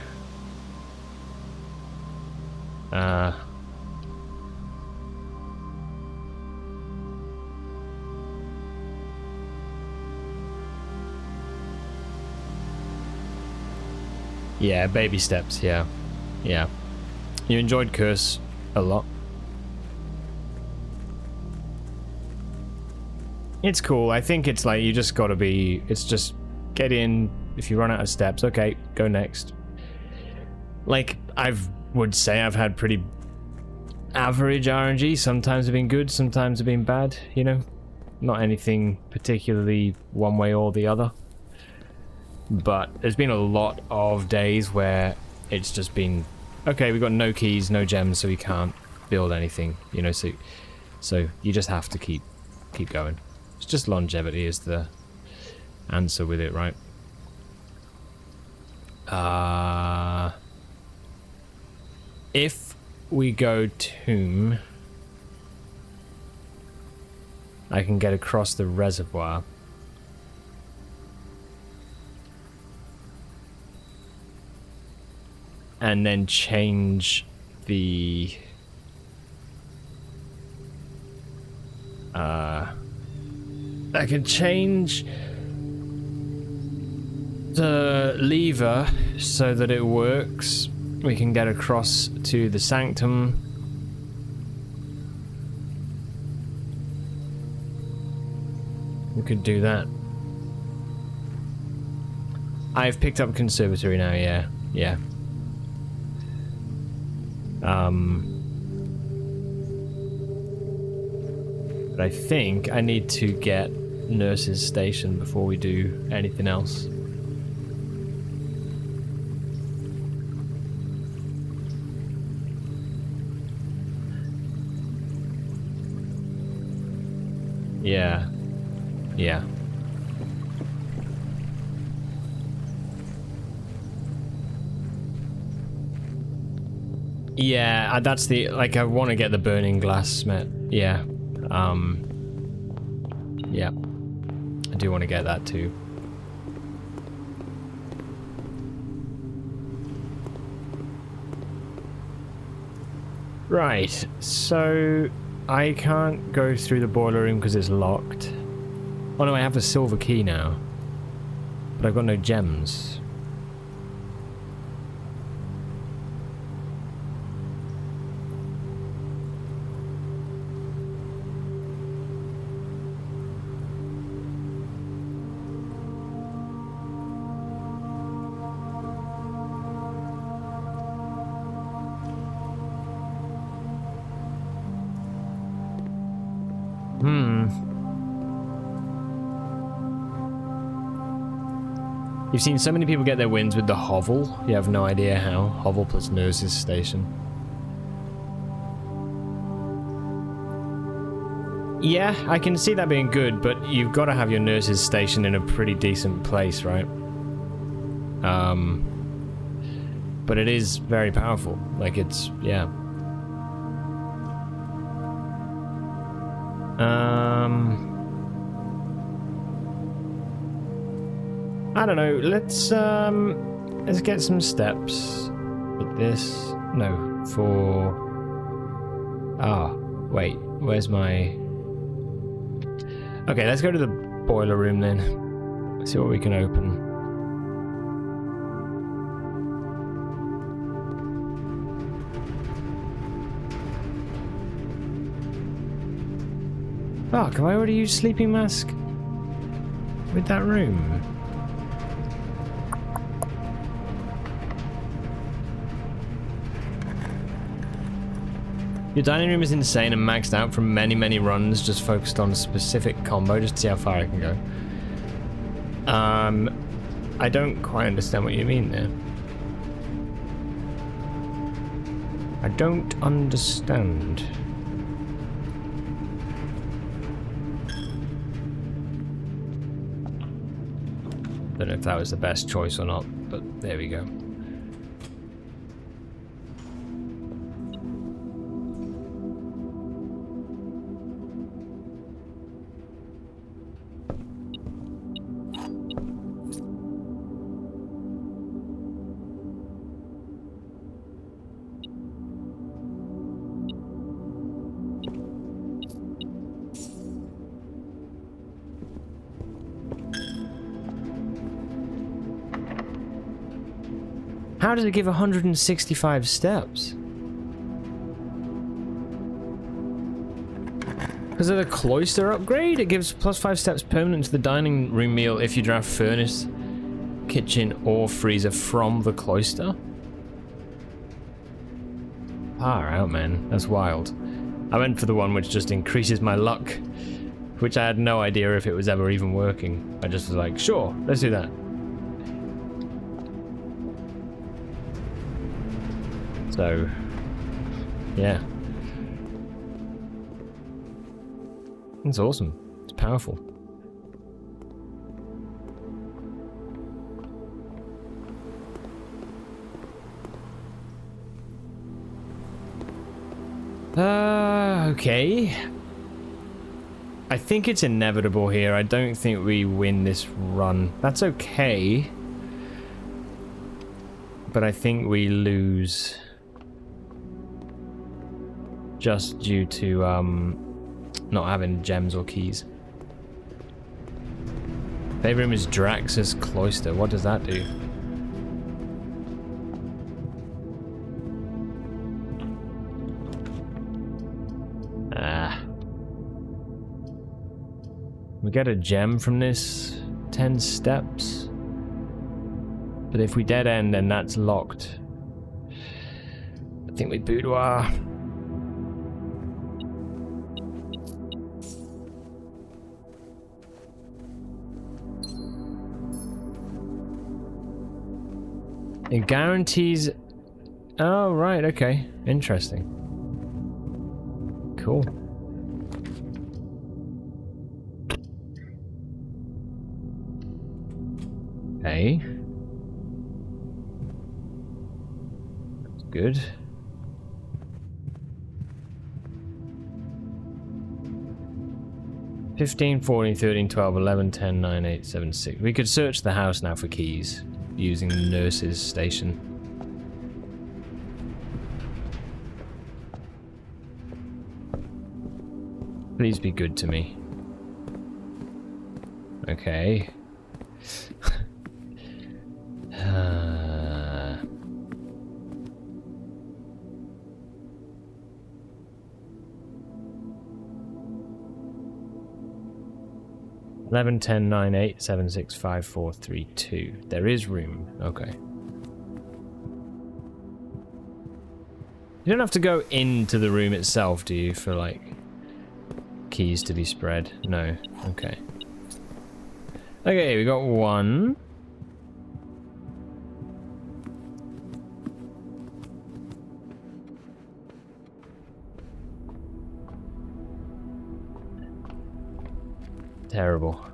Yeah, baby steps, yeah. Yeah. You enjoyed Curse a lot. It's cool. I think it's like, you just gotta be, it's just get in. If you run out of steps, okay, go next. Like, would say I've had pretty average RNG. Sometimes have been good, sometimes have been bad, you know? Not anything particularly one way or the other. But there's been a lot of days where it's just been, okay, we've got no keys, no gems, so we can't build anything, you know, so you just have to keep going. It's just longevity is the answer with it, right? If we go Tomb, I can get across the reservoir. And then change the I can change the lever so that it works. We can get across to the sanctum. We could do that. I've picked up conservatory now, yeah. But I think I need to get nurse's station before we do anything else. Yeah. Yeah, that's the, like, I want to get the burning glass met. Yeah. Yeah. I do want to get that too. Right, so I can't go through the boiler room because it's locked. Oh no, I have a silver key now. But I've got no gems. You've seen so many people get their wins with the hovel. You have no idea how. Hovel plus nurse's station. Yeah, I can see that being good, but you've got to have your nurse's station in a pretty decent place, right? but it is very powerful. Like, it's, yeah. I don't know. Let's get some steps with this. No, for... Ah, wait. Where's my... Okay, let's go to the boiler room then. See what we can open. Fuck, have I already used sleeping mask with that room? Your dining room is insane and maxed out from many, many runs, just focused on a specific combo, just to see how far I can go. I don't quite understand what you mean there. I don't understand. Don't know if that was the best choice or not, but there we go. How does it give 165 steps? Because of the cloister upgrade, it gives +5 steps permanent to the dining room meal if you draft furnace, kitchen, or freezer from the cloister. Far out, man. That's wild. I went for the one which just increases my luck, which I had no idea if it was ever even working. I just was like, sure, let's do that. So, yeah. It's awesome. It's powerful. Okay. I think it's inevitable here. I don't think we win this run. That's okay. But I think we lose. Just due to not having gems or keys. Favorite room is Drax's Cloister. What does that do? Ah. We get a gem from this. 10 steps. But if we dead end, then that's locked. I think we boudoir. It guarantees... Oh, right, okay. Interesting. Cool. Okay. That's good. $15, $14, $13, $12, $11, $10, $9, $8, $7, $6. We could search the house now for keys. Using the nurse's station. Please be good to me. Okay. 11, 10, 9, 8, 7, 6, 5, 4, 3, 2. There is room. Okay. You don't have to go into the room itself, do you, for, like, keys to be spread? No. Okay. Okay, we got one. Terrible.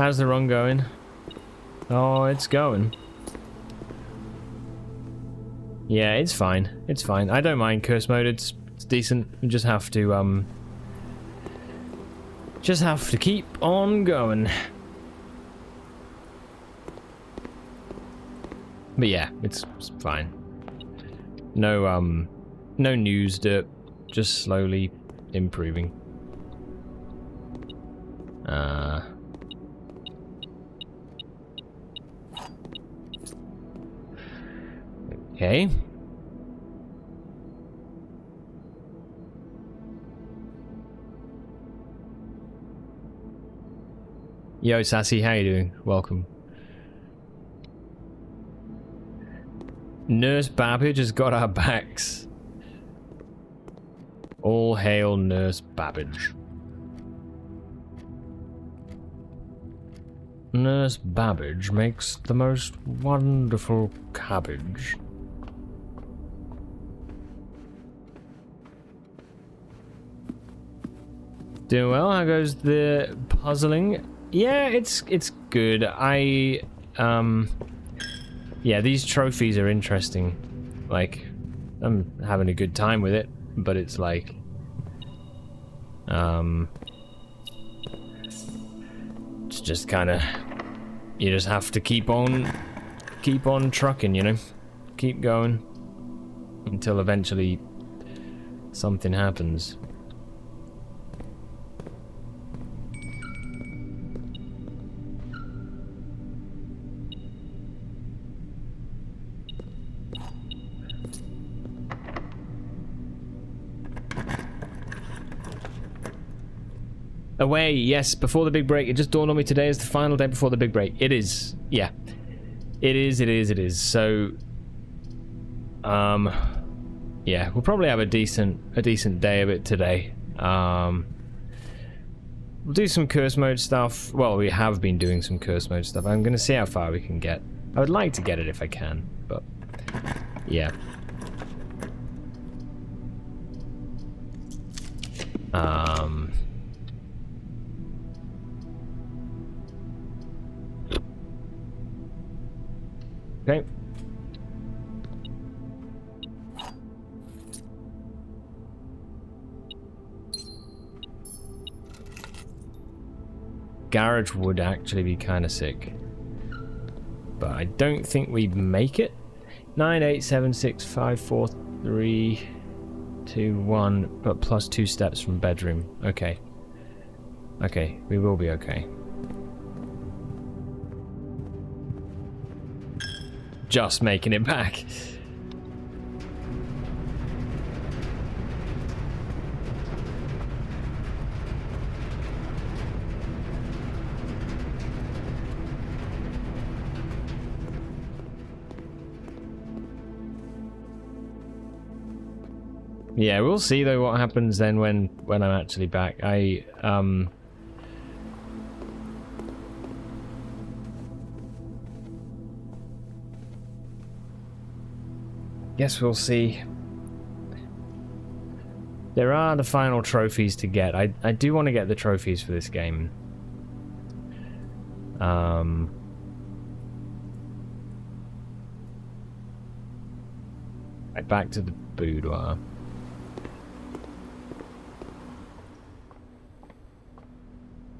How's the run going? Oh, it's going. Yeah, it's fine. It's fine. I don't mind curse mode. It's decent. You just have to keep on going. But yeah, it's fine. No no news dirt. Just slowly improving. Okay. Yo, Sassy, how you doing? Welcome. Nurse Babbage has got our backs. All hail Nurse Babbage. Nurse Babbage makes the most wonderful cabbage. Doing well. How goes the puzzling? Yeah, it's good. Yeah, these trophies are interesting. Like, I'm having a good time with it, but it's like, it's just kind of, you just have to keep on trucking, you know, keep going until eventually something happens. Away, yes, before the big break. It just dawned on me today is the final day before the big break. It is, yeah. It is. So, yeah, we'll probably have a decent day of it today. We'll do some curse mode stuff. Well, we have been doing some curse mode stuff. I'm gonna see how far we can get. I would like to get it if I can, but yeah. Okay. Garage would actually be kind of sick, but I don't think we'd make it. 9, 8, 7, 6, 5, 4, 3, 2, 1, but plus 2 steps from bedroom. Okay. Okay, we will be okay. Just making it back. Yeah, we'll see though what happens then when I'm actually back. Guess we'll see. There are the final trophies to get. I do want to get the trophies for this game. Right, back to the boudoir.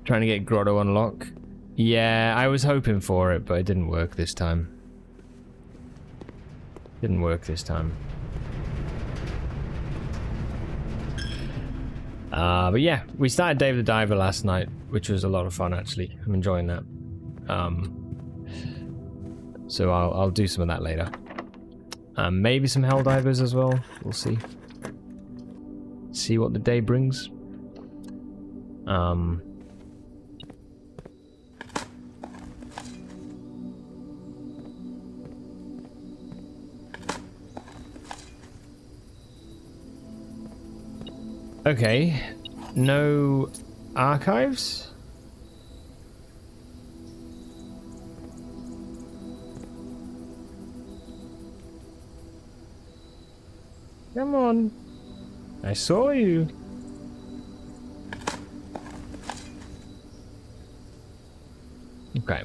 Trying to get Grotto unlock. Yeah, I was hoping for it, but it didn't work this time. Didn't work this time. But yeah, we started Dave the Diver last night, which was a lot of fun actually. I'm enjoying that. So I'll do some of that later. Maybe some Helldivers as well. We'll see. See what the day brings. Okay, no archives? Come on. I saw you. Okay.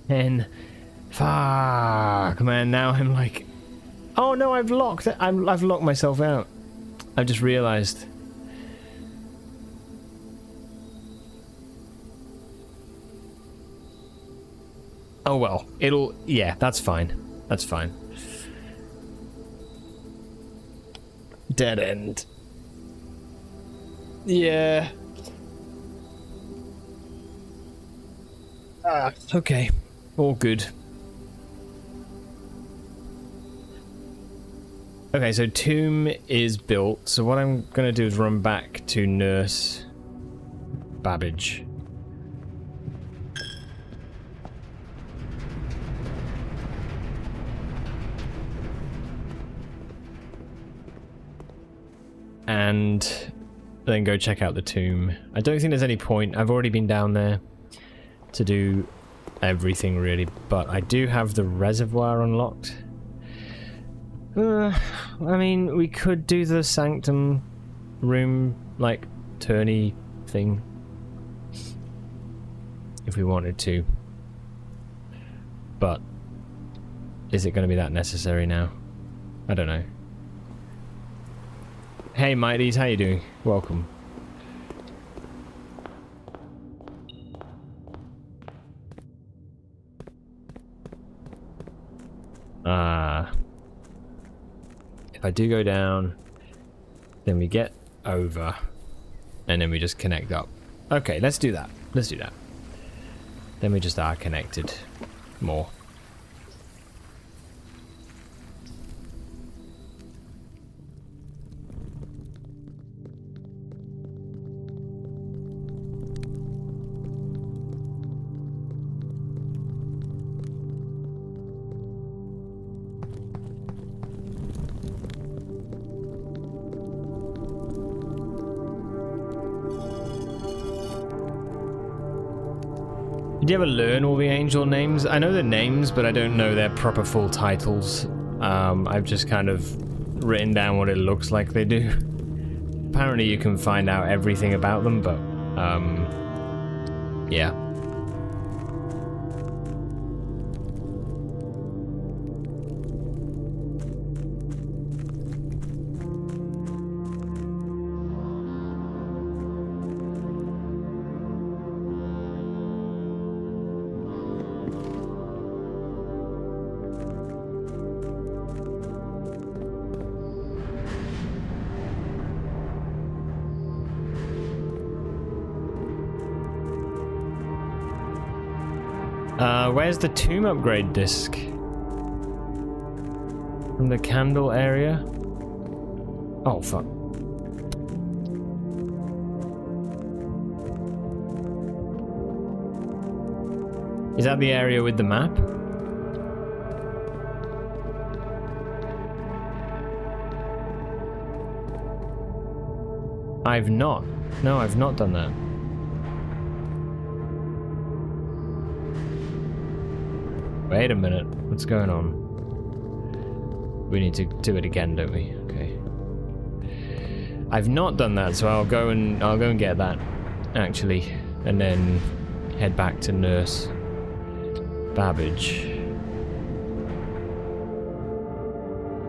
And fuck, man. Now I'm like, oh no, I've locked myself out. I've just realized. Oh well, yeah, that's fine. That's fine. Dead end. Yeah. Okay. All good. Okay, so tomb is built. So what I'm going to do is run back to Nurse Babbage. And then go check out the tomb. I don't think there's any point. I've already been down there to do everything really, but I do have the reservoir unlocked. I mean, we could do the sanctum room, like, tourney thing. If we wanted to. But is it going to be that necessary now? I don't know. Hey, Mighties, how you doing? Welcome. If I do go down, then we get over, and then we just connect up. Okay, let's do that. Let's do that. Then we just are connected more. Did you ever learn all the angel names? I know the names, but I don't know their proper full titles. I've just kind of written down what it looks like they do. Apparently you can find out everything about them, but, yeah. Where's the tomb upgrade disc? From the candle area? Oh, fuck. Is that the area with the map? I've not. No, I've not done that. Wait a minute, what's going on? We need to do it again, don't we? Okay. I've not done that, so I'll go and get that, actually, and then head back to Nurse Babbage.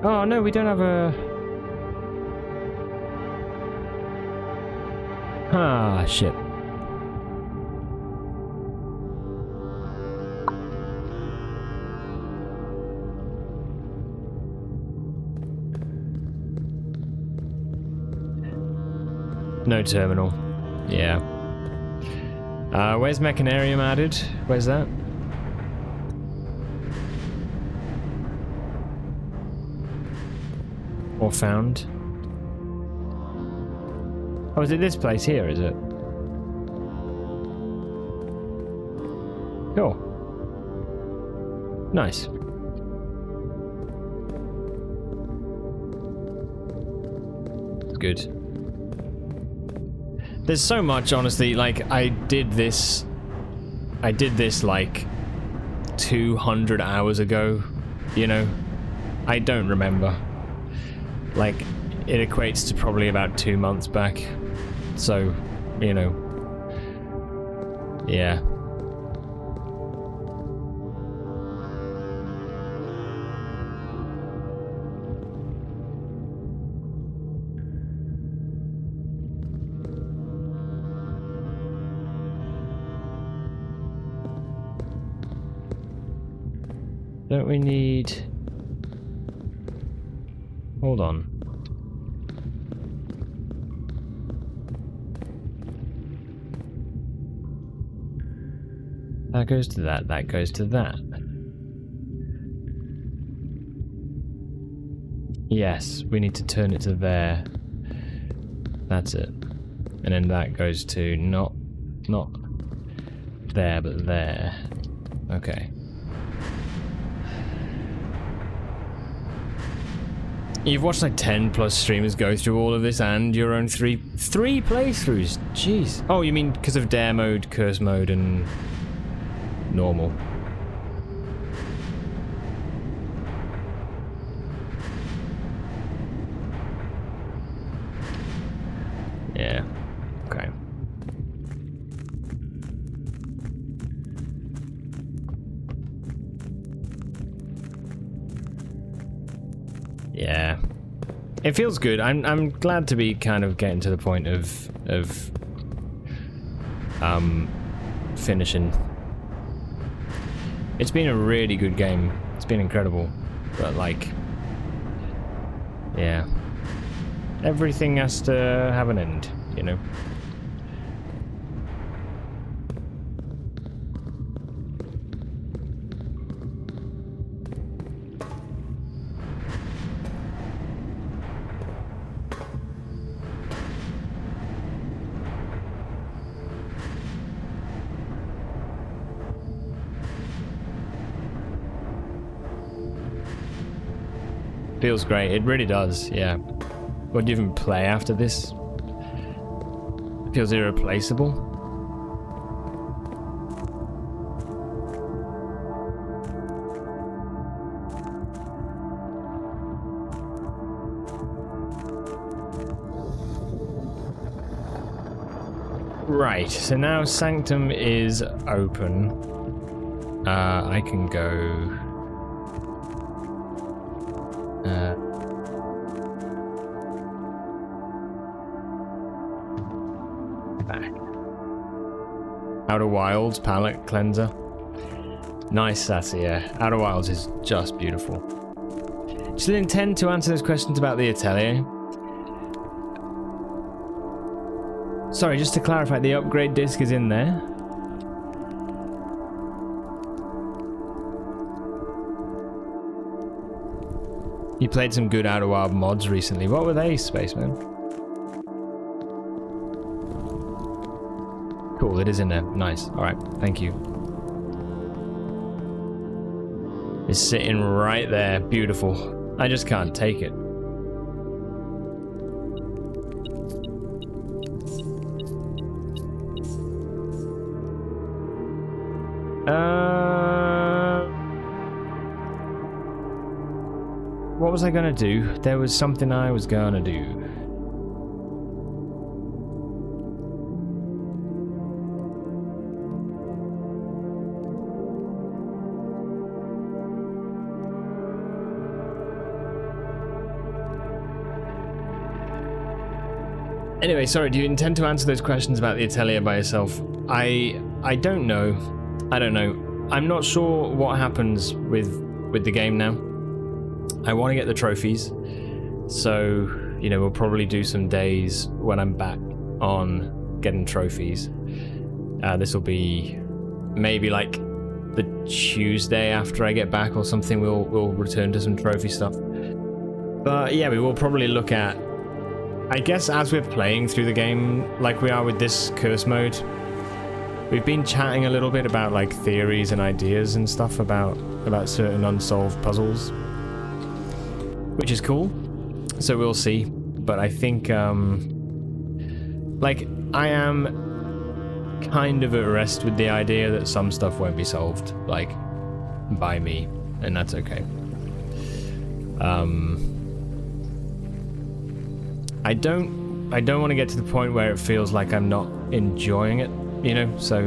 Oh no, we don't have a... Ah, shit. No terminal. Yeah. Where's Mechanarium added? Where's that? Or found? Oh, is it this place here, is it? Cool. Nice. It's good. There's so much, honestly. Like, I did this like 200 hours ago, you know? I don't remember. Like, it equates to probably about 2 months back. So, you know, yeah. Don't we need... Hold on. That goes to that, that goes to that. Yes, we need to turn it to there. That's it. And then that goes to not there, but there. Okay. You've watched like 10 plus streamers go through all of this and your own three playthroughs. Jeez. Oh, you mean because of dare mode, curse mode, and normal. Yeah. Okay. Yeah. It feels good. I'm glad to be kind of getting to the point of finishing. It's been a really good game. It's been incredible. But like, yeah. Everything has to have an end, you know. Feels great. It really does, yeah. Would you even play after this? Feels irreplaceable. Right, so now Sanctum is open. I can go... back. Outer Wilds palette cleanser. Nice, Sassy, yeah. Outer Wilds is just beautiful. Still intend to answer those questions about the Atelier. Sorry, just to clarify, the upgrade disc is in there. You played some good Outer Wild mods recently. What were they, Spaceman? Cool, it is in there. Nice. Alright, thank you. It's sitting right there. Beautiful. I just can't take it. What was I gonna do? There was something I was gonna do. Anyway, sorry, do you intend to answer those questions about the Atelier by yourself? I don't know. I don't know. I'm not sure what happens with the game now. I want to get the trophies, so, you know, we'll probably do some days when I'm back on getting trophies. This will be maybe like the Tuesday after I get back or something. We'll return to some trophy stuff. But yeah, we will probably look at, I guess, as we're playing through the game, like we are with this curse mode, we've been chatting a little bit about like theories and ideas and stuff about certain unsolved puzzles, which is cool. So we'll see. But I think, like, I am kind of at rest with the idea that some stuff won't be solved, like, by me, and that's okay. I don't want to get to the point where it feels like I'm not enjoying it, you know, so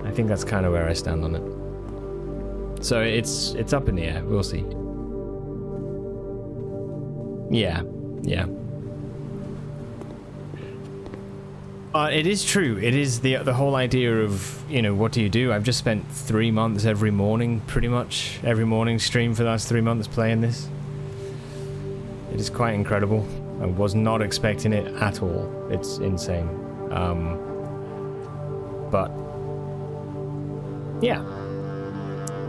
I think that's kind of where I stand on it. So it's up in the air. We'll see. Yeah. It is true. It is the whole idea of, you know, what do you do? I've just spent 3 months every morning, pretty much every morning stream for the last 3 months playing this. It is quite incredible. I was not expecting it at all. It's insane. But yeah,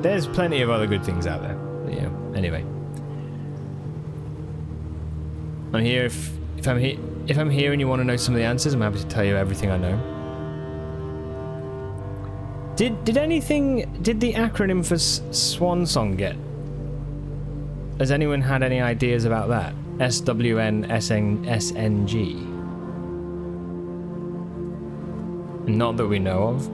there's plenty of other good things out there. But, yeah. Anyway, I'm here if I'm here and you want to know some of the answers, I'm happy to tell you everything I know. Did the acronym for Swan Song get? Has anyone had any ideas about that? SWN SNG? Not that we know of.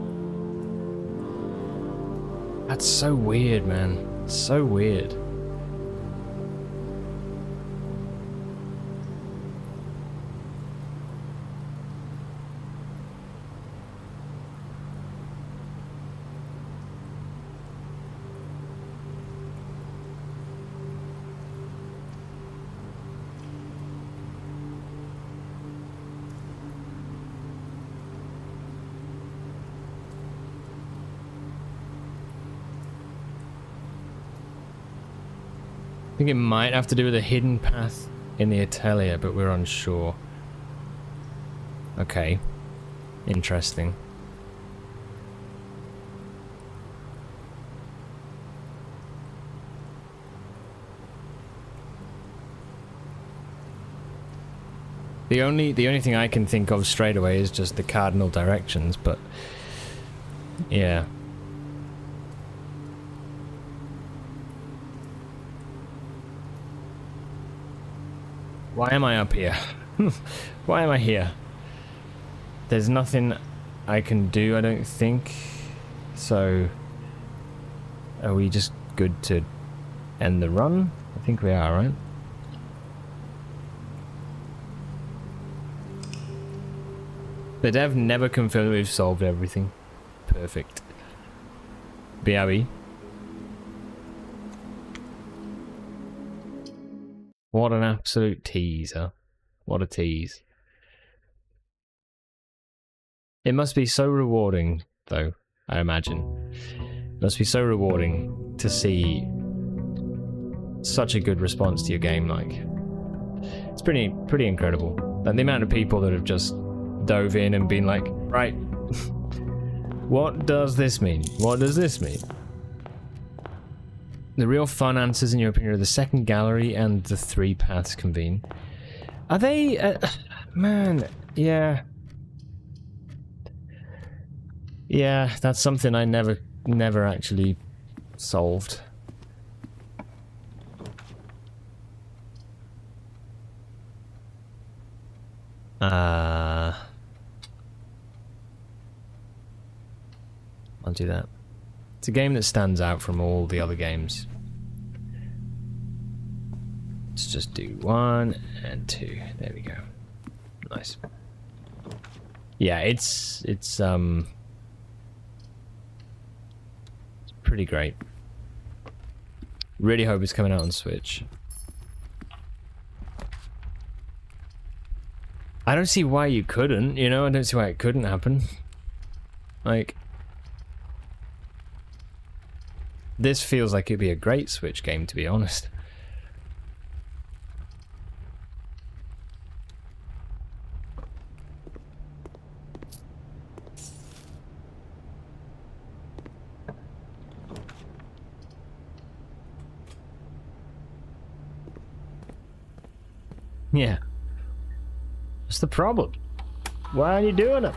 That's so weird, man. So weird. I think it might have to do with a hidden path in the Atelier, but we're unsure. Okay. Interesting. The only thing I can think of straight away is just the cardinal directions, but yeah. Why am I up here? Why am I here? There's nothing I can do, I don't think. So, are we just good to end the run? I think we are, right? The dev never confirmed we've solved everything. Perfect. BRB. What an absolute teaser. What a tease. It must be so rewarding, though, I imagine. It must be so rewarding to see such a good response to your game, like. It's pretty incredible. And the amount of people that have just dove in and been like, right, what does this mean? What does this mean? The real fun answers, in your opinion, are the second gallery and the 3 paths convene. Are they... man, yeah. Yeah, that's something I never actually solved. I'll do that. It's a game that stands out from all the other games. Let's just do 1 and 2. There we go. Nice. Yeah, it's pretty great. Really hope it's coming out on Switch. I don't see why you couldn't, you know? I don't see why it couldn't happen. Like, this feels like it'd be a great Switch game, to be honest. Yeah. What's the problem? Why are you doing it?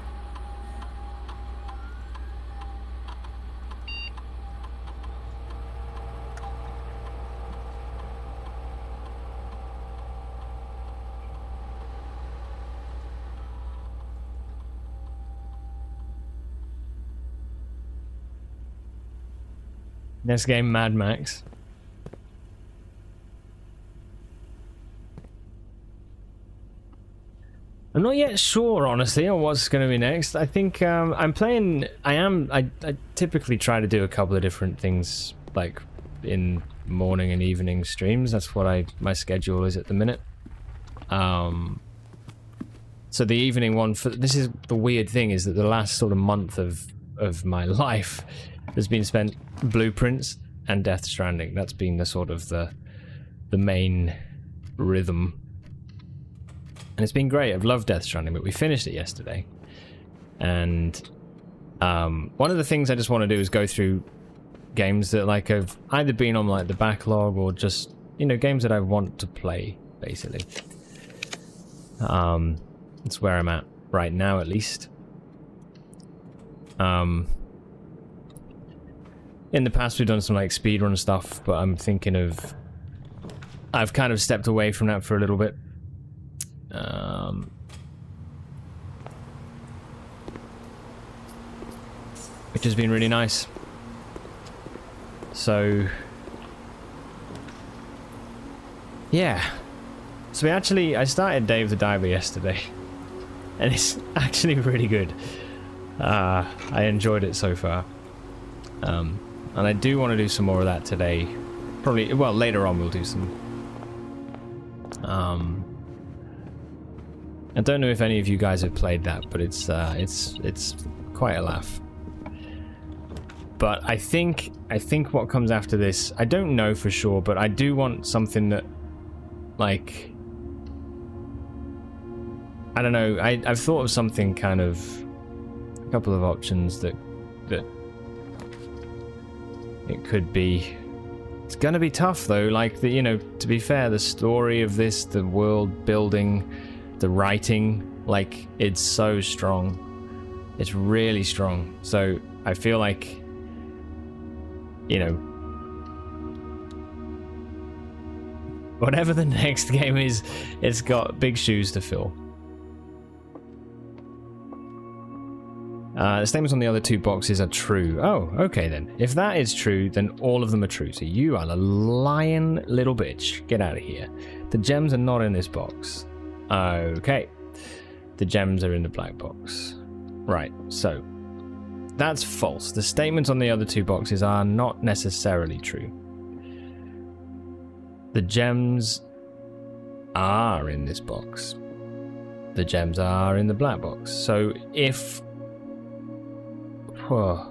Next game, Mad Max. I'm not yet sure, honestly, on what's going to be next. I think I'm playing. I typically try to do a couple of different things, like in morning and evening streams. That's what my schedule is at the minute. So the evening one for this is the weird thing is that the last sort of month of my life has been spent Blueprints and Death Stranding. That's been the sort of the main rhythm. And it's been great. I've loved Death Stranding, but we finished it yesterday. And one of the things I just want to do is go through games that like have either been on like the backlog or just, you know, games that I want to play, basically. That's where I'm at right now, at least. In the past we've done some like speedrun stuff, but I'm thinking of... I've kind of stepped away from that for a little bit. Which has been really nice. So... yeah. So I started Dave the Diver yesterday. And it's actually really good. I enjoyed it so far. And I do want to do some more of that today. Probably, well, later on we'll do some. I don't know if any of you guys have played that, but it's quite a laugh. But I think what comes after this, I don't know for sure, but I do want something that, like, I don't know, I've thought of something kind of, a couple of options that it could be. It's gonna be tough though, like, you know, to be fair, the story of this, the world building, the writing, like, it's so strong. It's really strong. So I feel like, you know, whatever the next game is, it's got big shoes to fill. The statements on the other two boxes are true. Oh, okay then. If that is true, then all of them are true. So you are a lying little bitch. Get out of here. The gems are not in this box. Okay. The gems are in the black box. Right, so that's false. The statements on the other two boxes are not necessarily true. The gems are in this box. The gems are in the black box. So if... whoa.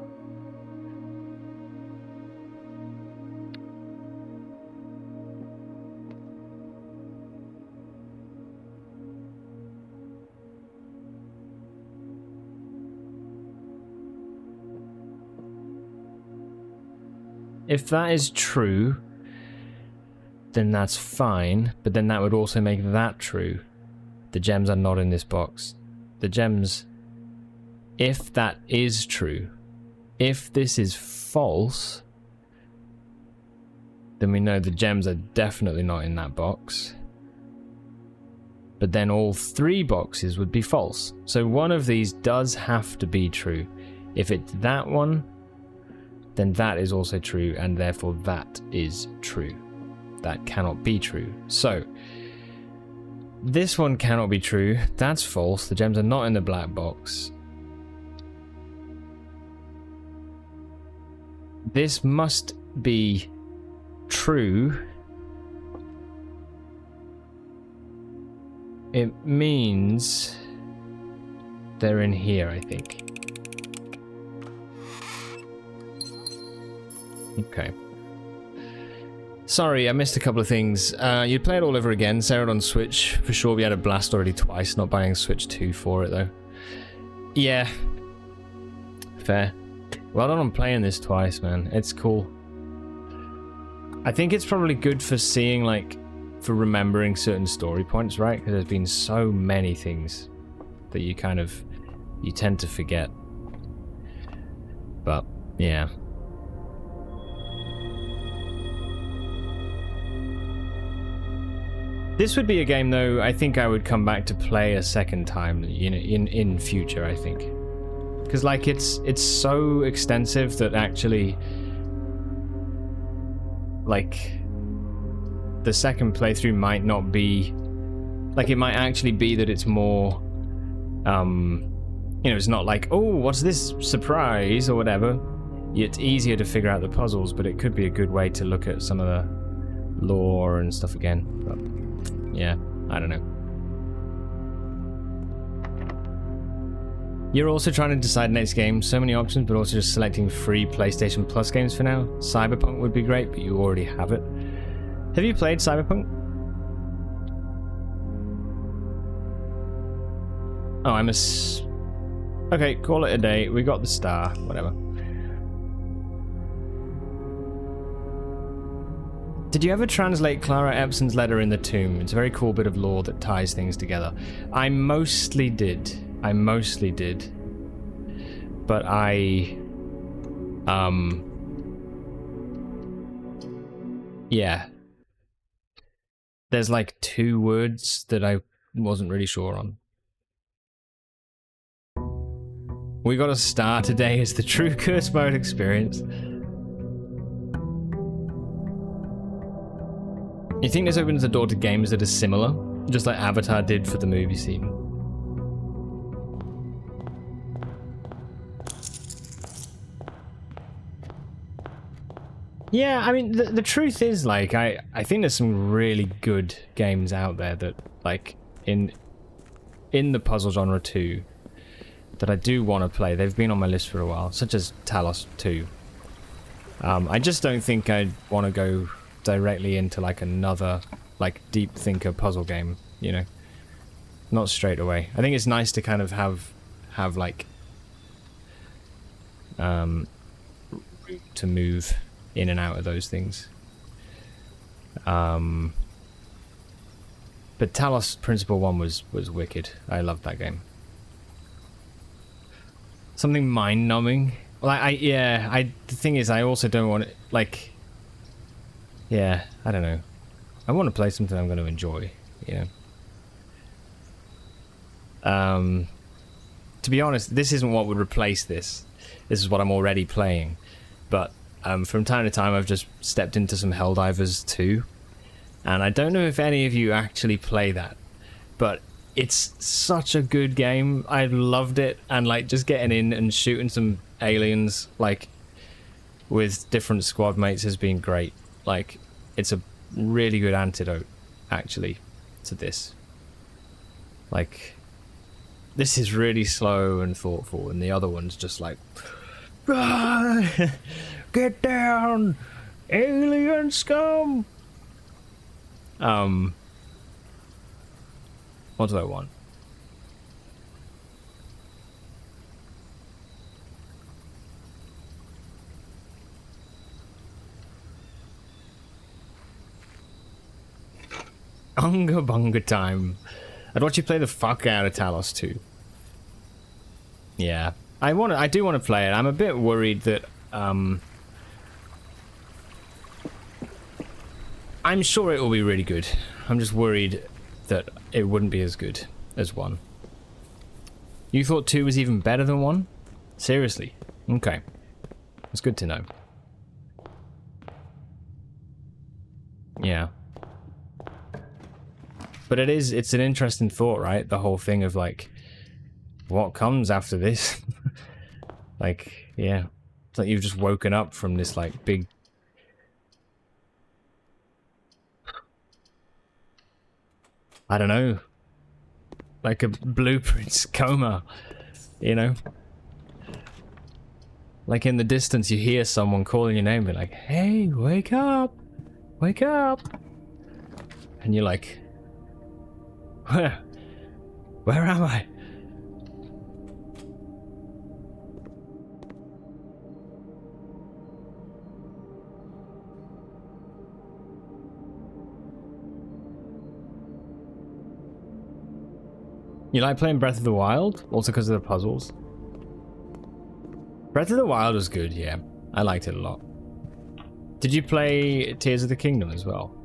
If that is true, then that's fine, but then that would also make that true. The gems are not in this box. The gems, if that is true, if this is false, then we know the gems are definitely not in that box. But then all three boxes would be false. So one of these does have to be true. If it's that one, then that is also true, and therefore that is true. That cannot be true. So, this one cannot be true. That's false. The gems are not in the black box. This must be true. It means they're in here, I think. Okay. Sorry, I missed a couple of things. You'd play it all over again. Sarah on Switch. For sure, we had a blast already twice. Not buying Switch 2 for it, though. Yeah. Fair. Well done on playing this twice, man. It's cool. I think it's probably good for seeing, like, for remembering certain story points, right? Because there's been so many things that you tend to forget. But, yeah. This would be a game, though, I think I would come back to play a second time, you know, in future, I think. Because, like, it's so extensive that actually, like, the second playthrough might not be... like, it might actually be that it's more You know, it's not like, oh, what's this surprise or whatever. It's easier to figure out the puzzles, but it could be a good way to look at some of the lore and stuff again. But yeah, I don't know. You're also trying to decide next game. So many options, but also just selecting free PlayStation Plus games for now. Cyberpunk would be great, but you already have it. Have you played Cyberpunk? Oh, okay, call it a day. We got the star. Whatever. Did you ever translate Clara Epson's letter in the tomb? It's a very cool bit of lore that ties things together. I mostly did. But yeah. There's like 2 words that I wasn't really sure on. We got a star today as the true curse mode experience. You think this opens the door to games that are similar? Just like Avatar did for the movie scene? Yeah, I mean, the truth is, like, I think there's some really good games out there that, like, in the puzzle genre too, that I do want to play. They've been on my list for a while, such as Talos 2. I just don't think I'd want to go directly into, like, another, like, deep thinker puzzle game, you know? Not straight away. I think it's nice to kind of have like, route to move in and out of those things. But Talos Principle 1 was wicked. I loved that game. Something mind-numbing. Well, the thing is, I also don't want it, like, yeah, I don't know. I want to play something I'm going to enjoy, you know. To be honest, this isn't what would replace this. This is what I'm already playing. But from time to time, I've just stepped into some Helldivers 2. And I don't know if any of you actually play that. But it's such a good game. I loved it. And, like, just getting in and shooting some aliens, like, with different squad mates has been great. Like, it's a really good antidote, actually, to this. Like, this is really slow and thoughtful, and the other one's just like, get down, alien scum. What do I want? Unga bunga time. I'd watch you play the fuck out of Talos 2. Yeah. I do want to play it. I'm a bit worried that I'm sure it will be really good. I'm just worried that it wouldn't be as good as 1. You thought 2 was even better than 1? Seriously? Okay. It's good to know. Yeah. But it's an interesting thought, right? The whole thing of, like, what comes after this? Like, yeah. It's like you've just woken up from this, like, big... I don't know. Like a blueprints coma, you know? Like in the distance you hear someone calling your name, be like, hey, wake up! Wake up! And you're like... Where am I? You like playing Breath of the Wild? Also because of the puzzles? Breath of the Wild was good, yeah. I liked it a lot. Did you play Tears of the Kingdom as well?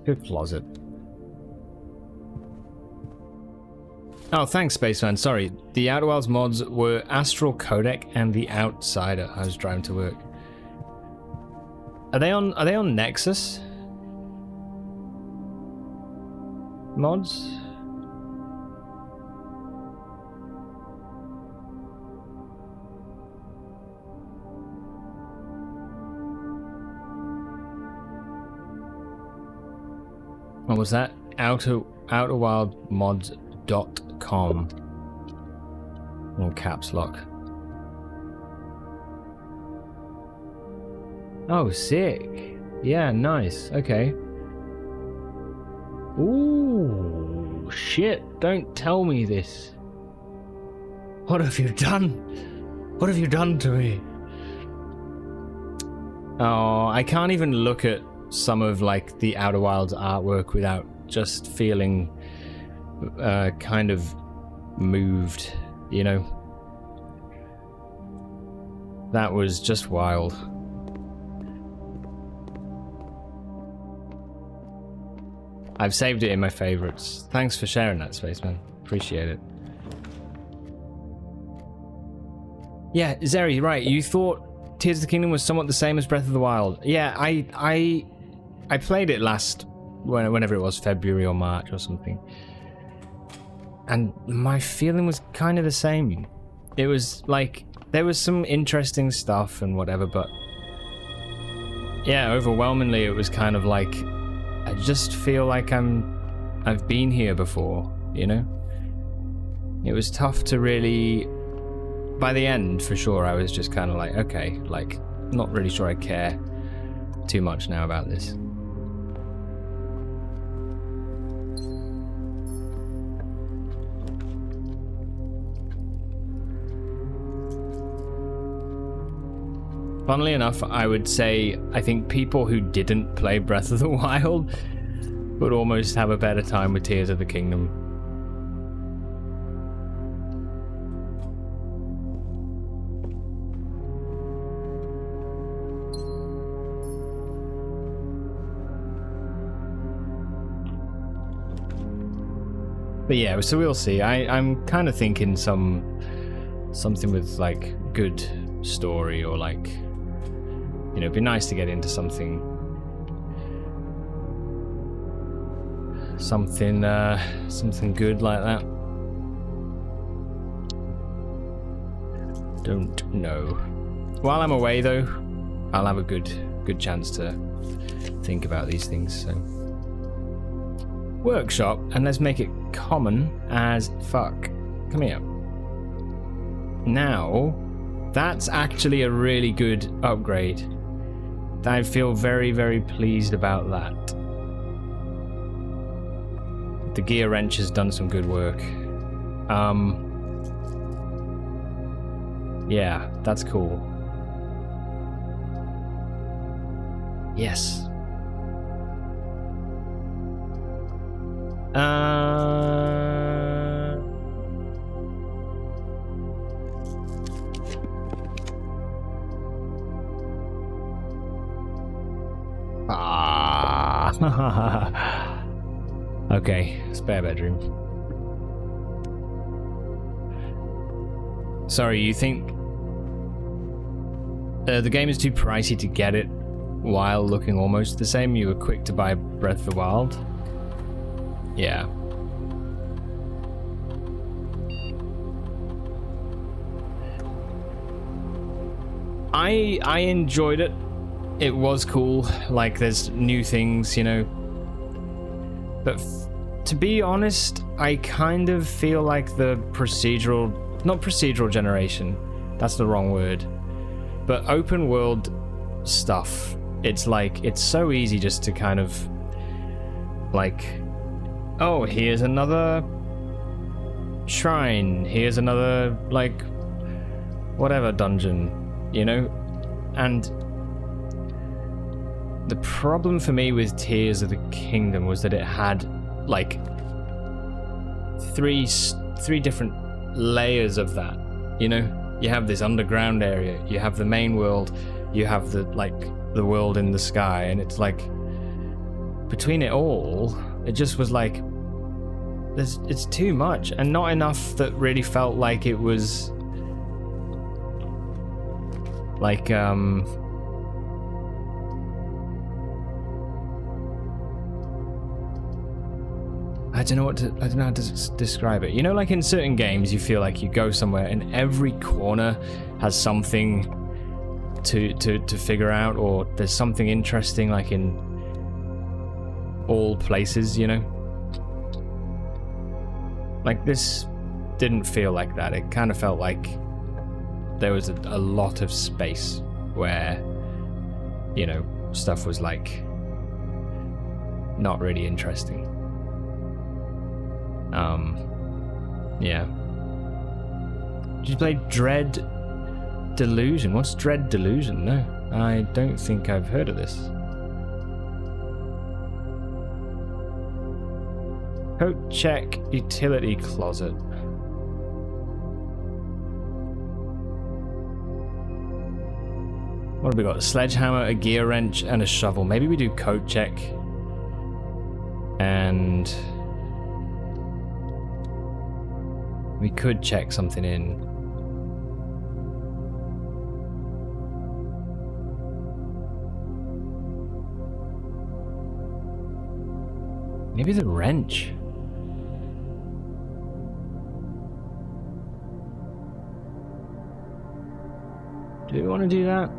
Good closet. Oh, thanks, Spaceman. Sorry. The Outer Wilds mods were Astral Codec and The Outsider. I was driving to work. Are they on Nexus? Mods? What was that? outerwildmods.com. All caps lock. Oh, sick. Yeah, nice. Okay. Ooh, shit. Don't tell me this. What have you done? What have you done to me? Oh, I can't even look at some of like the Outer Wilds artwork without just feeling kind of moved, you know? That was just wild. I've saved it in my favorites. Thanks for sharing that, Spaceman. Appreciate it. Yeah, Zeri, right. You thought Tears of the Kingdom was somewhat the same as Breath of the Wild. Yeah, I played it whenever it was, February or March or something. And my feeling was kind of the same. It was like, there was some interesting stuff and whatever, but yeah, overwhelmingly it was kind of like, I just feel like I've been here before, you know? It was tough to really, by the end for sure, I was just kind of like, okay, like, not really sure I care too much now about this. Funnily enough, I would say I think people who didn't play Breath of the Wild would almost have a better time with Tears of the Kingdom. But yeah, so we'll see. I'm kind of thinking something with like good story, or like, you know, it'd be nice to get into something good like that. Don't know. While I'm away though, I'll have a good chance to think about these things. So workshop, and let's make it common as fuck. Come here. Now, that's actually a really good upgrade. I feel very, very pleased about that. The gear wrench has done some good work. Yeah, that's cool. Yes. Okay, spare bedroom. Sorry, you think the game is too pricey to get it while looking almost the same? You were quick to buy Breath of the Wild? Yeah. I enjoyed it. It was cool. Like, there's new things, you know. But to be honest, I kind of feel like the not procedural generation, that's the wrong word, but open world stuff, it's like, it's so easy just to kind of like, oh, here's another shrine, here's another like whatever dungeon, you know. And the problem for me with Tears of the Kingdom was that it had like three different layers of that, you know. You have this underground area, you have the main world, you have the world in the sky, and it's like, between it all, it just was like, it's too much, and not enough that really felt like it was like I don't know how to describe it. You know, like in certain games, you feel like you go somewhere and every corner has something to figure out, or there's something interesting, like in all places, you know? Like, this didn't feel like that. It kind of felt like there was a lot of space where, you know, stuff was like not really interesting. Yeah. Did you play Dread Delusion? What's Dread Delusion? No, I don't think I've heard of this. Coat check utility closet. What have we got? A sledgehammer, a gear wrench, and a shovel. Maybe we do coat check. And we could check something in. Maybe the wrench. Do we want to do that?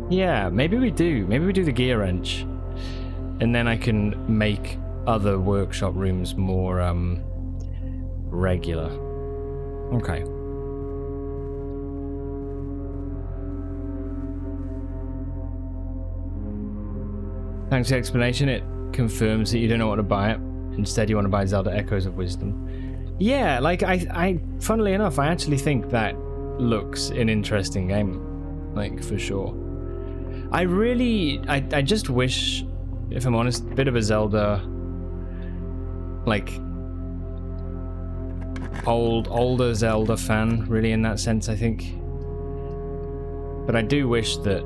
Yeah, maybe we do. Maybe we do the gear wrench. And then I can make other workshop rooms more regular. Okay. Thanks for the explanation. It confirms that you don't know what to buy it. Instead, you want to buy Zelda Echoes of Wisdom. Yeah, like I funnily enough, I actually think that looks an interesting game. Like, for sure. I just wish, if I'm honest, a bit of a Zelda, like, older Zelda fan, really, in that sense, I think. But I do wish that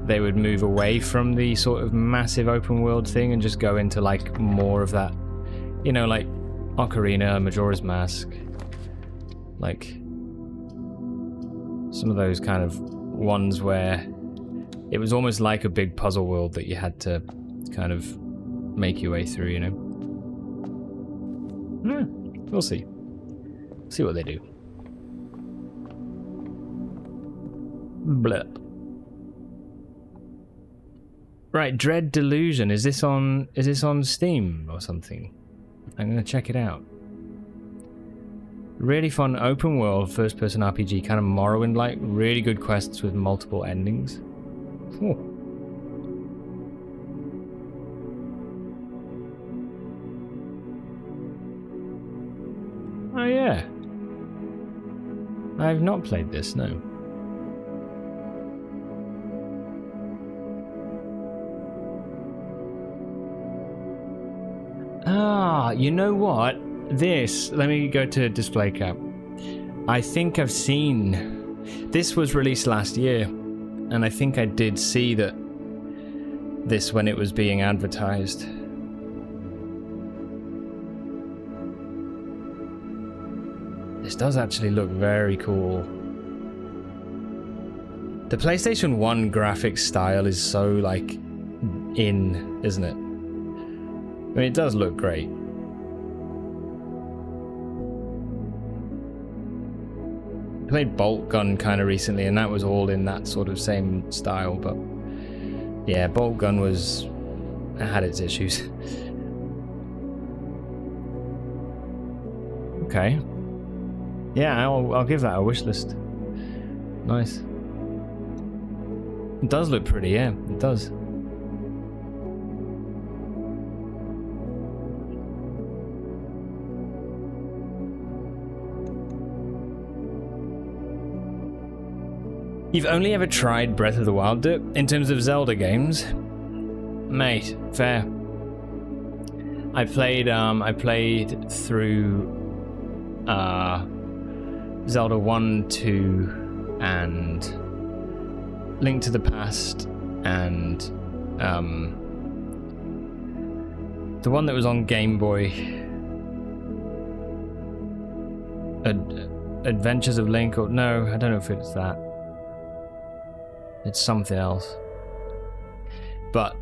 they would move away from the sort of massive open world thing and just go into, like, more of that, you know, like Ocarina, Majora's Mask, like some of those kind of ones where it was almost like a big puzzle world that you had to kind of make your way through, you know? Yeah, we'll see. See what they do. Blip. Right, Dread Delusion. Is this on Steam or something? I'm gonna check it out. Really fun open world first person RPG, kind of Morrowind like, really good quests with multiple endings. Ooh. Oh yeah. I've not played this, no. Ah, you know what? This, let me go to display cap. I think I've seen, this was released last year, and I think I did see that this when it was being advertised. This does actually look very cool. The PlayStation 1 graphics style is so, like, in, isn't it? I mean, it does look great. I played Bolt Gun kind of recently, and that was all in that sort of same style, but yeah, Bolt Gun had its issues. Okay. Yeah, I'll give that a wish list. Nice. It does look pretty, yeah, it does. You've only ever tried Breath of the Wild, Dip, in terms of Zelda games? Mate, fair. I played through Zelda 1, 2, and Link to the Past, and The one that was on Game Boy. Adventures of Link, or no, I don't know if it's that. It's something else. But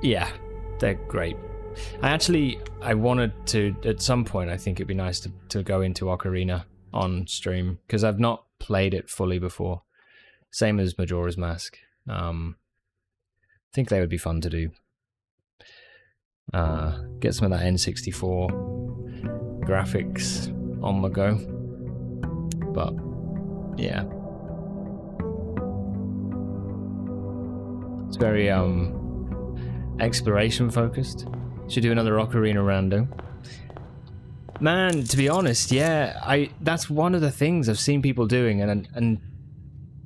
yeah, they're great. I wanted to, at some point, I think it'd be nice to go into Ocarina on stream, because I've not played it fully before. Same as Majora's Mask. I think they would be fun to do. Get some of that N64 graphics on the go. But yeah. It's very exploration focused. Should do another Ocarina rando. Man, to be honest, yeah, that's one of the things I've seen people doing, and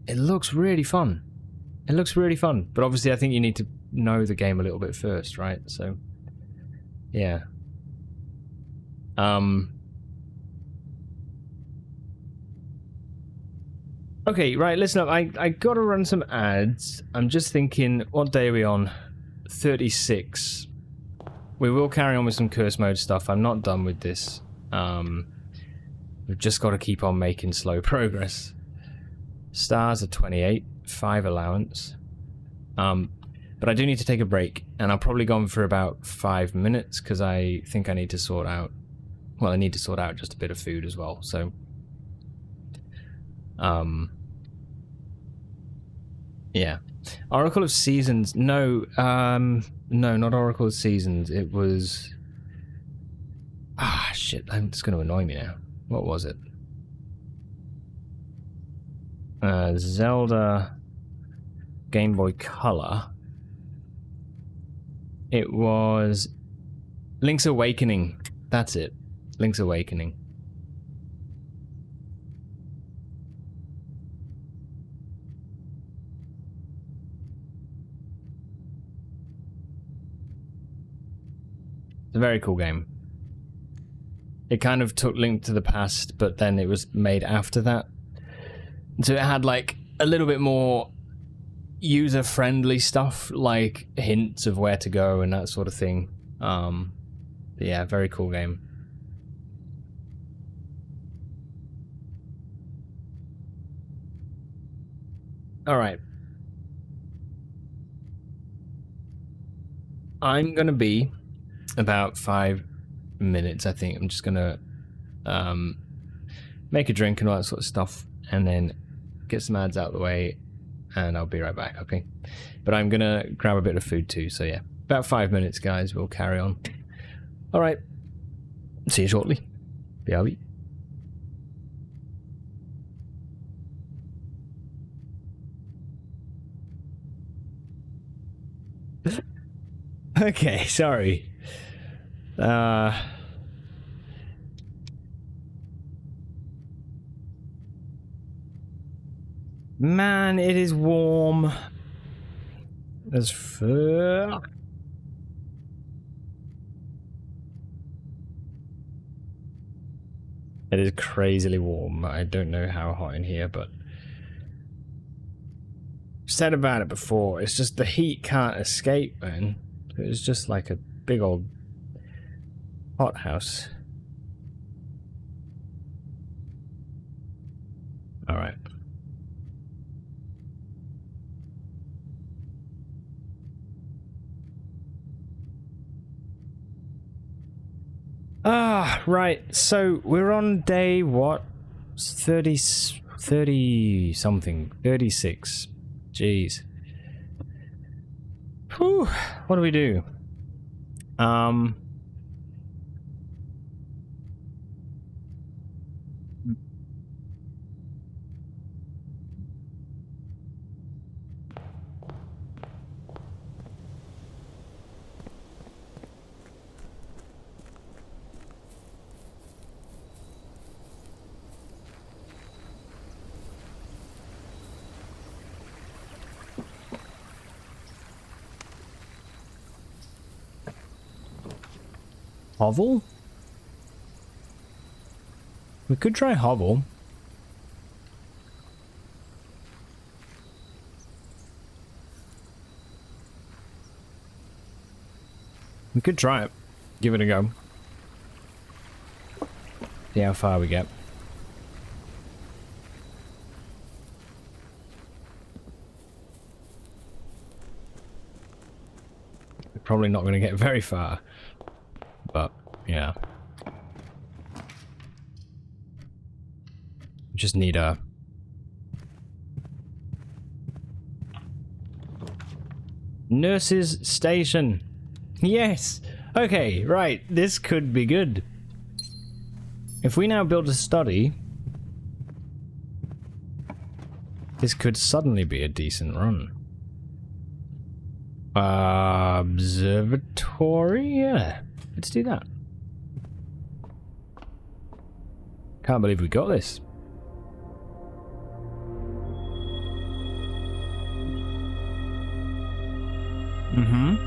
it looks really fun. It looks really fun, but obviously I think you need to know the game a little bit first, right? So, yeah. Okay, right, listen up. I gotta run some ads. I'm just thinking, what day are we on? 36. We will carry on with some curse mode stuff. I'm not done with this. We've just got to keep on making slow progress. Stars are 28, 5 allowance. But I do need to take a break, and I'll probably go on for about 5 minutes, because I think I need to sort out... Well, I need to sort out just a bit of food as well, so... Yeah. Oracle of Seasons... No, no, not Oracle of Seasons. It was... Ah, shit. It's going to annoy me now. What was it? Zelda Game Boy Color. It was Link's Awakening. That's it. Link's Awakening. It's a very cool game. It kind of took Link to the Past, but then it was made after that. So it had like a little bit more user-friendly stuff, like hints of where to go and that sort of thing. Yeah, very cool game. Alright. I'm gonna be about 5 minutes, I think. I'm just gonna make a drink and all that sort of stuff, and then get some ads out of the way, and I'll be right back, okay? But I'm gonna grab a bit of food too, so yeah. About 5 minutes, guys. We'll carry on. Alright. See you shortly. BRB. Okay, sorry. Man, it is warm as fuck. It is crazily warm. I don't know how hot in here, but I've said about it before. It's just the heat can't escape, man. It's just like a big old hothouse. All right. Ah, right. So we're on day what? 30 something. 36. Jeez. Whew. What do we do? Hovel? We could try Hovel. We could try it. Give it a go. See how far we get. We're probably not going to get very far. But, yeah. We just need a... nurse's station. Yes! Okay, right. This could be good. If we now build a study, this could suddenly be a decent run. Observatory? Yeah, let's do that. Can't believe we got this. Mm-hmm.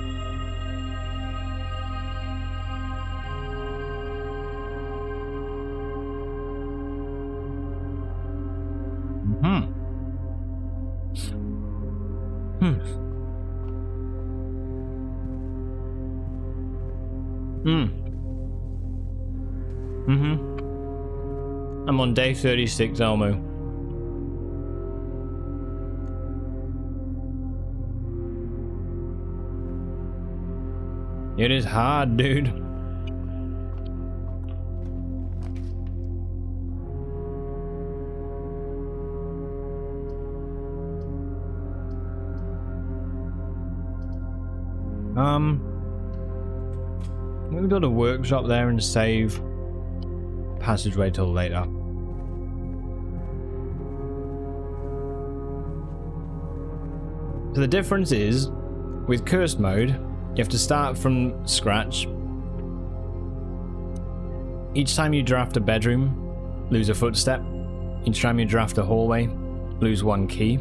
I'm on day 36, Elmo. It is hard, dude. I'm gonna build a workshop there and save passageway till later. So the difference is, with curse mode, you have to start from scratch. Each time you draft a bedroom, lose a footstep. Each time you draft a hallway, lose one key.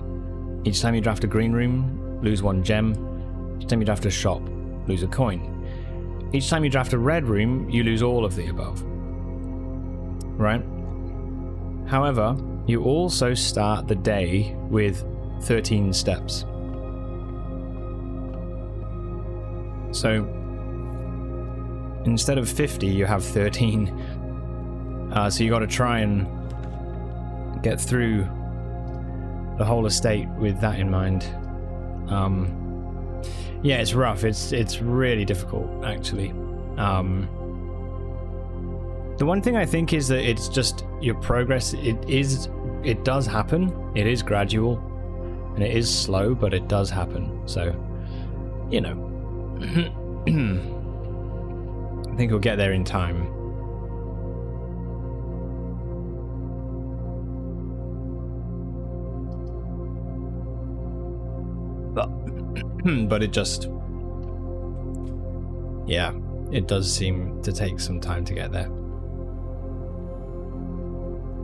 Each time you draft a green room, lose one gem. Each time you draft a shop, lose a coin. Each time you draft a red room, you lose all of the above. Right? However, you also start the day with 13 steps. So, instead of 50, you have 13. So you got to try and get through the whole estate with that in mind. Yeah, it's rough. It's really difficult, actually. The one thing I think is that it's just your progress. It does happen. It is gradual, and it is slow, but it does happen. So, you know. I think we'll get there in time. But it just... yeah, it does seem to take some time to get there.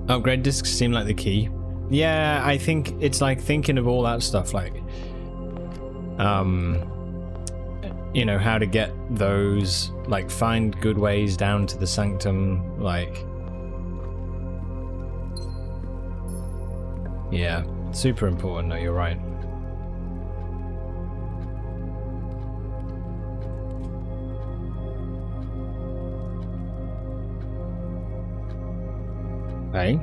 Upgrade discs seem like the key. Yeah, I think it's like thinking of all that stuff, like... you know, how to get those, like, find good ways down to the sanctum, like... yeah, super important, no, you're right. Hey?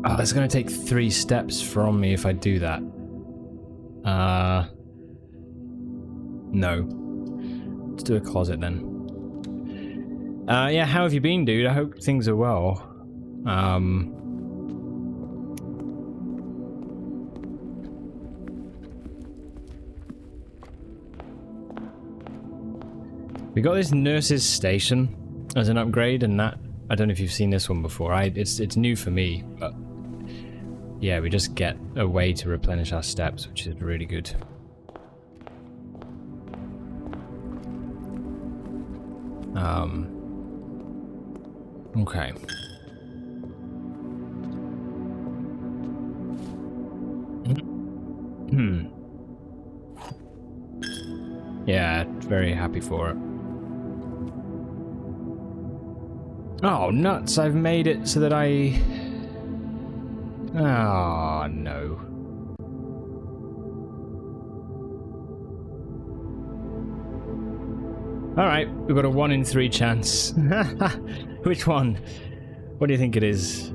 Oh, it's going to take 3 steps from me if I do that. No. Let's do a closet then. Yeah, how have you been, dude? I hope things are well. We got this nurse's station as an upgrade, and that, I don't know if you've seen this one before. It's new for me, but yeah, we just get a way to replenish our steps, which is really good. Okay. Yeah, very happy for it. Oh, nuts! I've made it so that I... Oh, no. Alright, we've got a 1 in 3 chance. Which one? What do you think it is?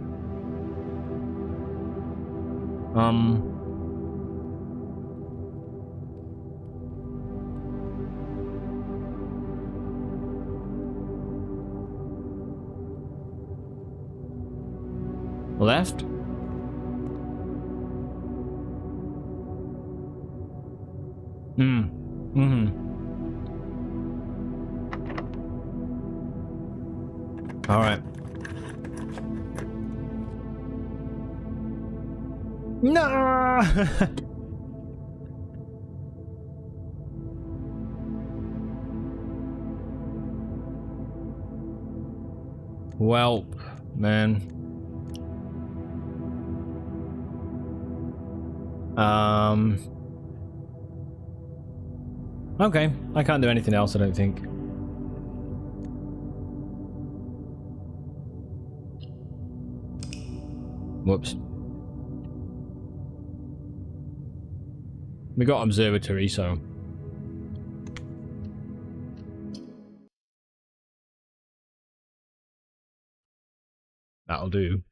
Left? Alright. No! Well, man. Okay, I can't do anything else, I don't think. Whoops. We got observatory, so... That'll do.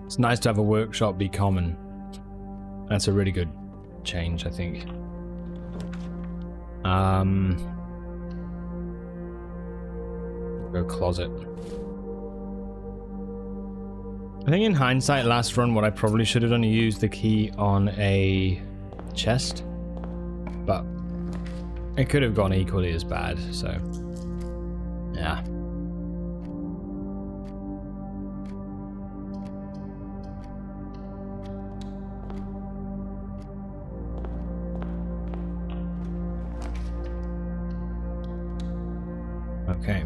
It's nice to have a workshop be common. That's a really good change, I think. Go closet. I think in hindsight, last run, what I probably should have done is used the key on a chest. But it could have gone equally as bad, so... Yeah. Okay.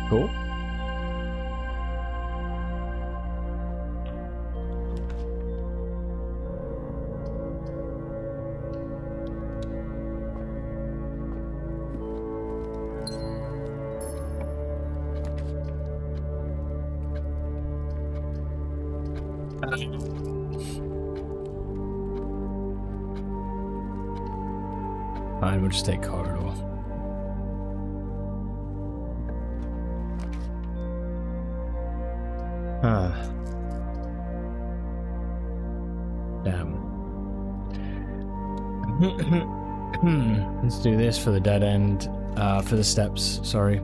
Cool. Fine, we'll just take corridor. Damn. Let's do this for the dead end, for the steps, sorry.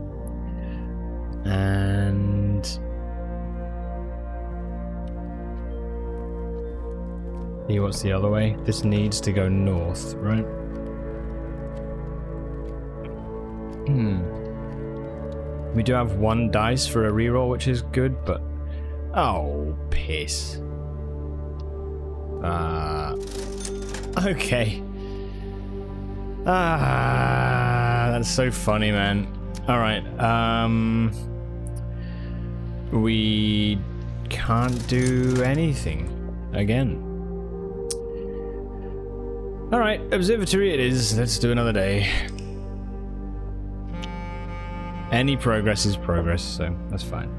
And He wants the other way. This needs to go north, right? We do have 1 dice for a reroll, which is good, but... Oh, piss. Okay. That's so funny, man. Alright, we can't do anything again. Alright, observatory it is. Let's do another day. Any progress is progress, so that's fine.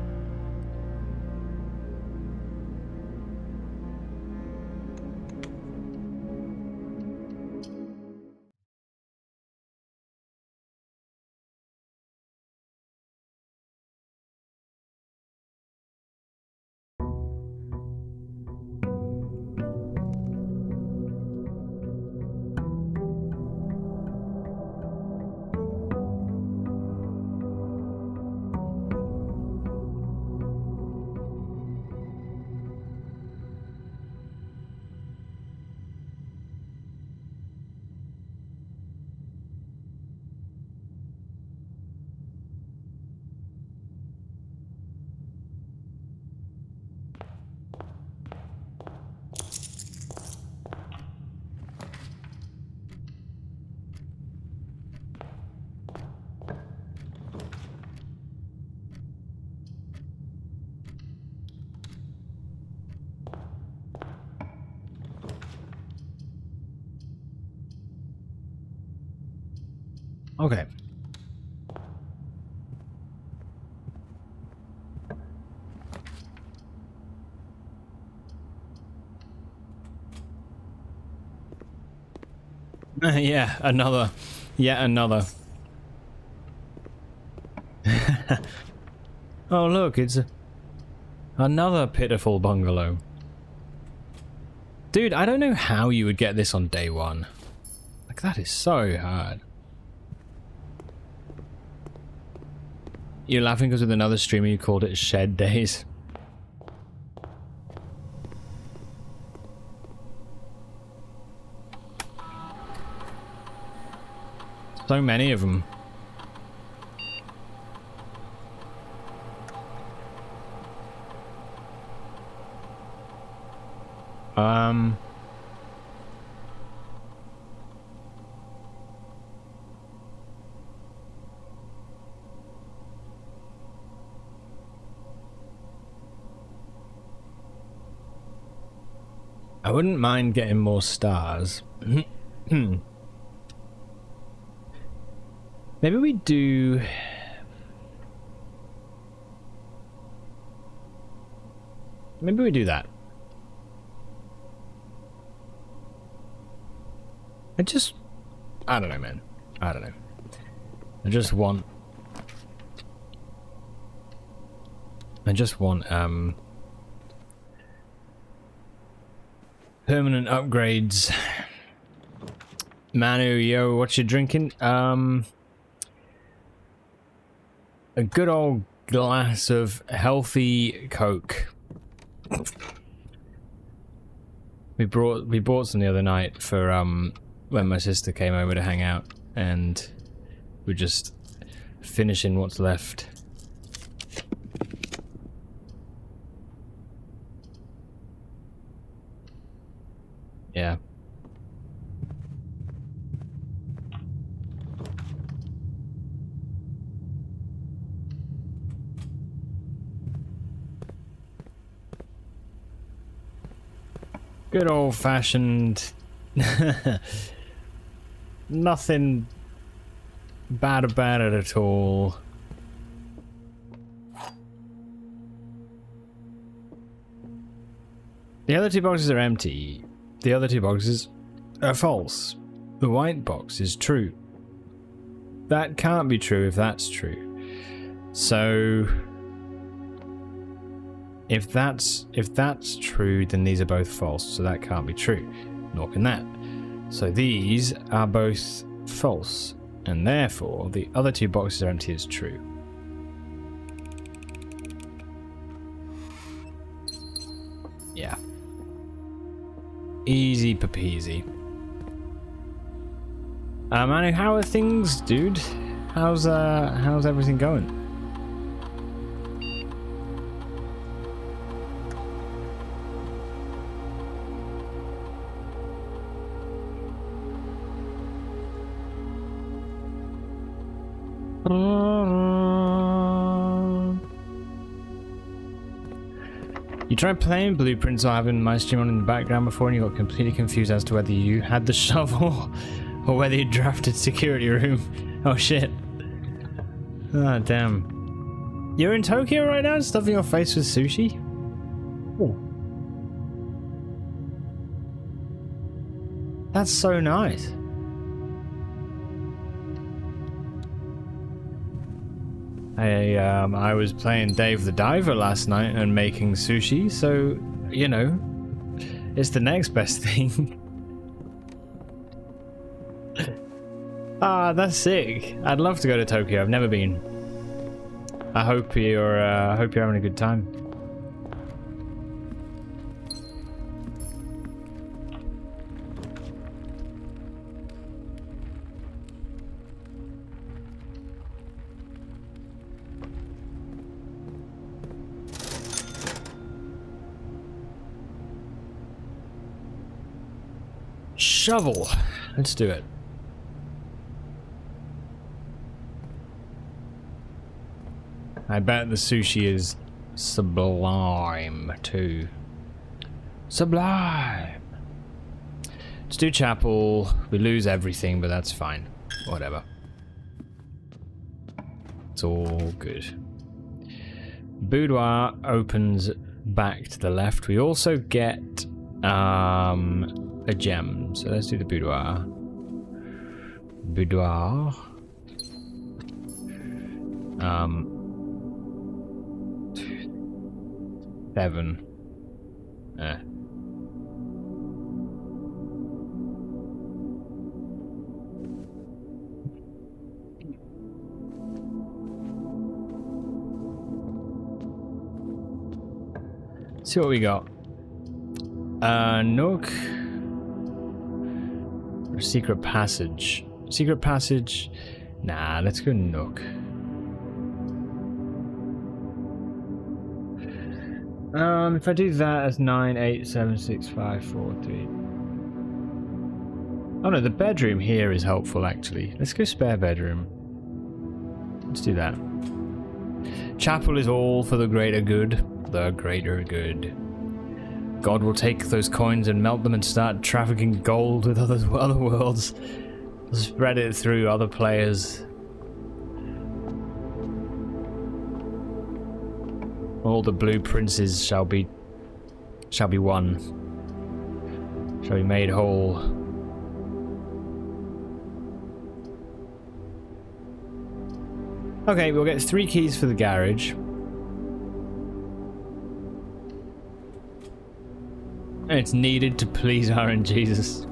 Okay. Yeah, another. Yet another. Oh look, it's another pitiful bungalow. Dude, I don't know how you would get this on day 1. Like, that is so hard. You're laughing because with another streamer you called it Shed Days. So many of them. I wouldn't mind getting more stars. Maybe we do... Maybe we do that. I don't know, man. I don't know. I just want permanent upgrades. Manu, yo, what you drinking? A good old glass of healthy Coke. We bought some the other night for when my sister came over to hang out, and we're just finishing what's left. Yeah. Good old-fashioned... Nothing bad about it at all. The other 2 boxes are empty. The other 2 boxes are false. The white box is true. That can't be true if that's true. So... If that's true, then these are both false, so that can't be true. Nor can that. So these are both false, and therefore the other 2 boxes are empty is true. Yeah. Easy peasy. Manu, how are things, dude? How's everything going? You tried playing Blueprints or having my stream on in the background before and you got completely confused as to whether you had the shovel or whether you drafted security room. Oh shit. Ah, damn. You're in Tokyo right now, stuffing your face with sushi? Oh. That's so nice. I was playing Dave the Diver last night and making sushi, so, you know, it's the next best thing. Ah, that's sick. I'd love to go to Tokyo. I've never been. I hope you're having a good time. Shovel. Let's do it. I bet the sushi is sublime too. Sublime. Let's do chapel. We lose everything, but that's fine. Whatever. It's all good. Boudoir opens back to the left. We also get a gem. So let's do the boudoir. Boudoir. 7. See what we got. Nook. Secret passage. Secret passage. Nah, let's go Nook. If I do that as 9, 8, 7, 6, 5, 4, 3. Oh no, the bedroom here is helpful actually. Let's go spare bedroom. Let's do that. Chapel is all for the greater good. The greater good. God will take those coins and melt them and start trafficking gold with other worlds. Spread it through other players. All the blue princes shall be won. Shall be made whole. Okay, we'll get 3 keys for the garage. And it's needed to please RNGesus.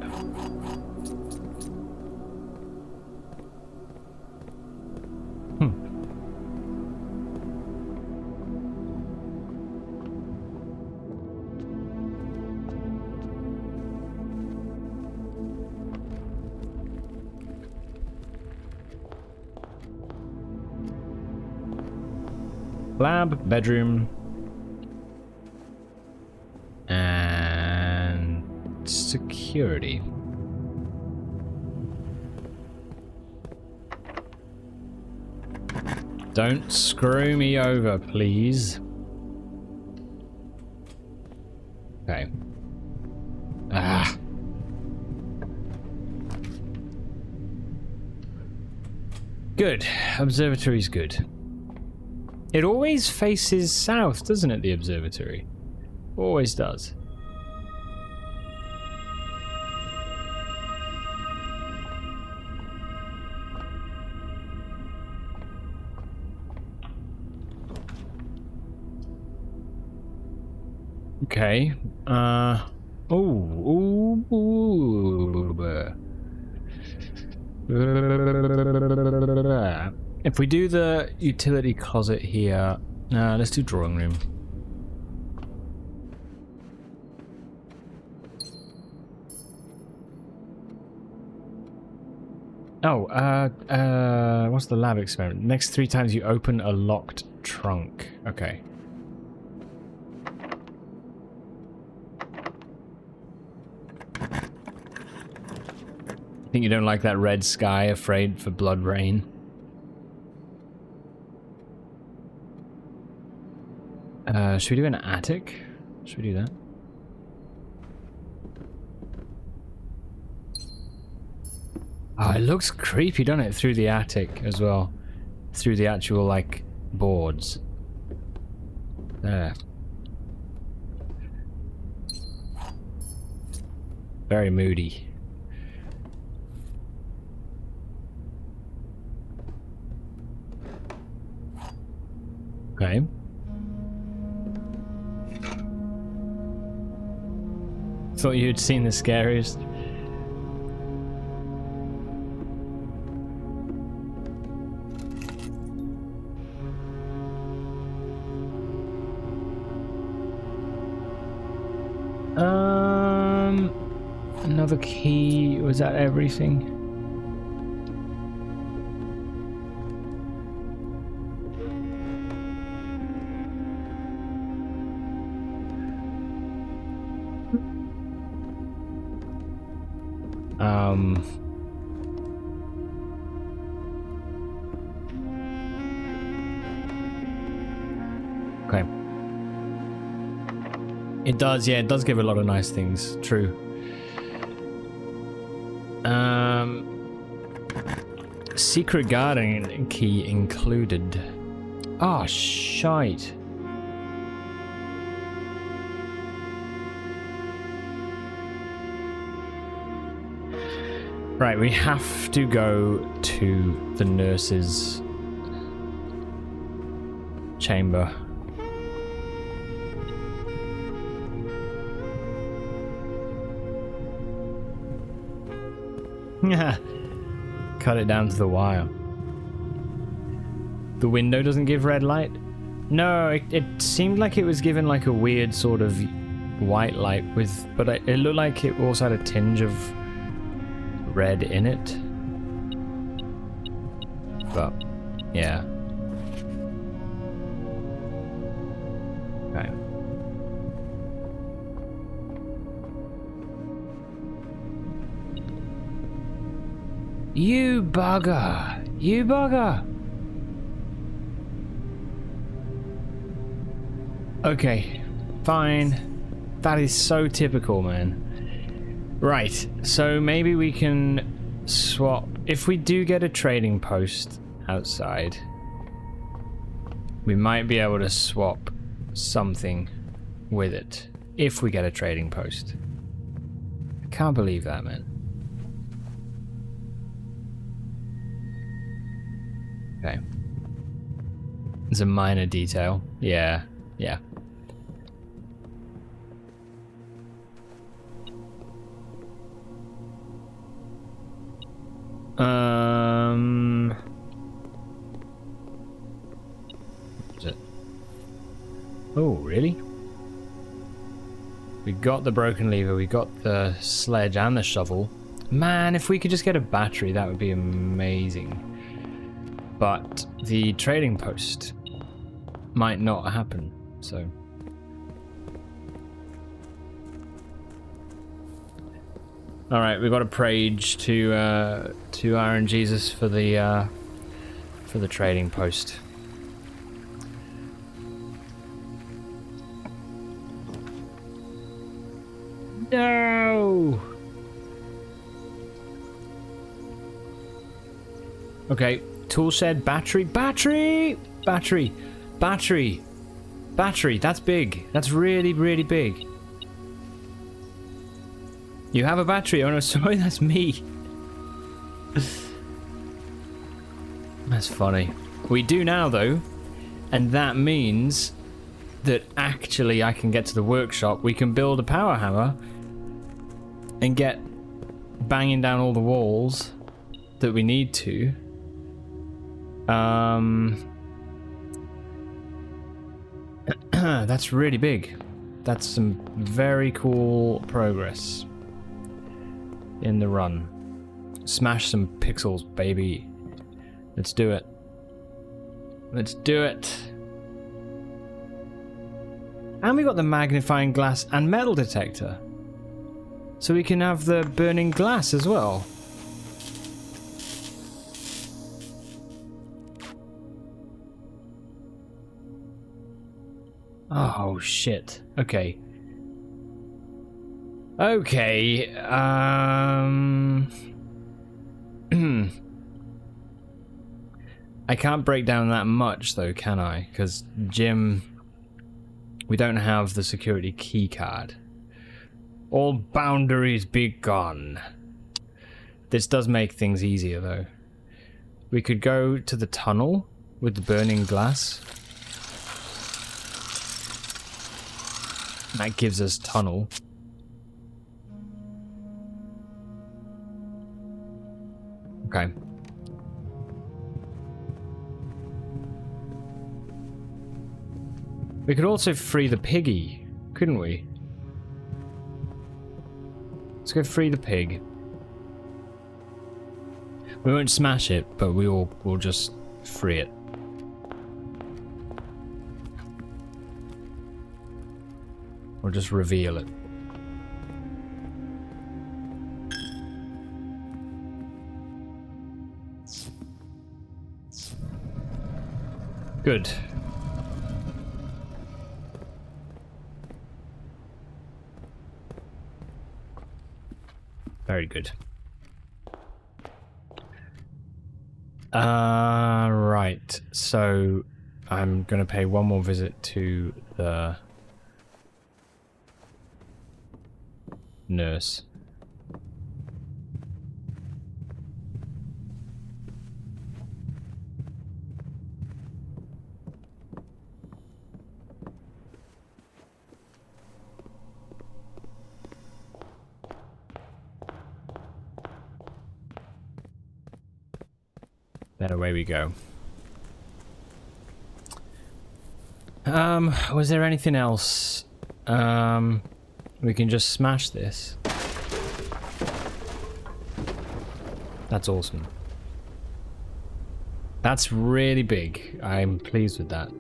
Lab, bedroom, and security. Don't screw me over, please. Okay. Ah. Good. Observatory's good. It always faces south, doesn't it, the observatory? Always does. Okay. If we do the utility closet here, let's do drawing room. Oh, what's the lab experiment? Next 3 times you open a locked trunk. Okay. Think you don't like that red sky, afraid for blood rain? Should we do an attic? Should we do that? Oh, it looks creepy, doesn't it? Through the attic as well. Through the actual, like, boards. There. Very moody. Okay. Thought you'd seen the scariest. Another key. Was that everything? Okay. It does, yeah, it does give a lot of nice things. True. Secret garden key included. Oh, shite. Right, we have to go to the nurse's chamber. Yeah. Cut it down to the wire. The window doesn't give red light? No, it seemed like it was given like a weird sort of white light with, but it looked like it also had a tinge of red in it. But, yeah. Okay. You bugger! You bugger! Okay, fine. That is so typical, man. Right, so maybe we can swap. If we do get a trading post outside, we might be able to swap something with it. If we get a trading post. I can't believe that, man. Okay. It's a minor detail. Yeah, yeah. What is it? Oh, really? We got the broken lever, we got the sledge and the shovel. Man, if we could just get a battery, that would be amazing. But the trading post might not happen, so. All right, we've got to prage to Iron Jesus for the trading post. No. Okay. Tool shed, battery, battery, battery, battery, battery. That's big. That's really, really big. You have a battery. Oh no, sorry, that's me. That's funny. We do now though, and that means that actually I can get to the workshop. We can build a power hammer and get banging down all the walls that we need to. That's really big. That's some very cool progress in the run. smash some pixels, baby. Let's do it. Let's do it. And we got the magnifying glass and metal detector. So we can have the burning glass as well. Oh, shit. Okay. Okay, I can't break down that much though, can I? Because Jim, we don't have the security key card. All boundaries be gone. This does make things easier though. We could go to the tunnel with the burning glass. That gives us tunnel. Okay. We could also free the piggy, couldn't we? Let's go free the pig. We won't smash it, but we'll just free it. Or just reveal it. Good. Very good. Right. So I'm gonna pay one more visit to the nurse. Then away we go. Was there anything else? We can just smash this. That's awesome. That's really big. I'm pleased with that.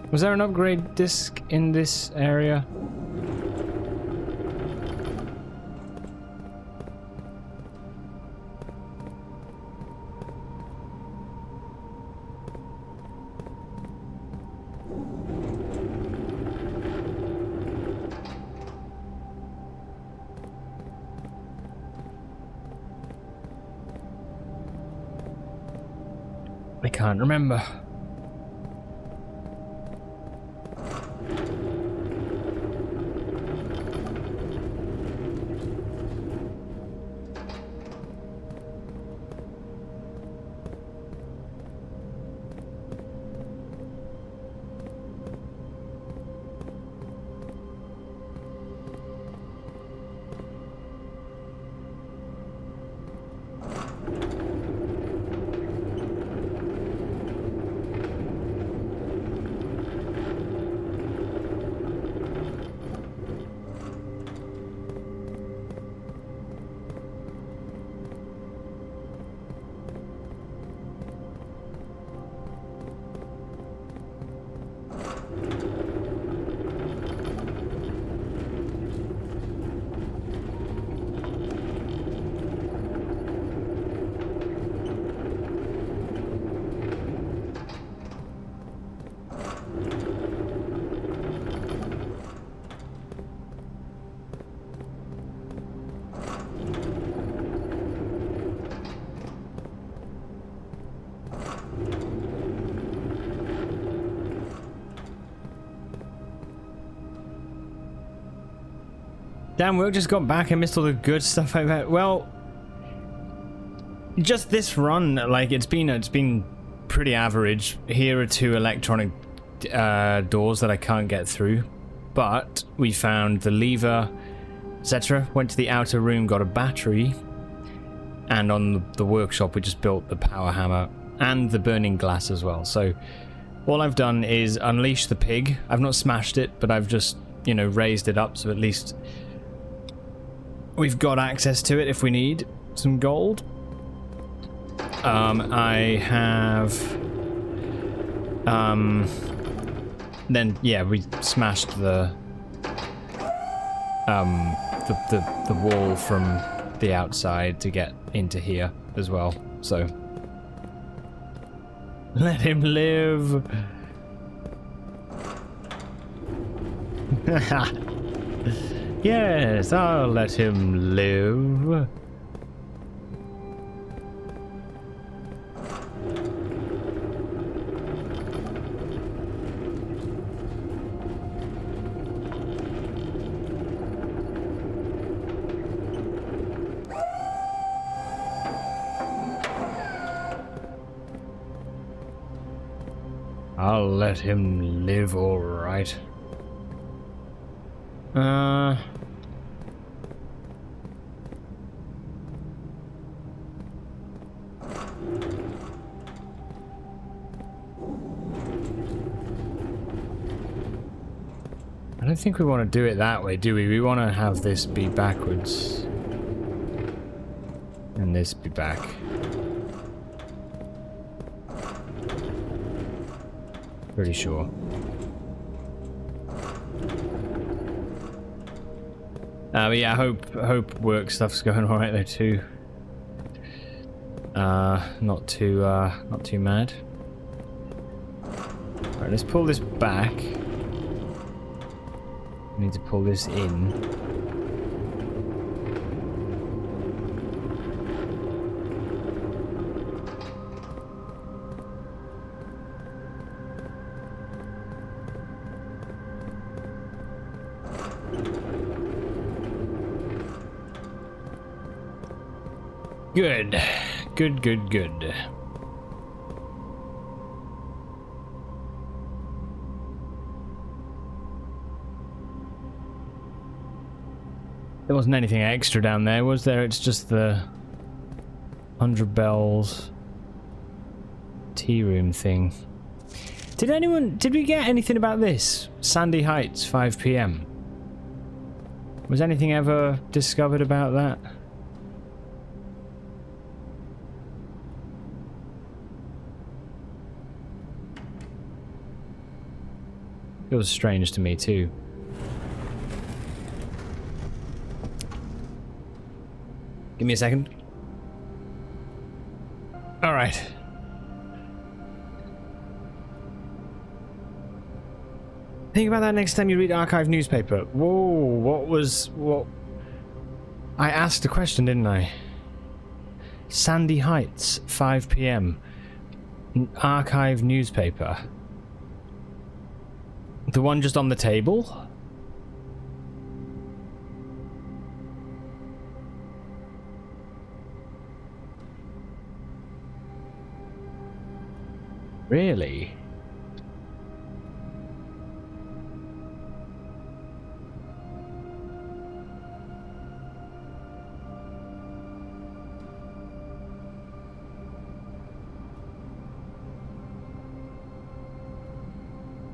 Was there an upgrade disc in this area? I can't remember. Damn, we just got back and missed all the good stuff I've had. Well, just this run, like it's been pretty average. Here are 2 electronic doors that I can't get through, but we found the lever, etc. Went to the outer room, got a battery, and on the workshop we just built the power hammer and the burning glass as well. So all I've done is unleash the pig. I've not smashed it, but I've just, you know, raised it up so at least we've got access to it if we need some gold. I have then yeah, we smashed the wall from the outside to get into here as well. So let him live. Yes, I'll let him live. I'll let him live, all right. I don't think we want to do it that way, do we? We want to have this be backwards. And this be back. Pretty sure. But yeah, hope work stuff's going alright there too. Not too mad. Alright, let's pull this back. We need to pull this in. Good. Good. There wasn't anything extra down there, was there? It's just the 100 bells tea room thing. Did we get anything about this? Sandy Heights, 5 PM. Was anything ever discovered about that? Feels strange to me too. Give me a second. All right. Think about that next time you read archive newspaper. Whoa, what? I asked a question, didn't I? Sandy Heights, 5 PM. Archive newspaper. The one just on the table? Really?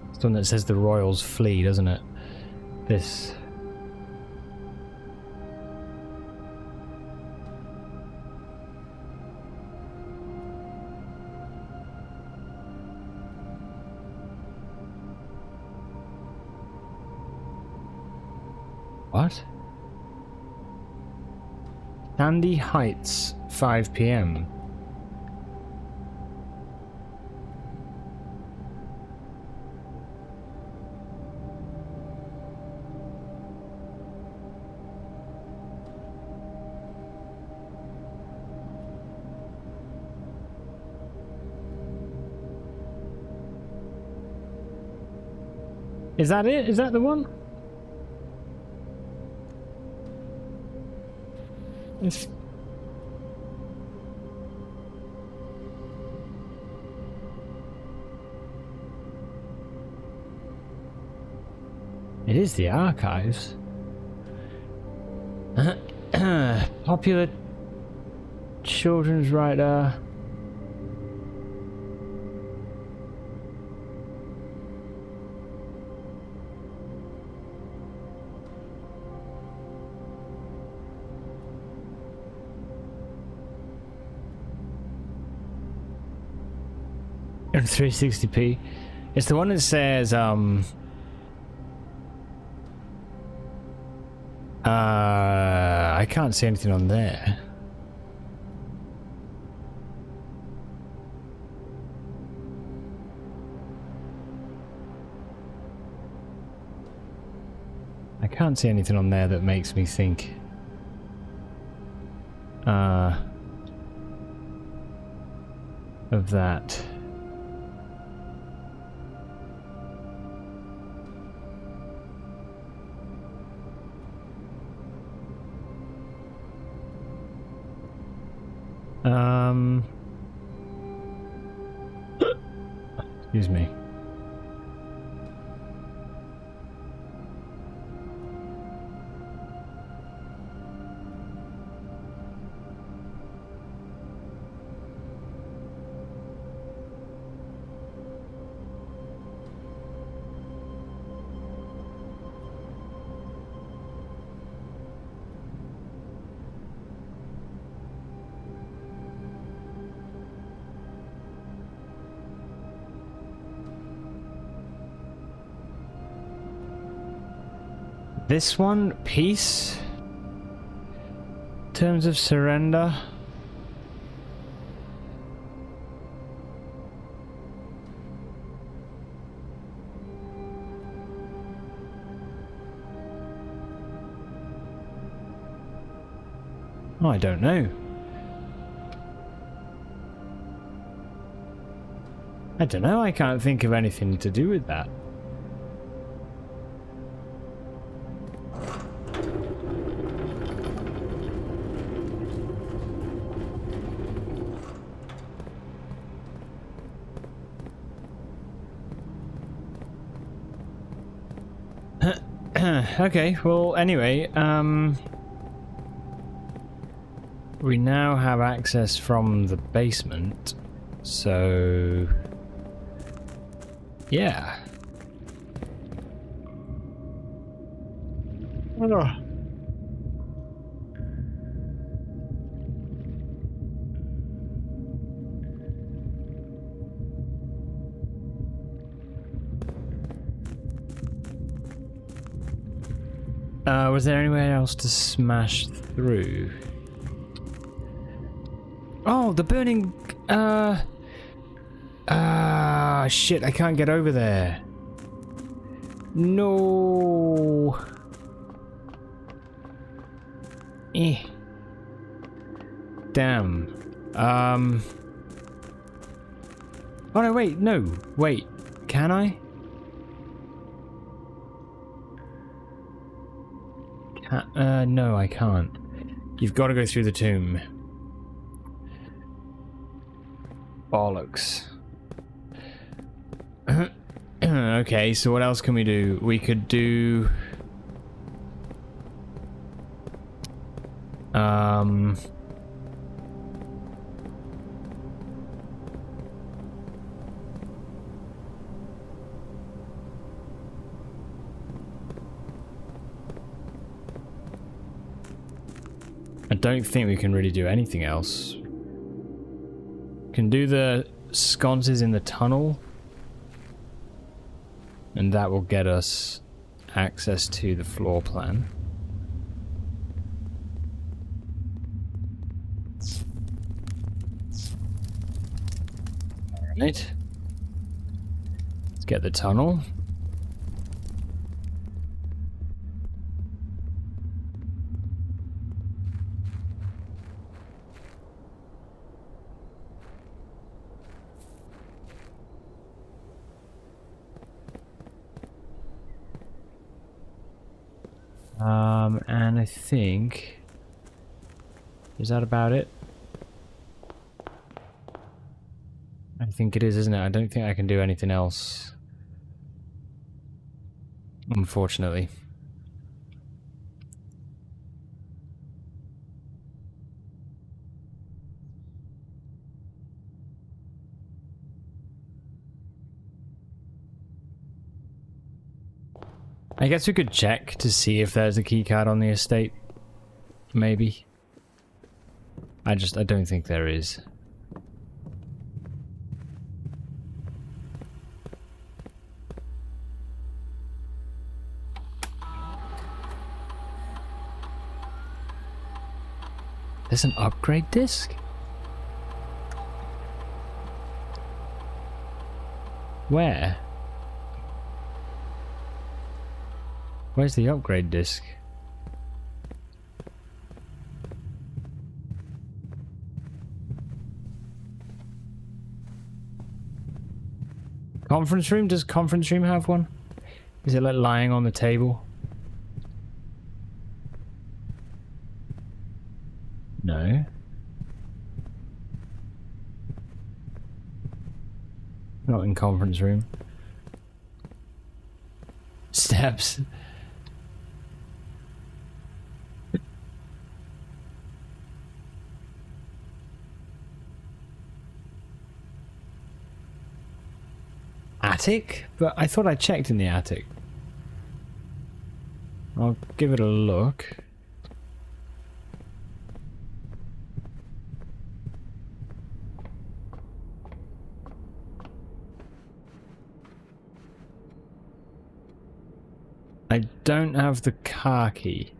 It's the one that says the royals flee, doesn't it? This. What? Sandy Heights, 5 PM. Is that it? Is that the one? It is the archives. Popular children's writer. In 360p. It's the one that says I can't see anything on there. I can't see anything on there that makes me think of that. Excuse me. This one, peace. Terms of surrender. Oh, I don't know. I don't know, I can't think of anything to do with that. Okay, well, anyway, we now have access from the basement, so yeah. Was there anywhere else to smash through? Oh, the burning... shit, I can't get over there. No. Damn. Oh no, wait, no. Wait, can I? No, I can't. You've got to go through the tomb. Bollocks. Okay, so what else can we do? We could do... I don't think we can really do anything else. Can do the sconces in the tunnel, and that will get us access to the floor plan. Alright. Let's get the tunnel. And I think... Is that about it? I think it is, isn't it? I don't think I can do anything else. Unfortunately. I guess we could check to see if there's a keycard on the estate. Maybe. I don't think there is. There's an upgrade disc? Where? Where's the upgrade disc? Conference room? Does conference room have one? Is it like lying on the table? No. Not in conference room. Steps. Attic? But I thought I checked in the attic. I'll give it a look. I don't have the car key.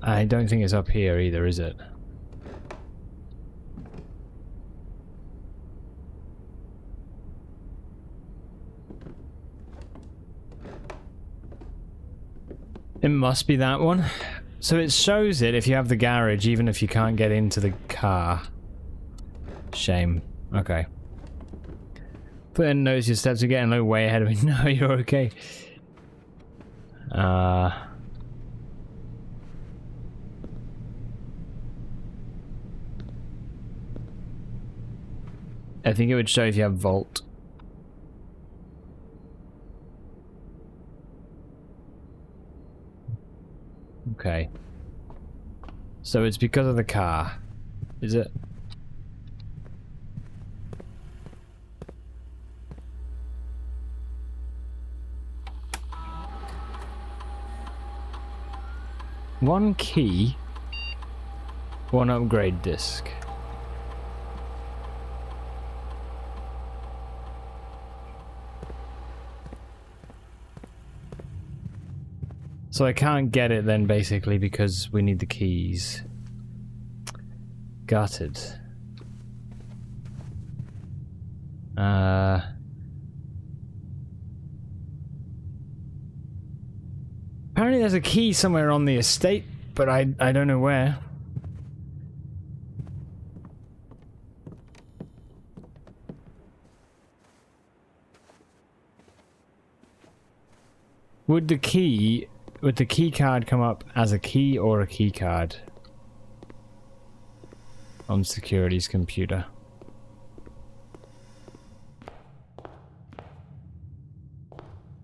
I don't think it's up here either, is it? It must be that one. So it shows it if you have the garage, even if you can't get into the car. Shame. Okay. Put in notice your steps are getting low, way ahead of me. No, you're okay. I think it would show if you have Vault. Okay. So it's because of the car, is it? One key, one upgrade disc. So I can't get it then, basically, because we need the keys. Gutted. Apparently there's a key somewhere on the estate, but I don't know where. Would the key card come up as a key or a key card on security's computer?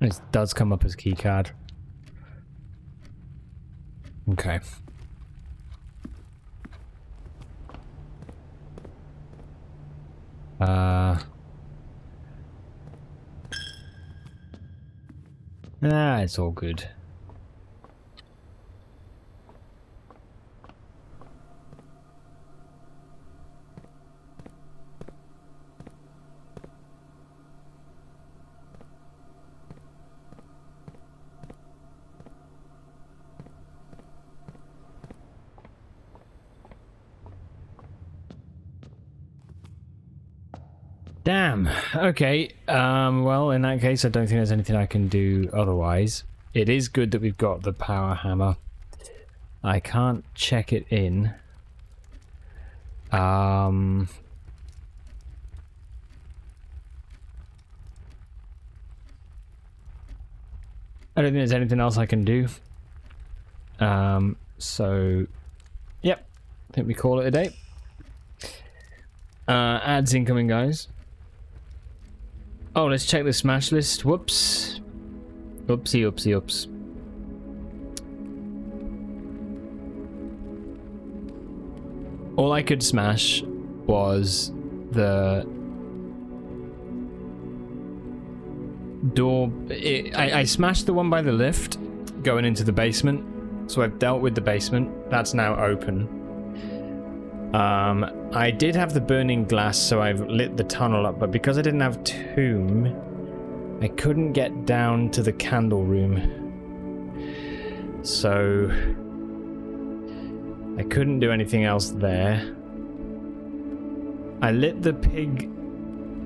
It does come up as key card. Okay. It's all good. Damn. Okay. Well, in that case, I don't think there's anything I can do otherwise. It is good that we've got the power hammer. I can't check it in. I don't think there's anything else I can do. So, yep. I think we call it a day. Ads incoming, guys. Oh, let's check the smash list. Whoops. Oopsie, oopsie, oops. All I could smash was the door. I smashed the one by the lift going into the basement. So I've dealt with the basement. That's now open. I did have the burning glass, so I've lit the tunnel up, but because I didn't have tomb, I couldn't get down to the candle room. So I couldn't do anything else there. I lit the pig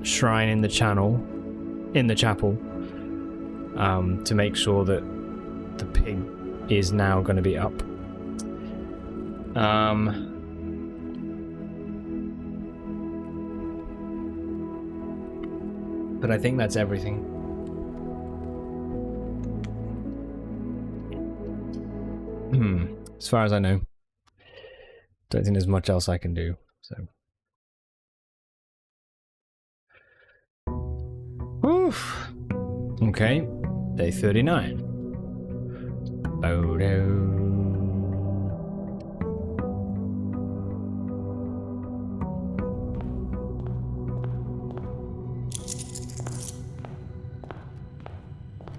shrine in the chapel, to make sure that the pig is now going to be up. But I think that's everything. As far as I know. Don't think there's much else I can do, so. Oof. Okay, day 39. Bodo.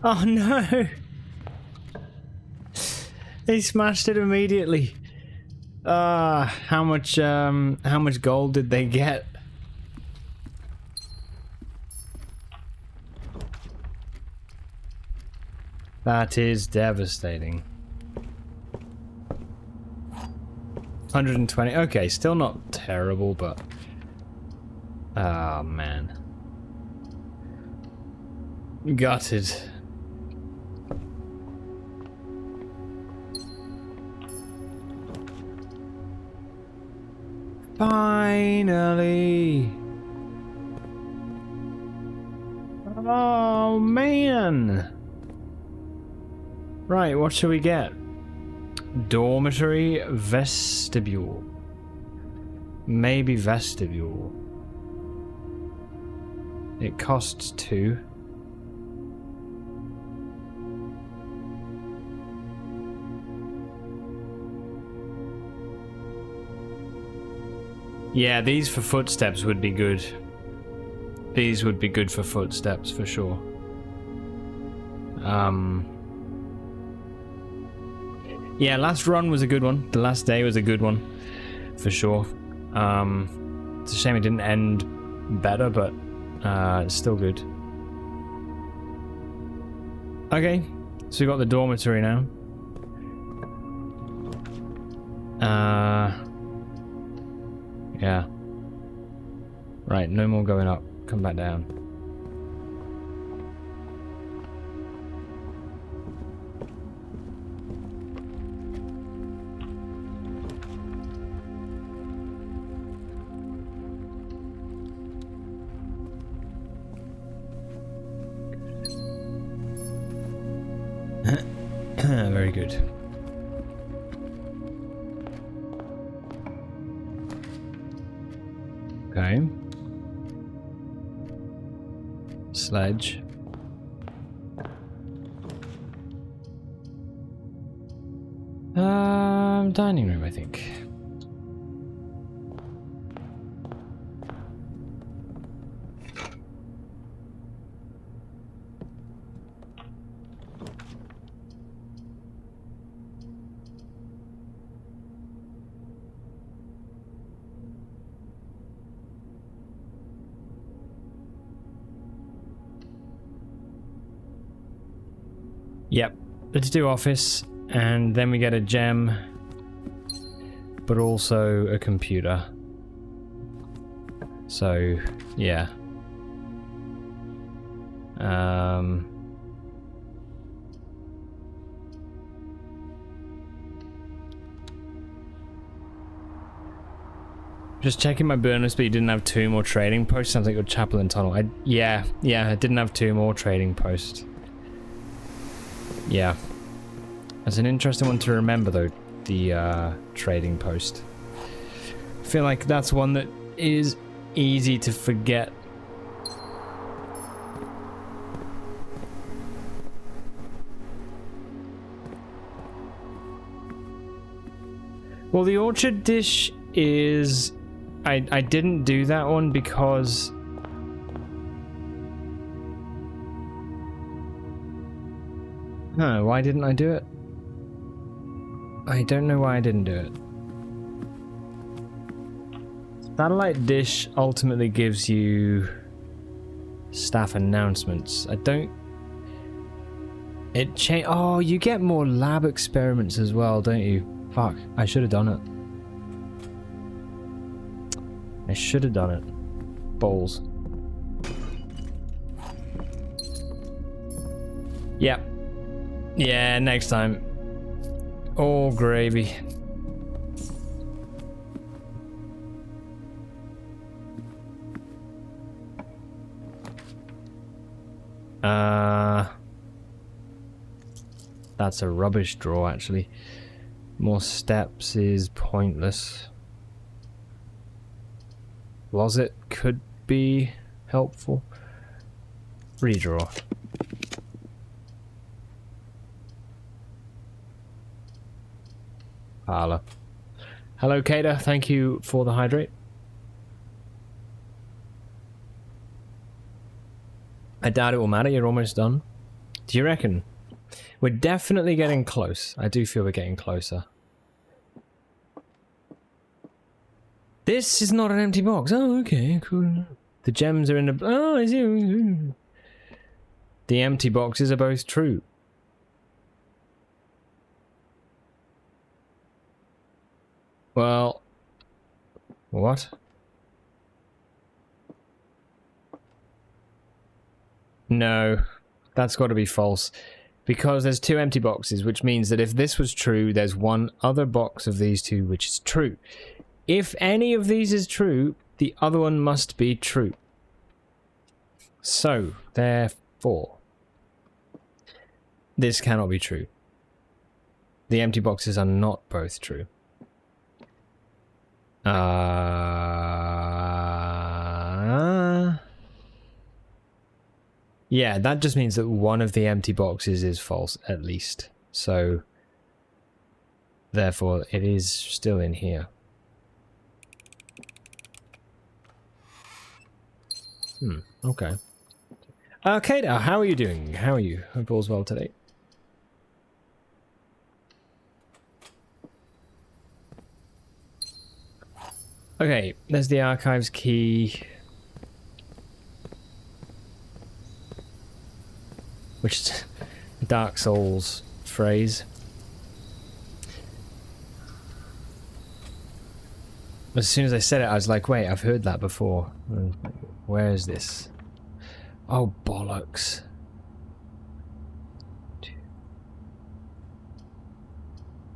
Oh no! They smashed it immediately. How much gold did they get? That is devastating. 120. Okay, still not terrible, but oh man. Gutted. Finally! Oh man! Right, what should we get? Dormitory, vestibule. Maybe vestibule. It costs 2. Yeah, these for footsteps would be good. These would be good for footsteps, for sure. Yeah, last run was a good one. The last day was a good one, for sure. It's a shame it didn't end better, but it's still good. Okay, so we've got the dormitory now. Yeah. Right, no more going up. Come back down. Very good. Okay. Sledge. Dining room, I think. Yep, let's do office, and then we get a gem, but also a computer. So, yeah. Just checking my burn list, but you didn't have 2 more trading posts. Sounds like your chapel and tunnel. Yeah, I didn't have 2 more trading posts. Yeah. That's an interesting one to remember, though, the trading post. I feel like that's one that is easy to forget. Well, the orchard dish is... I didn't do that one because... No, why didn't I do it? I don't know why I didn't do it. Satellite dish ultimately gives you staff announcements. I don't... It change. Oh, you get more lab experiments as well, don't you? Fuck, I should have done it. I should have done it. Balls. Yep. Yeah, next time. Oh, gravy. That's a rubbish draw, actually. More steps is pointless. Closet could be helpful. Redraw. Parlor. Hello, Kader. Thank you for the hydrate. I doubt it will matter. You're almost done. Do you reckon? We're definitely getting close. I do feel we're getting closer. This is not an empty box. Oh, okay, cool. The gems are in the... Oh, I see. The empty boxes are both true. Well... What? No. That's got to be false. Because there's two empty boxes, which means that if this was true, there's one other box of these two which is true. If any of these is true, the other one must be true. So, therefore, this cannot be true. The empty boxes are not both true. Yeah, that just means that one of the empty boxes is false, at least. So, therefore, it is still in here. Okay. Kader, how are you doing? How are you? Hope all's well today. Okay, there's the archives key. Which is Dark Souls phrase. As soon as I said it, I was like, wait, I've heard that before. Where is this? Oh, bollocks.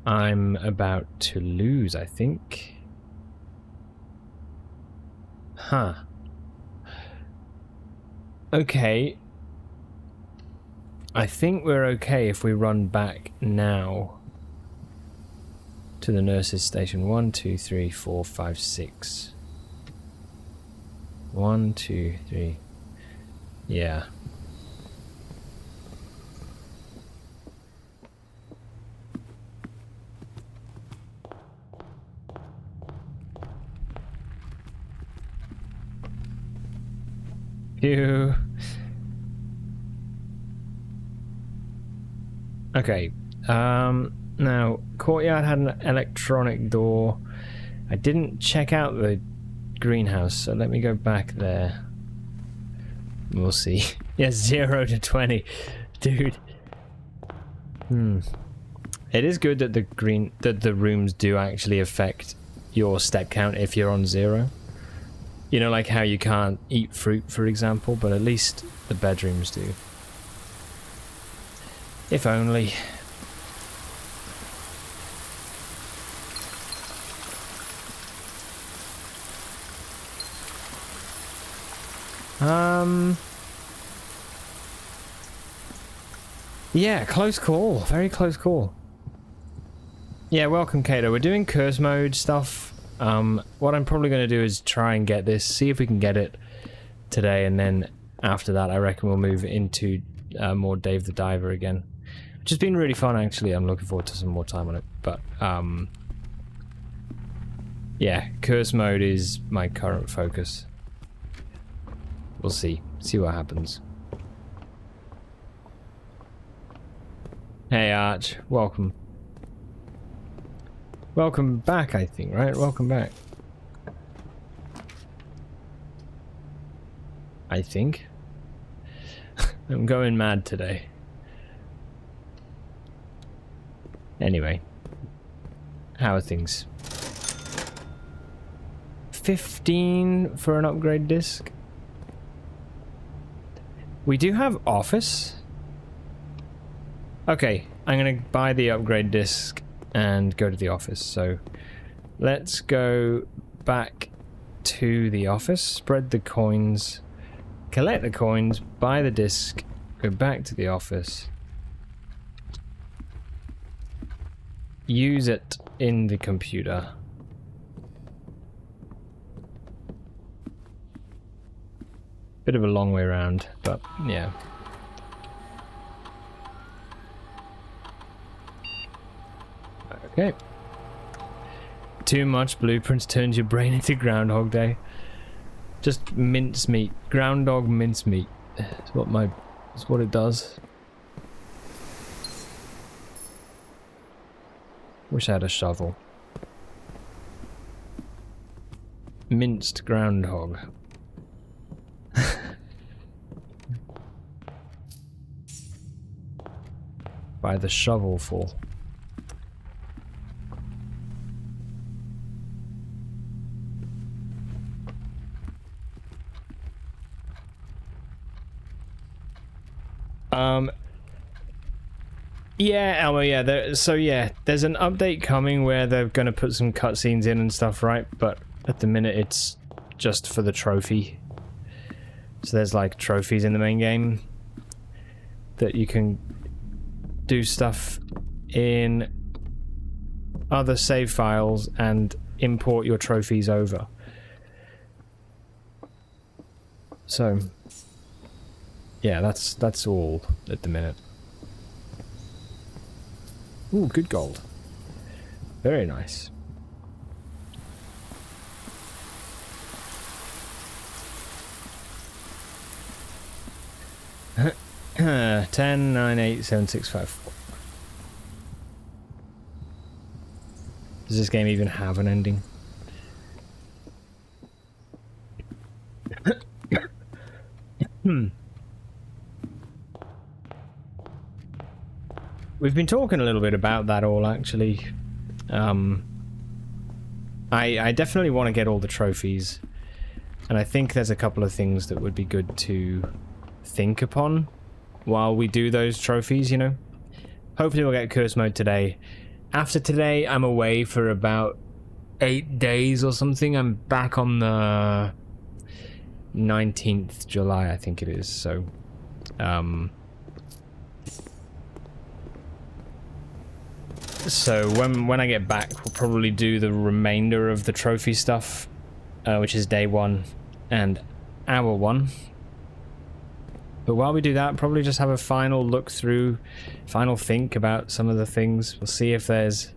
I'm about to lose, I think. Huh. Okay. I think we're okay if we run back now to the nurse's station. 1, 2, 3, 4, 5, 6. 1, 2, 3. Yeah. Phew. Okay. Now, courtyard had an electronic door. I didn't check out the greenhouse, so let me go back there. We'll see. Yeah, 0 to 20. Dude. It is good that the rooms do actually affect your step count if you're on 0. You know, like how you can't eat fruit, for example, but at least the bedrooms do. If only. Yeah, close call. Very close call. Yeah, welcome, Kato. We're doing curse mode stuff What I'm probably going to do is try and get this, see if we can get it today, and then after that I reckon we'll move into more Dave the Diver again, which has been really fun actually. I'm looking forward to some more time on it, but yeah, curse mode is my current focus. We'll see what happens. Hey Arch, welcome. Welcome back, I think, right? Welcome back. I think. I'm going mad today. Anyway. How are things? 15 for an upgrade disc. We do have Office. Okay, I'm gonna buy the upgrade disc and go to the office. So let's go back to the office, spread the coins, collect the coins, buy the disc, go back to the office, use it in the computer. Bit of a long way around, but yeah. Okay. Too much blueprints turns your brain into Groundhog Day. Just mincemeat. Groundhog mincemeat. It's what it does. Wish I had a shovel. Minced groundhog. By the shovelful. Yeah, Elmo, yeah, there's an update coming where they're gonna put some cutscenes in and stuff, right? But at the minute it's just for the trophy. So there's like trophies in the main game that you can do stuff in other save files and import your trophies over. So yeah, that's all at the minute. Ooh, good gold. Very nice. Ten, 9, 8, 7, 6, 5, 4. Does this game even have an ending? We've been talking a little bit about that all, actually. I definitely want to get all the trophies, and I think there's a couple of things that would be good to think upon while we do those trophies, you know? Hopefully we'll get curse mode today. After today, I'm away for about 8 days or something. I'm back on the 19th July, I think it is, so... So when I get back, we'll probably do the remainder of the trophy stuff, which is day 1 and hour 1. But while we do that, probably just have a final look through, final think about some of the things. We'll see if there's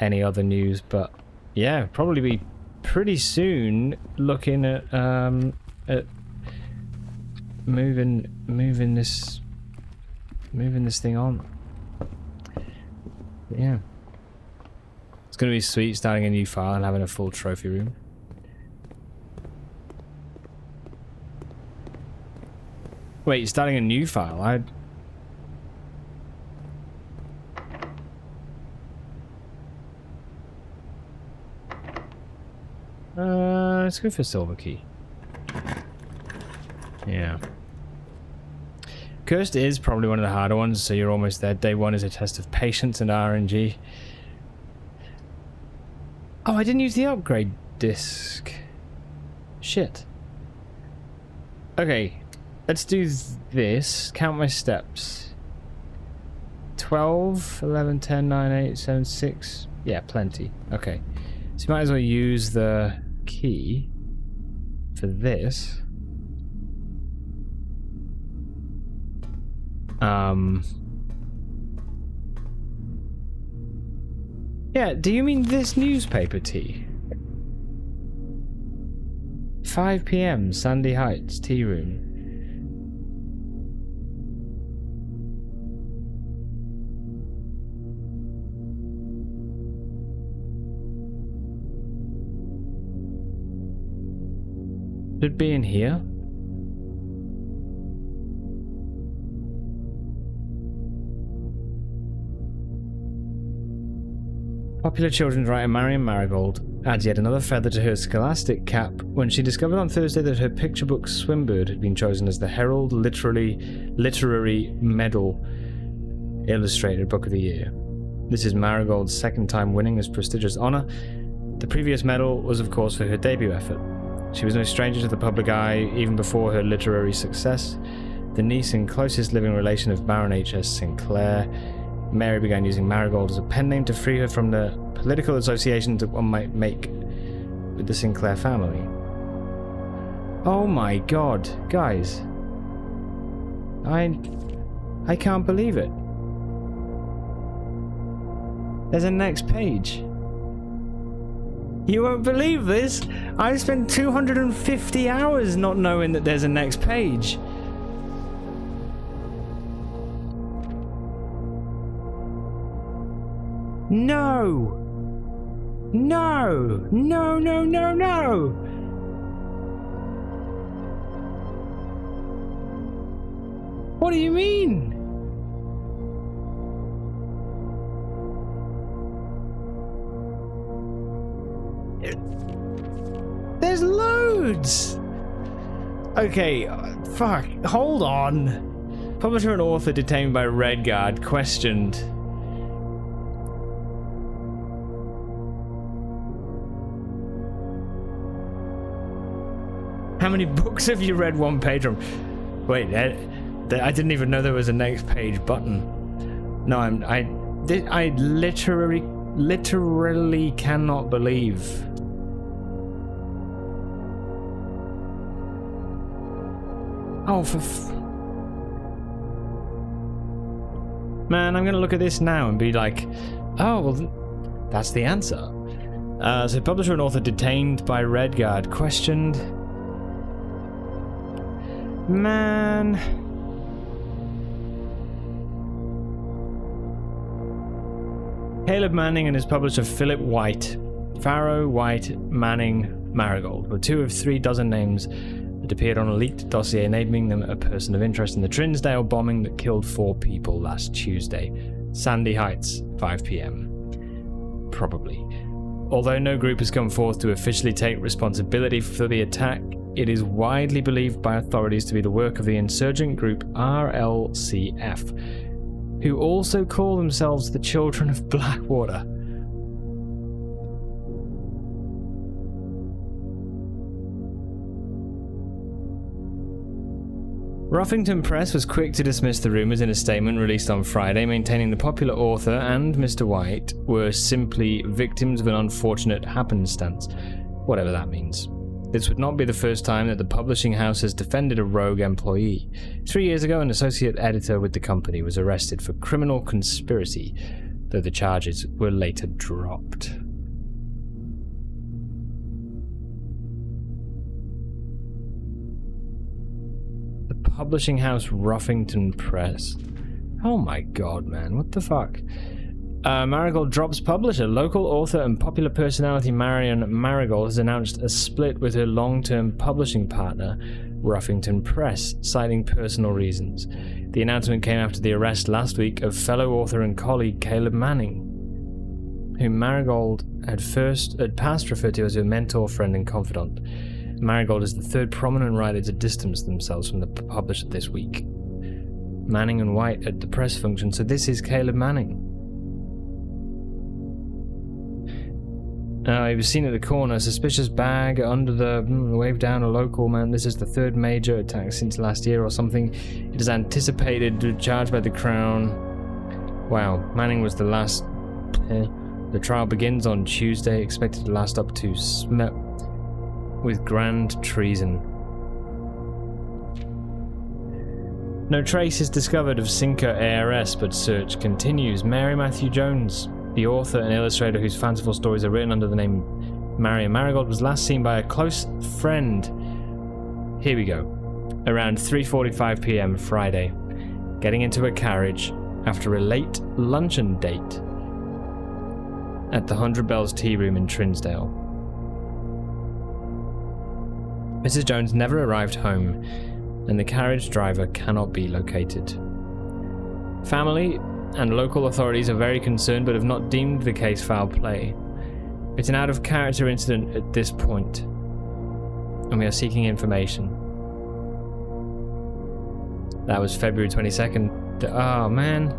any other news, but yeah, probably be pretty soon looking at moving this thing on. Yeah. It's gonna be sweet starting a new file and having a full trophy room. Wait, you're starting a new file? Let's go for silver key. Yeah. Cursed is probably one of the harder ones, so you're almost there. Day 1 is a test of patience and RNG. Oh, I didn't use the upgrade disc. Shit. Okay, let's do this. Count my steps. 12, 11, 10, 9, 8, 7, 6. Yeah, plenty. Okay. So you might as well use the key for this. Yeah, do you mean this newspaper, T? 5 p.m. Sandy Heights tea room. Should be in here. Popular children's writer Marion Marigold adds yet another feather to her scholastic cap when she discovered on Thursday that her picture book Swimbird had been chosen as the Herald Literary Medal Illustrated Book of the Year. This is Marigold's second time winning this prestigious honor. The previous medal was, of course, for her debut effort. She was no stranger to the public eye even before her literary success. The niece and closest living relation of Baron H.S. Sinclair, Mary began using Marigold as a pen name to free her from the political associations that one might make with the Sinclair family. Oh my god, guys. I can't believe it. There's a next page. You won't believe this. I've spent 250 hours not knowing that there's a next page. No! No! No, no, no, no! What do you mean? There's loads! Okay, fuck, hold on. Publisher and author detained by Red Guard questioned. How many books have you read one page from? Wait, I didn't even know there was a next page button. No, I literally cannot believe. Oh, man, I'm gonna look at this now and be like, oh, well, that's the answer. So publisher and author detained by Red Guard questioned. Man. Caleb Manning and his publisher Philip White, Farrow, White, Manning, Marigold were 2 of 3 dozen names that appeared on a leaked dossier naming them a person of interest in the Trinsdale bombing that killed 4 people last Tuesday. Sandy Heights, 5 p.m. Probably. Although no group has come forth to officially take responsibility for the attack, it is widely believed by authorities to be the work of the insurgent group RLCF, who also call themselves the Children of Blackwater. Ruffington Press was quick to dismiss the rumours in a statement released on Friday, maintaining the popular author and Mr. White were simply victims of an unfortunate happenstance, whatever that means. This would not be the first time that the publishing house has defended a rogue employee. 3 years ago, an associate editor with the company was arrested for criminal conspiracy, though the charges were later dropped. The publishing house Ruffington Press. Oh my god, man, what the fuck? Marigold drops publisher. Local author and popular personality Marion Marigold has announced a split with her long-term publishing partner, Ruffington Press, citing personal reasons. The announcement came after the arrest last week of fellow author and colleague Caleb Manning, whom Marigold had past referred to as her mentor, friend, and confidant. Marigold is the 3rd prominent writer to distance themselves from the publisher this week. Manning and White at the press function, so this is Caleb Manning. He was seen at the corner, suspicious bag under the wave down a local man. This is the 3rd major attack since last year or something. It is anticipated, charged by the Crown. Wow, Manning was the last The trial begins on Tuesday, expected to last up to with grand treason. No trace is discovered of Sinker ARS, but search continues. Mary Matthew Jones, the author and illustrator whose fanciful stories are written under the name Marion Marigold, was last seen by a close friend. Here we go. Around 3:45 p.m. Friday, getting into a carriage after a late luncheon date at the 100 Bells Tea Room in Trinsdale. Mrs. Jones never arrived home, and the carriage driver cannot be located. Family and local authorities are very concerned but have not deemed the case foul play. It's an out-of-character incident at this point, and we are seeking information. That was February 22nd. Oh, man.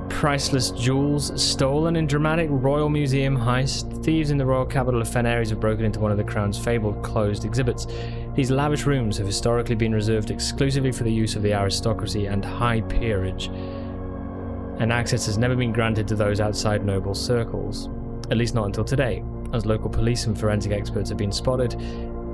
Priceless jewels stolen in dramatic Royal Museum heist. Thieves in the royal capital of Fenares have broken into one of the Crown's fabled closed exhibits. These lavish rooms have historically been reserved exclusively for the use of the aristocracy and high peerage, and access has never been granted to those outside noble circles, at least not until today, as local police and forensic experts have been spotted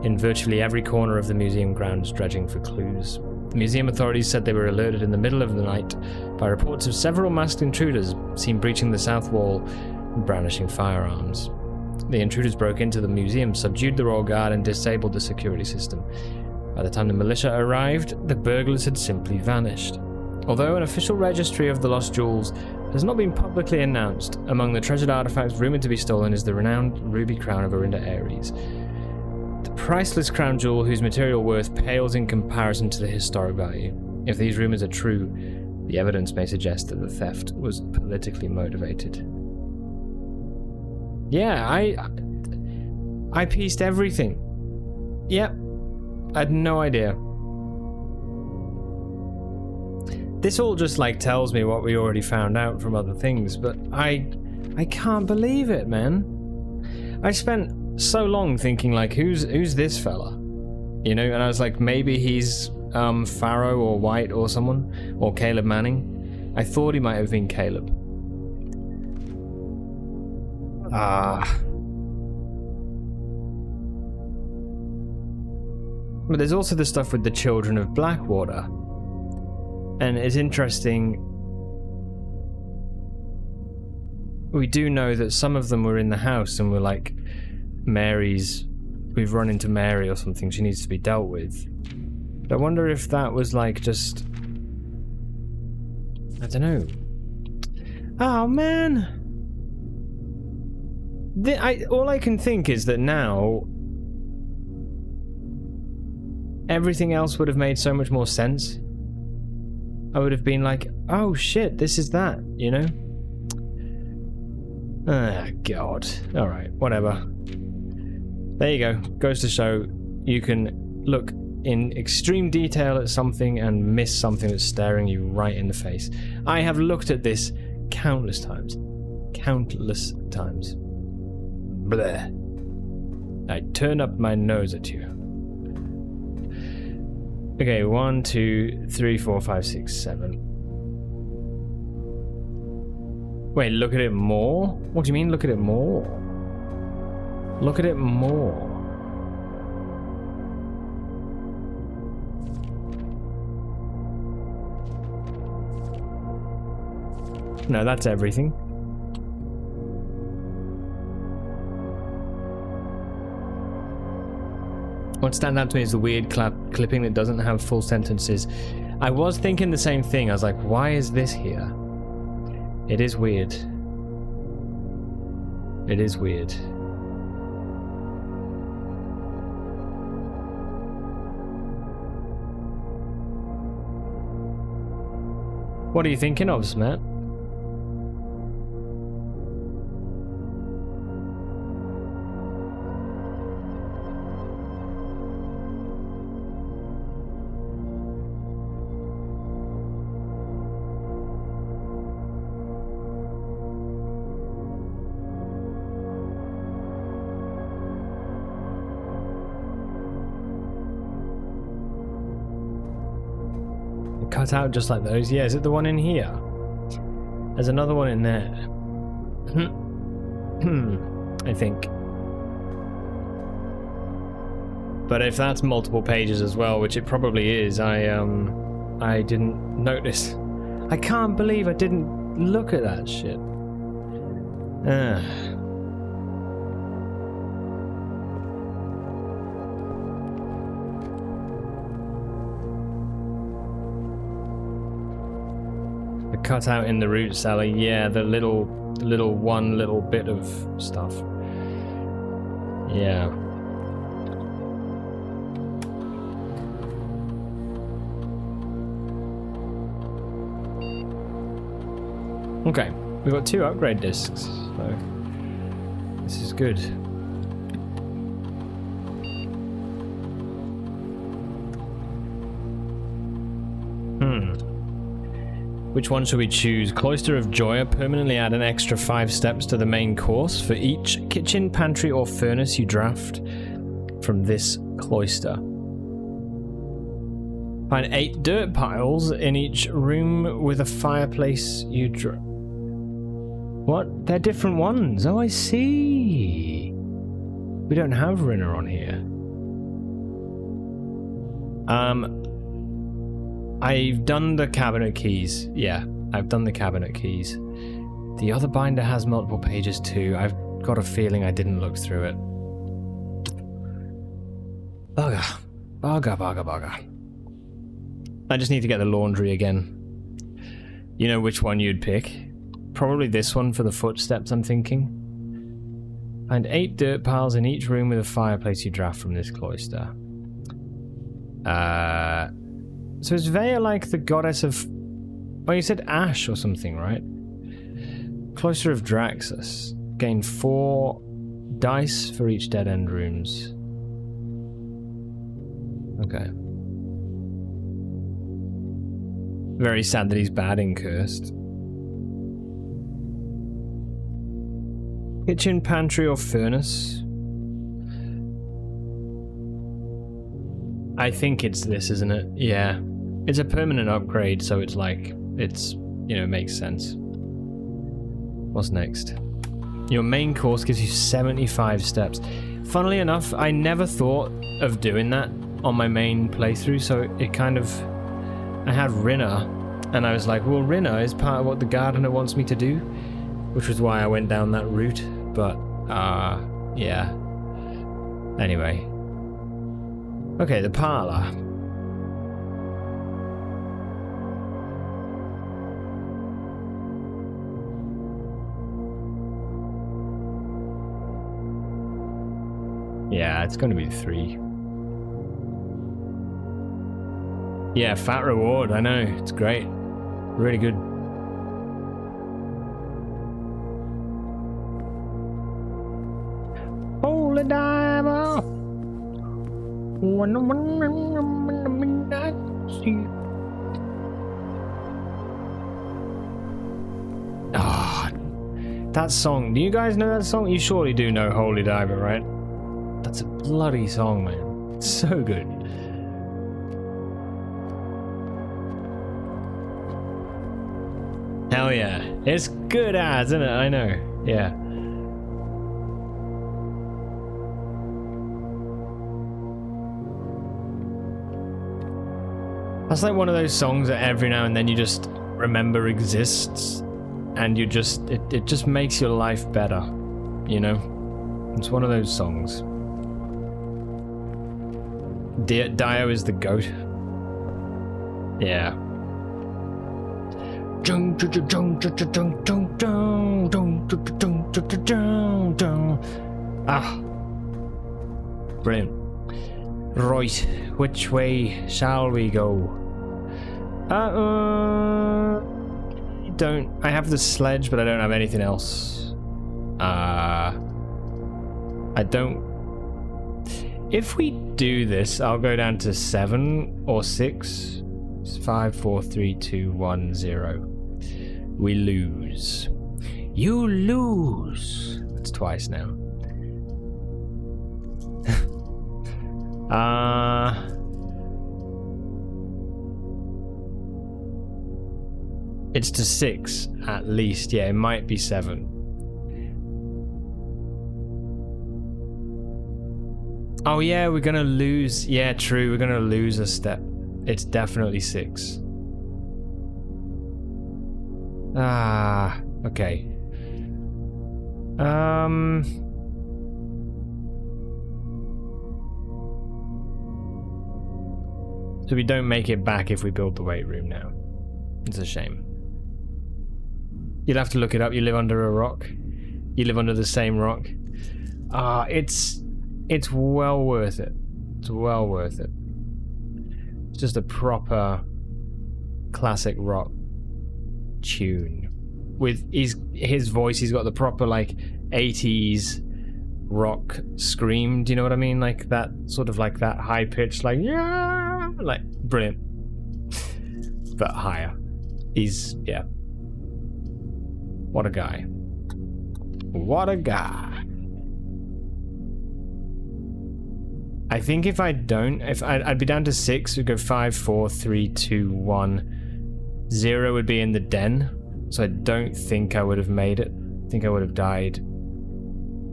in virtually every corner of the museum grounds dredging for clues. The museum authorities said they were alerted in the middle of the night by reports of several masked intruders seen breaching the south wall and brandishing firearms. The intruders broke into the museum, subdued the royal guard, and disabled the security system. By the time the militia arrived, the burglars had simply vanished. Although an official registry of the lost jewels has not been publicly announced, among the treasured artifacts rumoured to be stolen is the renowned ruby crown of Orinda Aries. The priceless crown jewel whose material worth pales in comparison to the historic value. If these rumours are true, the evidence may suggest that the theft was politically motivated. Yeah, I pieced everything. Yep, I had no idea. This all just tells me what we already found out from other things, but I can't believe it, man. I spent so long thinking who's this fella, and I was like, maybe he's Farrow or White or someone, or Caleb Manning. I thought he might have been Caleb. But there's also the stuff with the children of Blackwater, and it's interesting. We do know that some of them were in the house and were like, we've run into Mary or something, she needs to be dealt with. But I wonder if that was just, I don't know. Oh man, all I can think is that now everything else would have made so much more sense. I would have been like, oh shit, this is that, Ah, God. Alright, whatever. There you go. Goes to show you can look in extreme detail at something and miss something that's staring you right in the face. I have looked at this countless times. Countless times. Bleh. I turn up my nose at you. Okay, 1, 2, 3, 4, 5, 6, 7. Wait, look at it more? What do you mean, look at it more? Look at it more. No, that's everything. What stands out to me is the weird clipping that doesn't have full sentences. I was thinking the same thing. I was like, why is this here? It is weird. It is weird. What are you thinking of, Smet? Cut out just like those. Yeah, is it the one in here? There's another one in there. I think. But if that's multiple pages as well, which it probably is, I didn't notice. I can't believe I didn't look at that shit. The cutout in the root cellar, yeah, the little bit of stuff. Yeah. Okay, we've got 2 upgrade discs, so this is good. Which one should we choose? Cloister of Joya. Permanently add an extra 5 steps to the main course for each kitchen, pantry, or furnace you draft from this cloister. Find 8 dirt piles in each room with a fireplace you What? They're different ones. Oh, I see. We don't have Rinner on here. I've done the cabinet keys. Yeah, I've done the cabinet keys. The other binder has multiple pages too. I've got a feeling I didn't look through it. Bugger. I just need to get the laundry again. You know which one you'd pick? Probably this one for the footsteps, I'm thinking. Find 8 dirt piles in each room with a fireplace you draft from this cloister. So is Vea like the goddess of... Oh, you said ash or something, right? Cloister of Draxus. Gain 4 dice for each dead-end rooms. Okay. Very sad that he's bad in Cursed. Kitchen, pantry, or furnace? I think it's this, isn't it? Yeah. It's a permanent upgrade, so it's like, it's, you know, makes sense. What's next? Your main course gives you 75 steps. Funnily enough, I never thought of doing that on my main playthrough, so it kind of... I had Rinner, and I was like, well, Rinner is part of what the gardener wants me to do, which was why I went down that route, but, yeah. Anyway. Okay, the parlor. Yeah, it's going to be 3. Yeah, fat reward, I know. It's great. Really good. Holy diver. Ah, that song. Do you guys know that song? You surely do know Holy Diver, right? That's a bloody song, man. It's so good. Hell yeah. It's good as, isn't it? I know. Yeah. That's like one of those songs that every now and then you just remember exists, and you just, it just makes your life better, you know? It's one of those songs. Dio is the goat. Yeah. Ah. Brilliant. Right, which way shall we go? I have the sledge, but I don't have anything else. I don't... If we do this, I'll go down to 7 or 6. It's 5, 4, 3, 2, 1, 0. We lose. You lose. That's twice now. It's to 6 at least. Yeah, it might be 7. Oh yeah, we're gonna lose. Yeah, true. We're gonna lose a step. It's definitely 6. Ah, okay. So we don't make it back if we build the weight room now. It's a shame. You'll have to look it up. You live under a rock. You live under the same rock. It's well worth it. It's well worth it. It's just a proper classic rock tune. With his voice, he's got the proper like 80s rock scream. Do you know what I mean? Like that sort of like that high pitch, like yeah, like brilliant, but higher. He's yeah. What a guy. What a guy. I think if I don't, if I'd be down to 6, we'd go 5, 4, 3, 2, 1. 0 would be in the den. So I don't think I would have made it. I think I would have died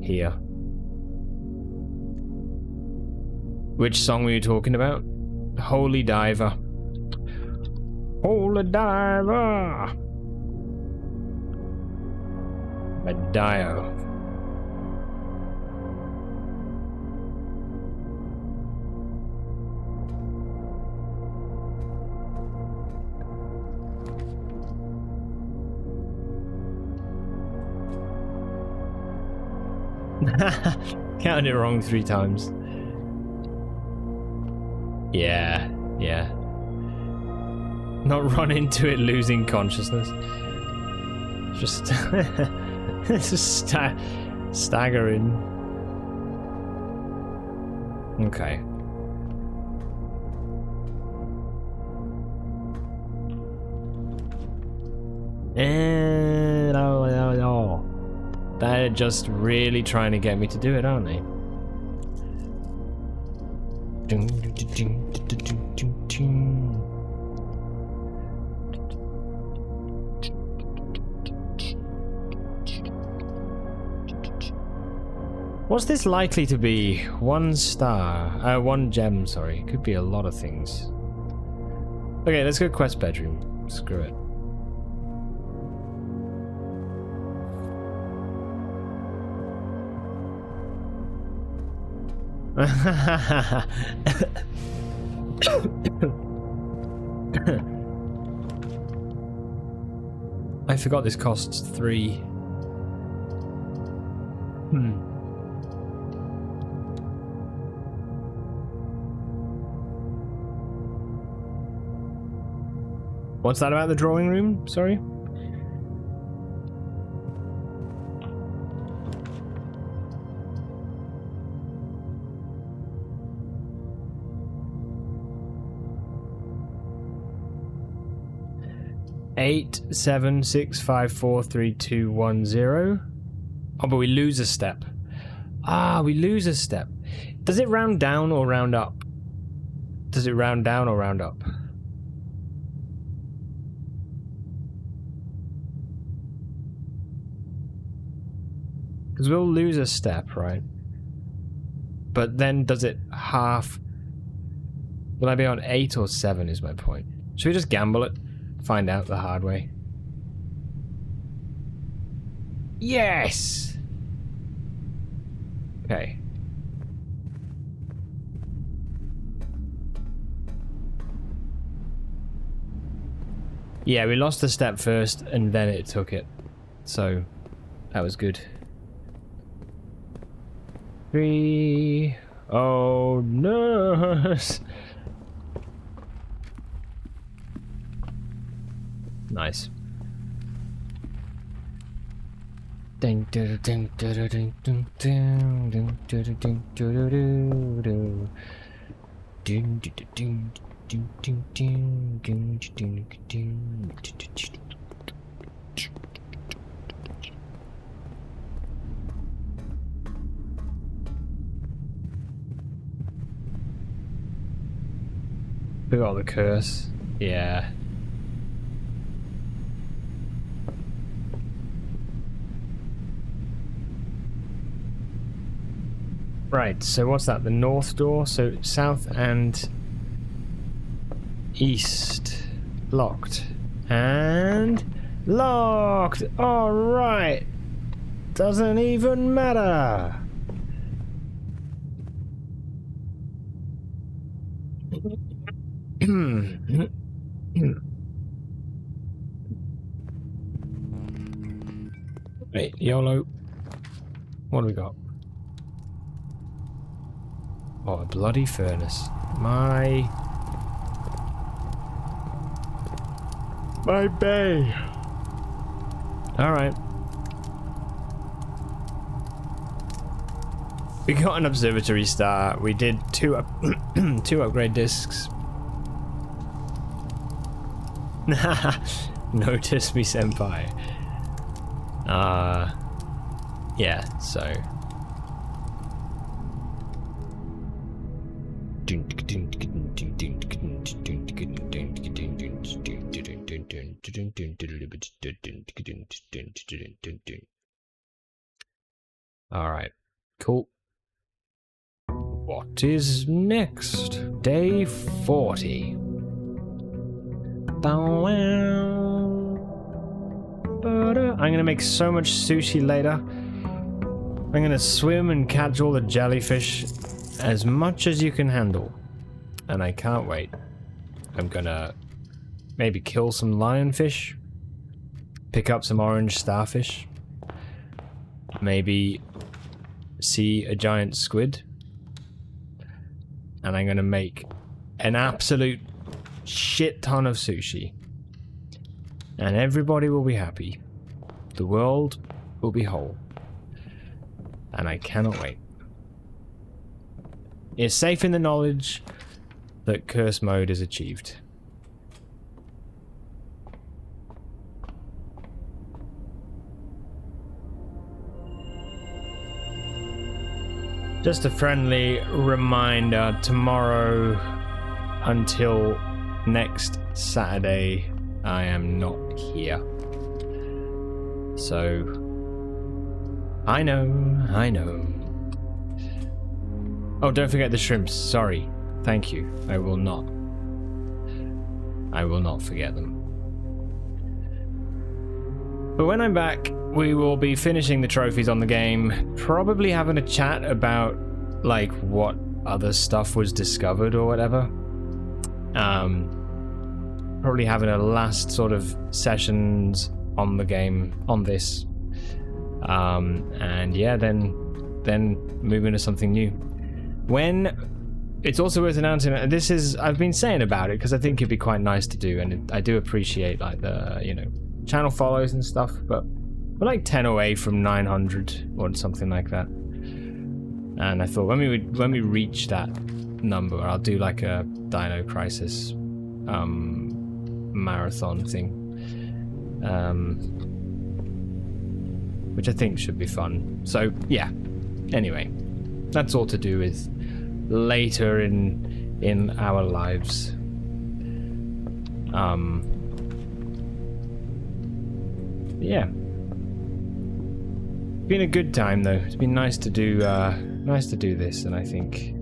here. Which song were you talking about? Holy Diver. Holy Diver. By Dio. Counted it wrong 3 times. Yeah, yeah. Not run into it losing consciousness. Just, just staggering. Okay. And they're just really trying to get me to do it, aren't they? What's this likely to be? 1 star. 1 gem, sorry. Could be a lot of things. Okay, let's go quest bedroom. Screw it. I forgot this costs 3. What's that about the drawing room? Sorry? Eight, 7, 6, 5, 4, 3, 2, 1, 0. Oh, but we lose a step. Ah, we lose a step. Does it round down or round up? Does it round down or round up? Because we'll lose a step, right? But then does it half? Will I be on 8 or 7 is my point. Should we just gamble it? Find out the hard way. Yes! Okay. Yeah, we lost the step first and then it took it. So, that was good. 3. Oh, nurse! Nice. We got the curse. Yeah. Right, so what's that? The north door? So south and east. Locked. And locked! Alright! Doesn't even matter! Wait, YOLO. What do we got? Oh, a bloody furnace. My bay. Alright. We got an observatory star. We did two upgrade discs. Notice me, senpai. Yeah, so. Alright, cool. What is next? Day 40. I'm gonna make so much sushi later. I'm gonna swim and catch all the jellyfish as much as you can handle. And I can't wait. I'm gonna maybe kill some lionfish. Pick up some orange starfish. Maybe see a giant squid. And I'm gonna make an absolute shit ton of sushi. And everybody will be happy. The world will be whole. And I cannot wait. It's safe in the knowledge that curse mode is achieved. Just a friendly reminder, tomorrow until next Saturday, I am not here. So, I know. Oh, don't forget the shrimps, sorry. Thank you, I will not forget them. But when I'm back, we will be finishing the trophies on the game, probably having a chat about, like, what other stuff was discovered or whatever. Probably having a last sort of sessions on the game, on this. And yeah, then moving to something new. When, it's also worth announcing, this is, I've been saying about it because I think it'd be quite nice to do, and I do appreciate, like, the, you know, channel follows and stuff, but we're like 10 away from 900 or something like that. And I thought when we reach that number, I'll do like a Dino Crisis marathon thing, which I think should be fun. So yeah, anyway, that's all to do with later in our lives. Yeah, been a good time though. It's been nice to do this, and I think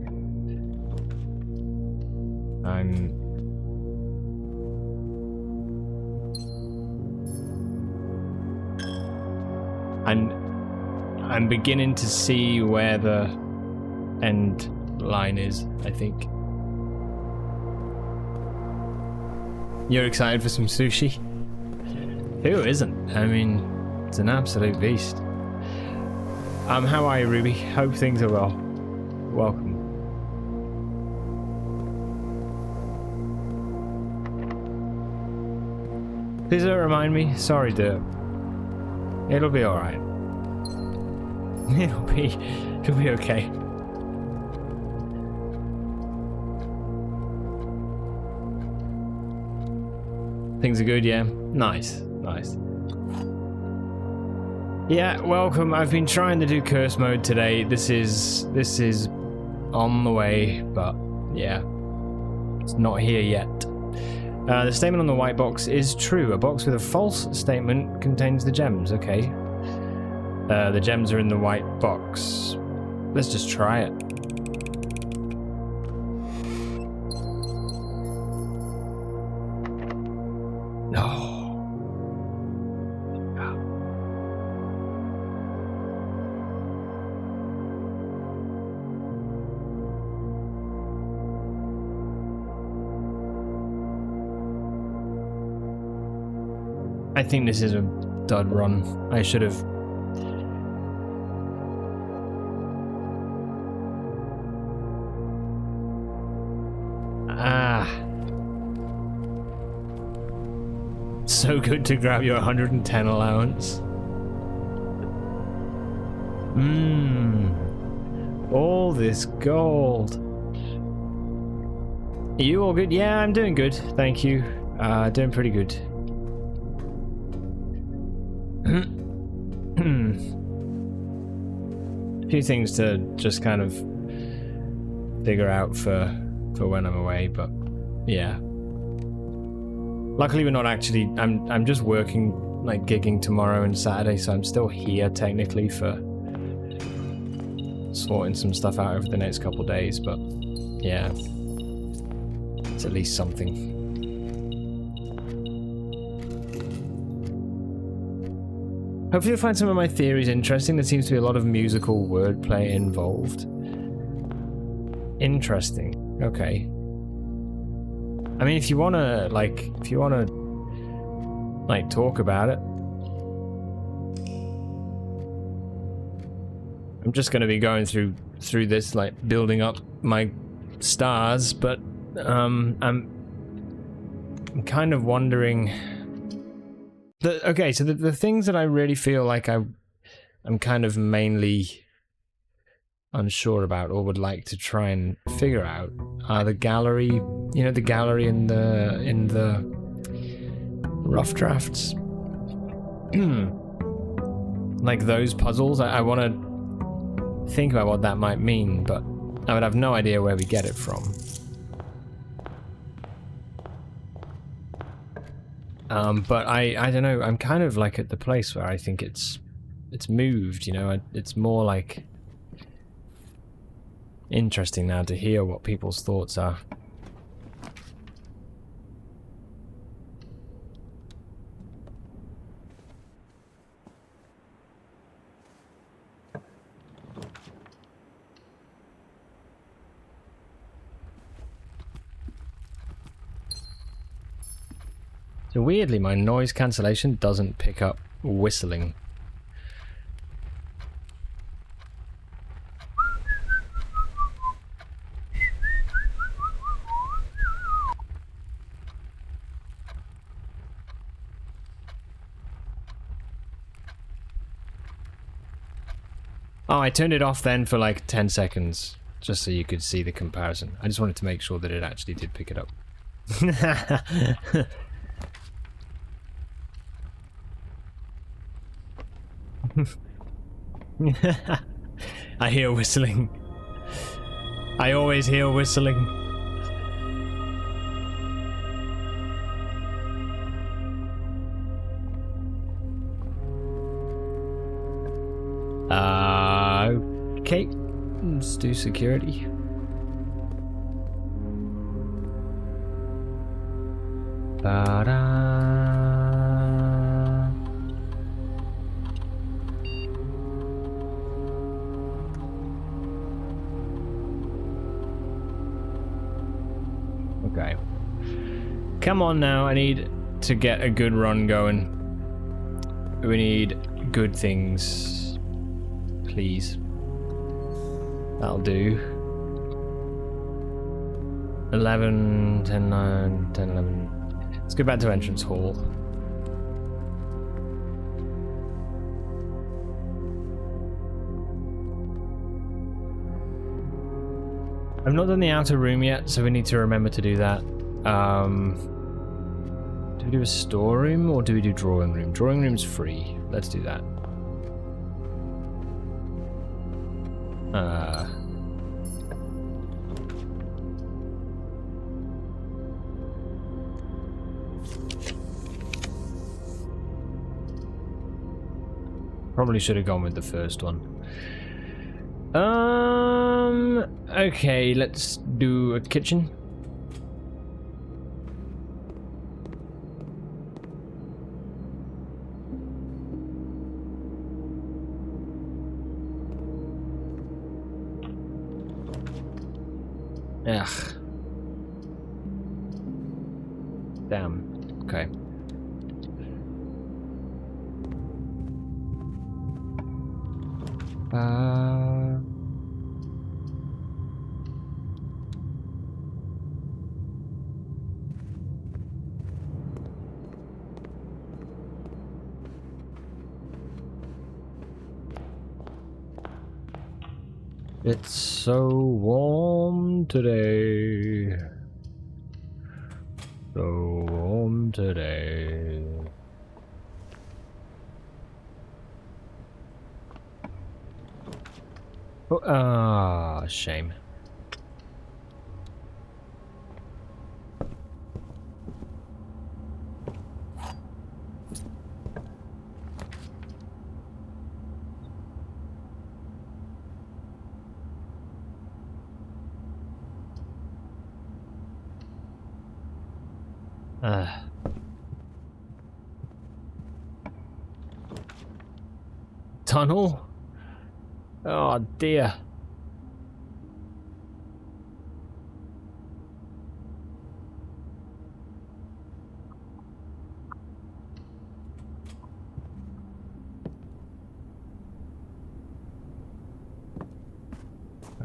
I'm beginning to see where the end line is, I think. You're excited for some sushi? Who isn't? I mean, it's an absolute beast. How are you, Ruby? Hope things are well. Welcome. Please don't remind me. Sorry, Dirt. It'll be alright. It'll be okay. Things are good, yeah? Nice. Yeah, welcome. I've been trying to do curse mode today. This is on the way, but yeah, it's not here yet. The statement on the white box is true. A box with a false statement contains the gems. Okay. The gems are in the white box. Let's just try it. No. I think this is a dud run. I should have... So good to grab your 110 allowance. All this gold. Are you all good? Yeah, I'm doing good. Thank you. Doing pretty good. A few things to just kind of figure out for when I'm away, but yeah. Luckily we're not actually, I'm just working, like gigging tomorrow and Saturday, so I'm still here technically for sorting some stuff out over the next couple of days, but yeah. It's at least something. Hopefully you'll find some of my theories interesting. There seems to be a lot of musical wordplay involved. Interesting. Okay. I mean, if you wanna talk about it. I'm just gonna be going through this, like, building up my stars, but I'm kind of wondering. Okay, so the things that I really feel like I'm kind of mainly unsure about or would like to try and figure out are the gallery, you know, the gallery in the rough drafts. Like those puzzles, I want to think about what that might mean, but I would have no idea where we get it from. But I don't know, I'm kind of like at the place where I think it's moved, you know, it's more like interesting now to hear what people's thoughts are. So weirdly, my noise cancellation doesn't pick up whistling. Oh, I turned it off then for like 10 seconds, just so you could see the comparison. I just wanted to make sure that it actually did pick it up. I hear whistling. I always hear whistling. Okay. Let's do security. Okay. Come on now, I need to get a good run going. We need good things. Please. That'll do. 11, 10, 9, 10, 11. Let's go back to entrance hall. I've not done the outer room yet, so we need to remember to do that. Do we do a storeroom or do we do drawing room? Drawing room's free. Let's do that. Probably should have gone with the first one. Okay, let's do a kitchen. Ugh. Damn. Okay. It's so warm today. So warm today. Oh, ah, shame. Tunnel? Oh dear.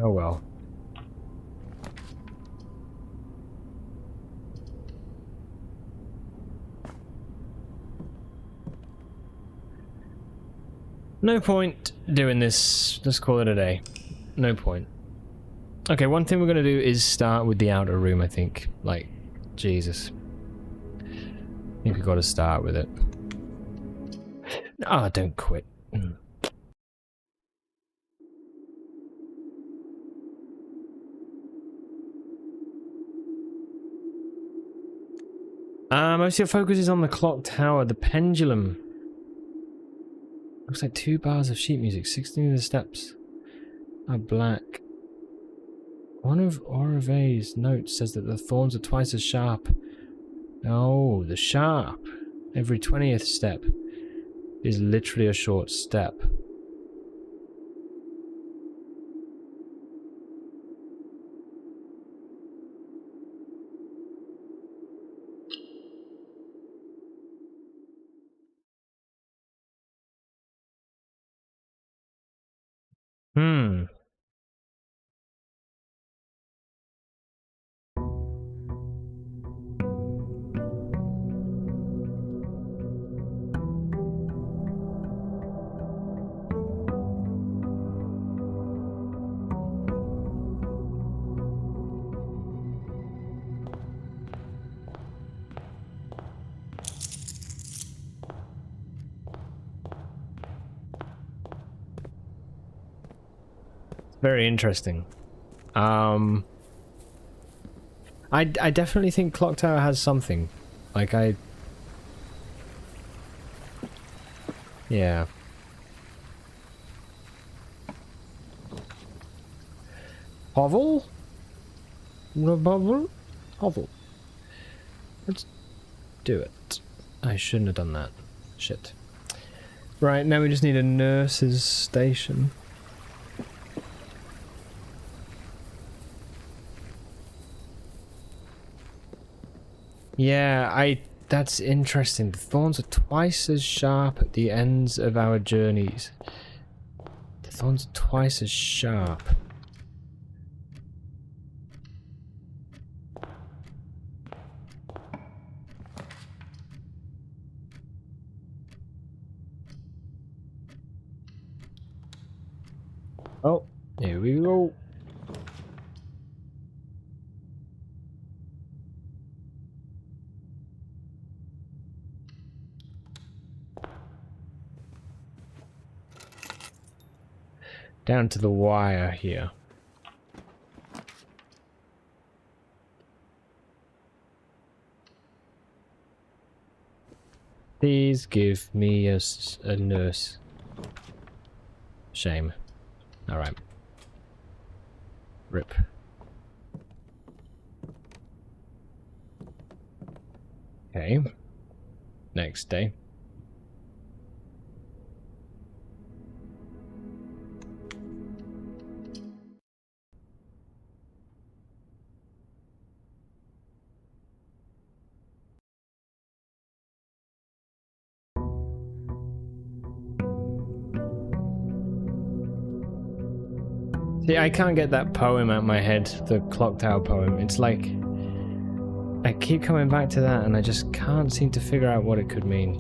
Oh well. No point doing this. Let's call it a day. No point. Okay, one thing we're gonna do is start with the outer room, I think. Like, Jesus. I think we gotta start with it. Ah, don't quit. Most of your focus is on the clock tower, the pendulum. Looks like 2 bars of sheet music, 16 of the steps are black. One of Orave's notes says that the thorns are twice as sharp. Oh, the sharp. Every 20th step is literally a short step. Hmm. Very interesting. I definitely think Clock Tower has something. Like, yeah. Hovel? Hovel. Let's do it. I shouldn't have done that. Shit. Right, now we just need a nurse's station. Yeah, that's interesting. The thorns are twice as sharp at the ends of our journeys. The thorns are twice as sharp. Oh, here we go. Down to the wire here. Please give me a nurse. Shame. Alright. Rip. Okay. Next day. See, I can't get that poem out of my head, the clock tower poem. It's like I keep coming back to that and I just can't seem to figure out what it could mean.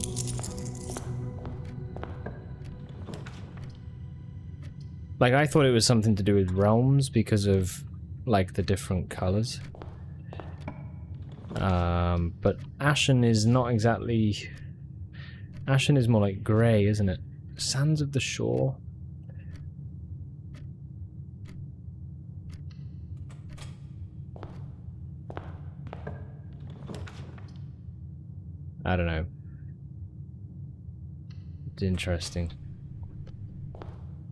Like, I thought it was something to do with realms because of, like, the different colors. But Ashen is not exactly... Ashen is more like grey, isn't it? Sands of the Shore. I don't know. It's interesting.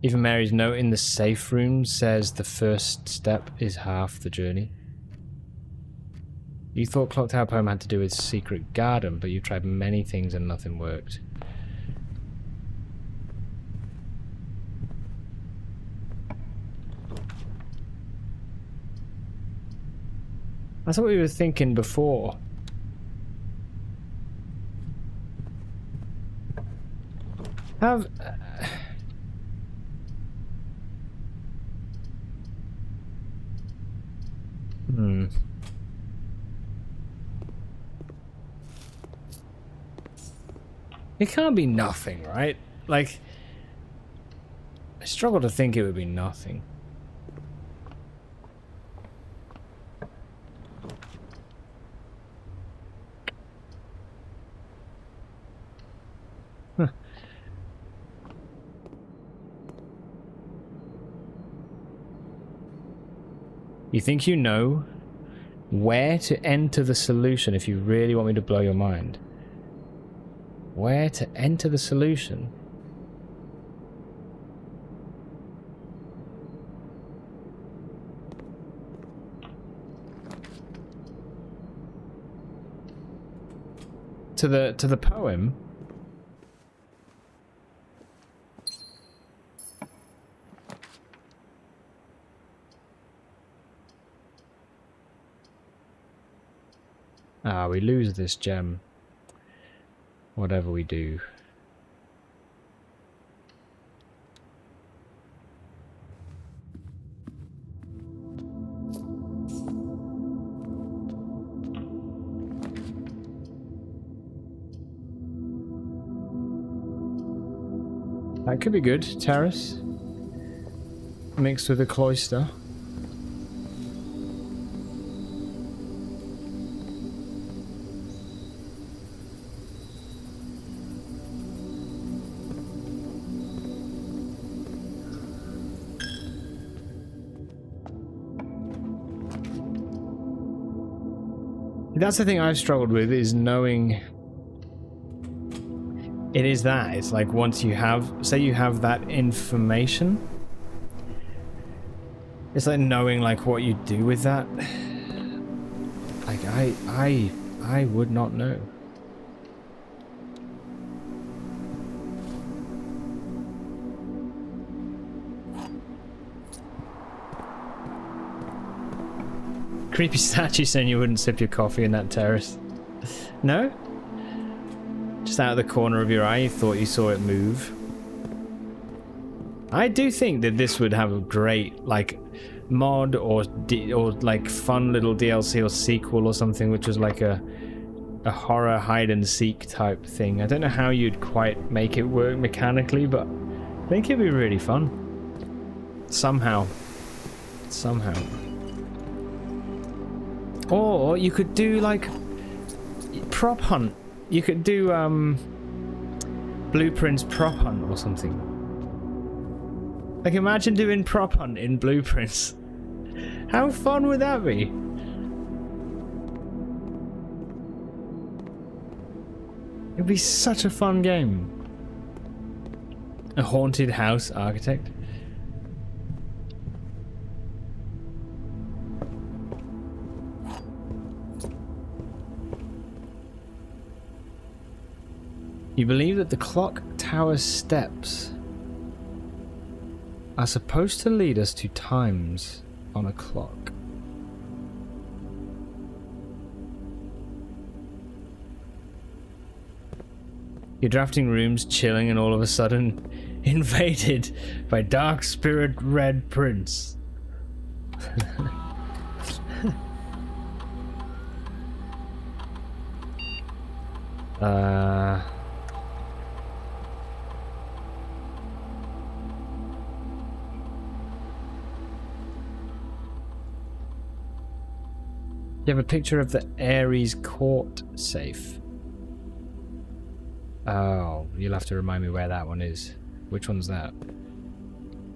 Even Mary's note in the safe room says the first step is half the journey. You thought Clock Tower poem had to do with secret garden, but you've tried many things and nothing worked. That's what we were thinking before. Have... It can't be nothing, right? Like, I struggle to think it would be nothing. Huh. You think you know where to enter the solution if you really want me to blow your mind? Where to enter the solution? To the poem? Ah, we lose this gem. Whatever we do. That could be good. Terrace. Mixed with a cloister. That's the thing I've struggled with, is knowing... It is that. It's like once you have... Say you have that information. It's like knowing like what you do with that. Like I would not know. Creepy statue saying you wouldn't sip your coffee in that terrace. No? Just out of the corner of your eye, you thought you saw it move. I do think that this would have a great, like, mod or like fun little DLC or sequel or something, which was like a horror hide and seek type thing. I don't know how you'd quite make it work mechanically, but I think it'd be really fun. Somehow. Or you could do like prop hunt. You could do Blueprints prop hunt or something. Like imagine doing prop hunt in Blueprints. How fun would that be? It'd be such a fun game. A haunted house architect. You believe that the clock tower steps are supposed to lead us to times on a clock. You're drafting rooms, chilling, and all of a sudden invaded by Dark Spirit Red Prince. You have a picture of the Ares Court safe. Oh, you'll have to remind me where that one is. Which one's that?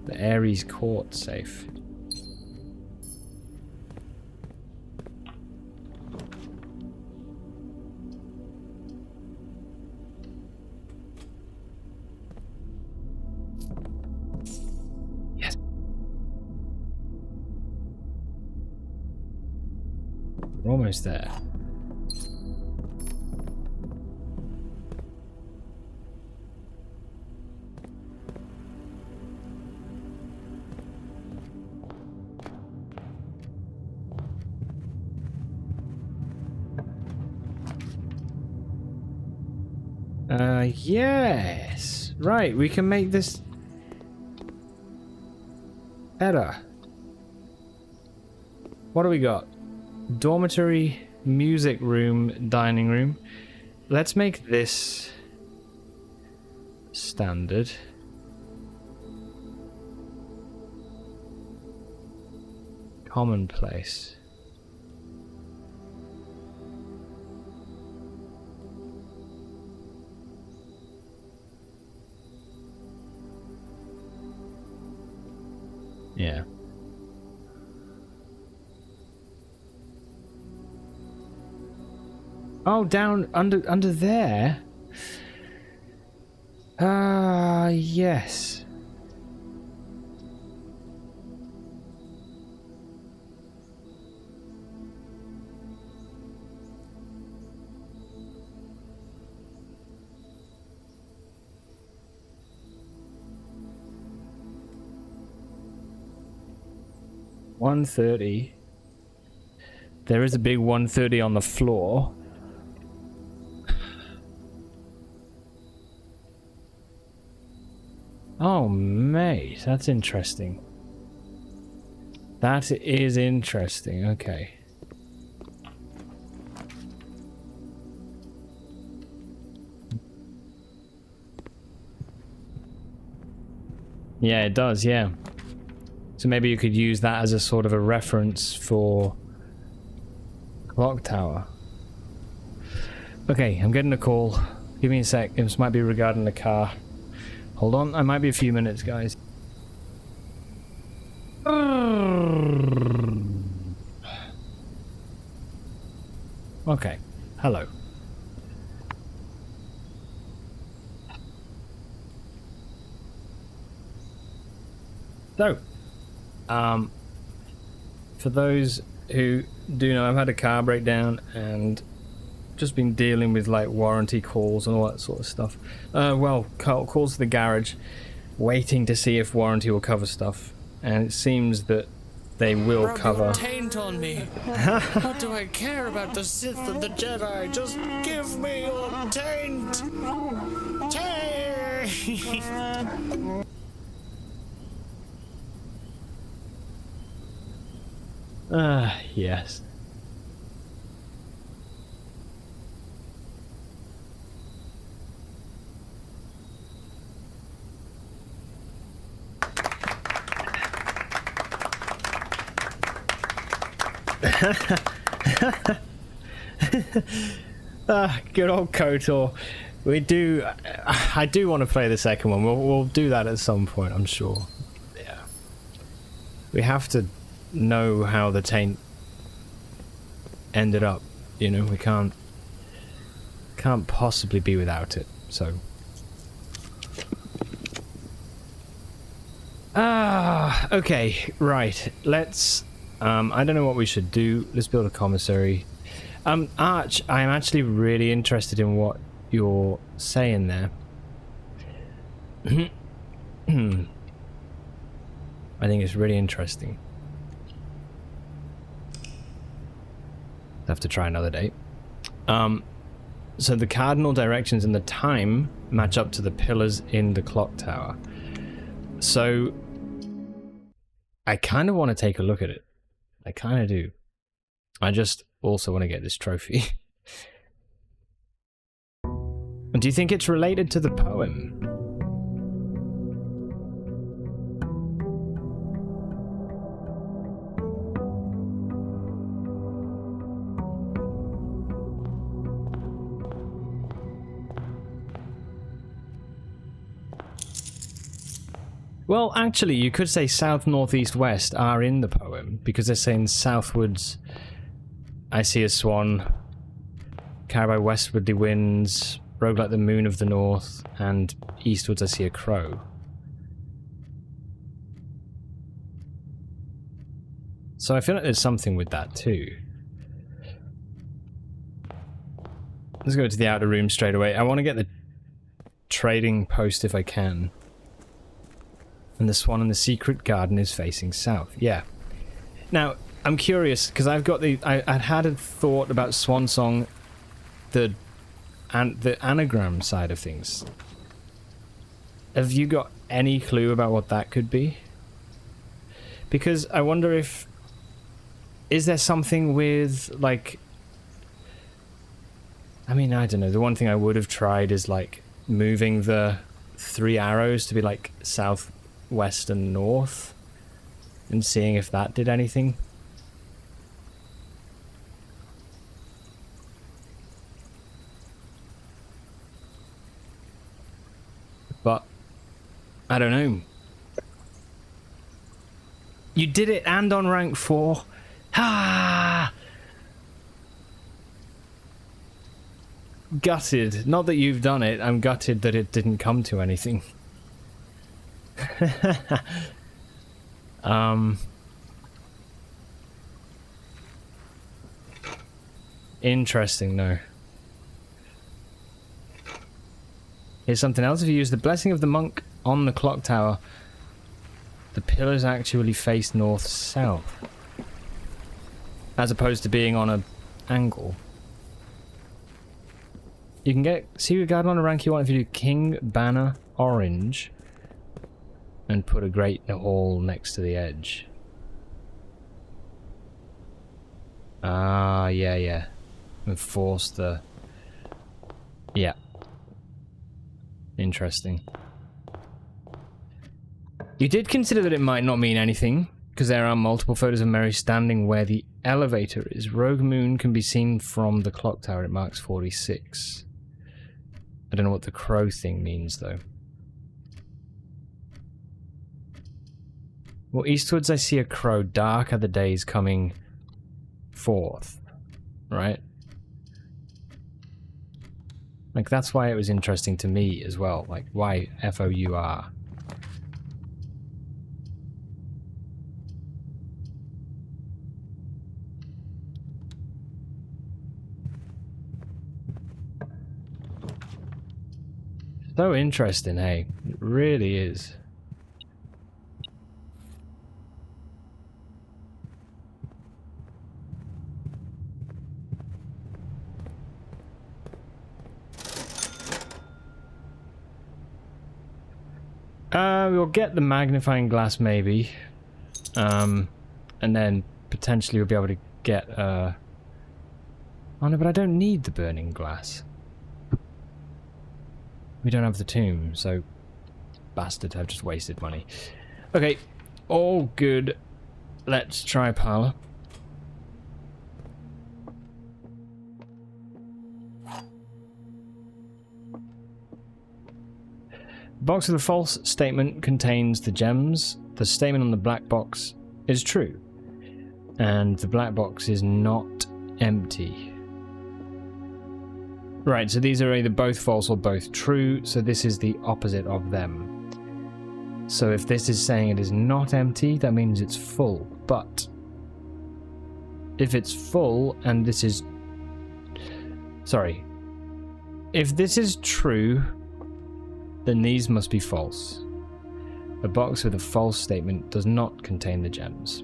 The Ares Court safe. Yes. We're almost there. Yes. Right, we can make this better. What do we got? Dormitory, music room, dining room. Let's make this standard. Commonplace. Yeah. Oh, down under there. Yes. $130. There is a big 130 on the floor. Oh, mate, that's interesting. That is interesting. Okay. Yeah, it does, yeah. So maybe you could use that as a sort of a reference for clock tower. Okay, I'm getting a call. Give me a sec. This might be regarding the car. Hold on, I might be a few minutes, guys. Okay, hello. So, for those who do know, I've had a car breakdown and just been dealing with like warranty calls and all that sort of stuff. Well, calls to the garage, waiting to see if warranty will cover stuff, and it seems that they will cover. Taint on me. What do I care about the Sith and the Jedi? Just give me your taint. Taint. Yes. Good old KOTOR. I do want to play the second one. We'll do that at some point, I'm sure. Yeah. We have to know how the taint ended up. You know, we can't possibly be without it. So. Okay, right. Let's. I don't know what we should do. Let's build a commissary. Arch, I'm actually really interested in what you're saying there. I think it's really interesting. I'll have to try another date. So the cardinal directions and the time match up to the pillars in the clock tower. So I kind of want to take a look at it. I kind of do. I just also want to get this trophy. Do you think it's related to the poem? Well, actually, you could say south, north, east, west are in the poem, because they're saying southwards, I see a swan, carried by westwardly winds, rogue like the moon of the north, and eastwards I see a crow. So I feel like there's something with that too. Let's go to the outer room straight away. I want to get the trading post if I can. And the swan in the secret garden is facing south. Yeah. Now, I'm curious, because I've got the... I'd had a thought about swan song, the anagram side of things. Have you got any clue about what that could be? Because I wonder if... Is there something with, like... I mean, I don't know. The one thing I would have tried is, like, moving the 3 arrows to be, like, south, west, and north. And seeing if that did anything. But, I don't know. You did it and on rank 4. Ah! Gutted. Not that you've done it, I'm gutted that it didn't come to anything. Interesting, no. Here's something else. If you use the blessing of the monk on the clock tower, the pillars actually face north-south, as opposed to being on an angle. You can get Secret Garden on a rank you want if you do King Banner Orange and put a Great Hall next to the edge. Ah, yeah. And force the... Yeah. Interesting. You did consider that it might not mean anything, because there are multiple photos of Mary standing where the elevator is. Rogue Moon can be seen from the clock tower. It marks 46. I don't know what the crow thing means, though. Well, eastwards I see a crow. Dark are the days coming forth. Right? Like, that's why it was interesting to me as well. Like, why F-O-U-R? So interesting, hey? It really is. We'll get the magnifying glass maybe. And then potentially we'll be able to get oh no, but I don't need the burning glass. We don't have the tomb, so bastard, I've just wasted money. Okay, all good. Let's try parlor. The box with the false statement contains the gems. The statement on the black box is true. And the black box is not empty. Right, so these are either both false or both true, so this is the opposite of them. So if this is saying it is not empty, that means it's full. But if it's full and this is... Sorry. if this is true, then these must be false. A box with a false statement does not contain the gems.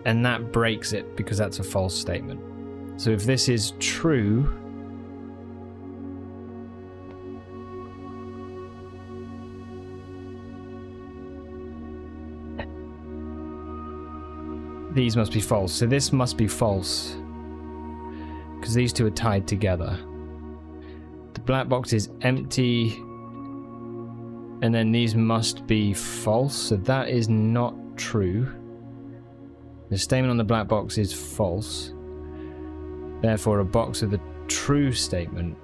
And that breaks it because that's a false statement. So if this is true, these must be false. So this must be false because these two are tied together. The black box is empty, and then these must be false. So that is not true. The statement on the black box is false. Therefore, a box with a true statement...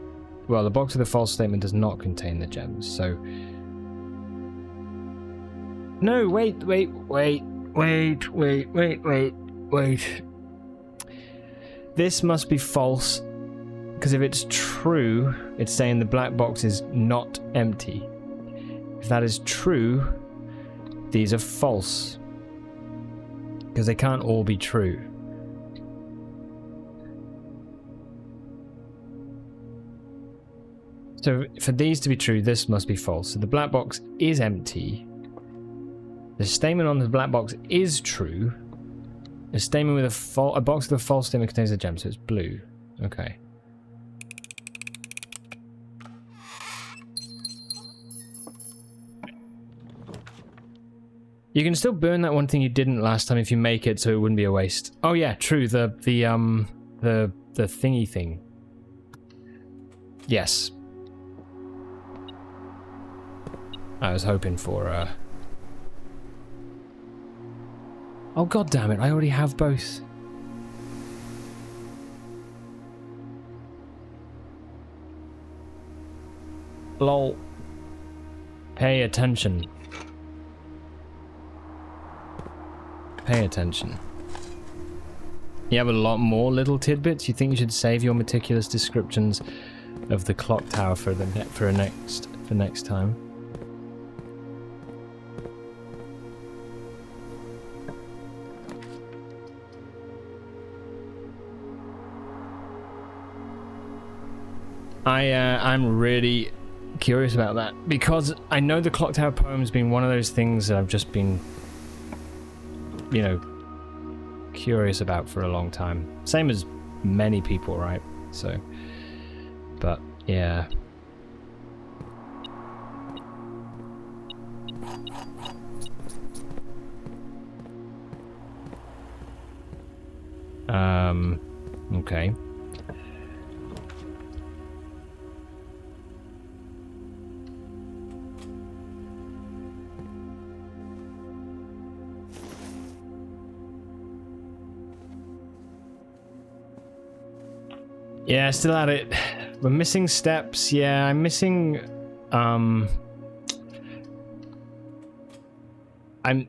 Well, the box with a false statement does not contain the gems, so... No, wait. This must be false, because if it's true, it's saying the black box is not empty. If that is true, these are false. Because they can't all be true. So for these to be true, this must be false. So the black box is empty. The statement on the black box is true. A statement with a box with a false statement contains a gem, so it's blue. Okay. You can still burn that one thing you didn't last time if you make it, so it wouldn't be a waste. Oh yeah, true. The thingy thing. Yes. I was hoping for Oh god damn it! I already have both. Lol. Pay attention. Pay attention. You have a lot more little tidbits. You think you should save your meticulous descriptions of the clock tower for next time? I'm really curious about that because I know the clock tower poem's been one of those things that I've just been, you know, curious about for a long time. Same as many people, right? So, but yeah. Okay. Yeah, still at it. We're missing steps. Yeah, I'm missing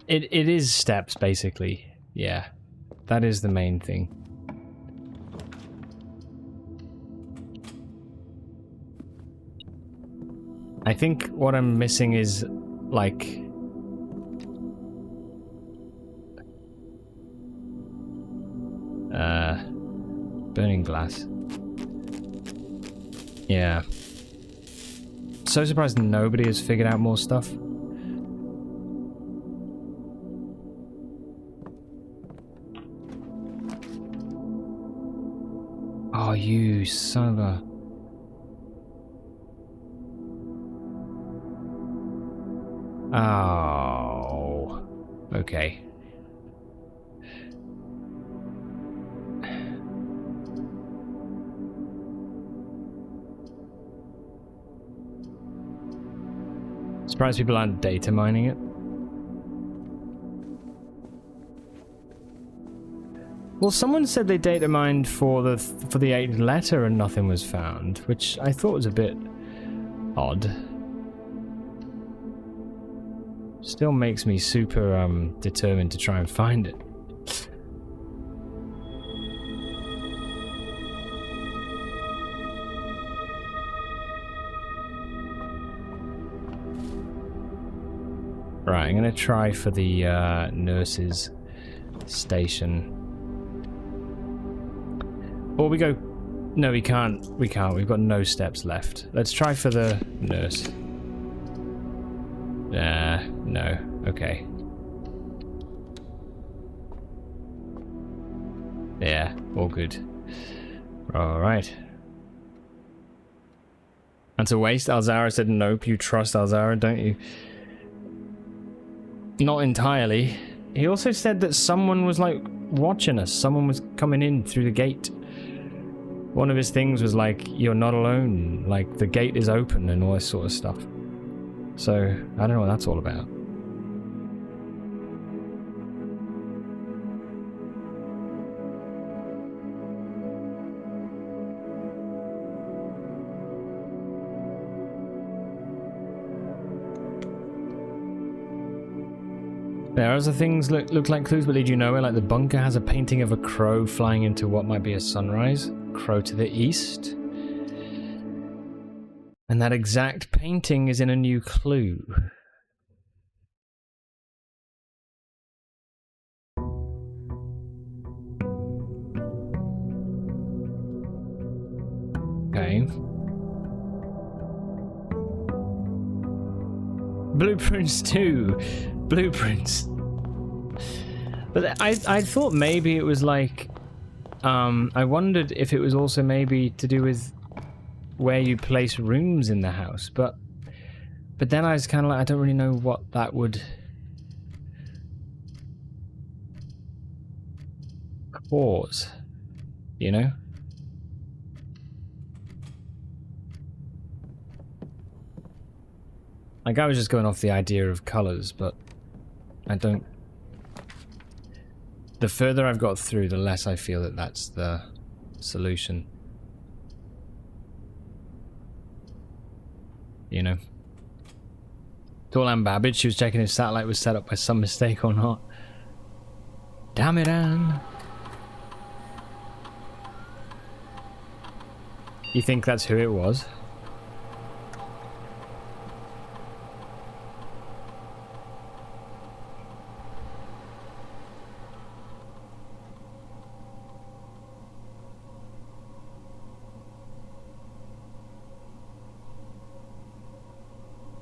it is steps basically. Yeah. That is the main thing. I think what I'm missing is like burning glass. Yeah. So surprised nobody has figured out more stuff. Oh, you son of a... Oh. Okay. Surprised people aren't data mining it. Well, someone said they data mined for the 8th letter and nothing was found, which I thought was a bit odd. Still makes me super determined to try and find it. Right, I'm gonna try for the nurse's station. Or we go... No, we can't. We can't. We've got no steps left. Let's try for the nurse. No. Okay. Yeah, all good. Alright. That's a waste. Alzara said nope. You trust Alzara, don't you? Not entirely. He also said that someone was, like, watching us. Someone was coming in through the gate. One of his things was like, you're not alone. Like, the gate is open and all this sort of stuff. So, I don't know what that's all about. There are other things look like clues but lead you nowhere, like the bunker has a painting of a crow flying into what might be a sunrise. Crow to the east. And that exact painting is in a new clue. Okay. Blueprints 2. Blueprints. But I thought maybe it was like... I wondered if it was also maybe to do with where you place rooms in the house, but then I was kind of like, I don't really know what that would cause, you know? Like, I was just going off the idea of colours, but I don't... The further I've got through, the less I feel that that's the solution. You know? Tool Ann Babbage, she was checking if satellite was set up by some mistake or not. Damn it, Anne. You think that's who it was?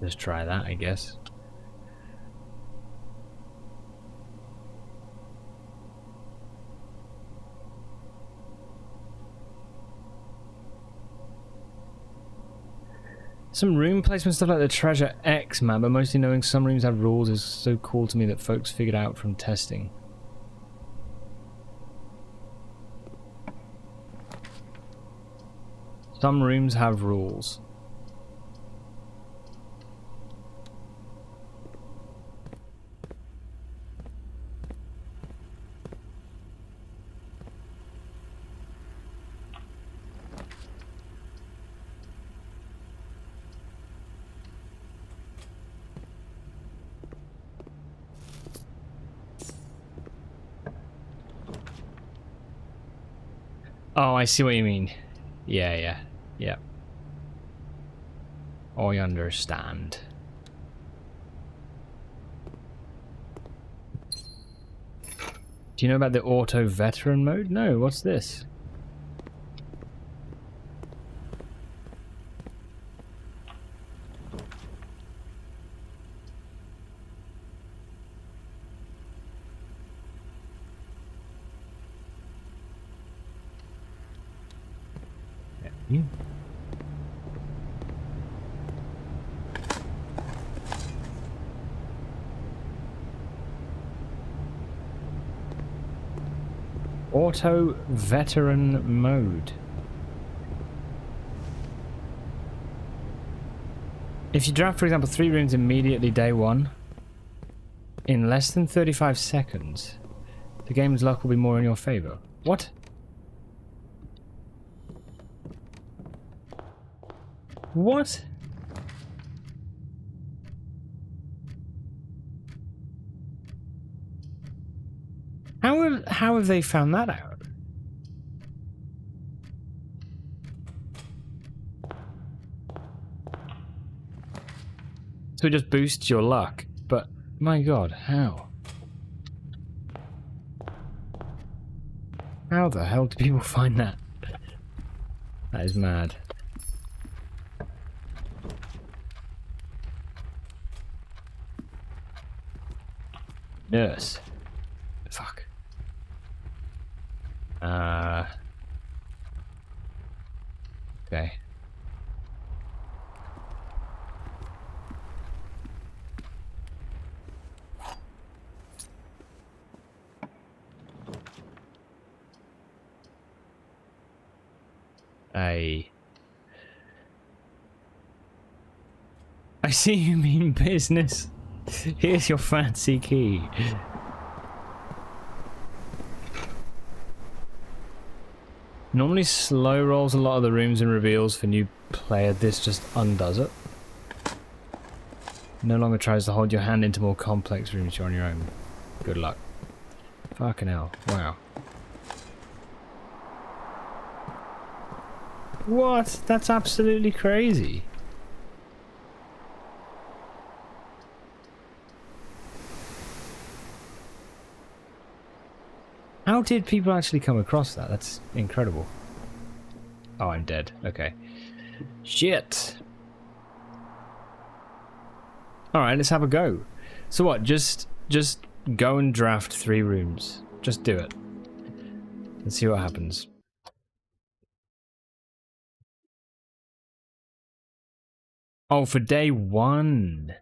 Let's try that, I guess. Some room placement stuff like the Treasure X map, but mostly knowing some rooms have rules is so cool to me that folks figured out from testing. Some rooms have rules. Oh, I see what you mean. Yeah. I understand. Do you know about the auto veteran mode? No, what's this? Yeah. Auto veteran mode. If you draft, for example, 3 rooms immediately day 1, in less than 35 seconds, the game's luck will be more in your favor. What? What? How have they found that out? So it just boosts your luck, but My god, how? How the hell do people find that? That is mad. Nurse. Fuck. Okay. I see you mean business. Here's your fancy key. Normally slow rolls a lot of the rooms and reveals for new player. This just undoes it. No longer tries to hold your hand into more complex rooms. You're on your own. Good luck. Fucking hell. Wow. What? That's absolutely crazy. How did people actually come across that? That's incredible. Oh, I'm dead. Okay. Shit. Alright, let's have a go. So what? Just go and draft 3 rooms. Just do it. Let's see what happens. Oh, for day 1.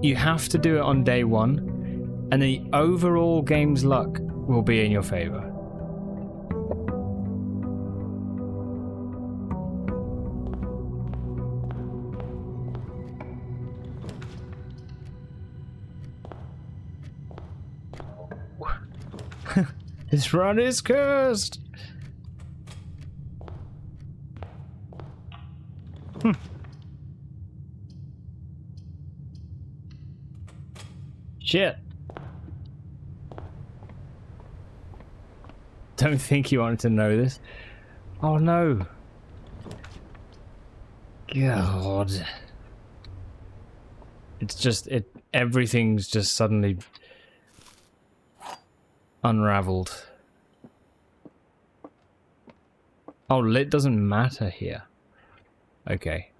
You have to do it on day 1, and the overall game's luck will be in your favor. This run is cursed! Shit. Don't think you wanted to know this. Oh no. God. It's just, everything's just suddenly unraveled. Oh, lit doesn't matter here. Okay.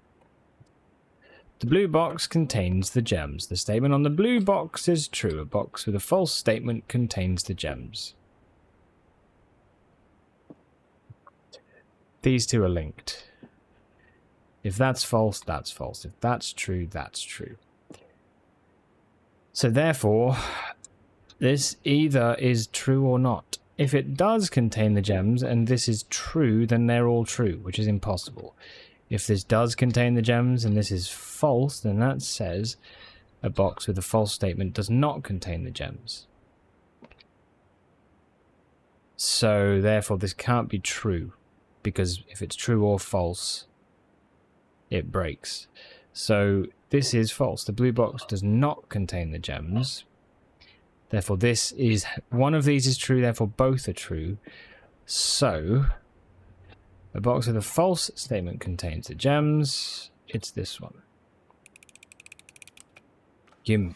The blue box contains the gems. The statement on the blue box is true. A box with a false statement contains the gems. These two are linked. If that's false, that's false. If that's true, that's true. So therefore, this either is true or not. If it does contain the gems and this is true, then they're all true, which is impossible. If this does contain the gems and this is false, then that says a box with a false statement does not contain the gems. So therefore this can't be true, because if it's true or false, it breaks. So this is false. The blue box does not contain the gems. Therefore this is, one of these is true, therefore both are true. So a box with a false statement contains the gems. It's this one. Gem.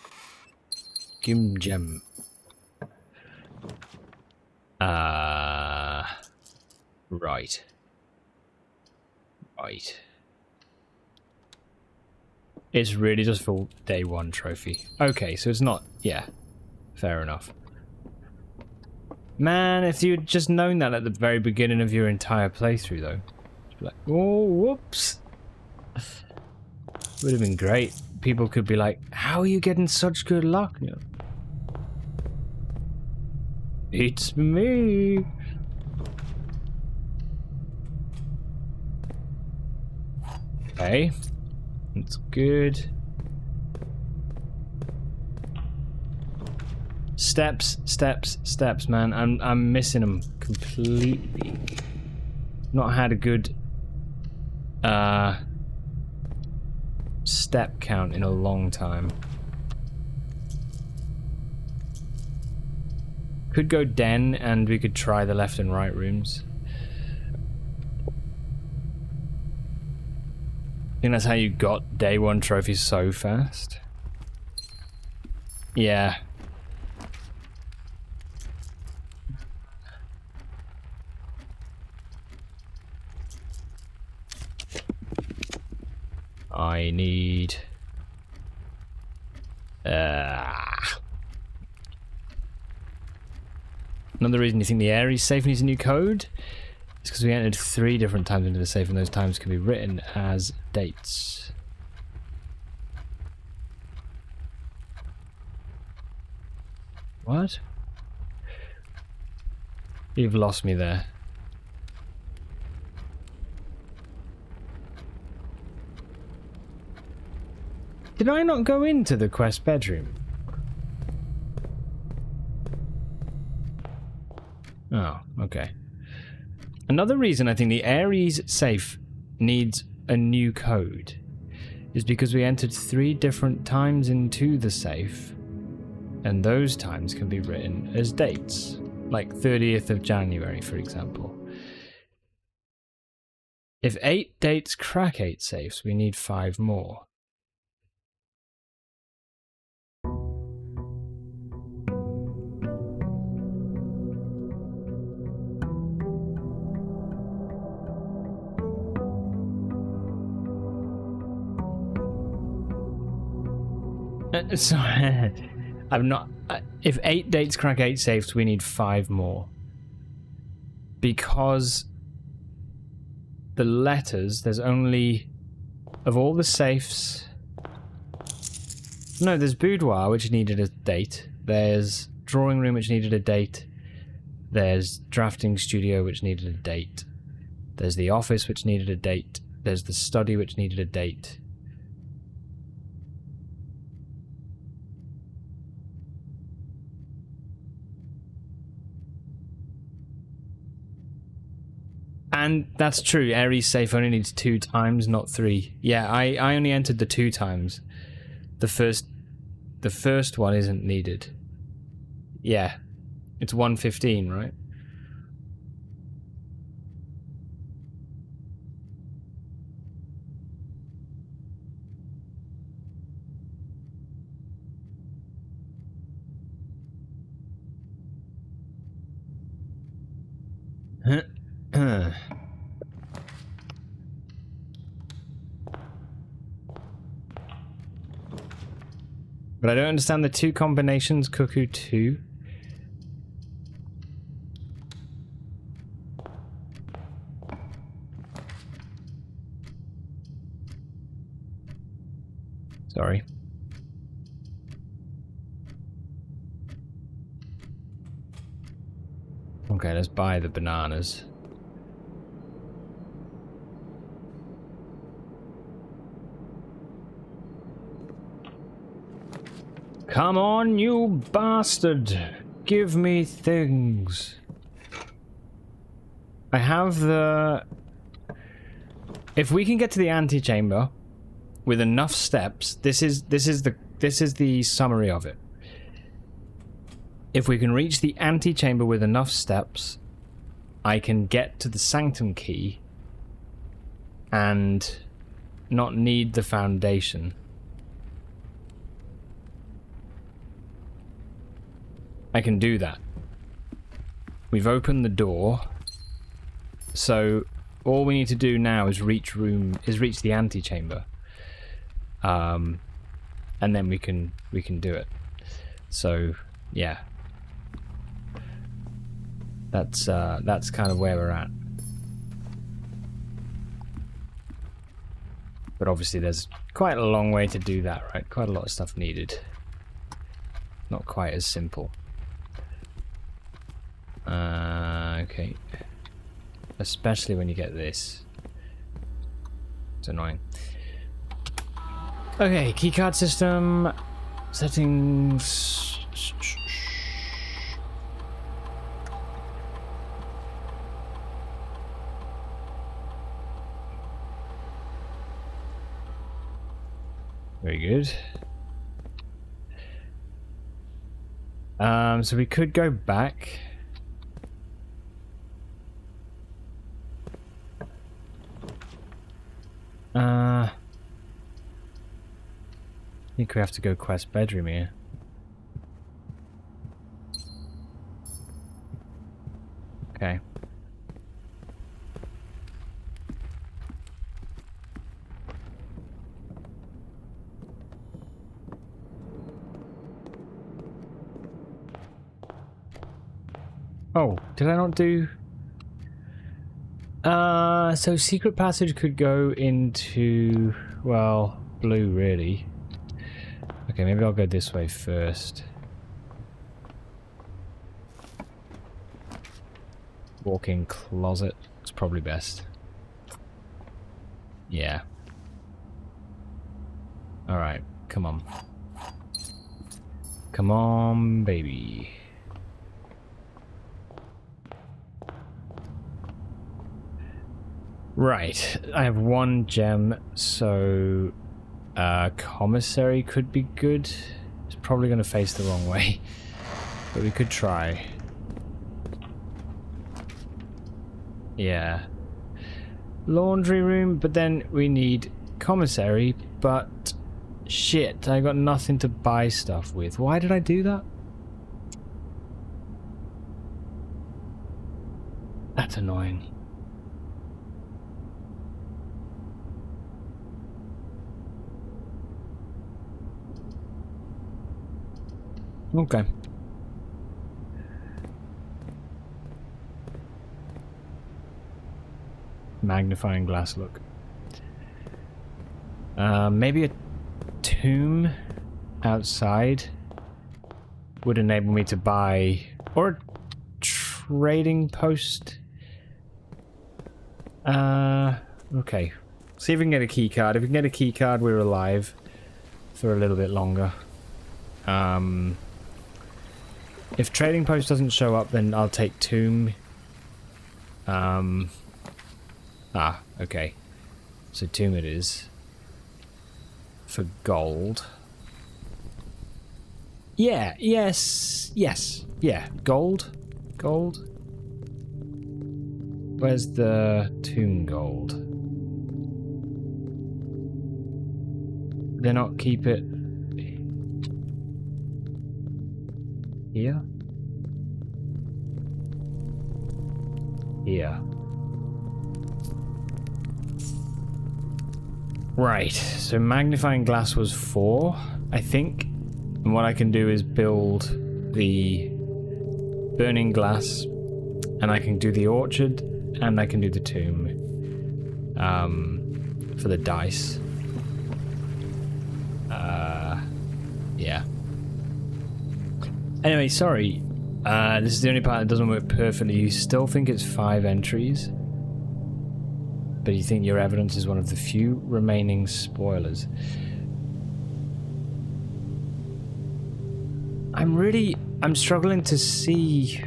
Right. Right. It's really just for day 1 trophy. Okay, so it's not, yeah. Fair enough. Man, if you'd just known that at the very beginning of your entire playthrough, though. You'd be like, oh, whoops. Would have been great. People could be like, how are you getting such good luck? You know, it's me. Okay. That's good. Steps, man. I'm missing them completely. Not had a good step count in a long time. Could go den and we could try the left and right rooms. think that's how you got day 1 trophies so fast? Yeah. I need... Another reason you think the Ares safe needs a new code is because we entered 3 different times into the safe, and those times can be written as dates. What? You've lost me there. Did I not go into the quest bedroom? Oh, okay. Another reason I think the Ares safe needs a new code is because we entered 3 different times into the safe, and those times can be written as dates, like 30th of January, for example. If 8 dates crack 8 safes, we need 5 more. Sorry, I'm not... if 8 dates crack 8 safes, we need 5 more. Because the letters, there's only... Of all the safes... No, there's boudoir, which needed a date. There's drawing room, which needed a date. There's drafting studio, which needed a date. There's the office, which needed a date. There's the study, which needed a date. And that's true, Ares safe only needs 2 times, not 3. Yeah, I only entered the 2 times. The first one isn't needed. Yeah. It's 115, right? But I don't understand the 2 combinations, Cuckoo 2. Sorry. Okay, let's buy the bananas. Come on, you bastard! Give me things. I have the... If we can get to the antechamber with enough steps, this is the summary of it. If we can reach the antechamber with enough steps, I can get to the sanctum key and not need the foundation. I can do that. We've opened the door, so all we need to do now is reach the antechamber, and then we can do it. So yeah, that's kind of where we're at. But obviously, there's quite a long way to do that, right? Quite a lot of stuff needed. Not quite as simple. Okay. Especially when you get this. It's annoying. Okay, keycard system. Settings. Very good. So we could go back. think we have to go quest bedroom here. Okay. Oh, did I not do... so secret passage could go into, well, blue, really. Okay, maybe I'll go this way first. Walk-in closet is probably best. Yeah. Alright, come on. Come on, baby. Right, I have 1 gem, so commissary could be good. It's probably going to face the wrong way, but we could try. Yeah. Laundry room, but then we need commissary, but shit, I got nothing to buy stuff with. Why did I do that? That's annoying. Okay. Magnifying glass look. Maybe a tomb outside would enable me to buy, or a trading post. Okay. See if we can get a key card. If we can get a key card, we're alive for a little bit longer. If trading post doesn't show up, then I'll take tomb. Okay. So tomb it is. For gold. Yeah, yes, yeah, gold. Gold. Where's the tomb gold? They not keep it here? Here. Right, so magnifying glass was 4, I think. And what I can do is build the burning glass, and I can do the orchard, and I can do the tomb. For the dice. Yeah. Anyway, sorry. This is the only part that doesn't work perfectly. You still think it's 5 entries, but you think your evidence is one of the few remaining spoilers. I'm struggling to see.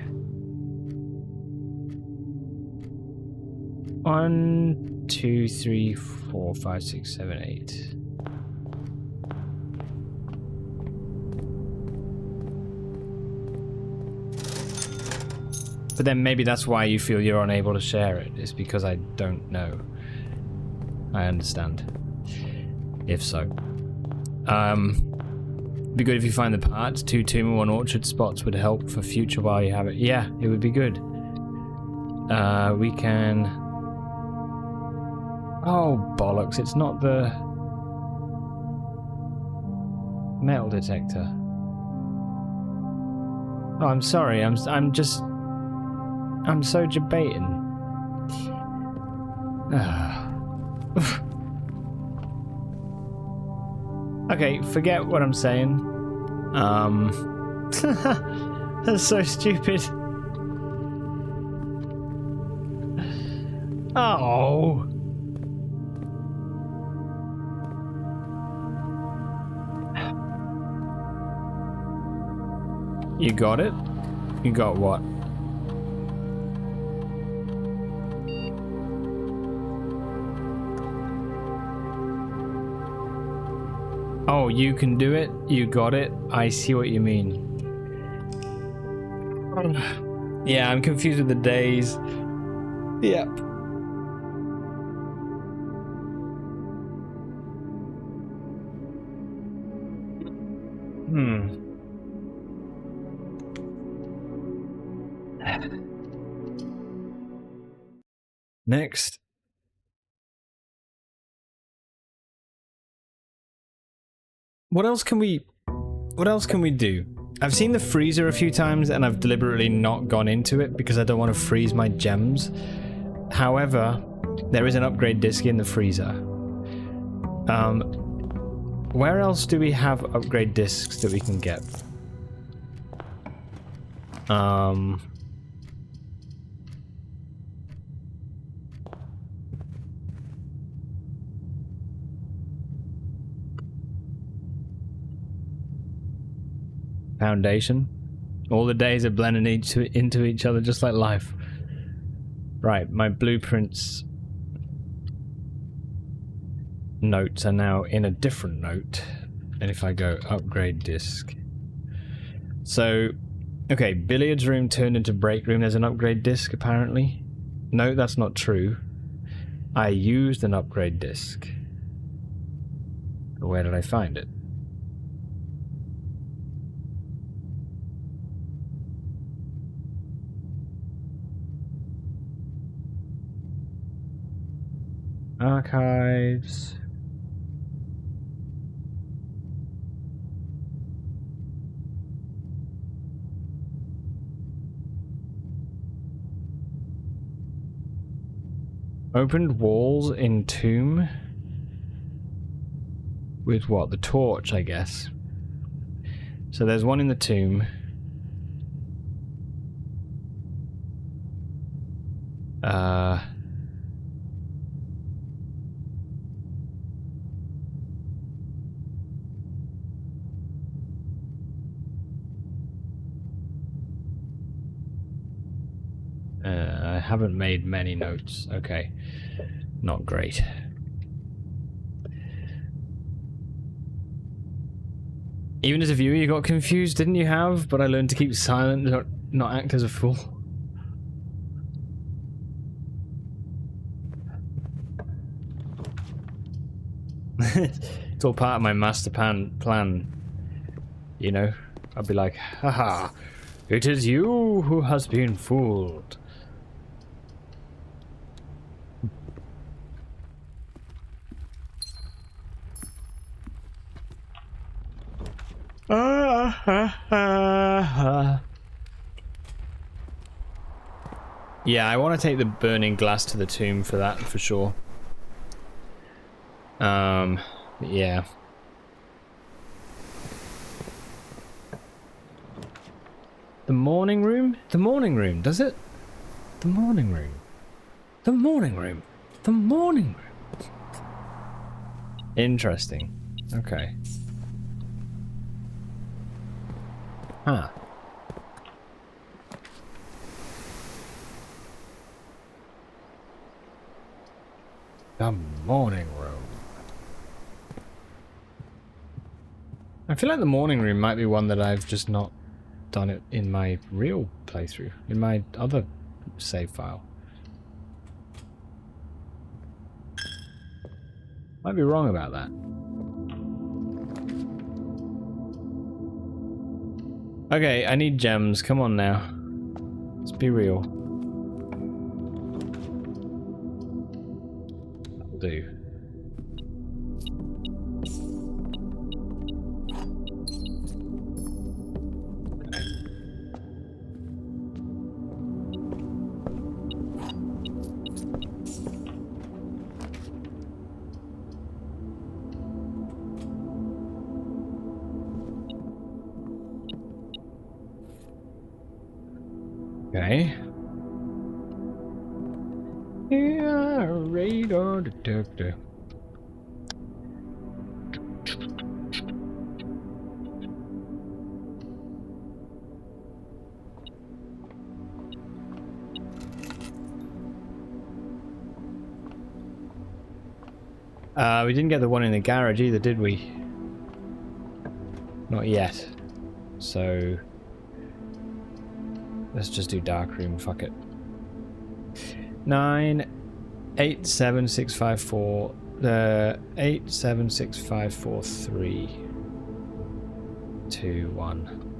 1, 2, 3, 4, 5, 6, 7, 8. But then maybe that's why you feel you're unable to share it. It's because I don't know. I understand. If so. Be good if you find the parts. 2 tomb and 1 orchard spots would help for future while you have it. Yeah, it would be good. We can... Oh, bollocks. It's not the... metal detector. Oh, I'm sorry. I'm so debating. Okay, forget what I'm saying. That's so stupid. Oh. You got it? You got what? Oh, you can do it? You got it? I see what you mean. Yeah, I'm confused with the days. Yep. Next. What else can we do? I've seen the freezer a few times and I've deliberately not gone into it because I don't want to freeze my gems. However, there is an upgrade disc in the freezer. Where else do we have upgrade discs that we can get? Foundation. All the days are blending into each other just like life. Right, my blueprints notes are now in a different note. And if I go upgrade disk. So, okay, billiards room turned into break room. There's an upgrade disk apparently. No, that's not true. I used an upgrade disk. Where did I find it? Archives. Opened walls in tomb. With what? The torch, I guess. So there's one in the tomb. I haven't made many notes. Okay. Not great. Even as a viewer, you got confused, didn't you have? But I learned to keep silent, not act as a fool. It's all part of my master plan. You know? I'll be like, haha, it is you who has been fooled. Yeah, I want to take the burning glass to the tomb for that, for sure. Yeah. The morning room? The morning room, does it? The morning room. The morning room. The morning room. Interesting. Okay. Huh. The morning room. I feel like the morning room might be one that I've just not done it in my real playthrough, in my other save file. Might be wrong about that. Okay, I need gems. Come on now. Let's be real. That'll do. Okay. Yeah, radar detector. We didn't get the one in the garage either, did we? Not yet. So let's just do dark room, fuck it. 9876543. 2, 1.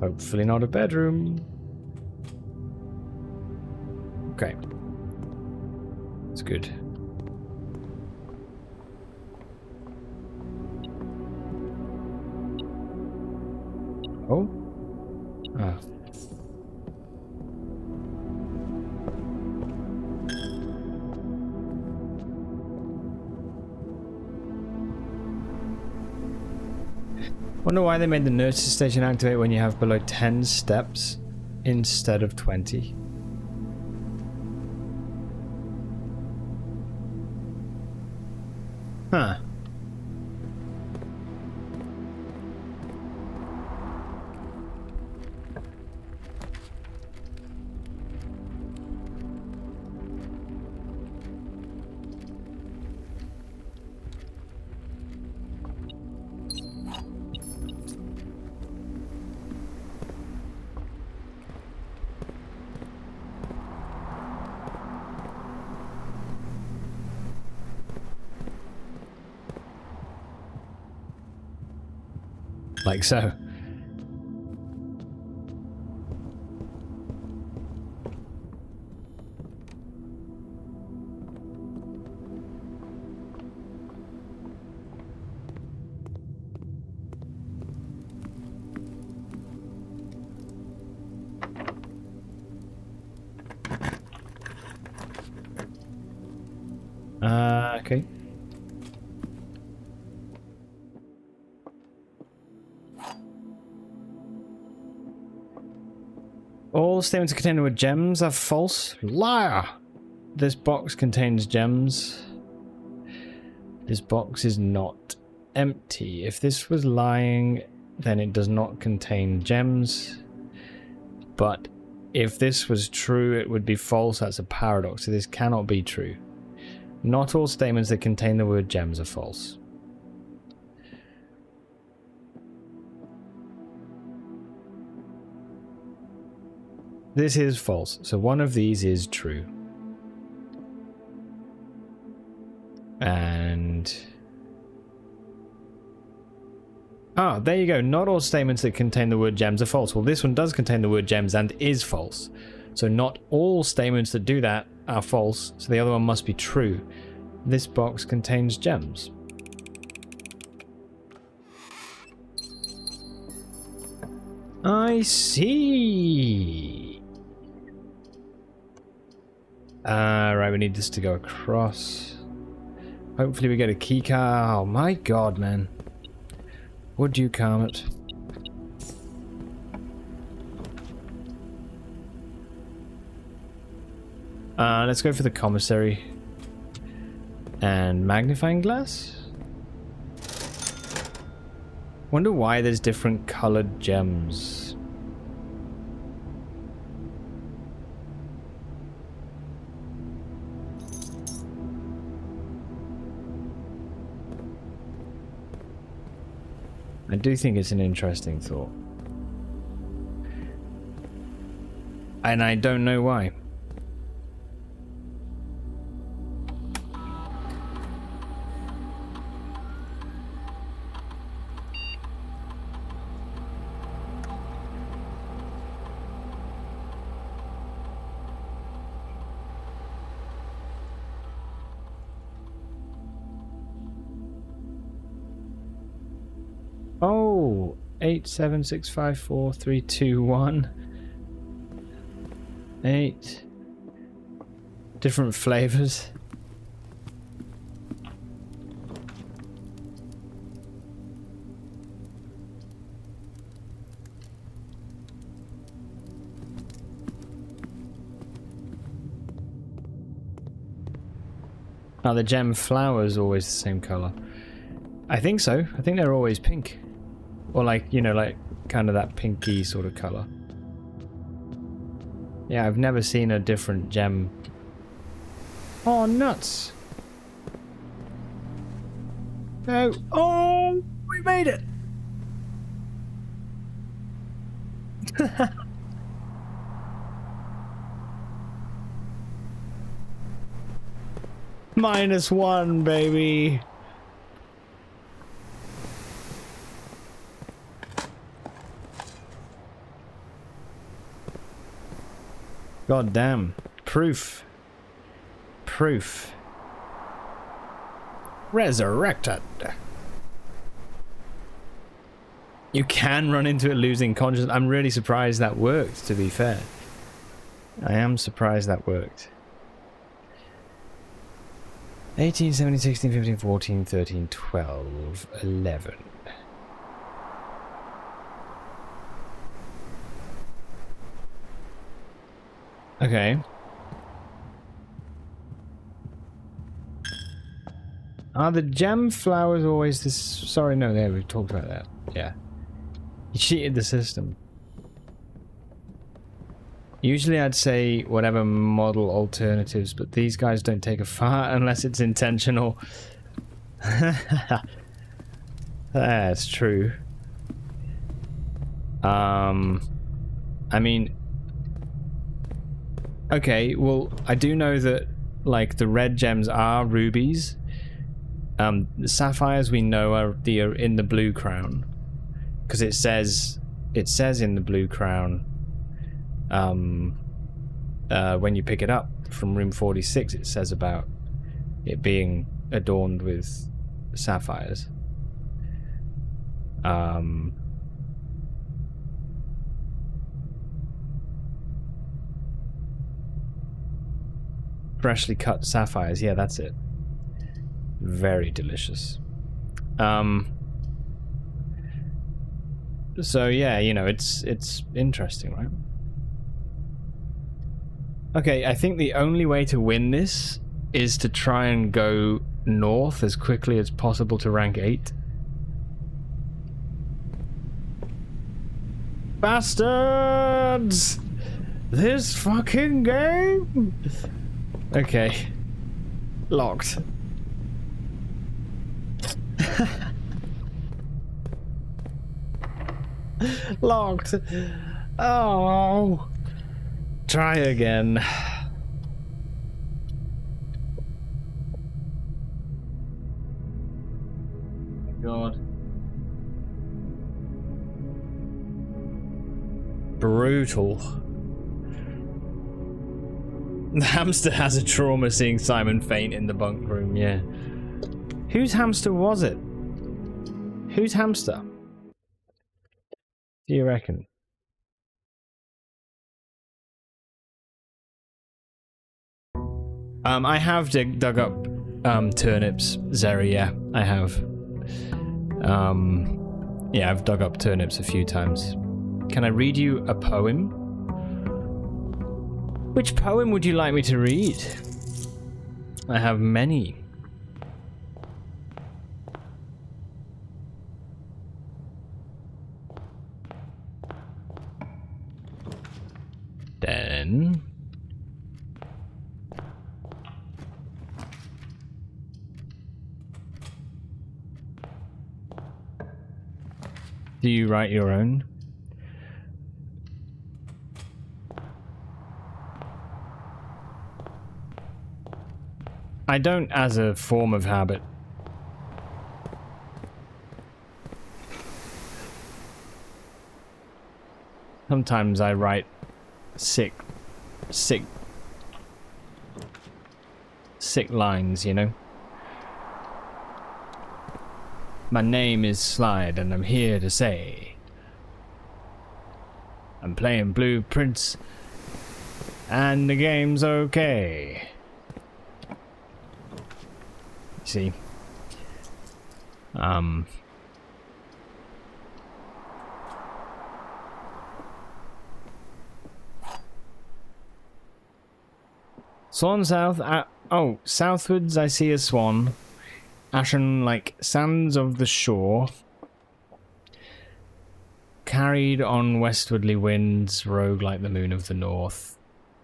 Hopefully not a bedroom. Okay. That's good. Oh? Ah. Wonder why they made the nurse's station activate when you have below 10 steps instead of 20. Huh. Like so. Okay. All statements contained with gems are false. Liar! This box contains gems. This box is not empty. If this was lying, then it does not contain gems. But if this was true, it would be false. That's a paradox. So this cannot be true. Not all statements that contain the word gems are false. This is false. So one of these is true. And... ah, there you go. Not all statements that contain the word gems are false. Well, this one does contain the word gems and is false. So not all statements that do that are false. So the other one must be true. This box contains gems. I see. Right, we need this to go across. Hopefully we get a key card. Oh my god, man. Would you calm it? Let's go for the commissary. And magnifying glass? Wonder why there's different colored gems. I do think it's an interesting thought. And I don't know why. Oh, 87654 8 different flavors. Oh, the gem flower is always the same color. I think so. I think they're always pink. Or like, you know, like kind of that pinky sort of color. Yeah, I've never seen a different gem. Oh, nuts. No. Oh, we made it. -1, baby. God damn. Proof. Proof. Resurrected. You can run into it losing consciousness. I'm really surprised that worked, to be fair. I am surprised that worked. 18, 17, 16, 15, 14, 13, 12, 11. Okay. Are the gem flowers always this? Sorry, no, there, we've talked about that. Yeah. You cheated the system. Usually I'd say whatever model alternatives, but these guys don't take a fart unless it's intentional. That's true. I mean... Okay, well, I do know that, like, the red gems are rubies. The sapphires we know are in the blue crown. Because it says in the blue crown, when you pick it up from room 46, it says about it being adorned with sapphires. Freshly cut sapphires, yeah, that's it. Very delicious. So yeah, you know, it's interesting, right? Okay, I think the only way to win this is to try and go north as quickly as possible to rank 8. Bastards! This fucking game! Okay. Locked. Locked. Oh. Try again. God. Brutal. The hamster has a trauma seeing Simon faint in the bunk room, yeah. Whose hamster was it? Whose hamster? Do you reckon? I have dug up turnips, Zeri, yeah, I have. Yeah, I've dug up turnips a few times. Can I read you a poem? Which poem would you like me to read? I have many. Then... do you write your own? I don't as a form of habit. Sometimes I write sick lines, you know? My name is Slide, and I'm here to say I'm playing Blueprints, and the game's okay. See? Swan south, oh, southwards I see a swan. Ashen like sands of the shore, carried on westwardly winds, rogue like the moon of the north.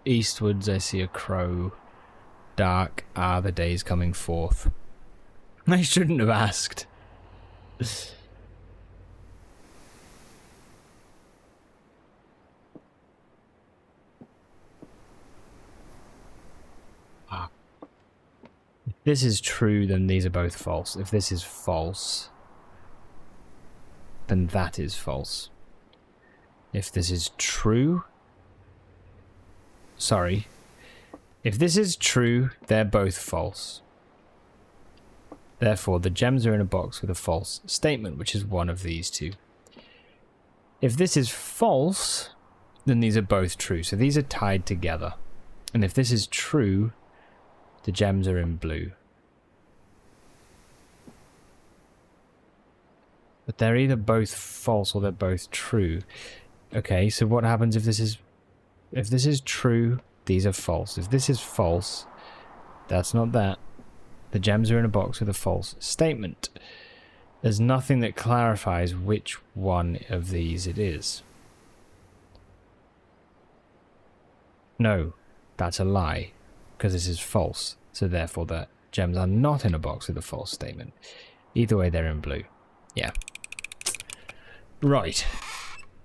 Eastwards I see a crow, dark are the days coming forth. I shouldn't have asked. this is true, then these are both false. If this is false, then that is false. If this is true... Sorry. If this is true, they're both false. Therefore, the gems are in a box with a false statement, which is one of these two. If this is false, then these are both true. So these are tied together. And if this is true, the gems are in blue. But they're either both false or they're both true. Okay, so what happens if this is true, these are false. If this is false, that's not that. The gems are in a box with a false statement. There's nothing that clarifies which one of these it is. No, that's a lie, because this is false. So therefore the gems are not in a box with a false statement. Either way, they're in blue. Yeah. Right.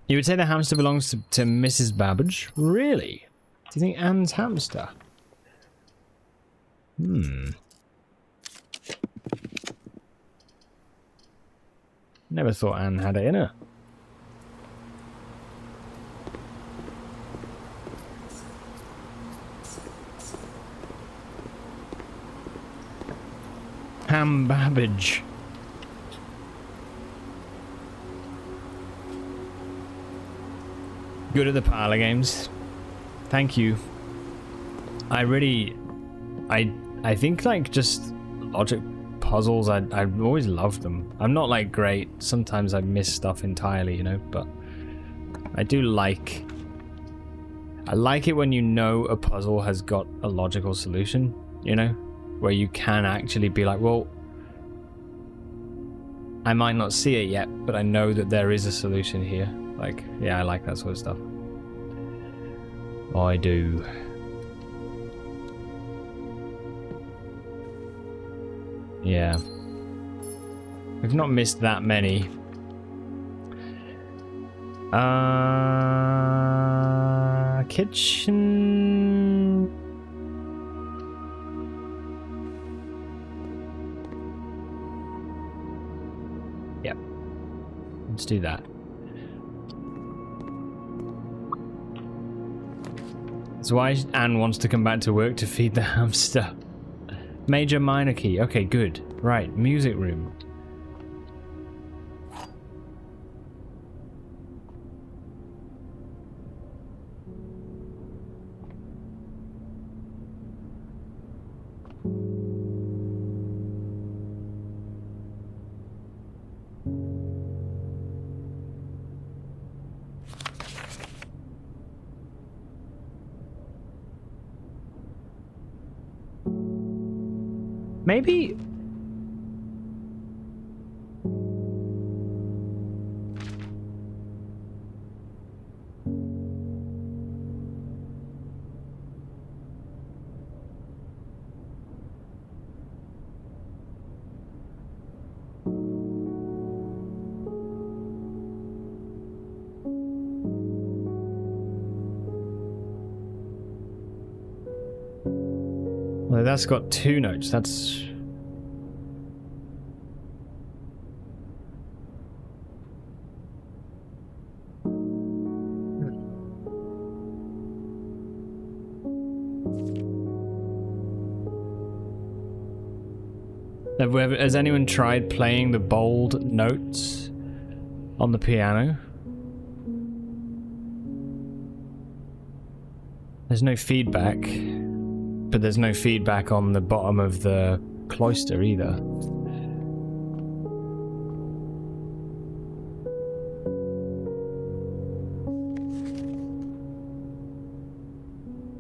You would say the hamster belongs to Mrs. Babbage? Really? Do you think Anne's hamster? Never thought Anne had it in her. Ham Babbage. Good at the parlor games. Thank you. I think like just logic puzzles, I always loved them. I'm not like great. Sometimes I miss stuff entirely, you know, but I do like... I like it when you know a puzzle has got a logical solution, you know? Where you can actually be like, well, I might not see it yet, but I know that there is a solution here. Like, yeah, I like that sort of stuff. I do. Yeah. We've not missed that many. Kitchen... Yep. Let's do that. That's why Anne wants to come back to work to feed the hamster. Major minor key. Okay, good. Right, music room. Maybe... Well, that's got 2 notes. That's... Has anyone tried playing the bold notes on the piano? There's no feedback, but there's no feedback on the bottom of the cloister either.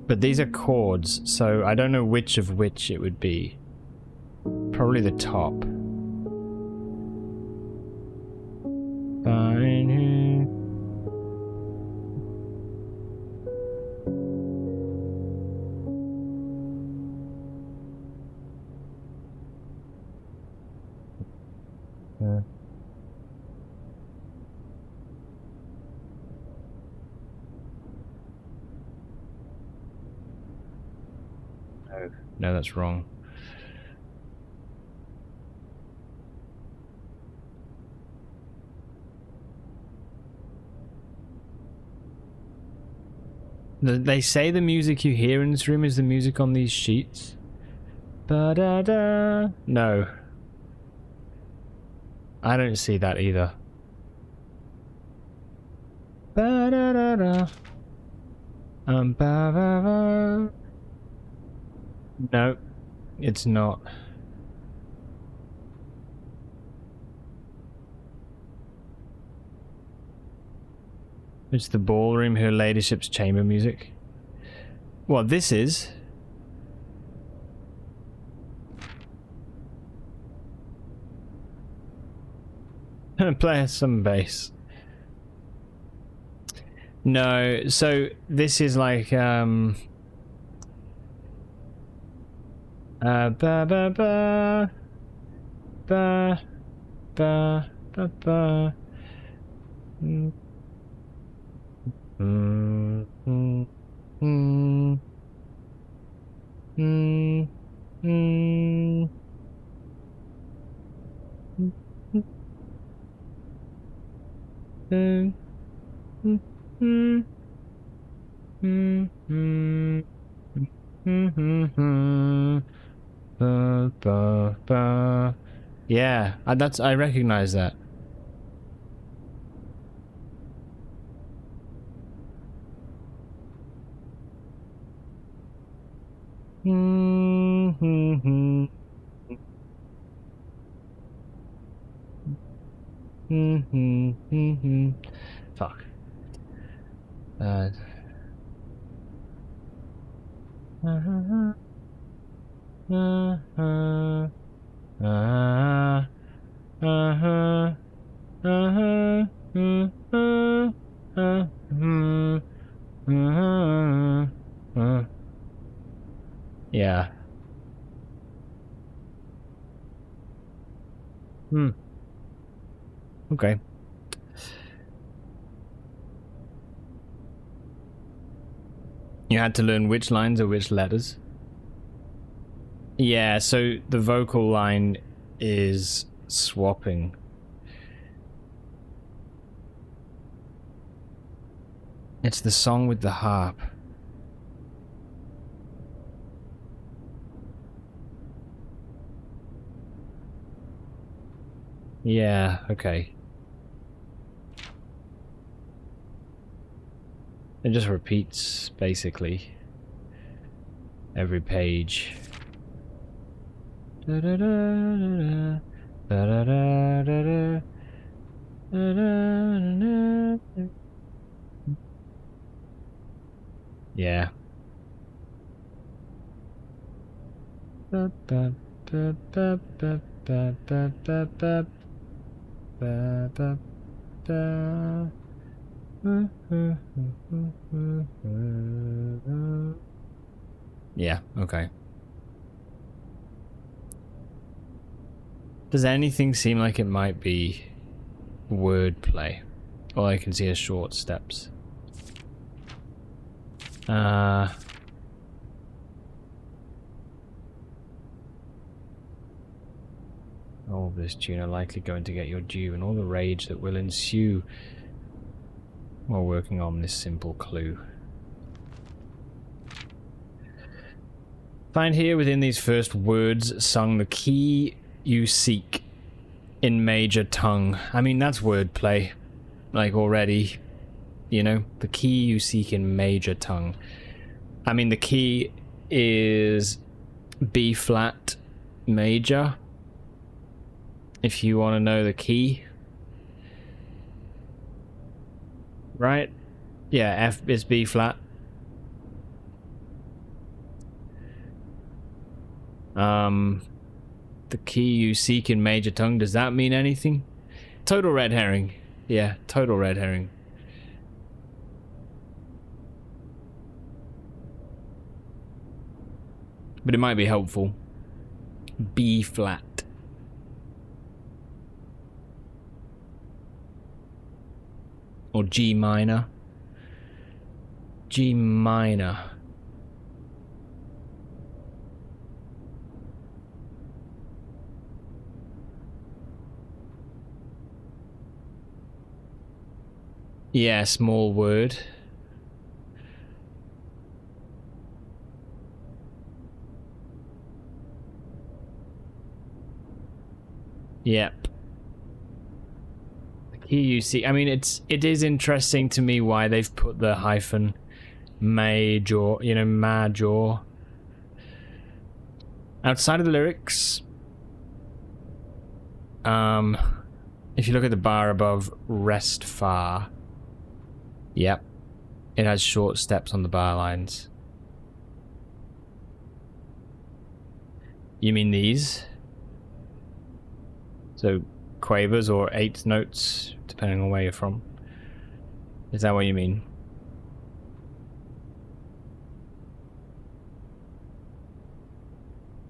But these are chords, so I don't know which of which it would be. Probably the top. No, that's wrong. They say the music you hear in this room is the music on these sheets. Ba-da-da. No. I don't see that either. Ba-da-da-da. Ba-ba-ba. No, it's not. It's the ballroom, her ladyship's chamber music. What this is? Play some bass. No, so this is like ba ba ba ba ba ba ba. Mm. Mm, mm, mm, mm, mm, mm, mm, mm, mm, mm, ba, ba, ba. Yeah, I recognize that. Mm-hmm. Mm-hmm. Mm-hmm. Fuck. Uh-huh. Uh-huh. Uh-huh. Uh-huh. Uh-huh. Uh-huh. Uh-huh. Uh-huh. Yeah. Hmm. Okay. You had to learn which lines are which letters? Yeah, so the vocal line is swapping. It's the song with the harp. Yeah, okay. It just repeats, basically, every page. Yeah. Yeah, okay. Does anything seem like it might be wordplay? All I can see are short steps. All of this tune are likely going to get your due, and all the rage that will ensue while working on this simple clue. Find here within these first words sung the key you seek in major tongue. I mean, that's wordplay, like already, you know? The key you seek in major tongue. I mean, the key is B flat major. If you want to know the key. Right? Yeah, F is B flat. The key you seek in major tongue, does that mean anything? Total red herring. Yeah, total red herring. But it might be helpful. B flat. Or G minor. G minor. Yeah, small word. Yep. The key you see. I mean, it is interesting to me why they've put the hyphen major, you know, major. Outside of the lyrics, if you look at the bar above, rest far. Yep. It has short steps on the bar lines. You mean these? So quavers or eighth notes, depending on where you're from. Is that what you mean?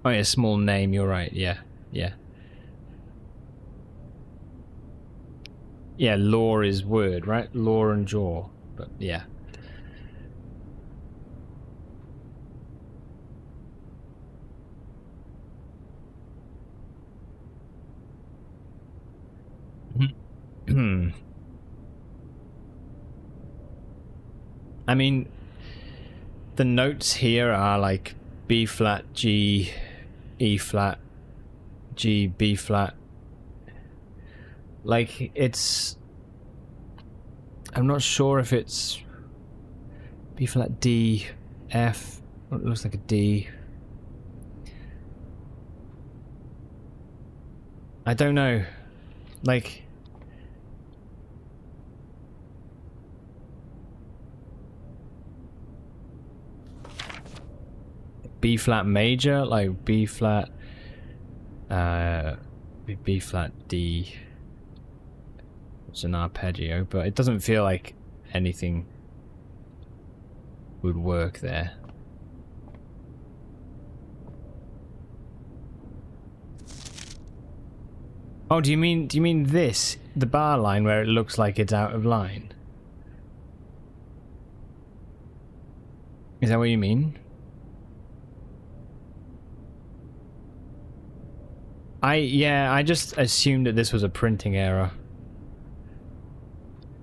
Oh yeah, small name, you're right, yeah, yeah. Yeah, law is word, right? Law and jaw, but yeah. I mean, the notes here are like B flat, G, E flat, G, B flat. Like, it's... I'm not sure if it's B flat, D, F. It looks like a D. I don't know. Like... B flat major, like B flat, B flat D. It's an arpeggio, but it doesn't feel like anything would work there. Oh, do you mean this, the bar line where it looks like it's out of line? Is that what you mean? I just assumed that this was a printing error.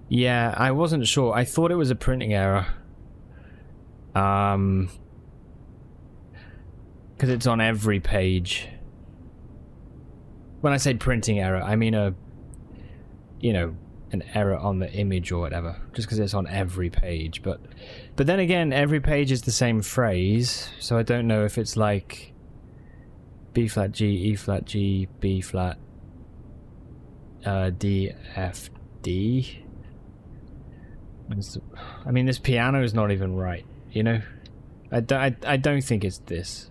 Yeah, I wasn't sure. I thought it was a printing error. Because it's on every page. When I say printing error, I mean you know, an error on the image or whatever. Just because it's on every page. But then again, every page is the same phrase, so I don't know if it's like B flat, G, E flat, G, B flat, D, F, D. I mean, this piano is not even right, you know? I don't think it's this.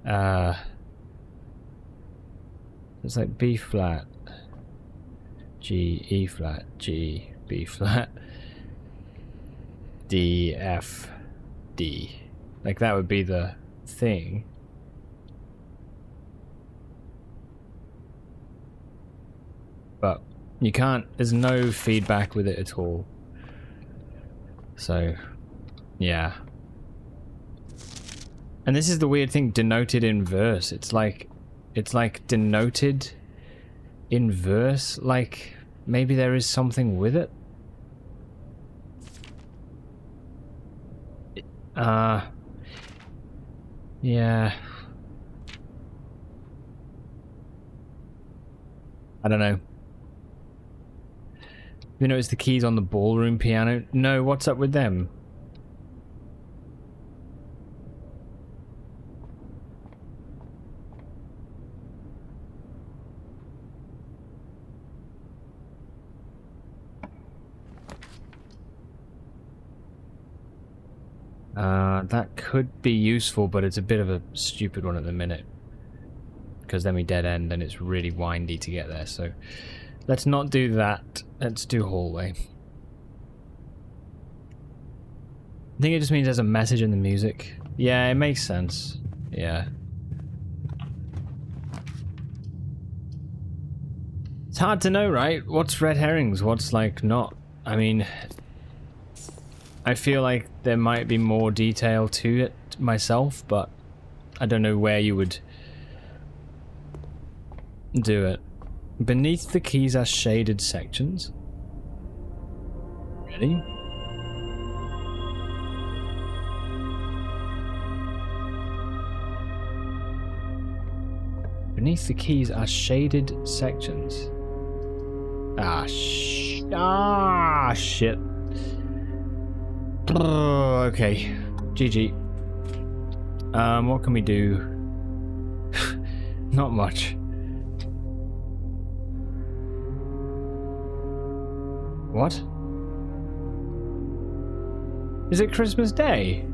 It's like B flat, G, E flat, G, B flat, D, F, D. Like, that would be the thing. But you can't, there's no feedback with it at all. So, yeah. And this is the weird thing, denoted in verse. It's like denoted in verse. Like, maybe there is something with it. Yeah. I don't know. You notice the keys on the ballroom piano? No, what's up with them? That could be useful, but it's a bit of a stupid one at the minute. Because then we dead end and it's really windy to get there, so... Let's not do that. Let's do hallway. I think it just means there's a message in the music. Yeah, it makes sense. Yeah. It's hard to know, right? What's red herrings? What's, like, not? I mean... I feel like there might be more detail to it myself, but... I don't know where you would... do it. Beneath the keys are shaded sections. Ready? Beneath the keys are shaded sections. Shit. Okay. GG. What can we do? Not much. What? Is it Christmas Day?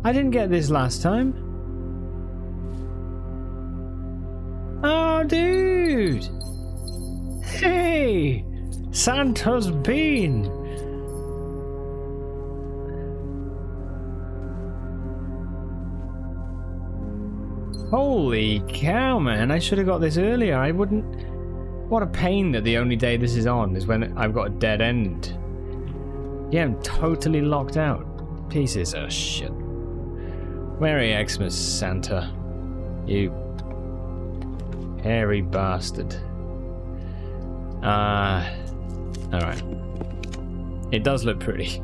I didn't get this last time. Oh, dude! Hey! Santa's bean! Holy cow, man. I should have got this earlier. I wouldn't... What a pain that the only day this is on is when I've got a dead end. Yeah, I'm totally locked out. Pieces of shit. Merry Xmas, Santa. You hairy bastard. Alright. It does look pretty.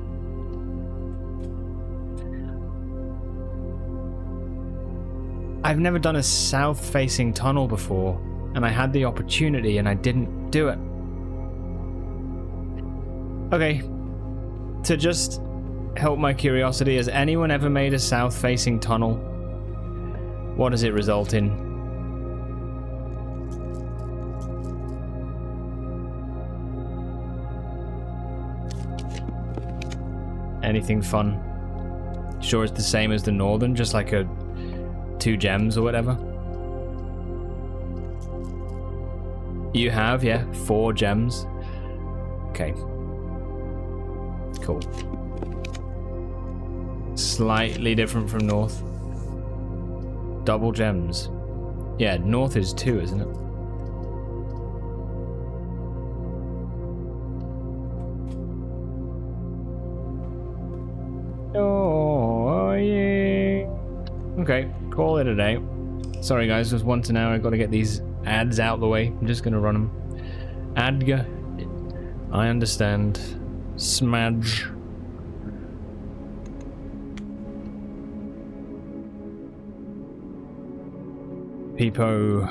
I've never done a south-facing tunnel before, and I had the opportunity and I didn't do it. Okay. To just help my curiosity, has anyone ever made a south-facing tunnel? What does it result in? Anything fun? Sure it's the same as the northern, just like a 2 gems or whatever? You have, yeah? 4 gems? Okay. Cool. Slightly different from north. Double gems. Yeah, north is 2, isn't it? Oh, yeah. Okay, call it a day. Sorry guys, just once an hour I gotta get these ads out the way. I'm just gonna run them. Adga. I understand. Smudge. Peepo.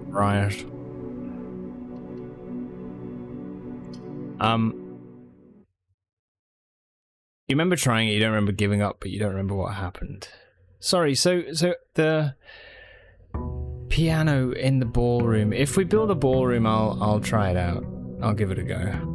Riot. You remember trying it, you don't remember giving up, but you don't remember what happened. Sorry, so the piano in the ballroom. If we build a ballroom, I'll try it out. I'll give it a go.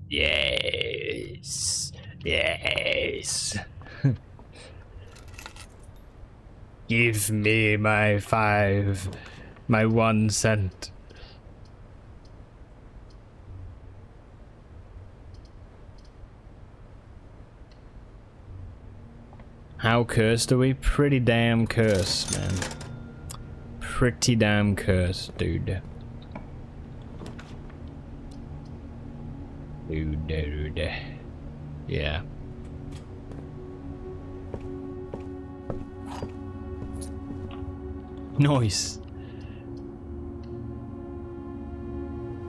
Yes. Yes. Give me my 5, my 1 cent. How cursed are we? Pretty damn cursed, man. Pretty damn cursed, dude. Dude. Yeah. Nice.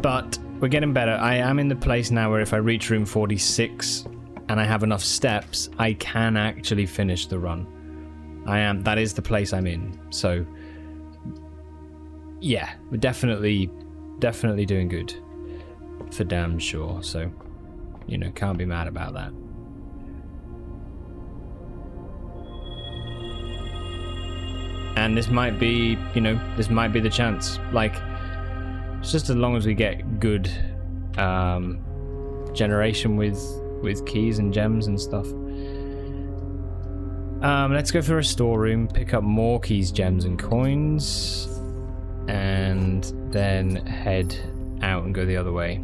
But we're getting better. I am in the place now where if I reach room 46 and I have enough steps, I can actually finish the run. That is the place I'm in. So yeah, we're definitely doing good. For damn sure. So, you know, can't be mad about that. And this might be, you know, this might be the chance. Like, it's just as long as we get good generation with keys and gems and stuff. Let's go for a storeroom, pick up more keys, gems, and coins, and then head out and go the other way.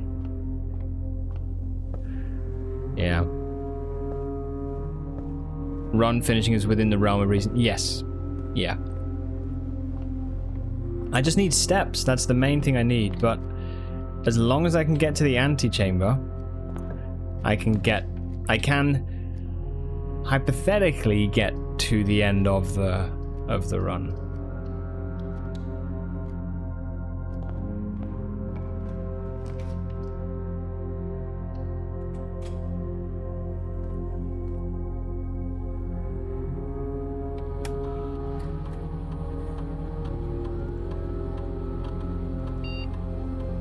Yeah. Run finishing is within the realm of reason. Yes. Yeah. I just need steps. That's the main thing I need. But as long as I can get to the antechamber, I can hypothetically get to the end of the run.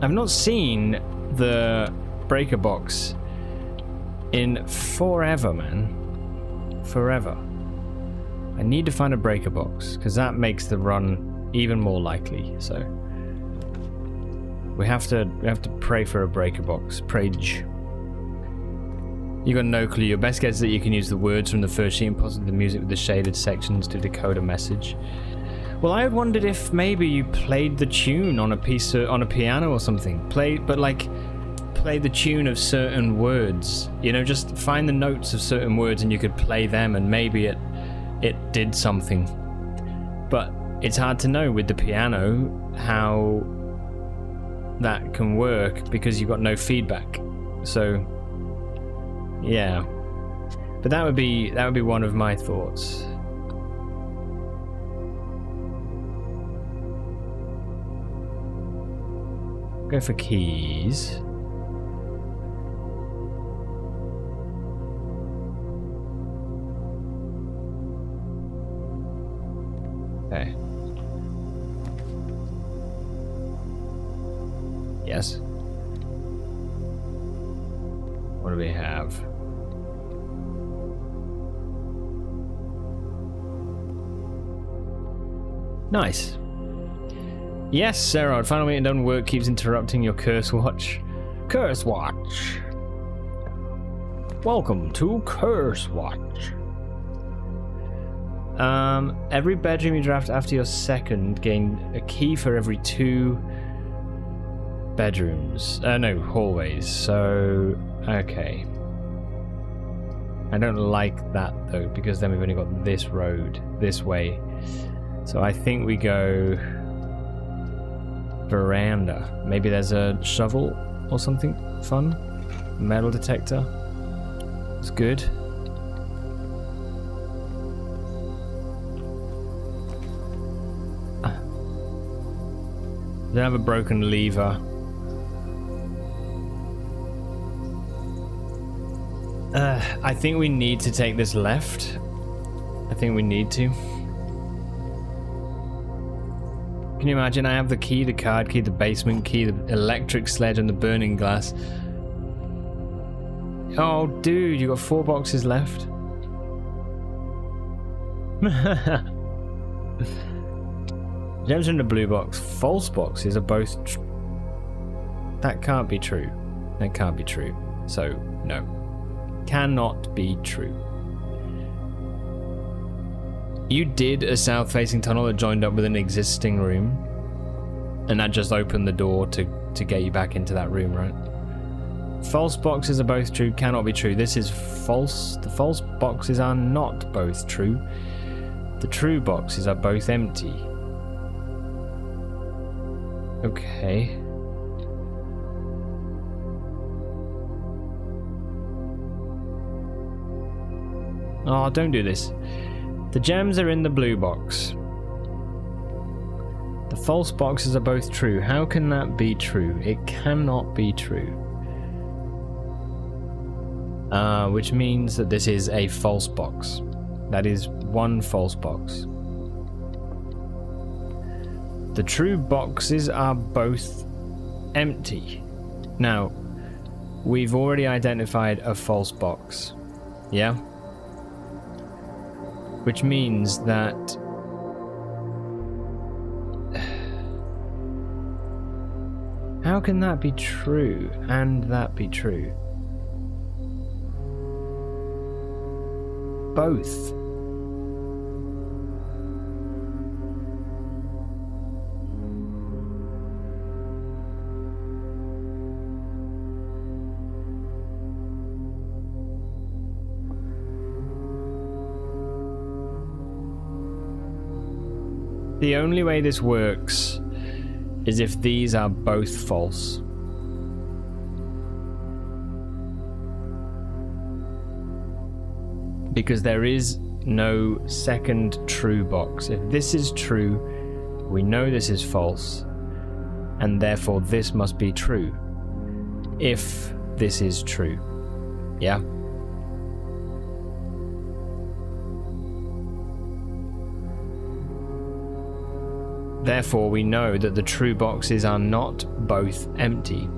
I've not seen the breaker box in forever, man. Forever. I need to find a breaker box, because that makes the run even more likely, so we have to pray for a breaker box. Prage. You got no clue. Your best guess is that you can use the words from the first sheet and possibly the music with the shaded sections to decode a message. Well, I had wondered if maybe you played the tune on a piano or something. Play the tune of certain words. You know, just find the notes of certain words and you could play them, and maybe it did something. But it's hard to know with the piano how that can work because you've got no feedback. So yeah. But that would be one of my thoughts. Go for keys. Okay. Yes. What do we have? Nice. Yes, Sarah, final meeting done. Work keeps interrupting your curse watch. Curse watch. Welcome to Curse watch. Every bedroom you draft after your second gain a key for every 2 bedrooms. No, hallways. So, okay. I don't like that though, because then we've only got this road this way. So I think we go veranda. Maybe there's a shovel or something fun. Metal detector. It's good. Don't have a broken lever. I think we need to take this left. I think we need to. Can you imagine? I have the key, the card key, the basement key, the electric sledge, and the burning glass. Oh, dude, you got 4 boxes left. Gems in the blue box. False boxes are both. That can't be true. That can't be true. So, no. Cannot be true. You did a south-facing tunnel that joined up with an existing room, and that just opened the door to get you back into that room, right? False boxes are both true, cannot be true. This is false. The false boxes are not both true. The true boxes are both empty. Okay. Oh, don't do this. The gems are in the blue box. The false boxes are both true. How can that be true? It cannot be true. Which means that this is a false box. That is one false box. The true boxes are both empty. Now, we've already identified a false box. Yeah? Which means that how can that be true and that be true? Both. The only way this works is if these are both false. Because there is no second true box. If this is true, we know this is false, and therefore this must be true. If this is true. Yeah? Therefore, we know that the true boxes are not both empty.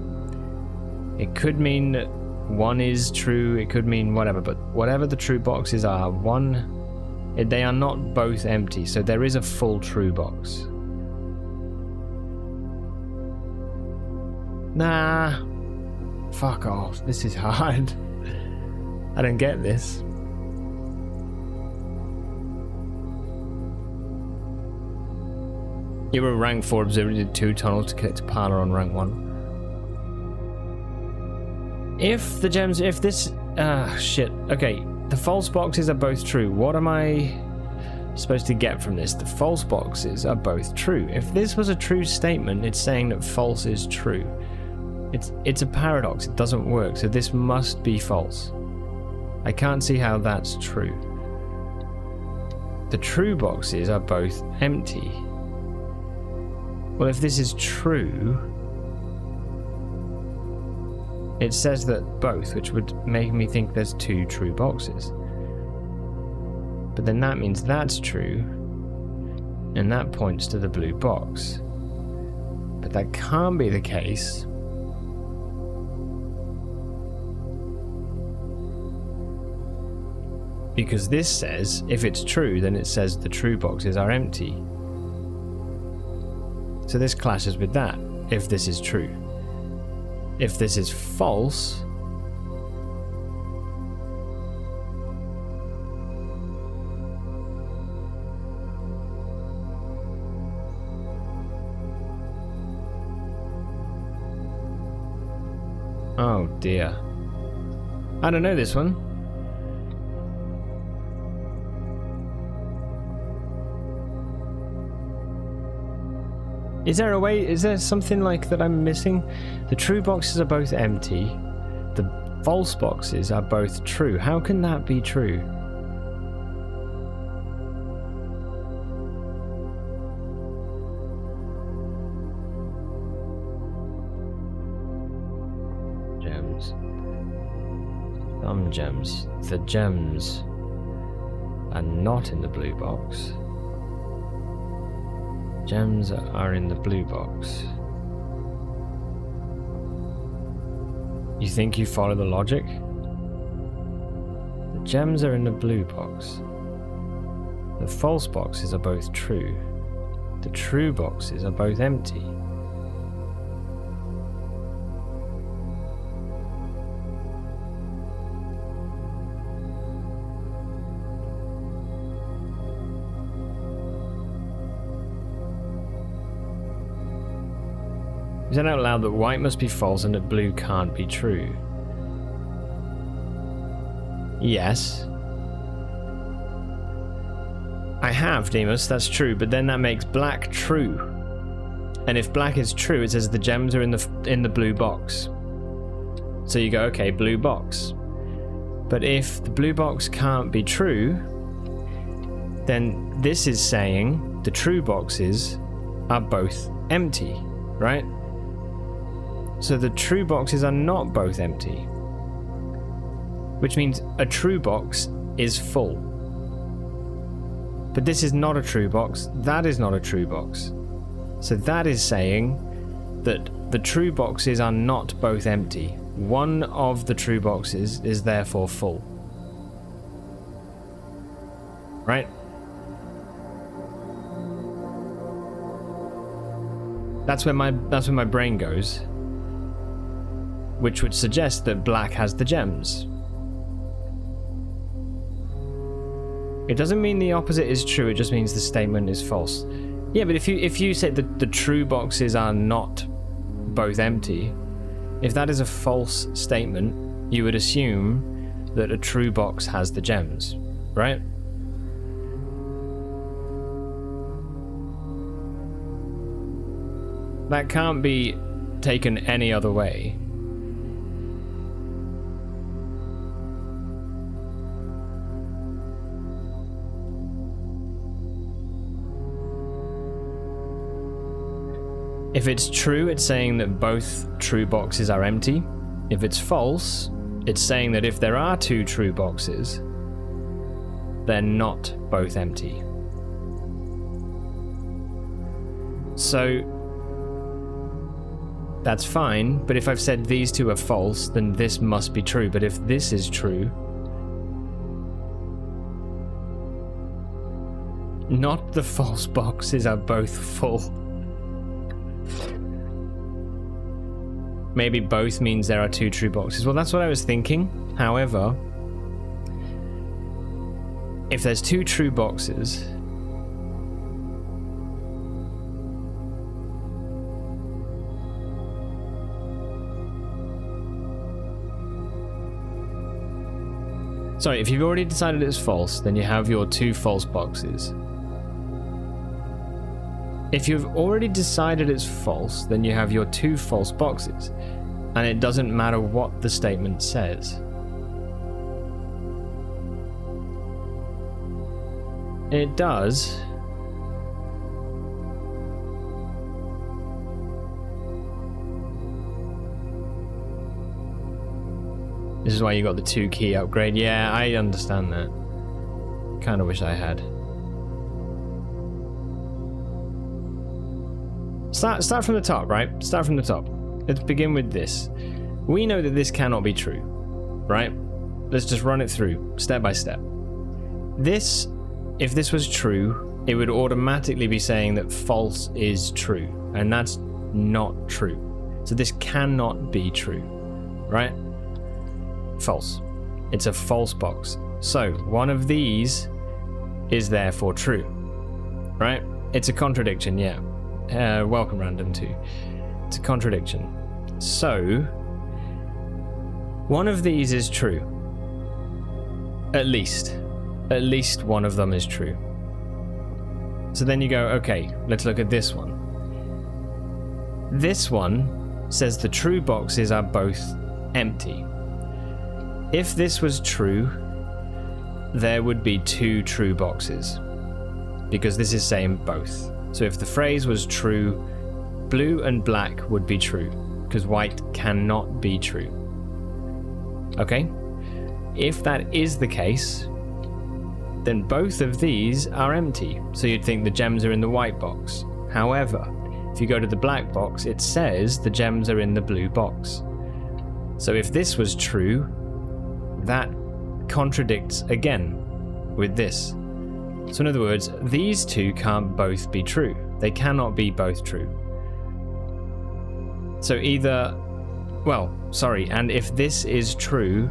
It could mean that one is true, it could mean whatever, but whatever the true boxes are, they are not both empty, so there is a full true box. Nah. Fuck off. This is hard. I don't get this. You were rank 4 observer, did 2 tunnels to connect to Parlor on rank 1. If the gems, if this, shit. Okay, the false boxes are both true. What am I supposed to get from this? The false boxes are both true. If this was a true statement, it's saying that false is true. It's a paradox. It doesn't work. So this must be false. I can't see how that's true. The true boxes are both empty. Well, if this is true, it says that both, which would make me think there's 2 true boxes. But then that means that's true, and that points to the blue box. But that can't be the case. Because this says, if it's true, then it says the true boxes are empty. So this clashes with that, if this is true. If this is false, oh dear. I don't know this one. Is there a way, is there something like that I'm missing? The true boxes are both empty. The false boxes are both true. How can that be true? Gems. Some gems. The gems are not in the blue box. Gems are in the blue box. You think you follow the logic? The gems are in the blue box. The false boxes are both true. The true boxes are both empty. Is it out loud that white must be false and that blue can't be true? Yes. I have, Demus, that's true, but then that makes black true. And if black is true, it says the gems are in the blue box. So you go, okay, blue box. But if the blue box can't be true, then this is saying the true boxes are both empty, right? So the true boxes are not both empty, which means a true box is full. But this is not a true box, that is not a true box. So that is saying that the true boxes are not both empty. One of the true boxes is therefore full. Right? That's where my brain goes. Which would suggest that black has the gems. It doesn't mean the opposite is true, it just means the statement is false. Yeah, but if you say that the true boxes are not both empty, if that is a false statement, you would assume that a true box has the gems, right? That can't be taken any other way. If it's true, it's saying that both true boxes are empty. If it's false, it's saying that if there are two true boxes, they're not both empty. So that's fine, but if I've said these two are false, then this must be true. But if this is true, not the false boxes are both full. Maybe both means there are two true boxes. Well, that's what I was thinking. However, if there's two true boxes, sorry, if you've already decided it's false, then you have your two false boxes. If you've already decided it's false, then you have your two false boxes, and it doesn't matter what the statement says. It does. This is why you got the 2 key upgrade. Yeah, I understand that. Kind of wish I had. Start from the top, right? Start from the top. Let's begin with this. We know that this cannot be true, right? Let's just run it through, step by step. This, if this was true, it would automatically be saying that false is true, and that's not true. So this cannot be true, right? False. It's a false box. So one of these is therefore true, right? It's a contradiction, yeah. Welcome, Random 2. It's a contradiction. So, one of these is true. At least. At least one of them is true. So then you go, okay, let's look at this one. This one says the true boxes are both empty. If this was true, there would be two true boxes, because this is saying both. So if the phrase was true, blue and black would be true, because white cannot be true. Okay? If that is the case, then both of these are empty. So you'd think the gems are in the white box. However, if you go to the black box, it says the gems are in the blue box. So if this was true, that contradicts again with this. So in other words, these two can't both be true. They cannot be both true. So either, well, sorry, and if this is true,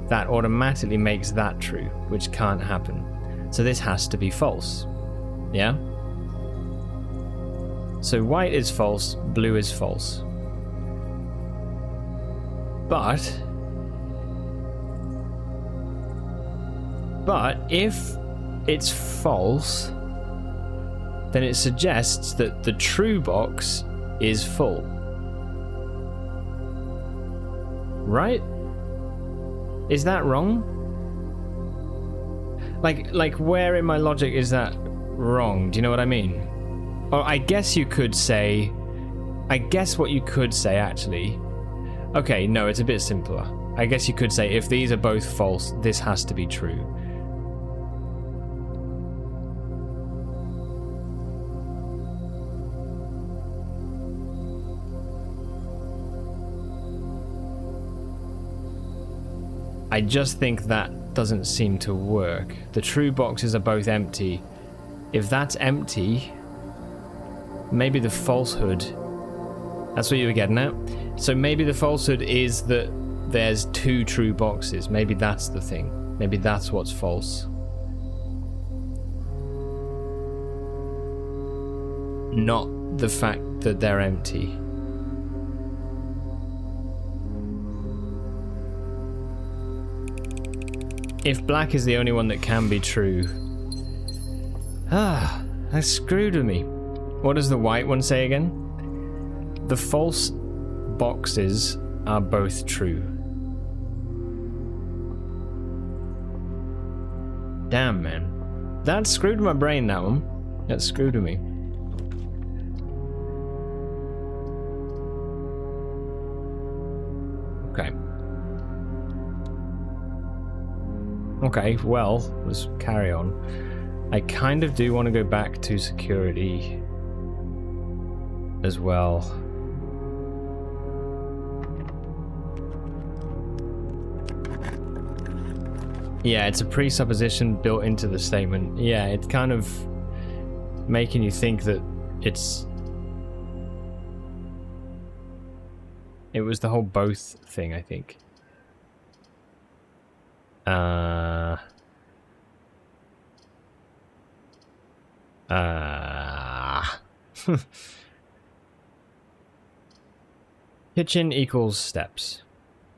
that automatically makes that true, which can't happen. So this has to be false. Yeah? So white is false, blue is false. But if it's false, then it suggests that the true box is full. Right? Is that wrong? Like where in my logic is that wrong? Do you know what I mean? Or I guess you could say, what you could say actually, okay, no, it's a bit simpler. I guess you could say if these are both false, this has to be true. I just think that doesn't seem to work. The true boxes are both empty. If that's empty, maybe the falsehood, that's what you were getting at? So maybe the falsehood is that there's two true boxes. Maybe that's the thing. Maybe that's what's false. Not the fact that they're empty. If black is the only one that can be true... that's screwed with me. What does the white one say again? The false boxes are both true. Damn, man. That screwed my brain, that one. That screwed with me. Okay. Okay, well, let's carry on. I kind of do want to go back to security as well. Yeah, it's a presupposition built into the statement. Yeah, it's kind of making you think that it was the whole both thing, I think. Kitchen equals steps,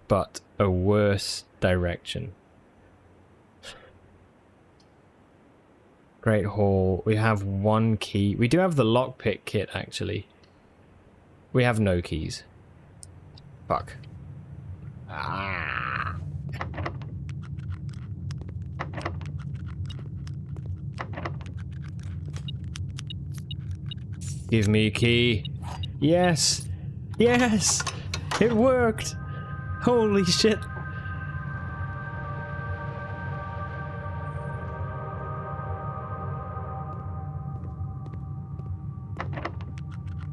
but a worse direction. Great Hall. We have one key. We do have the lockpick kit, actually. We have no keys. Fuck. Ah. Give me a key. Yes. Yes. It worked. Holy shit.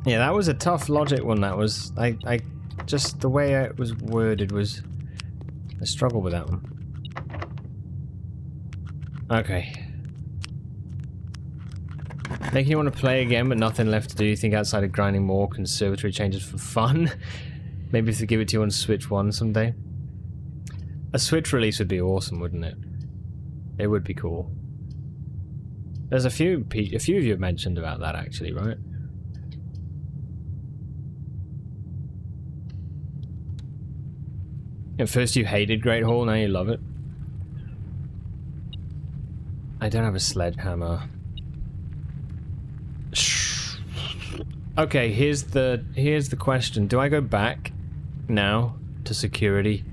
Yeah, that was a tough logic one. That was, I just, the way it was worded was, I struggled with that one. Okay. Making you want to play again, but nothing left to do. You think outside of grinding more conservatory changes for fun? Maybe if they give it to you on Switch 1 someday. A Switch release would be awesome, wouldn't it? It would be cool. There's a few of you have mentioned about that, actually, right? At first you hated Great Hall, now you love it. I don't have a sledgehammer. Okay, here's the question. Do I go back now to security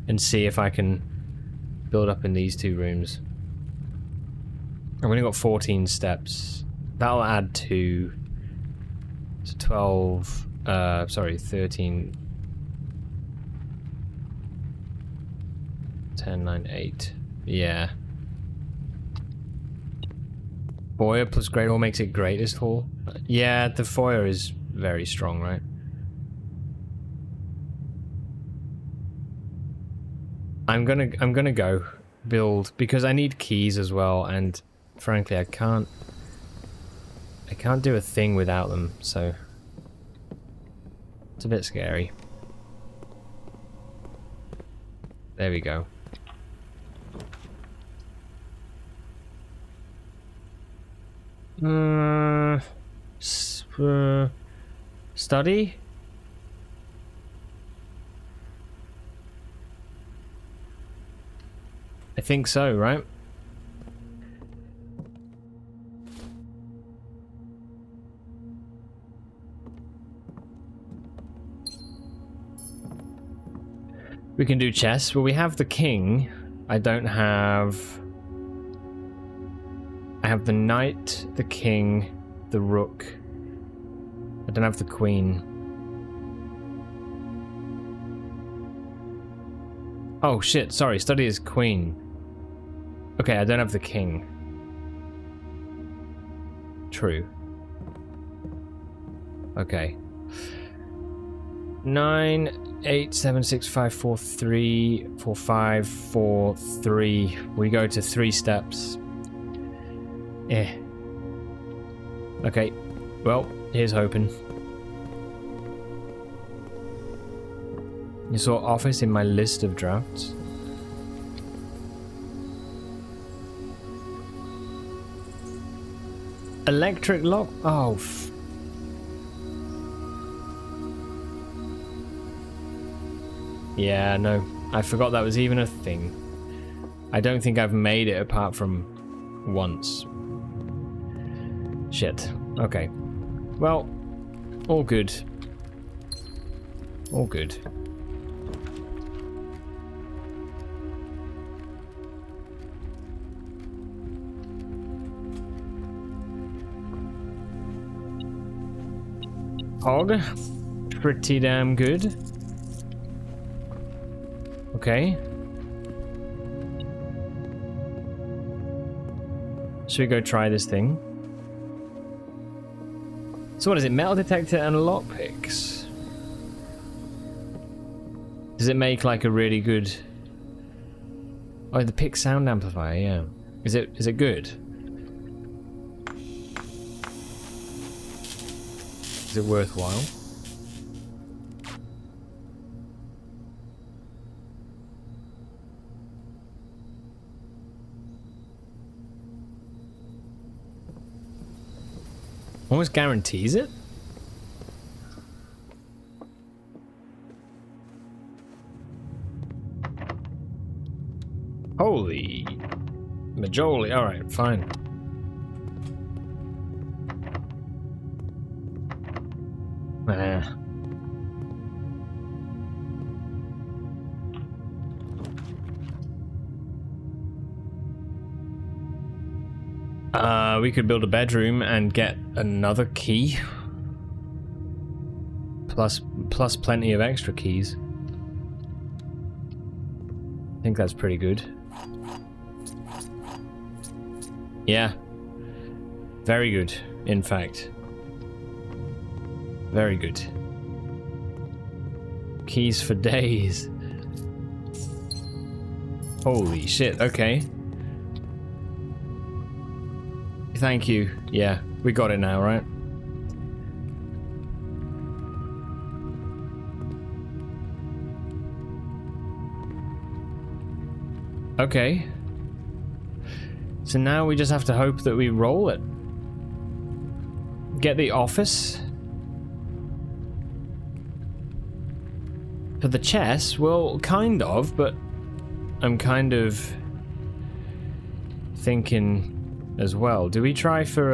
and see if I can build up in these two rooms? I've only got 14 steps. That'll add to 12, sorry, 13, 10, 9, 8. Yeah. Foyer plus Great Hall makes it greatest hall. Yeah, the foyer is very strong, right? I'm gonna go build because I need keys as well, and frankly I can't do a thing without them, so it's a bit scary. There we go. Study? I think so, right? We can do chess. Well, we have the king. I don't have... I have the knight, the king, the rook. I don't have the queen. Oh shit, sorry, study is queen. Okay, I don't have the king. True. Okay. 9, 8, 7, 6, 5, 4, 3, 4, 5, 4, 3. We go to 3 steps. Eh. Okay. Well, here's hoping. You saw office in my list of drafts. Electric lock? Oh, yeah, no. I forgot that was even a thing. I don't think I've made it apart from once. Shit. Okay. Well, all good. All good. Hog. Pretty damn good. Okay. Should we go try this thing? So what is it? Metal detector and lockpicks. Does it make like a really good... Oh, the pick sound amplifier, yeah. Is it good? Is it worthwhile? Almost guarantees it? Holy majoli. Alright, fine. We could build a bedroom and get another key. Plus plenty of extra keys. I think that's pretty good. Yeah. Very good, in fact. Very good. Keys for days. Holy shit, okay. Thank you. Yeah, we got it now, right? Okay. So now we just have to hope that we roll it. Get the office. For the chess, well, kind of, but I'm kind of thinking as well. Do we try for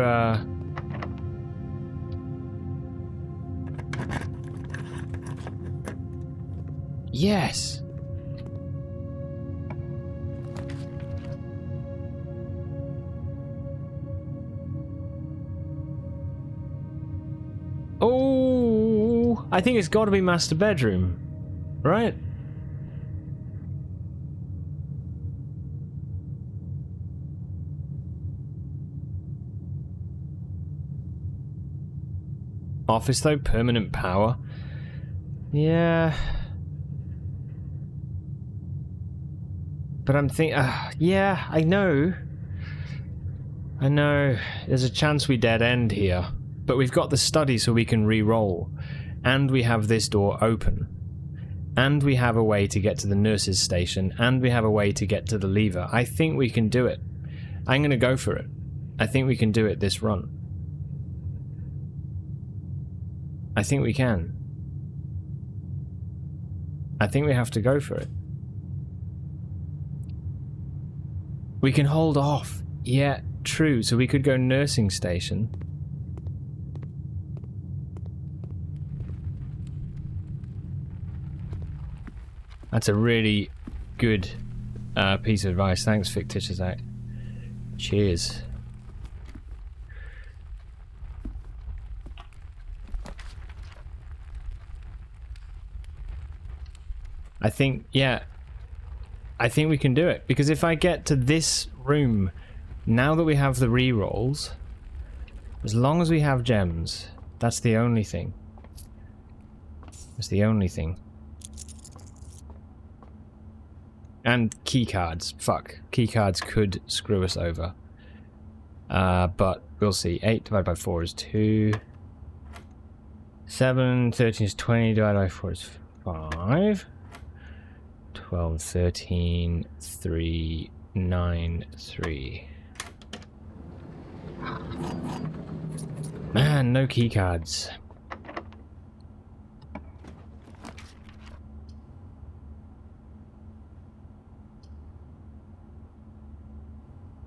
yes. Oh, I think it's got to be master bedroom, right? Office though, permanent power. Yeah. But I'm thinking, yeah, I know. I know. There's a chance we dead end here. But we've got the study so we can re-roll. And we have this door open. And we have a way to get to the nurse's station. And we have a way to get to the lever. I think we can do it. I'm going to go for it. I think we can do it this run. I think we can. I think we have to go for it. We can hold off. Yeah, true. So we could go nursing station. That's a really good piece of advice. Thanks, Fictitious Act. Cheers. I think, yeah, I think we can do it. Because if I get to this room, now that we have the re-rolls, as long as we have gems, that's the only thing. That's the only thing. And keycards. Fuck. Keycards could screw us over. But we'll see. 8 divided by 4 is 2. 7, 13 is 20, divided by 4 is 5. 12, 13, 3, 9, 3. Man, no keycards.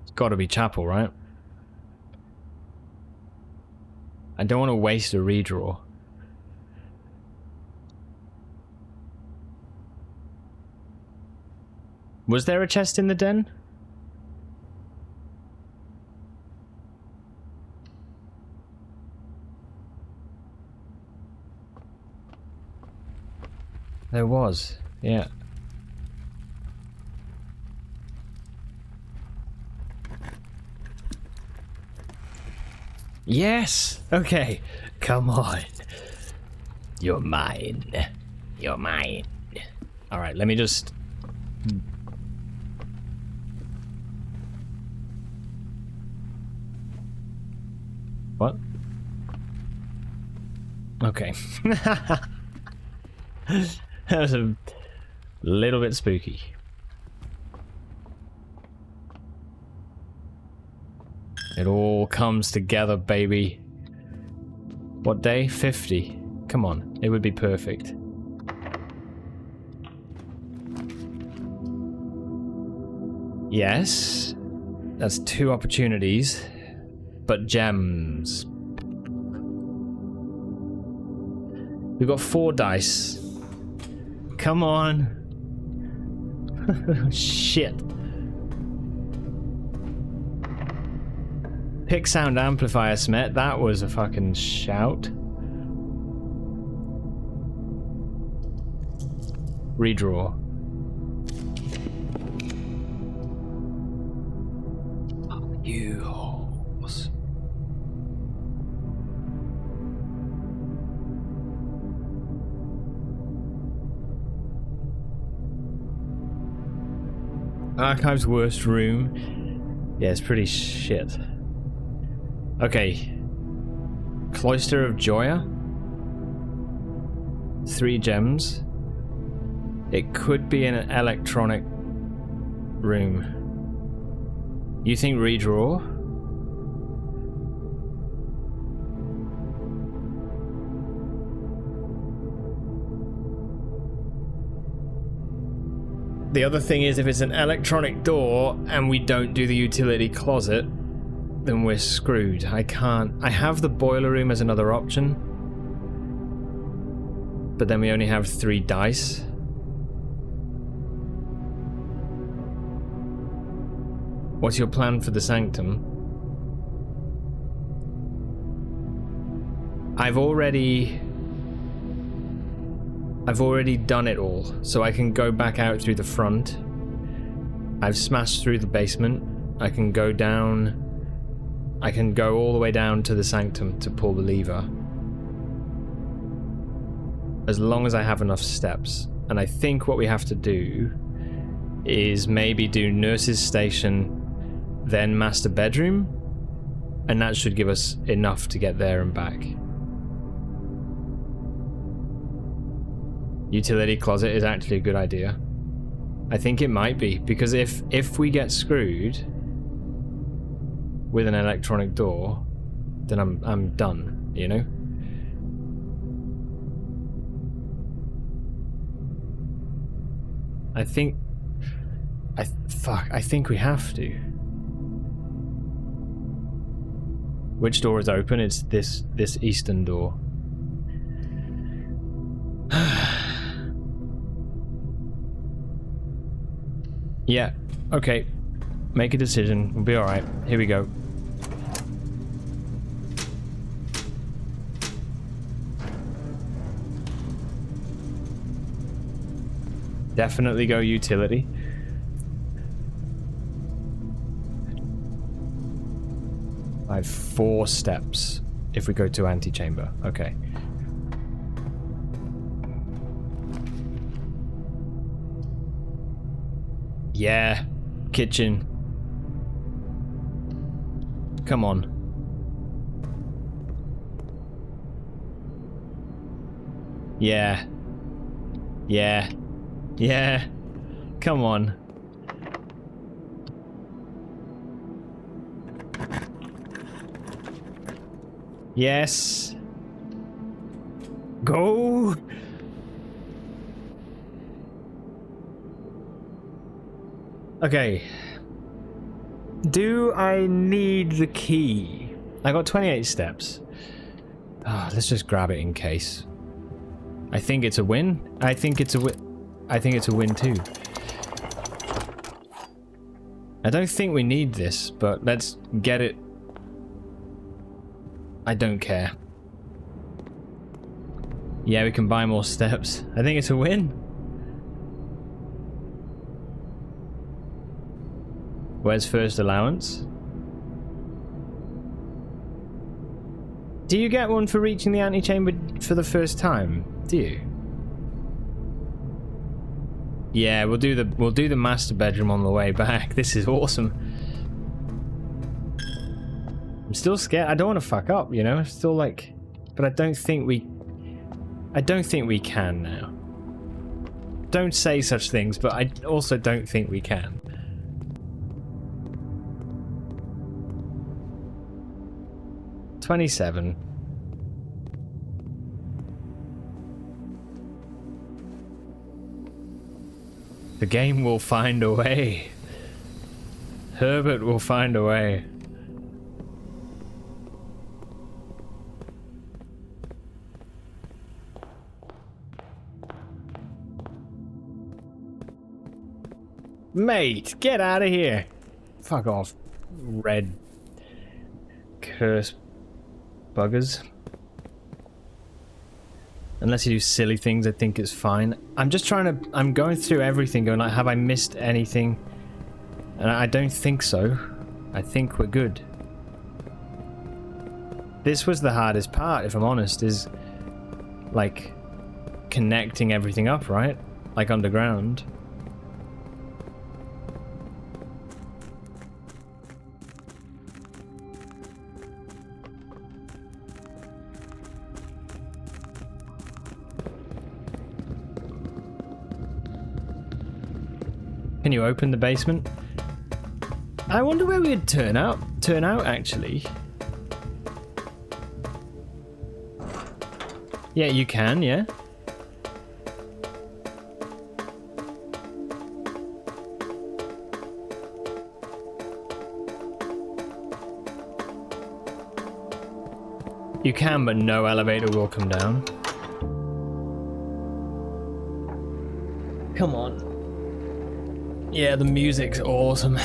It's gotta be chapel, right? I don't want to waste a redraw. Was there a chest in the den? There was, yeah. Yes! Okay. Come on. You're mine. You're mine. Alright, let me just... What? Okay. That was a little bit spooky. It all comes together, baby. What day? 50. Come on, it would be perfect. Yes. That's 2 opportunities. But gems. We've got 4 dice. Come on. Shit. Pick sound amplifier, Smet. That was a fucking shout. Redraw. Oh, you horse. Archive's worst room. Yeah, it's pretty shit. Okay. Cloister of Joya. 3 gems. It could be an electronic room. You think redraw? The other thing is, if it's an electronic door and we don't do the utility closet, then we're screwed. I have the boiler room as another option, but then we only have 3 dice. What's your plan for the sanctum? I've already done it all, so I can go back out through the front. I've smashed through the basement. I can go down. I can go all the way down to the sanctum to pull the lever. As long as I have enough steps. And I think what we have to do is maybe do nurse's station, then master bedroom, and that should give us enough to get there and back. Utility closet is actually a good idea. I think it might be, because if we get screwed with an electronic door, then I'm done, you know? I think we have to. Which door is open? It's this eastern door. Yeah, okay. Make a decision. We'll be alright. Here we go. Definitely go utility. I have 4 steps if we go to antechamber. Okay. Yeah, kitchen. Come on. Yeah. Yeah. Yeah. Come on. Yes. Go. Okay. Do I need the key? I got 28 steps. Oh, let's just grab it in case. I think it's a win. I think it's a win. I think it's a win too. I don't think we need this, but let's get it. I don't care. Yeah, we can buy more steps. I think it's a win. Where's first allowance? Do you get one for reaching the antechamber for the first time? Do you? Yeah, we'll do the master bedroom on the way back. This is awesome. I'm still scared. I don't want to fuck up, you know? I'm still like, but I don't think we can now. Don't say such things, but I also don't think we can. $27. The game will find a way. Herbert will find a way. Mate, get out of here. Fuck off. Red curse buggers. Unless you do silly things, I think it's fine. I'm just trying to... I'm going through everything, going like, have I missed anything? And I don't think so. I think we're good. This was the hardest part, if I'm honest, is... like... connecting everything up, right? Like underground. Can you open the basement? I wonder where we'd turn out actually. Yeah, you can, yeah. You can, but no elevator will come down. Come on. Yeah, the music's awesome.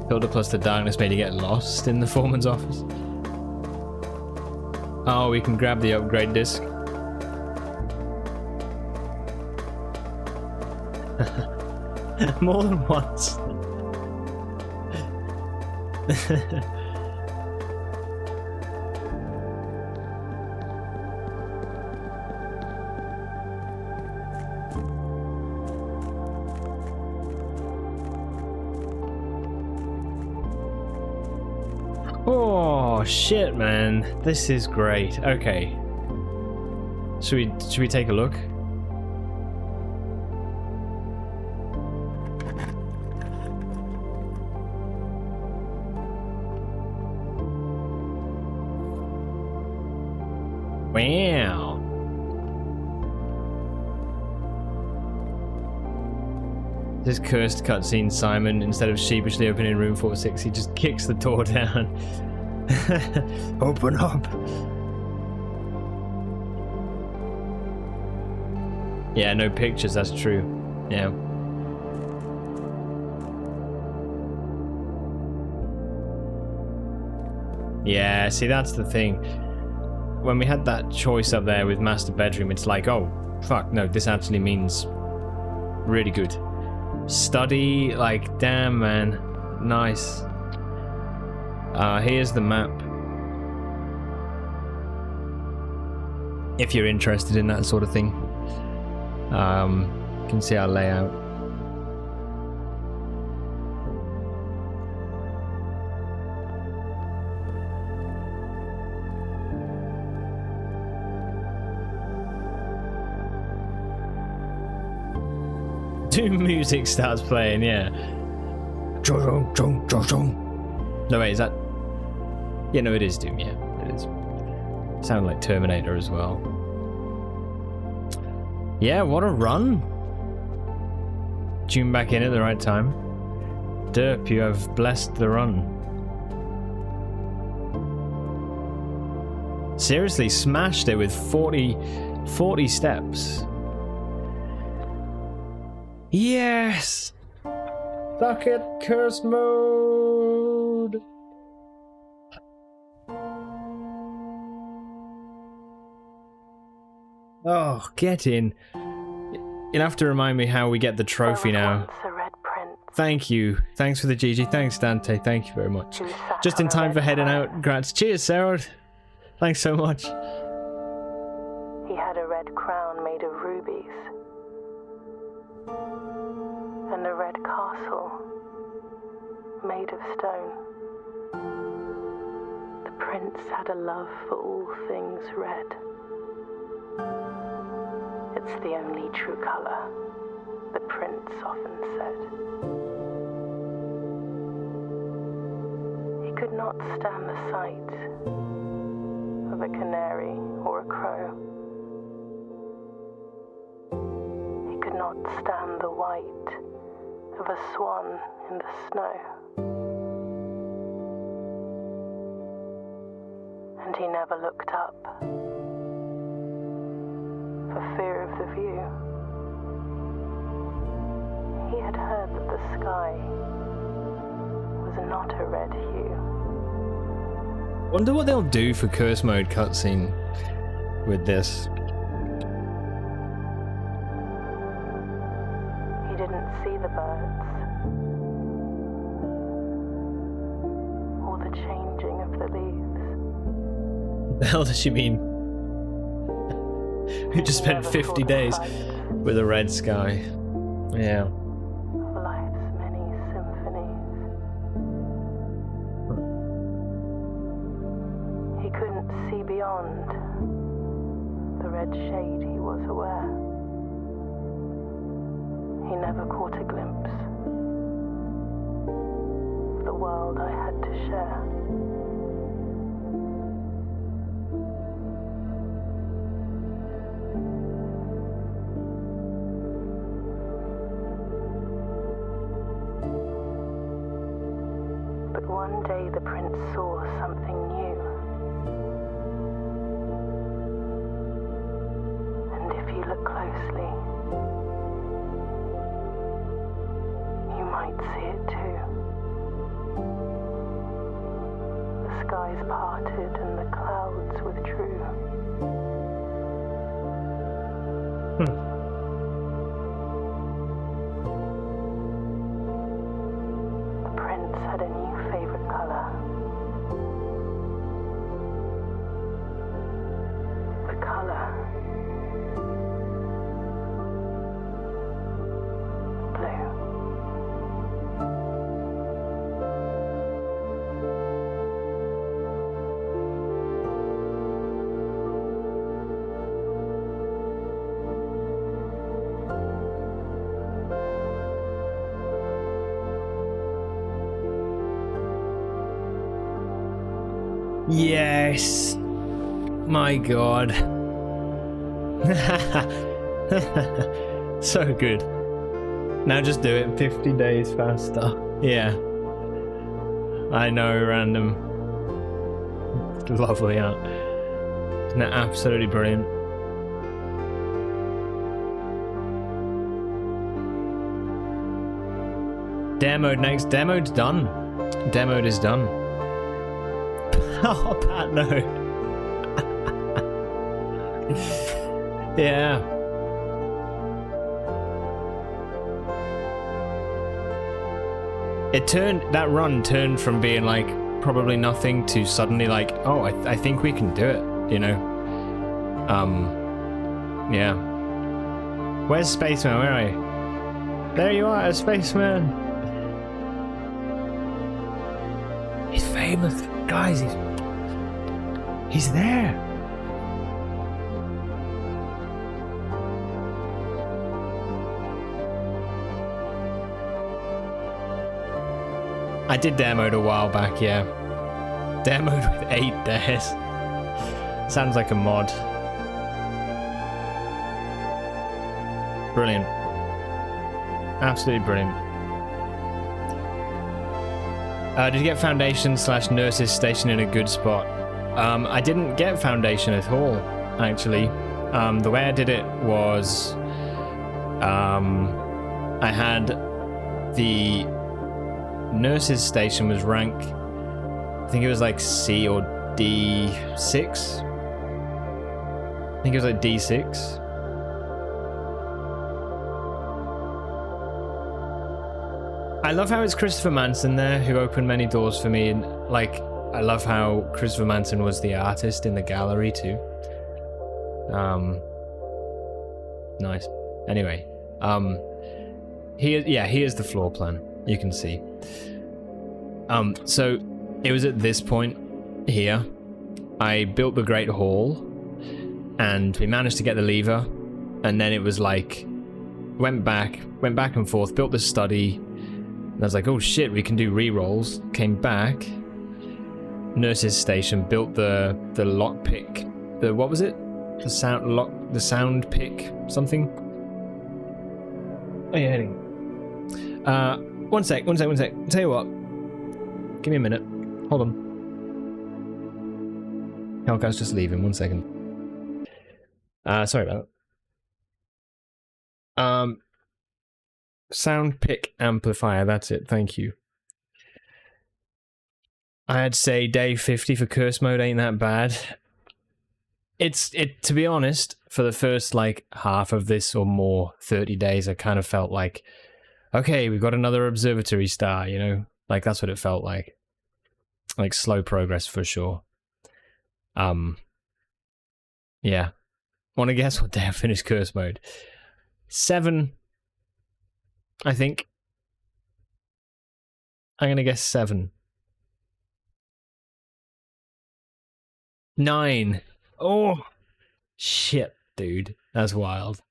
Filter plus the darkness made you get lost in the foreman's office. Oh, we can grab the upgrade disc. More than once. Oh shit, man, this is great. Okay, should we take a look? Wow. This cursed cutscene, Simon, instead of sheepishly opening room 46, he just kicks the door down. Open up. Yeah, no pictures, that's true. Yeah. Yeah, see, that's the thing. When we had that choice up there with master bedroom, it's like, oh, fuck, no, this actually means really good. Study, like, damn, man. Nice. Here's the map. If you're interested in that sort of thing. You can see our layout. Doom music starts playing, yeah. No, wait, is that... Yeah, no, it is Doom, yeah. It is. Sound like Terminator as well. Yeah, what a run. Tune back in at the right time. Derp, you have blessed the run. Seriously, smashed it with 40 steps. Yes! Suck it, curse mode! Oh, get in. You'll have to remind me how we get the trophy now. Thank you. Thanks for the GG. Thanks, Dante. Thank you very much. Just in time for heading out. Grats. Cheers, Sarah. Thanks so much. He had a red crown made of rubies. And a red castle made of stone. The prince had a love for all things red. It's the only true color, the prince often said. He could not stand the sight of a canary or a crow. He could not stand the white of a swan in the snow. And he never looked up for fear of the view. He had heard that the sky was not a red hue. Wonder what they'll do for curse mode cutscene with this. He didn't see the birds or the changing of the leaves. The hell does she mean? We just spent 50 days with a red sky. Yeah. Of life's many symphonies. He couldn't see beyond the red shade, he was aware. He never caught a glimpse of the world I had to share. But one day the prince saw something new. And if you look closely, you might see it too. The skies parted and the clouds withdrew. The prince had a new favorite color. The color blue. Yes. My god. So good. Now just do it 50 days faster. Yeah. I know, random. Lovely art. Isn't that absolutely brilliant? Demoed next. Demoed's done. Demoed is done. Oh, Pat, no. Yeah. That run turned from being like probably nothing to suddenly like, oh, I think we can do it, you know? Yeah. Where's Spaceman? Where are you? There you are, Spaceman. He's famous. Guys, he's there. I did demoed a while back, yeah. Demoed with 8 dares. Sounds like a mod. Brilliant. Absolutely brilliant. Did you get Foundation / Nurse's Station in a good spot? I didn't get Foundation at all, actually. The way I did it was... I had the Nurse's Station was rank... I think it was like C or D6. think it was like D6. I love how it's Christopher Manson there, who opened many doors for me, and like, I love how Christopher Manson was the artist in the gallery too. Nice. Anyway, here's the floor plan. You can see. So it was at this point here, I built the Great Hall, and we managed to get the lever, and then it was like, went back and forth, built the study. And I was like, oh shit, we can do re-rolls. Came back, nurse's station, built the lockpick. What was it? The sound pick something? Oh yeah, heading. One sec. Tell you what. Give me a minute. Hold on. Hellcat's just leaving, 1 second. Sorry about that. Sound pick amplifier, that's it, thank you. I'd say day 50 for curse mode ain't that bad. To be honest, for the first like half of this or more, 30 days, I kind of felt like, okay, we've got another observatory star, you know? Like that's what it felt like. Like slow progress for sure. Yeah. Want to guess what day I finished curse mode? 7, I think. I'm gonna guess 7. 9. Oh shit, dude. That's wild.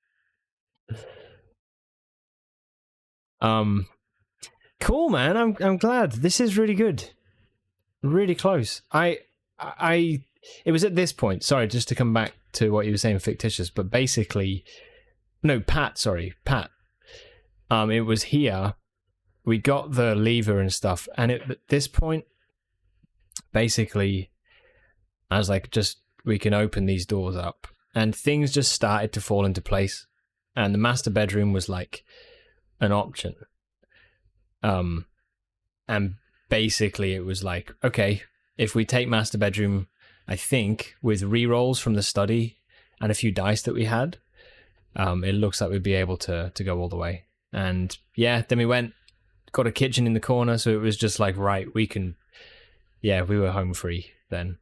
Cool, man. I'm glad. This is really good. Really close. It was at this point, sorry, just to come back to what you were saying, fictitious, but basically, no, Pat. It was here, we got the lever and stuff, and at this point, basically, I was like, we can open these doors up, and things just started to fall into place, and the master bedroom was like an option. And basically it was like, okay, if we take master bedroom, I think, with re-rolls from the study and a few dice that we had, it looks like we'd be able to go all the way. And yeah, then we got a kitchen in the corner, so it was just like, right, we were home free then.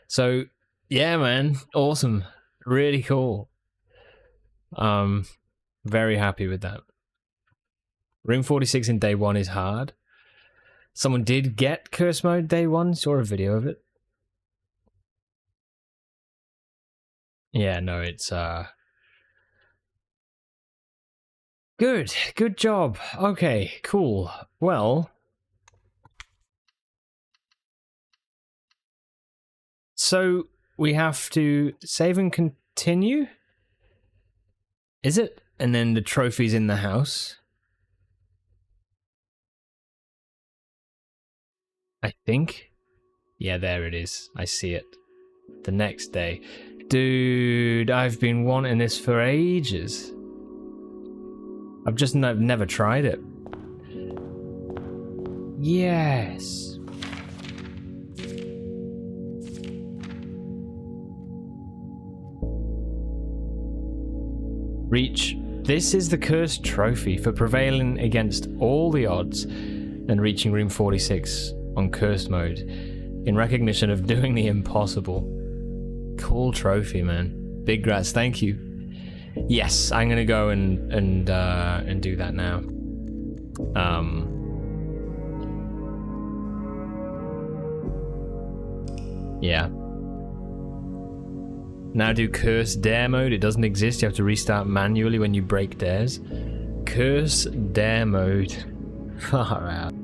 So yeah, man, awesome. Really cool. Very happy with that. Room 46 in day 1 is hard. Someone did get curse mode day 1, saw a video of it. Yeah, no, it's good job. Okay, cool. Well, so we have to save and continue, is it? And then the trophy's in the house, I think. Yeah, there it is. I see it. The next day. Dude, I've been wanting this for ages. I've never tried it. Yes. Reach. This is the cursed trophy for prevailing against all the odds and reaching room 46 on cursed mode in recognition of doing the impossible. Cool trophy, man. Big grats, thank you. Yes, I'm gonna go and do that now. Yeah. Now do curse dare mode. It doesn't exist. You have to restart manually when you break dares. Curse dare mode. Far out.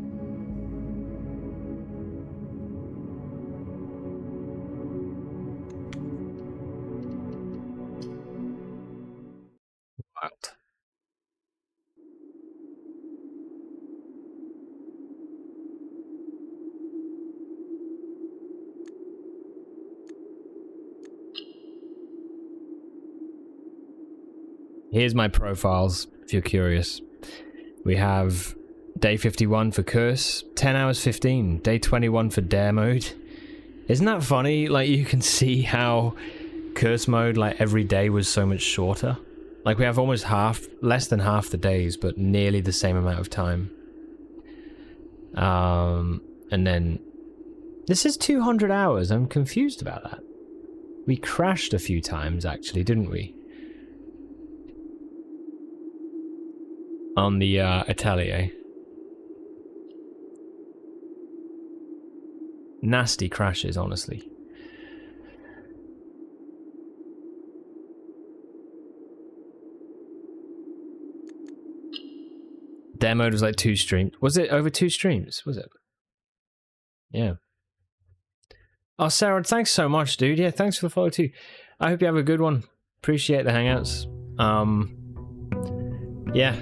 What? Here's my profiles, if you're curious. We have day 51 for curse, 10 hours 15, day 21 for dare mode. Isn't that funny? Like, you can see how curse mode, like every day was so much shorter. Like we have almost less than half the days, but nearly the same amount of time. And then this is 200 hours. I'm confused about that. We crashed a few times actually, didn't we? On the Atelier. Nasty crashes, honestly. Demo was like 2 streams. Was it over 2 streams? Was it? Yeah. Oh, Sarah, thanks so much, dude. Yeah, thanks for the follow too. I hope you have a good one. Appreciate the hangouts. Yeah.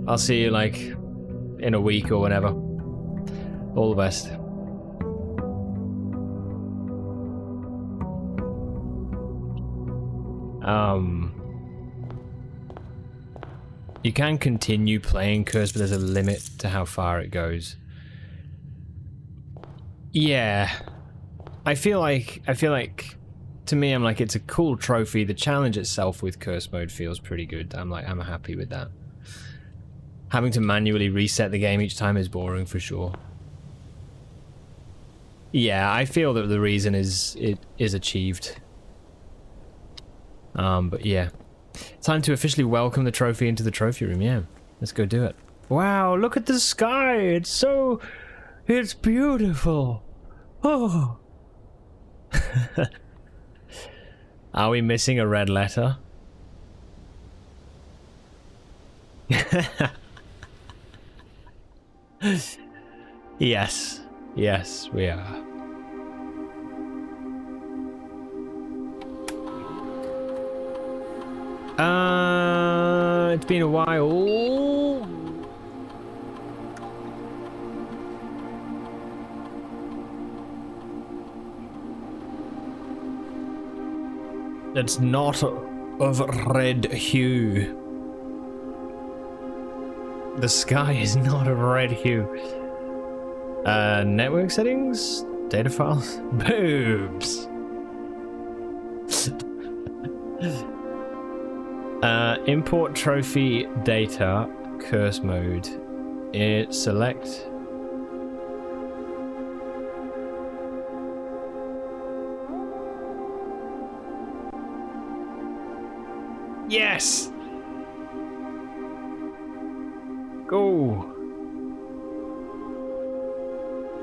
I'll see you like in a week or whenever. All the best. You can continue playing Curse, but there's a limit to how far it goes. Yeah. I feel like to me I'm like it's a cool trophy. The challenge itself with Curse mode feels pretty good. I'm happy with that. Having to manually reset the game each time is boring for sure. Yeah, I feel that the reason is achieved. But yeah. Time to officially welcome the trophy into the trophy room, yeah. Let's go do it. Wow, look at the sky! It's beautiful! Oh! Are we missing a red letter? Yes. Yes, we are. It's been a while. It's not of red hue. The sky is not of red hue. Network settings? Data files? Boobs! Import trophy data, curse mode. Select. Yes! Go!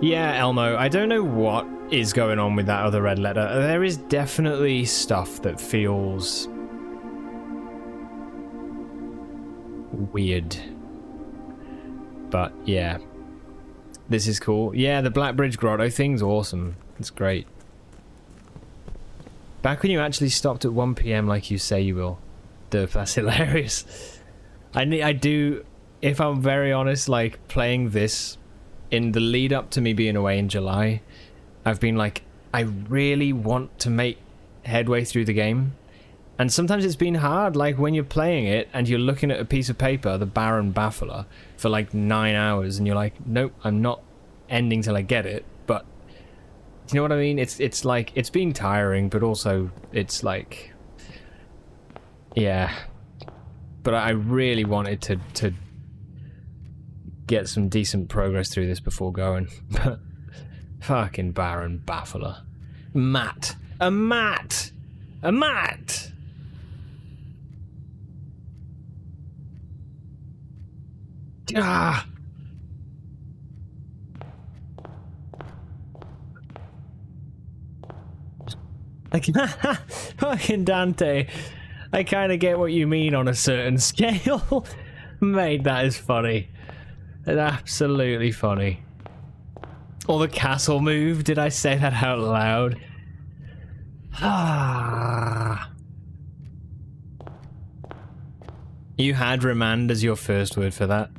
Yeah, Elmo, I don't know what is going on with that other red letter. There is definitely stuff that feels weird. But yeah. This is cool. Yeah, the Black Bridge Grotto thing's awesome. It's great. Back when you actually stopped at 1 PM like you say you will. That's hilarious. I do, if I'm very honest, like playing this in the lead up to me being away in July, I've been like, I really want to make headway through the game. And sometimes it's been hard, like when you're playing it and you're looking at a piece of paper, the Baron Baffler, for like 9 hours, and you're like, nope, I'm not ending till I get it. But, do you know what I mean? It's like, it's been tiring, but also it's like, yeah. But I really wanted to get some decent progress through this before going. But fucking Baron Baffler. Matt. A Matt! A Matt! Ah! Like, fucking Dante. I kind of get what you mean on a certain scale. Mate, that is funny. It's absolutely funny. Or the castle move. Did I say that out loud? Ah. You had remand as your first word for that.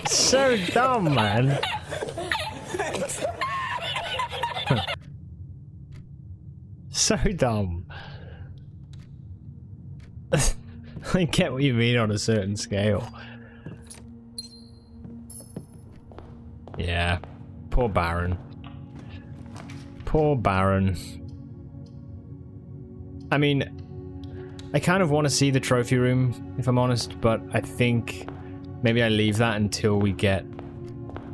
So dumb, man. So dumb. I get what you mean on a certain scale. Yeah. Poor Baron. Poor Baron. I mean, I kind of want to see the trophy room, if I'm honest, but I think maybe I leave that until we get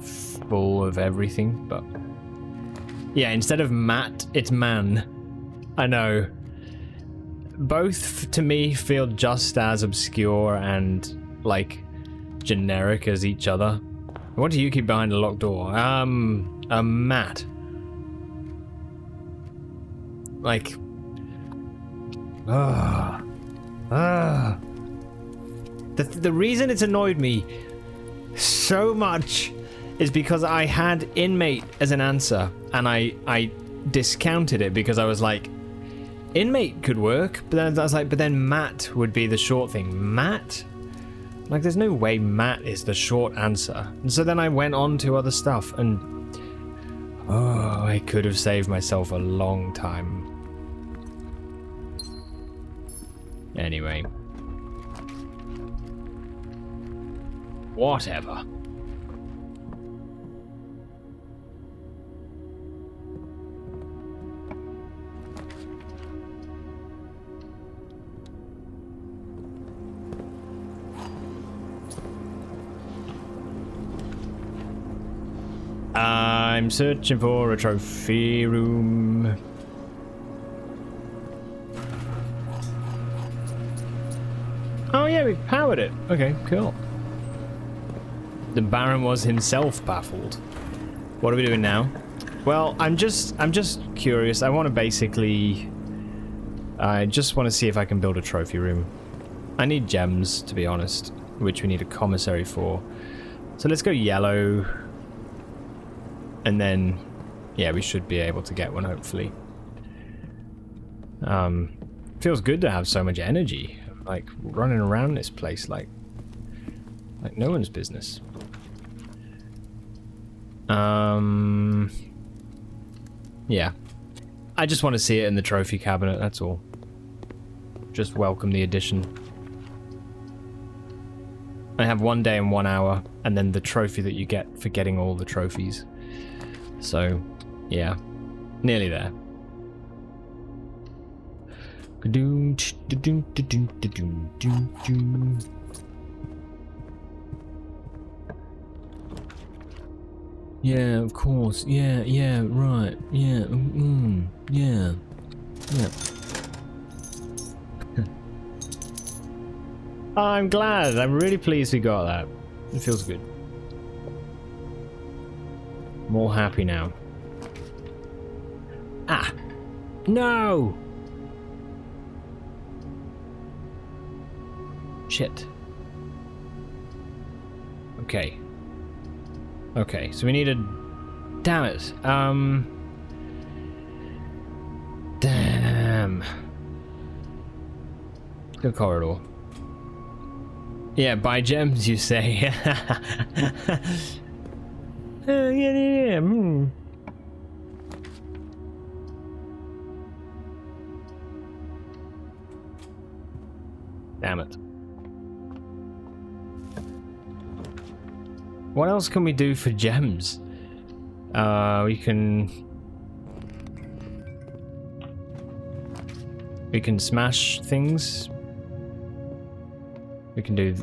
full of everything, but... Yeah, instead of Matt, it's Man. I know. Both, to me, feel just as obscure and, like, generic as each other. What do you keep behind a locked door? Matt. Like... The reason it's annoyed me so much is because I had inmate as an answer, and I discounted it because I was like, inmate could work, but then I was like, but then Matt would be the short thing. Matt? Like, there's no way Matt is the short answer. And so then I went on to other stuff, and I could have saved myself a long time. Anyway. Whatever. I'm searching for a trophy room. Oh yeah, we powered it. Okay, cool. The Baron was himself baffled. What are we doing now? Well, I'm just curious. I want to basically... I just want to see if I can build a trophy room. I need gems, to be honest, which we need a commissary for. So let's go yellow. And then, yeah, we should be able to get one, hopefully. Feels good to have so much energy. Like, running around this place like no one's business. Yeah. I just want to see it in the trophy cabinet, that's all. Just welcome the addition. I have 1 day and 1 hour, and then the trophy that you get for getting all the trophies. So, yeah. Nearly there. Yeah, of course. Yeah, right. Yeah, yeah. Yeah. I'm glad. I'm really pleased we got that. It feels good. I'm all happy now. Ah! No! Shit. Okay. Okay, so we need a... Damn it. Damn. Good corridor. Yeah, buy gems, you say. Yeah. Damn it. What else can we do for gems? We can smash things. We can do...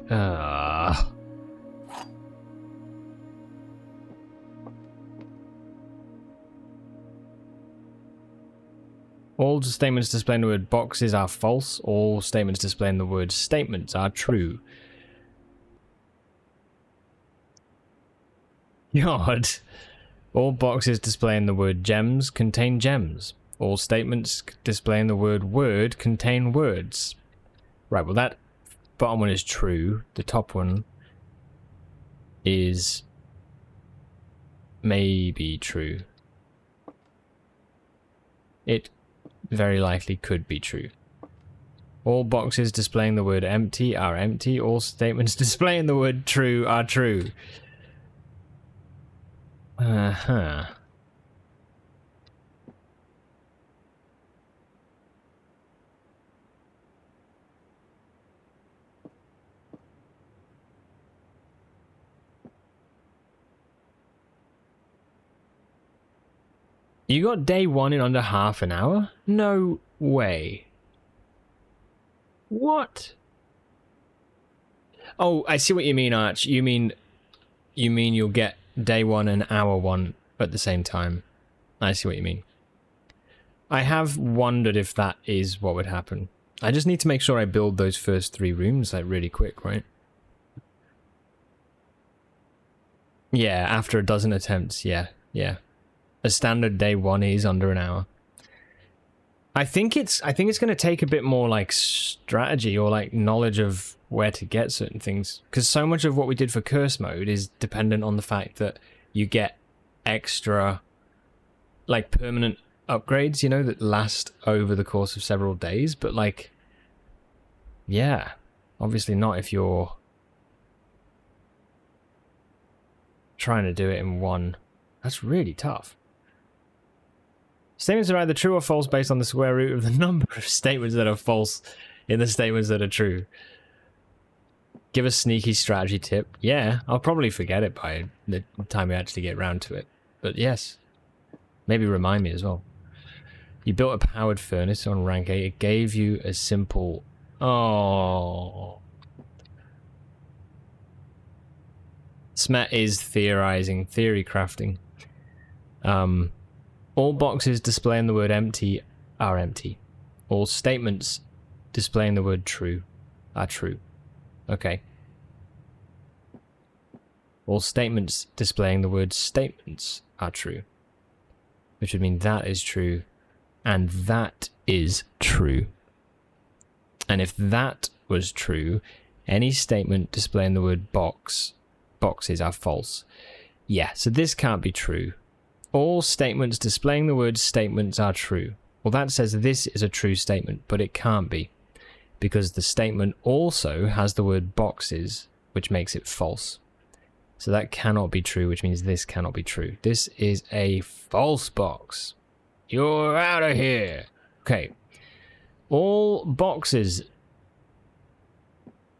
All statements displaying the word boxes are false. All statements displaying the word statements are true. God. All boxes displaying the word gems contain gems. All statements displaying the word word contain words. Right, well that bottom one is true. The top one is maybe true. It very likely could be true. All boxes displaying the word empty are empty. All statements displaying the word true are true. Uh-huh. You got day 1 in under half an hour? No way. What? Oh, I see what you mean, Arch. You mean you'll get day 1 and hour 1 at the same time. I see what you mean. I have wondered if that is what would happen. I just need to make sure I build those first 3 rooms like really quick, right? Yeah, after a dozen attempts, yeah. A standard day 1 is under an hour. I think it's going to take a bit more like strategy or like knowledge of where to get certain things, because so much of what we did for curse mode is dependent on the fact that you get extra like permanent upgrades, you know, that last over the course of several days, but like, yeah, obviously not if you're trying to do it in one. That's really tough. Statements are either true or false based on the square root of the number of statements that are false in the statements that are true. Give a sneaky strategy tip. Yeah, I'll probably forget it by the time we actually get around to it. But yes, maybe remind me as well. You built a powered furnace on rank 8. It gave you a simple... Oh. Smet is theorizing, theory crafting. All boxes displaying the word empty are empty. All statements displaying the word true are true. Okay. All statements displaying the word statements are true. Which would mean that is true, and that is true. And if that was true, any statement displaying the word boxes are false. Yeah, so this can't be true. All statements displaying the word statements are true. Well, that says this is a true statement, but it can't be, because the statement also has the word boxes, which makes it false. So that cannot be true, which means this cannot be true. This is a false box. You're out of here. Okay. All boxes...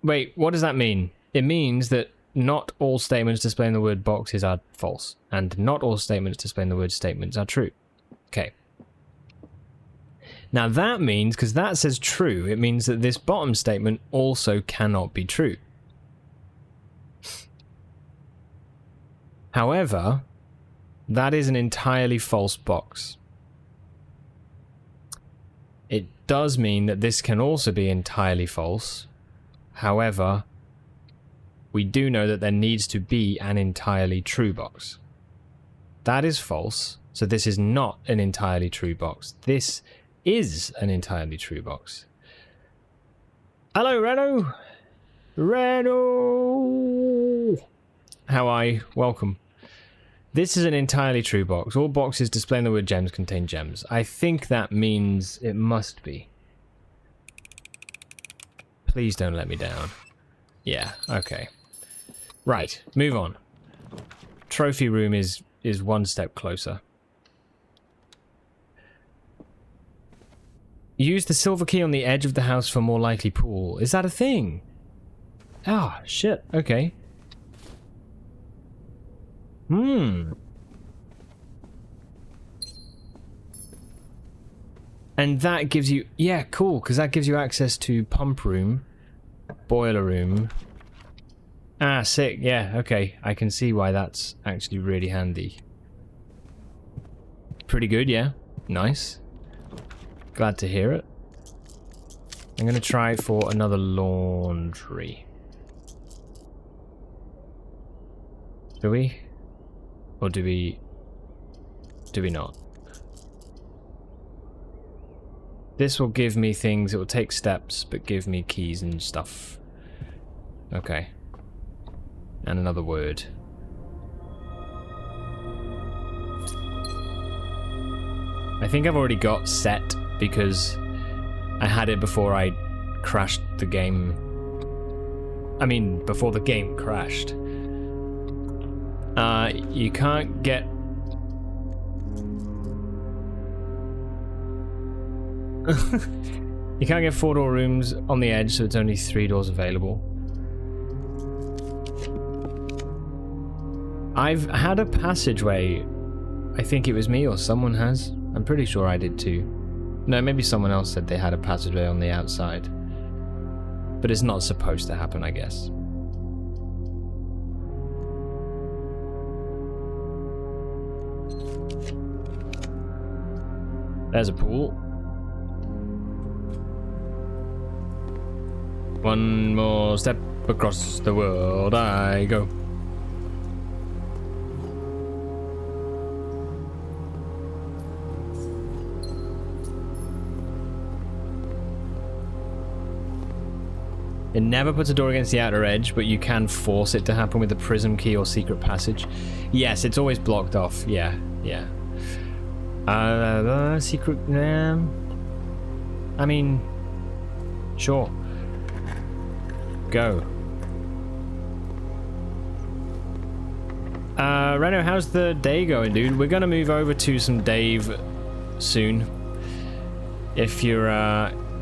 Wait, what does that mean? It means that not all statements displaying the word boxes are false, and not all statements displaying the word statements are true. Okay. Now that means, because that says true, it means that this bottom statement also cannot be true. However, that is an entirely false box. It does mean that this can also be entirely false. However, we do know that there needs to be an entirely true box. That is false, so this is not an entirely true box. This is an entirely true box. Hello, Reno! Reno! How are you? Welcome. This is an entirely true box. All boxes displaying the word gems contain gems. I think that means it must be. Please don't let me down. Yeah, okay. Right, move on. Trophy room is one step closer. Use the silver key on the edge of the house for more likely pool. Is that a thing? Ah, shit, okay. And that gives you... Yeah, cool, because that gives you access to pump room, boiler room... Ah, sick, yeah, okay. I can see why that's actually really handy. Pretty good, yeah. Nice. Glad to hear it. I'm gonna try for another laundry. Do we? Or do we not? This will give me things, it will take steps, but give me keys and stuff. Okay. And another word. I think I've already got set because I had it before I crashed the game. I mean, before the game crashed. You can't get... You can't get 4-door rooms on the edge, so it's only 3 doors available. I've had a passageway I think it was me or someone has. I'm pretty sure I did too. No, maybe someone else said they had a passageway on the outside. But it's not supposed to happen, I guess. There's a pool. One more step across the world I go. It never puts a door against the outer edge, but you can force it to happen with the prism key or secret passage. Yes, it's always blocked off. Yeah, yeah. Secret... I mean... Sure. Go. Reno, how's the day going, dude? We're gonna move over to some Dave soon. If you're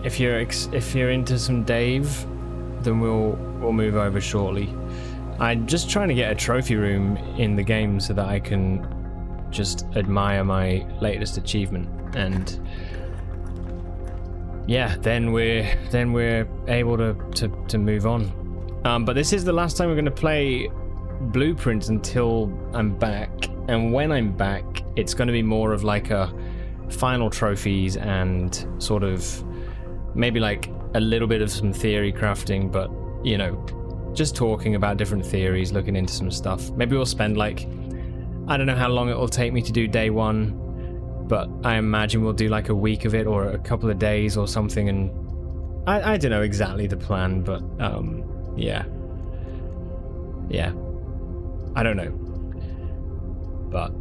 into some Dave, then we'll move over shortly. I'm just trying to get a trophy room in the game so that I can just admire my latest achievement, and yeah, then we're able to move on. But this is the last time we're going to play Blueprints until I'm back, and when I'm back, it's going to be more of like a final trophies and sort of maybe like a little bit of some theory crafting, but you know, just talking about different theories, looking into some stuff. Maybe we'll spend like, I don't know how long it will take me to do day one, but I imagine we'll do like a week of it or a couple of days or something, and I don't know exactly the plan, but yeah, I don't know, but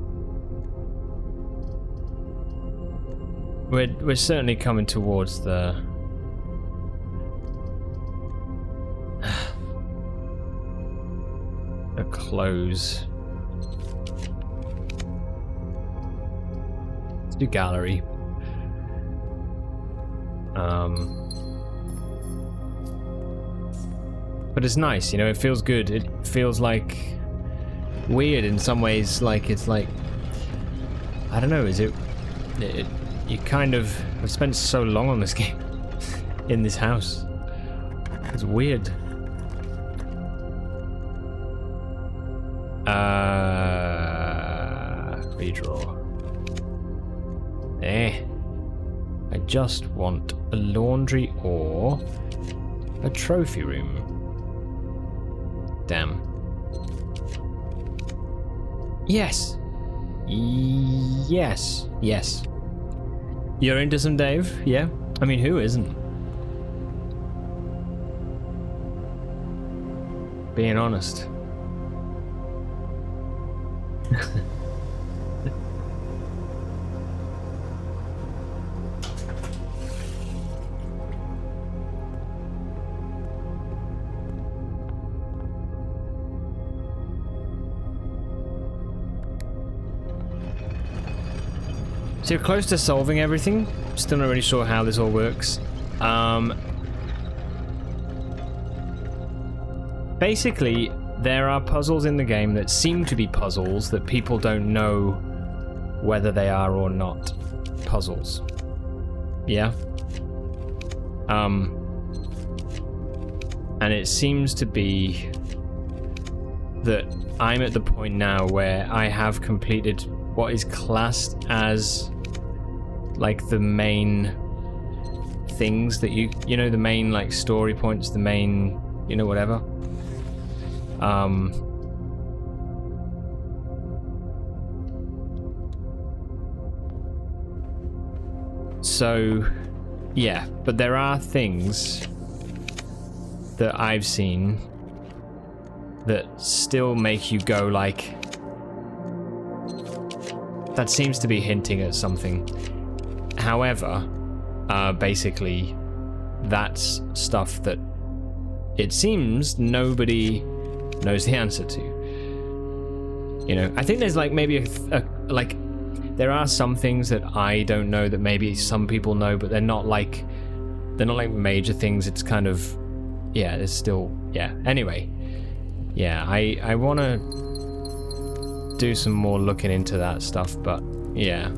we're certainly coming towards the close. Let's do gallery. But it's nice, you know, it feels good. It feels like weird in some ways, like it's like, I don't know, is it you kind of have spent so long on this game in this house. It's weird. Redraw. I just want a laundry or a trophy room. Damn. Yes. Yes. Yes. You're into some Dave? Yeah? I mean, who isn't? Being honest. So you're close to solving everything. Still not really sure how this all works. Basically, there are puzzles in the game that seem to be puzzles that people don't know whether they are or not puzzles. Yeah? And it seems to be that I'm at the point now where I have completed what is classed as like the main things that you know, the main like story points, the main, you know, whatever. So yeah, but there are things that I've seen that still make you go like, that seems to be hinting at something. However, basically, that's stuff that it seems nobody knows the answer to. You know, I think there's like maybe like there are some things that I don't know that maybe some people know, but they're not like major things. It's kind of, yeah, there's still, yeah. Anyway, yeah, I wanna do some more looking into that stuff, but yeah.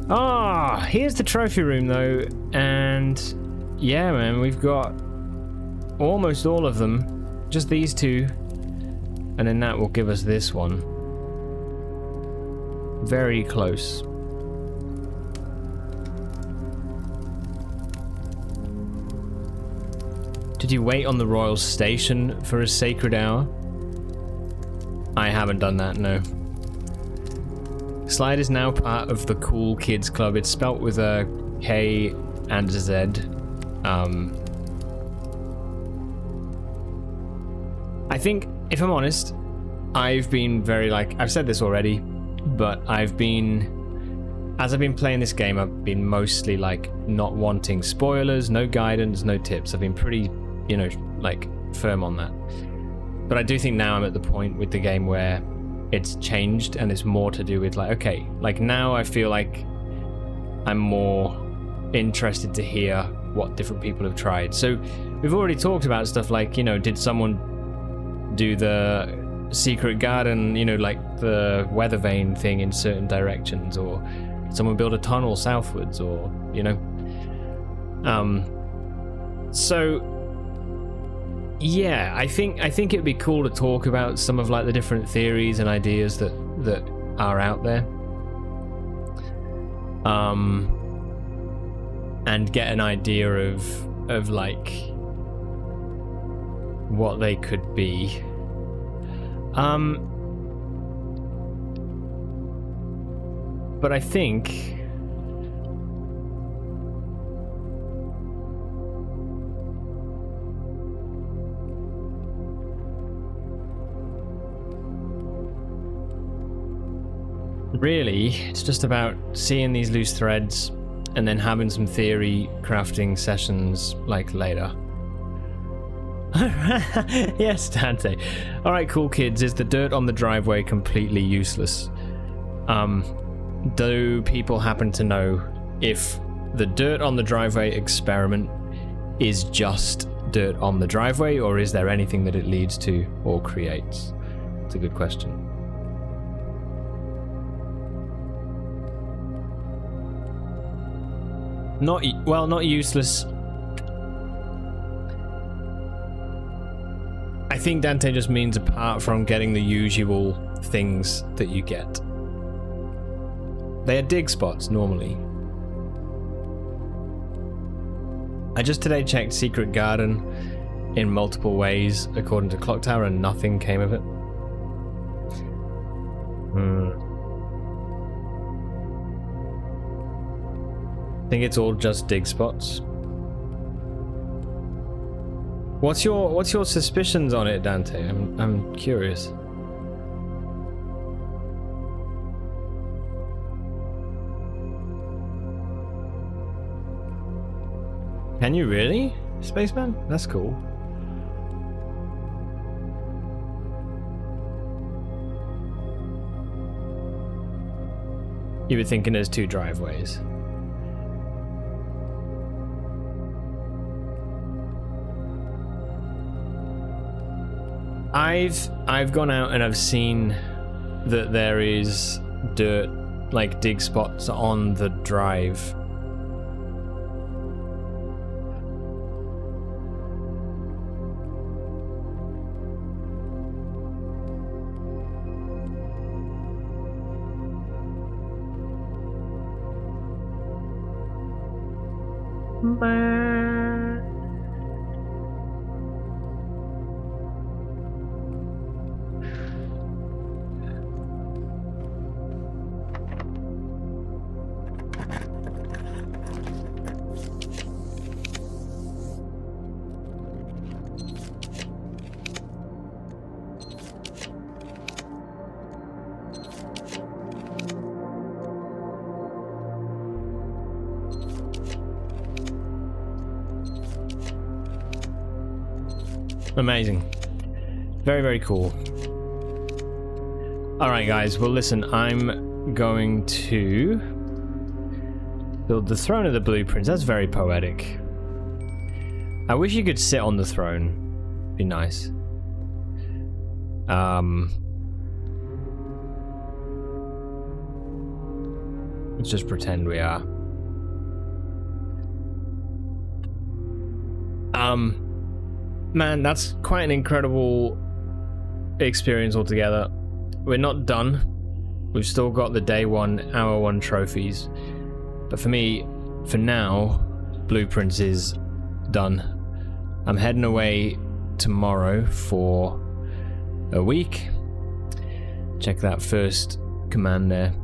Ah, here's the trophy room though, and yeah, man, we've got almost all of them. Just these two, and then that will give us this one. Very close. Did you wait on the royal station for a sacred hour? I haven't done that, no. Slide is now part of the Cool Kids Club. It's spelt with a K and a Z. I think, if I'm honest, I've been very I've said this already, but as I've been playing this game, I've been mostly not wanting spoilers, no guidance, no tips. I've been pretty, firm on that. But I do think now I'm at the point with the game where it's changed and it's more to do with now I feel like I'm more interested to hear what different people have tried. So we've already talked about stuff did someone do the secret garden, the weather vane thing in certain directions, or did someone build a tunnel southwards, or so yeah, I think it'd be cool to talk about some of the different theories and ideas that are out there, and get an idea of what they could be. But I think really it's just about seeing these loose threads and then having some theory crafting sessions later. Yes, Dante. Alright, cool kids, is the dirt on the driveway completely useless? Do people happen to know if the dirt on the driveway experiment is just dirt on the driveway, or is there anything that it leads to or creates? It's a good question. Not useless. I think Dante just means apart from getting the usual things that you get. They are dig spots normally. I just today checked Secret Garden in multiple ways according to Clock Tower and nothing came of it. I think it's all just dig spots. What's your suspicions on it, Dante? I'm curious. Can you really, Spaceman? That's cool. You were thinking there's two driveways. I've gone out and I've seen that there is dirt, dig spots on the drive. Amazing. Very, very cool. Alright guys, well listen, I'm going to build the throne of the blueprints. That's very poetic. I wish you could sit on the throne. Be nice. Let's just pretend we are. Man, that's quite an incredible experience altogether. We're not done. We've still got the day 1, hour 1 trophies. But for me, for now, Blueprints is done. I'm heading away tomorrow for a week. Check that first command there.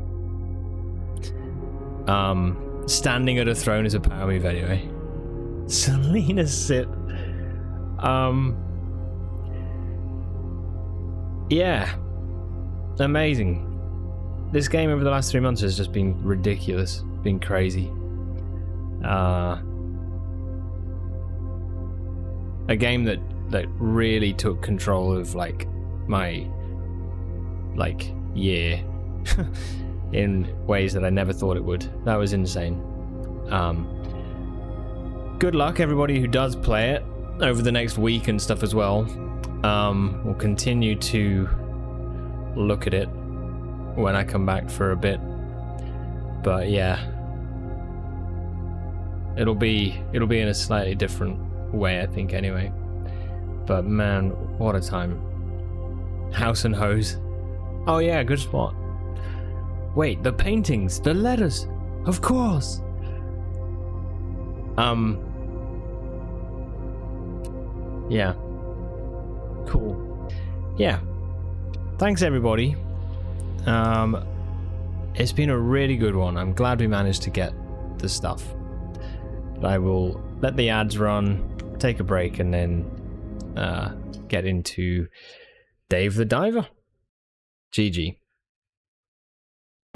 Standing at a throne is a power move anyway. Selena sit. Yeah. Amazing. This game over the last 3 months has just been ridiculous. Been crazy. A game that really took control of like my year in ways that I never thought it would. That was insane. Good luck everybody who does play it over the next week and stuff as well. We'll continue to look at it when I come back for a bit. But yeah, it'll be in a slightly different way, I think, anyway. But man, what a time. House and Hose. Oh yeah, good spot. Wait, the paintings, the letters, of course. Yeah. Cool. Yeah. Thanks everybody. It's been a really good one. I'm glad we managed to get the stuff. But I will let the ads run, take a break, and then get into Dave the Diver. GG.